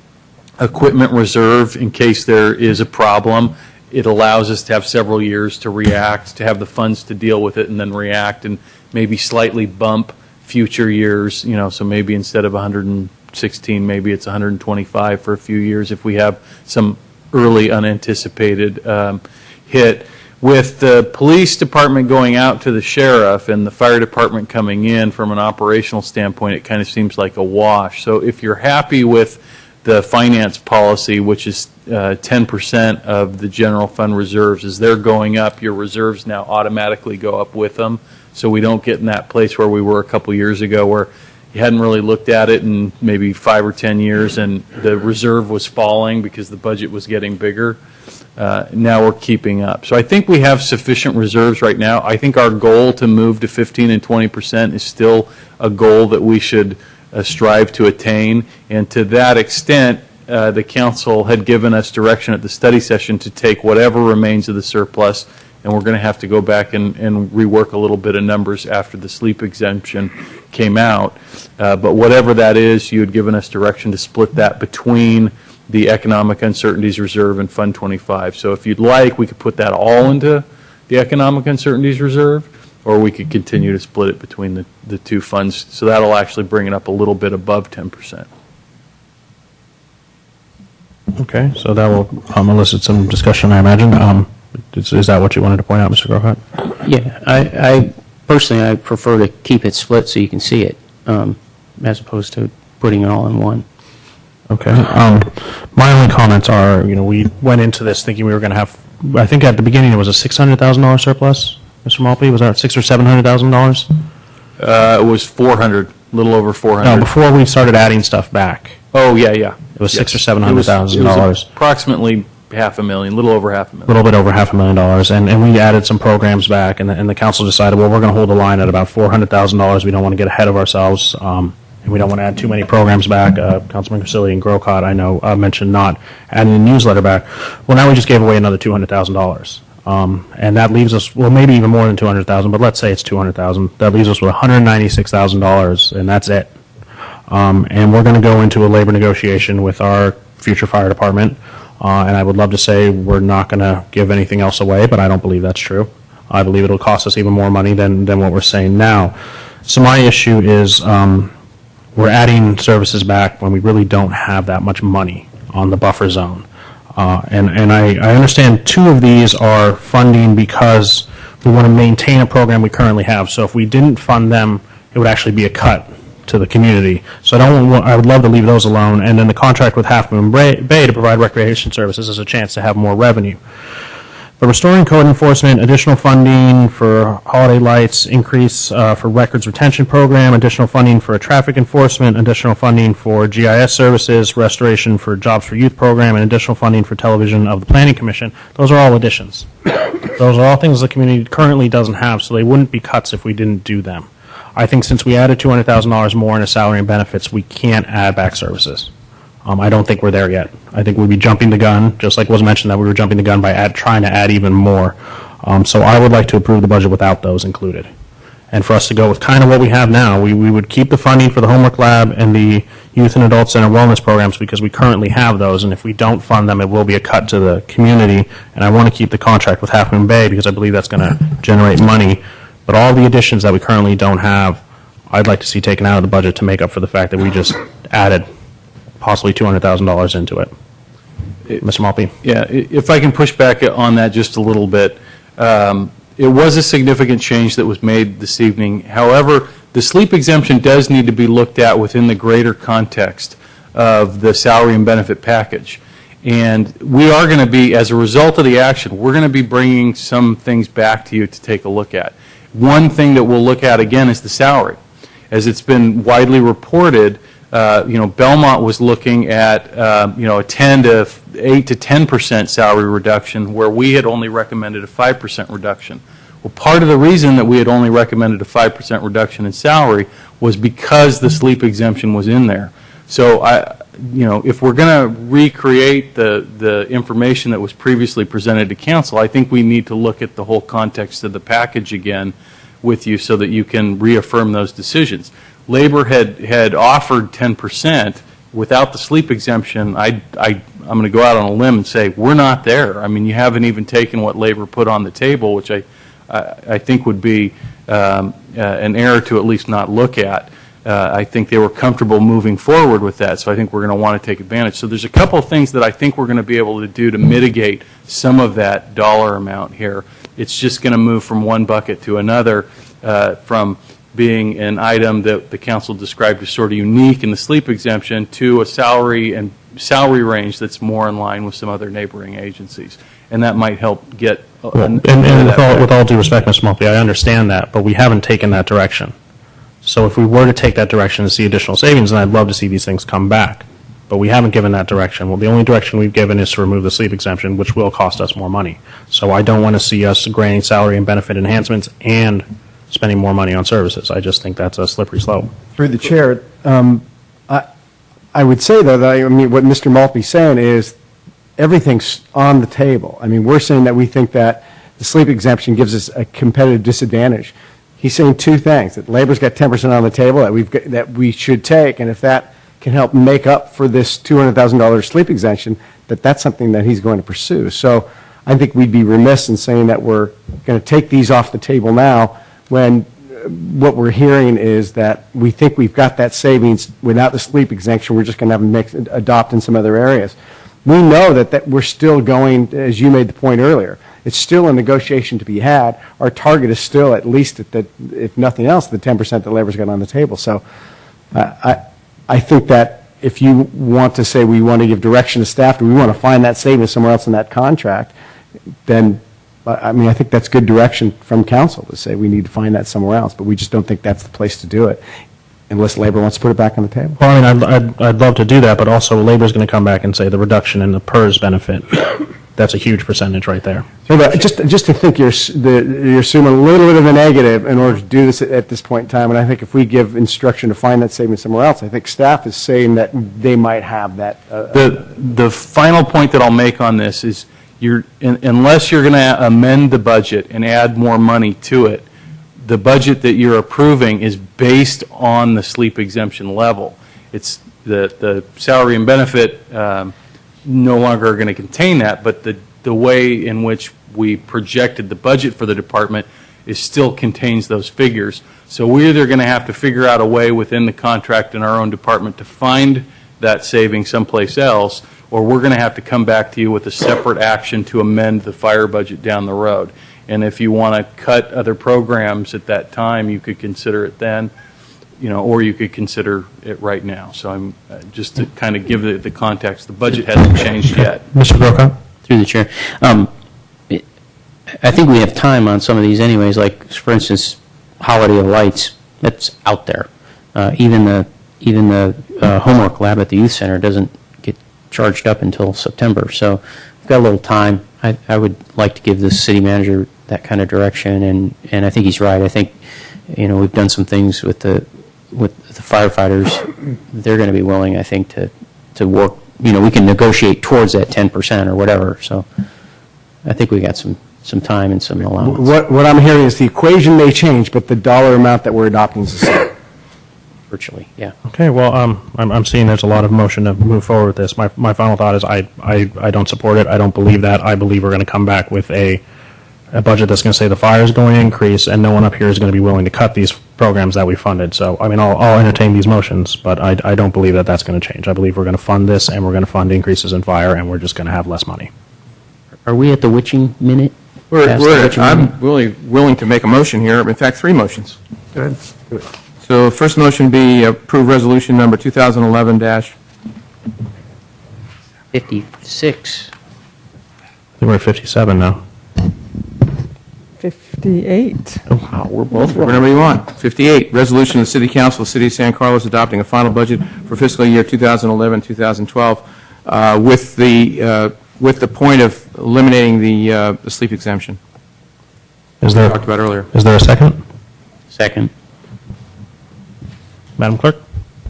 equipment reserve in case there is a problem. It allows us to have several years to react, to have the funds to deal with it and then react and maybe slightly bump future years, so maybe instead of 116, maybe it's 125 for a few years if we have some early unanticipated hit. With the police department going out to the sheriff and the fire department coming in from an operational standpoint, it kind of seems like a wash. So if you're happy with the finance policy, which is 10% of the general fund reserves, as they're going up, your reserves now automatically go up with them. So we don't get in that place where we were a couple years ago where you hadn't really looked at it in maybe 5 or 10 years and the reserve was falling because the budget was getting bigger. Now we're keeping up. So I think we have sufficient reserves right now. I think our goal to move to 15 and 20% is still a goal that we should strive to attain. And to that extent, the council had given us direction at the study session to take whatever remains of the surplus, and we're going to have to go back and rework a little bit of numbers after the sleep exemption came out. But whatever that is, you had given us direction to split that between the Economic Uncertainties Reserve and Fund 25. So if you'd like, we could put that all into the Economic Uncertainties Reserve, or we could continue to split it between the two funds. So that'll actually bring it up a little bit above 10%.
Okay, so that will elicit some discussion, I imagine. Is that what you wanted to point out, Mr. Grocott?
Yeah, I personally, I prefer to keep it split so you can see it, as opposed to putting it all in one.
Okay. My only comments are, we went into this thinking we were going to have, I think at the beginning it was a $600,000 surplus, Mr. Malpe, was that $600,000 or $700,000?
It was 400, a little over 400.
No, before we started adding stuff back.
Oh, yeah.
It was $600,000 or $700,000.
It was approximately $500,000, a little over $500,000.
A little bit over $500,000, and we added some programs back, and the council decided, well, we're going to hold the line at about $400,000. We don't want to get ahead of ourselves, and we don't want to add too many programs back. Councilman Grisilli and Grocott, I know, mentioned not adding the newsletter back. Well, now we just gave away another $200,000. And that leaves us, well, maybe even more than $200,000, but let's say it's $200,000. That leaves us with $196,000, and that's it. And we're going to go into a labor negotiation with our future fire department. And I would love to say we're not going to give anything else away, but I don't believe that's true. I believe it'll cost us even more money than what we're saying now. So my issue is we're adding services back when we really don't have that much money on the buffer zone. And I understand two of these are funding because we want to maintain a program we currently have. So if we didn't fund them, it would actually be a cut to the community. So I would love to leave those alone. And then the contract with Half Moon Bay to provide recreation services is a chance to have more revenue. But restoring code enforcement, additional funding for holiday lights, increase for records retention program, additional funding for traffic enforcement, additional funding for GIS services, restoration for Jobs for Youth program, and additional funding for television of the Planning Commission. Those are all additions. Those are all things the community currently doesn't have, so they wouldn't be cuts if we didn't do them. I think since we added $200,000 more into salary and benefits, we can't add back services. I don't think we're there yet. I think we'd be jumping the gun, just like was mentioned that we were jumping the gun by trying to add even more. So I would like to approve the budget without those included. And for us to go with kind of what we have now, we would keep the funding for the homework lab and the youth and adult center wellness programs because we currently have those, and if we don't fund them, it will be a cut to the community. And I want to keep the contract with Half Moon Bay because I believe that's going to generate money. But all the additions that we currently don't have, I'd like to see taken out of the budget to make up for the fact that we just added possibly $200,000 into it. Mr. Malpe?
Yeah, if I can push back on that just a little bit. It was a significant change that was made this evening. However, the sleep exemption does need to be looked at within the greater context of the salary and benefit package. And we are going to be, as a result of the action, we're going to be bringing some things back to you to take a look at. One thing that we'll look at again is the salary. As it's been widely reported, Belmont was looking at, a 8 to 10% salary reduction, where we had only recommended a 5% reduction. Well, part of the reason that we had only recommended a 5% reduction in salary was because the sleep exemption was in there. So, if we're going to recreate the information that was previously presented to council, I think we need to look at the whole context of the package again with you so that you can reaffirm those decisions. Labor had offered 10% without the sleep exemption. I'm going to go out on a limb and say we're not there. I mean, you haven't even taken what Labor put on the table, which I think would be an error to at least not look at. I think they were comfortable moving forward with that, so I think we're going to want to take advantage. So there's a couple of things that I think we're going to be able to do to mitigate some of that dollar amount here. It's just going to move from one bucket to another, from being an item that the council described as sort of unique in the sleep exemption to a salary range that's more in line with some other neighboring agencies. And that might help get
And with all due respect, Mr. Malpe, I understand that, but we haven't taken that direction. So if we were to take that direction to see additional savings, then I'd love to see these things come back. But we haven't given that direction. Well, the only direction we've given is to remove the sleep exemption, which will cost us more money. So I don't want to see us granting salary and benefit enhancements and spending more money on services. I just think that's a slippery slope.
Through the chair, I would say, though, that what Mr. Malpe's saying is everything's on the table. I mean, we're saying that we think that the sleep exemption gives us a competitive disadvantage. He's saying two things, that Labor's got 10% on the table that we should take, and if that can help make up for this $200,000 sleep exemption, that's something that he's going to pursue. So I think we'd be remiss in saying that we're going to take these off the table now when what we're hearing is that we think we've got that savings without the sleep exemption. We're just going to have them adopt in some other areas. We know that we're still going, as you made the point earlier, it's still a negotiation to be had. Our target is still at least, if nothing else, the 10% that Labor's got on the table. So I think that if you want to say we want to give direction to staff, we want to find that savings somewhere else in that contract, then I think that's good direction from council to say we need to find that somewhere else, but we just don't think that's the place to do it unless Labor wants to put it back on the table.
Well, I mean, I'd love to do that, but also Labor's going to come back and say the reduction in the PERS benefit, that's a huge percentage right there.
So just to think you're assuming a little bit of a negative in order to do this at this point in time, and I think if we give instruction to find that savings somewhere else, I think staff is saying that they might have that.
The final point that I'll make on this is unless you're going to amend the budget and add more money to it, the budget that you're approving is based on the sleep exemption level. It's the salary and benefit no longer are going to contain that, but the way in which we projected the budget for the department still contains those figures. So we're either going to have to figure out a way within the contract in our own department to find that saving someplace else, or we're going to have to come back to you with a separate action to amend the fire budget down the road. And if you want to cut other programs at that time, you could consider it then, or you could consider it right now. So I'm just to kind of give the context. The budget hasn't changed yet.
Mr. Brokaw?
Through the chair. I think we have time on some of these anyways, like, for instance, Holiday of Lights, that's out there. Even the homework lab at the youth center doesn't get charged up until September. So we've got a little time. I would like to give the city manager that kind of direction, and I think he's right. I think, we've done some things with the firefighters. They're going to be willing, I think, to work. We can negotiate towards that 10% or whatever. So I think we got some time and some allowance.
What I'm hearing is the equation may change, but the dollar amount that we're adopting is the same.
virtually, yeah.
Okay, well, I'm seeing there's a lot of motion to move forward with this. My final thought is I don't support it. I don't believe that. I believe we're going to come back with a budget that's going to say the fire is going to increase, and no one up here is going to be willing to cut these programs that we funded. So, I mean, I'll entertain these motions, but I don't believe that that's going to change. I believe we're going to fund this, and we're going to fund increases in fire, and we're just going to have less money.
Are we at the witching minute? Past the witching minute?
I'm really willing to make a motion here, in fact, 3 motions.
Good.
So first motion be approve resolution number 2011-.
56.
I think we're at 57 now.
58.
Wow, we're both whatever you want. 58, resolution of the City Council of the City of San Carlos adopting a final budget for fiscal year 2011-2012 with the point of eliminating the sleep exemption.
Is there,
talked about earlier.
Is there a second?
Second.
Madam Clerk?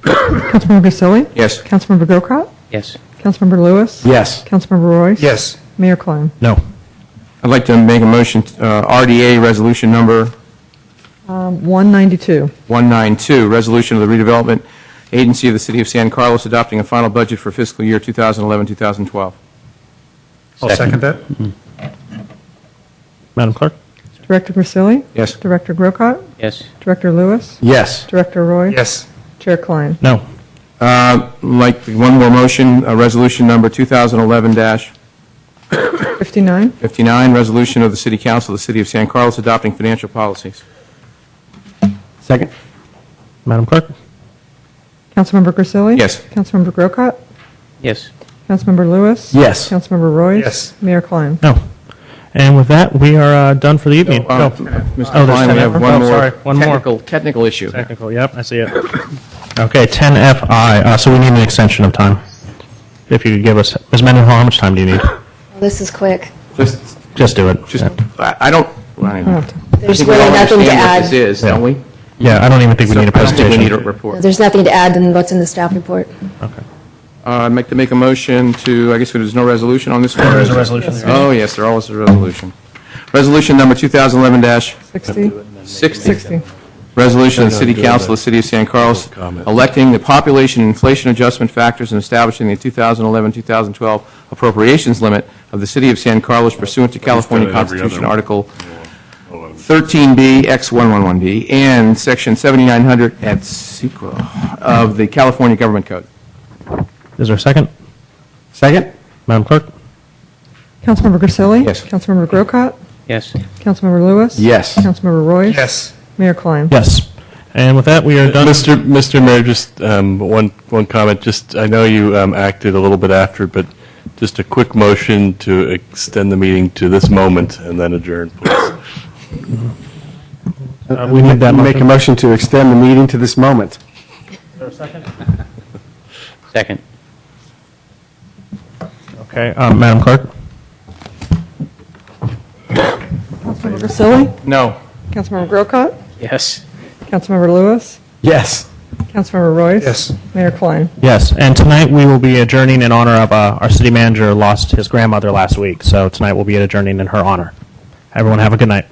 Councilmember Grisilli?
Yes.
Councilmember Grocott?
Yes.
Councilmember Lewis?
Yes.
Councilmember Royce?
Yes.
Mayor Klein?
No.
I'd like to make a motion, RDA resolution number
192.
192, resolution of the redevelopment agency of the City of San Carlos adopting a final budget for fiscal year 2011-2012.
I'll second that.
Madam Clerk?
Director Grisilli?
Yes.
Director Grocott?
Yes.
Director Lewis?
Yes.
Director Royce?
Yes.
Chair Klein?
No.
Like one more motion, resolution number
59.
2011-59, resolution of the City Council of the City of San Carlos adopting financial policies.
Second?
Madam Clerk?
Councilmember Grisilli?
Yes.
Councilmember Grocott?
Yes.
Councilmember Lewis?
Yes.
Councilmember Royce?
Yes.
Mayor Klein?
No. And with that, we are done for the evening.
Mr.
there's
Klein, we
10F.
have one more
Sorry, one more.
technical issue.
Technical, yep, I see it. Okay, 10FI, so we need an extension of time. If you could give us, Ms. Mendenhall, how much time do you need?
This is quick.
Just do it.
I don't.
There's really nothing to add.
What this is, don't we?
Yeah, I don't even think we need a
I don't think
presentation.
we need a report.
There's nothing to add than what's in the staff report.
Okay.
I'd like to make a motion to, I guess there's no resolution on this one?
There is a resolution.
Oh, yes, there always is a resolution. Resolution number 2011-60.
60.
Resolution of the City Council of the City of San Carlos electing the population and inflation adjustment factors and establishing the 2011-2012 appropriations limit of the City of San Carlos pursuant to California Constitution Article 13B, X111B, and Section 7900 et sequa of the California Government Code.
Is there a second?
Second?
Madam Clerk?
Councilmember Grisilli?
Yes.
Councilmember Grocott?
Yes.
Councilmember Lewis?
Yes.
Councilmember Royce?
Yes.
Mayor Klein?
Yes. And with that, we are done.
Mr. Mayor, just one comment. Just I know you acted a little bit after, but just a quick motion to extend the meeting to this moment and then adjourn, please.
We need that
Make a motion to extend the meeting to this moment.
Is there a second?
Second.
Okay, Madam Clerk?
Councilmember Grisilli?
No.
Councilmember Grocott?
Yes.
Councilmember Lewis?
Yes.
Councilmember Royce?
Yes.
Mayor Klein?
Yes, and tonight we will be adjourning in honor of our city manager lost his grandmother last week, so tonight we'll be adjourning in her honor. Everyone have a good night.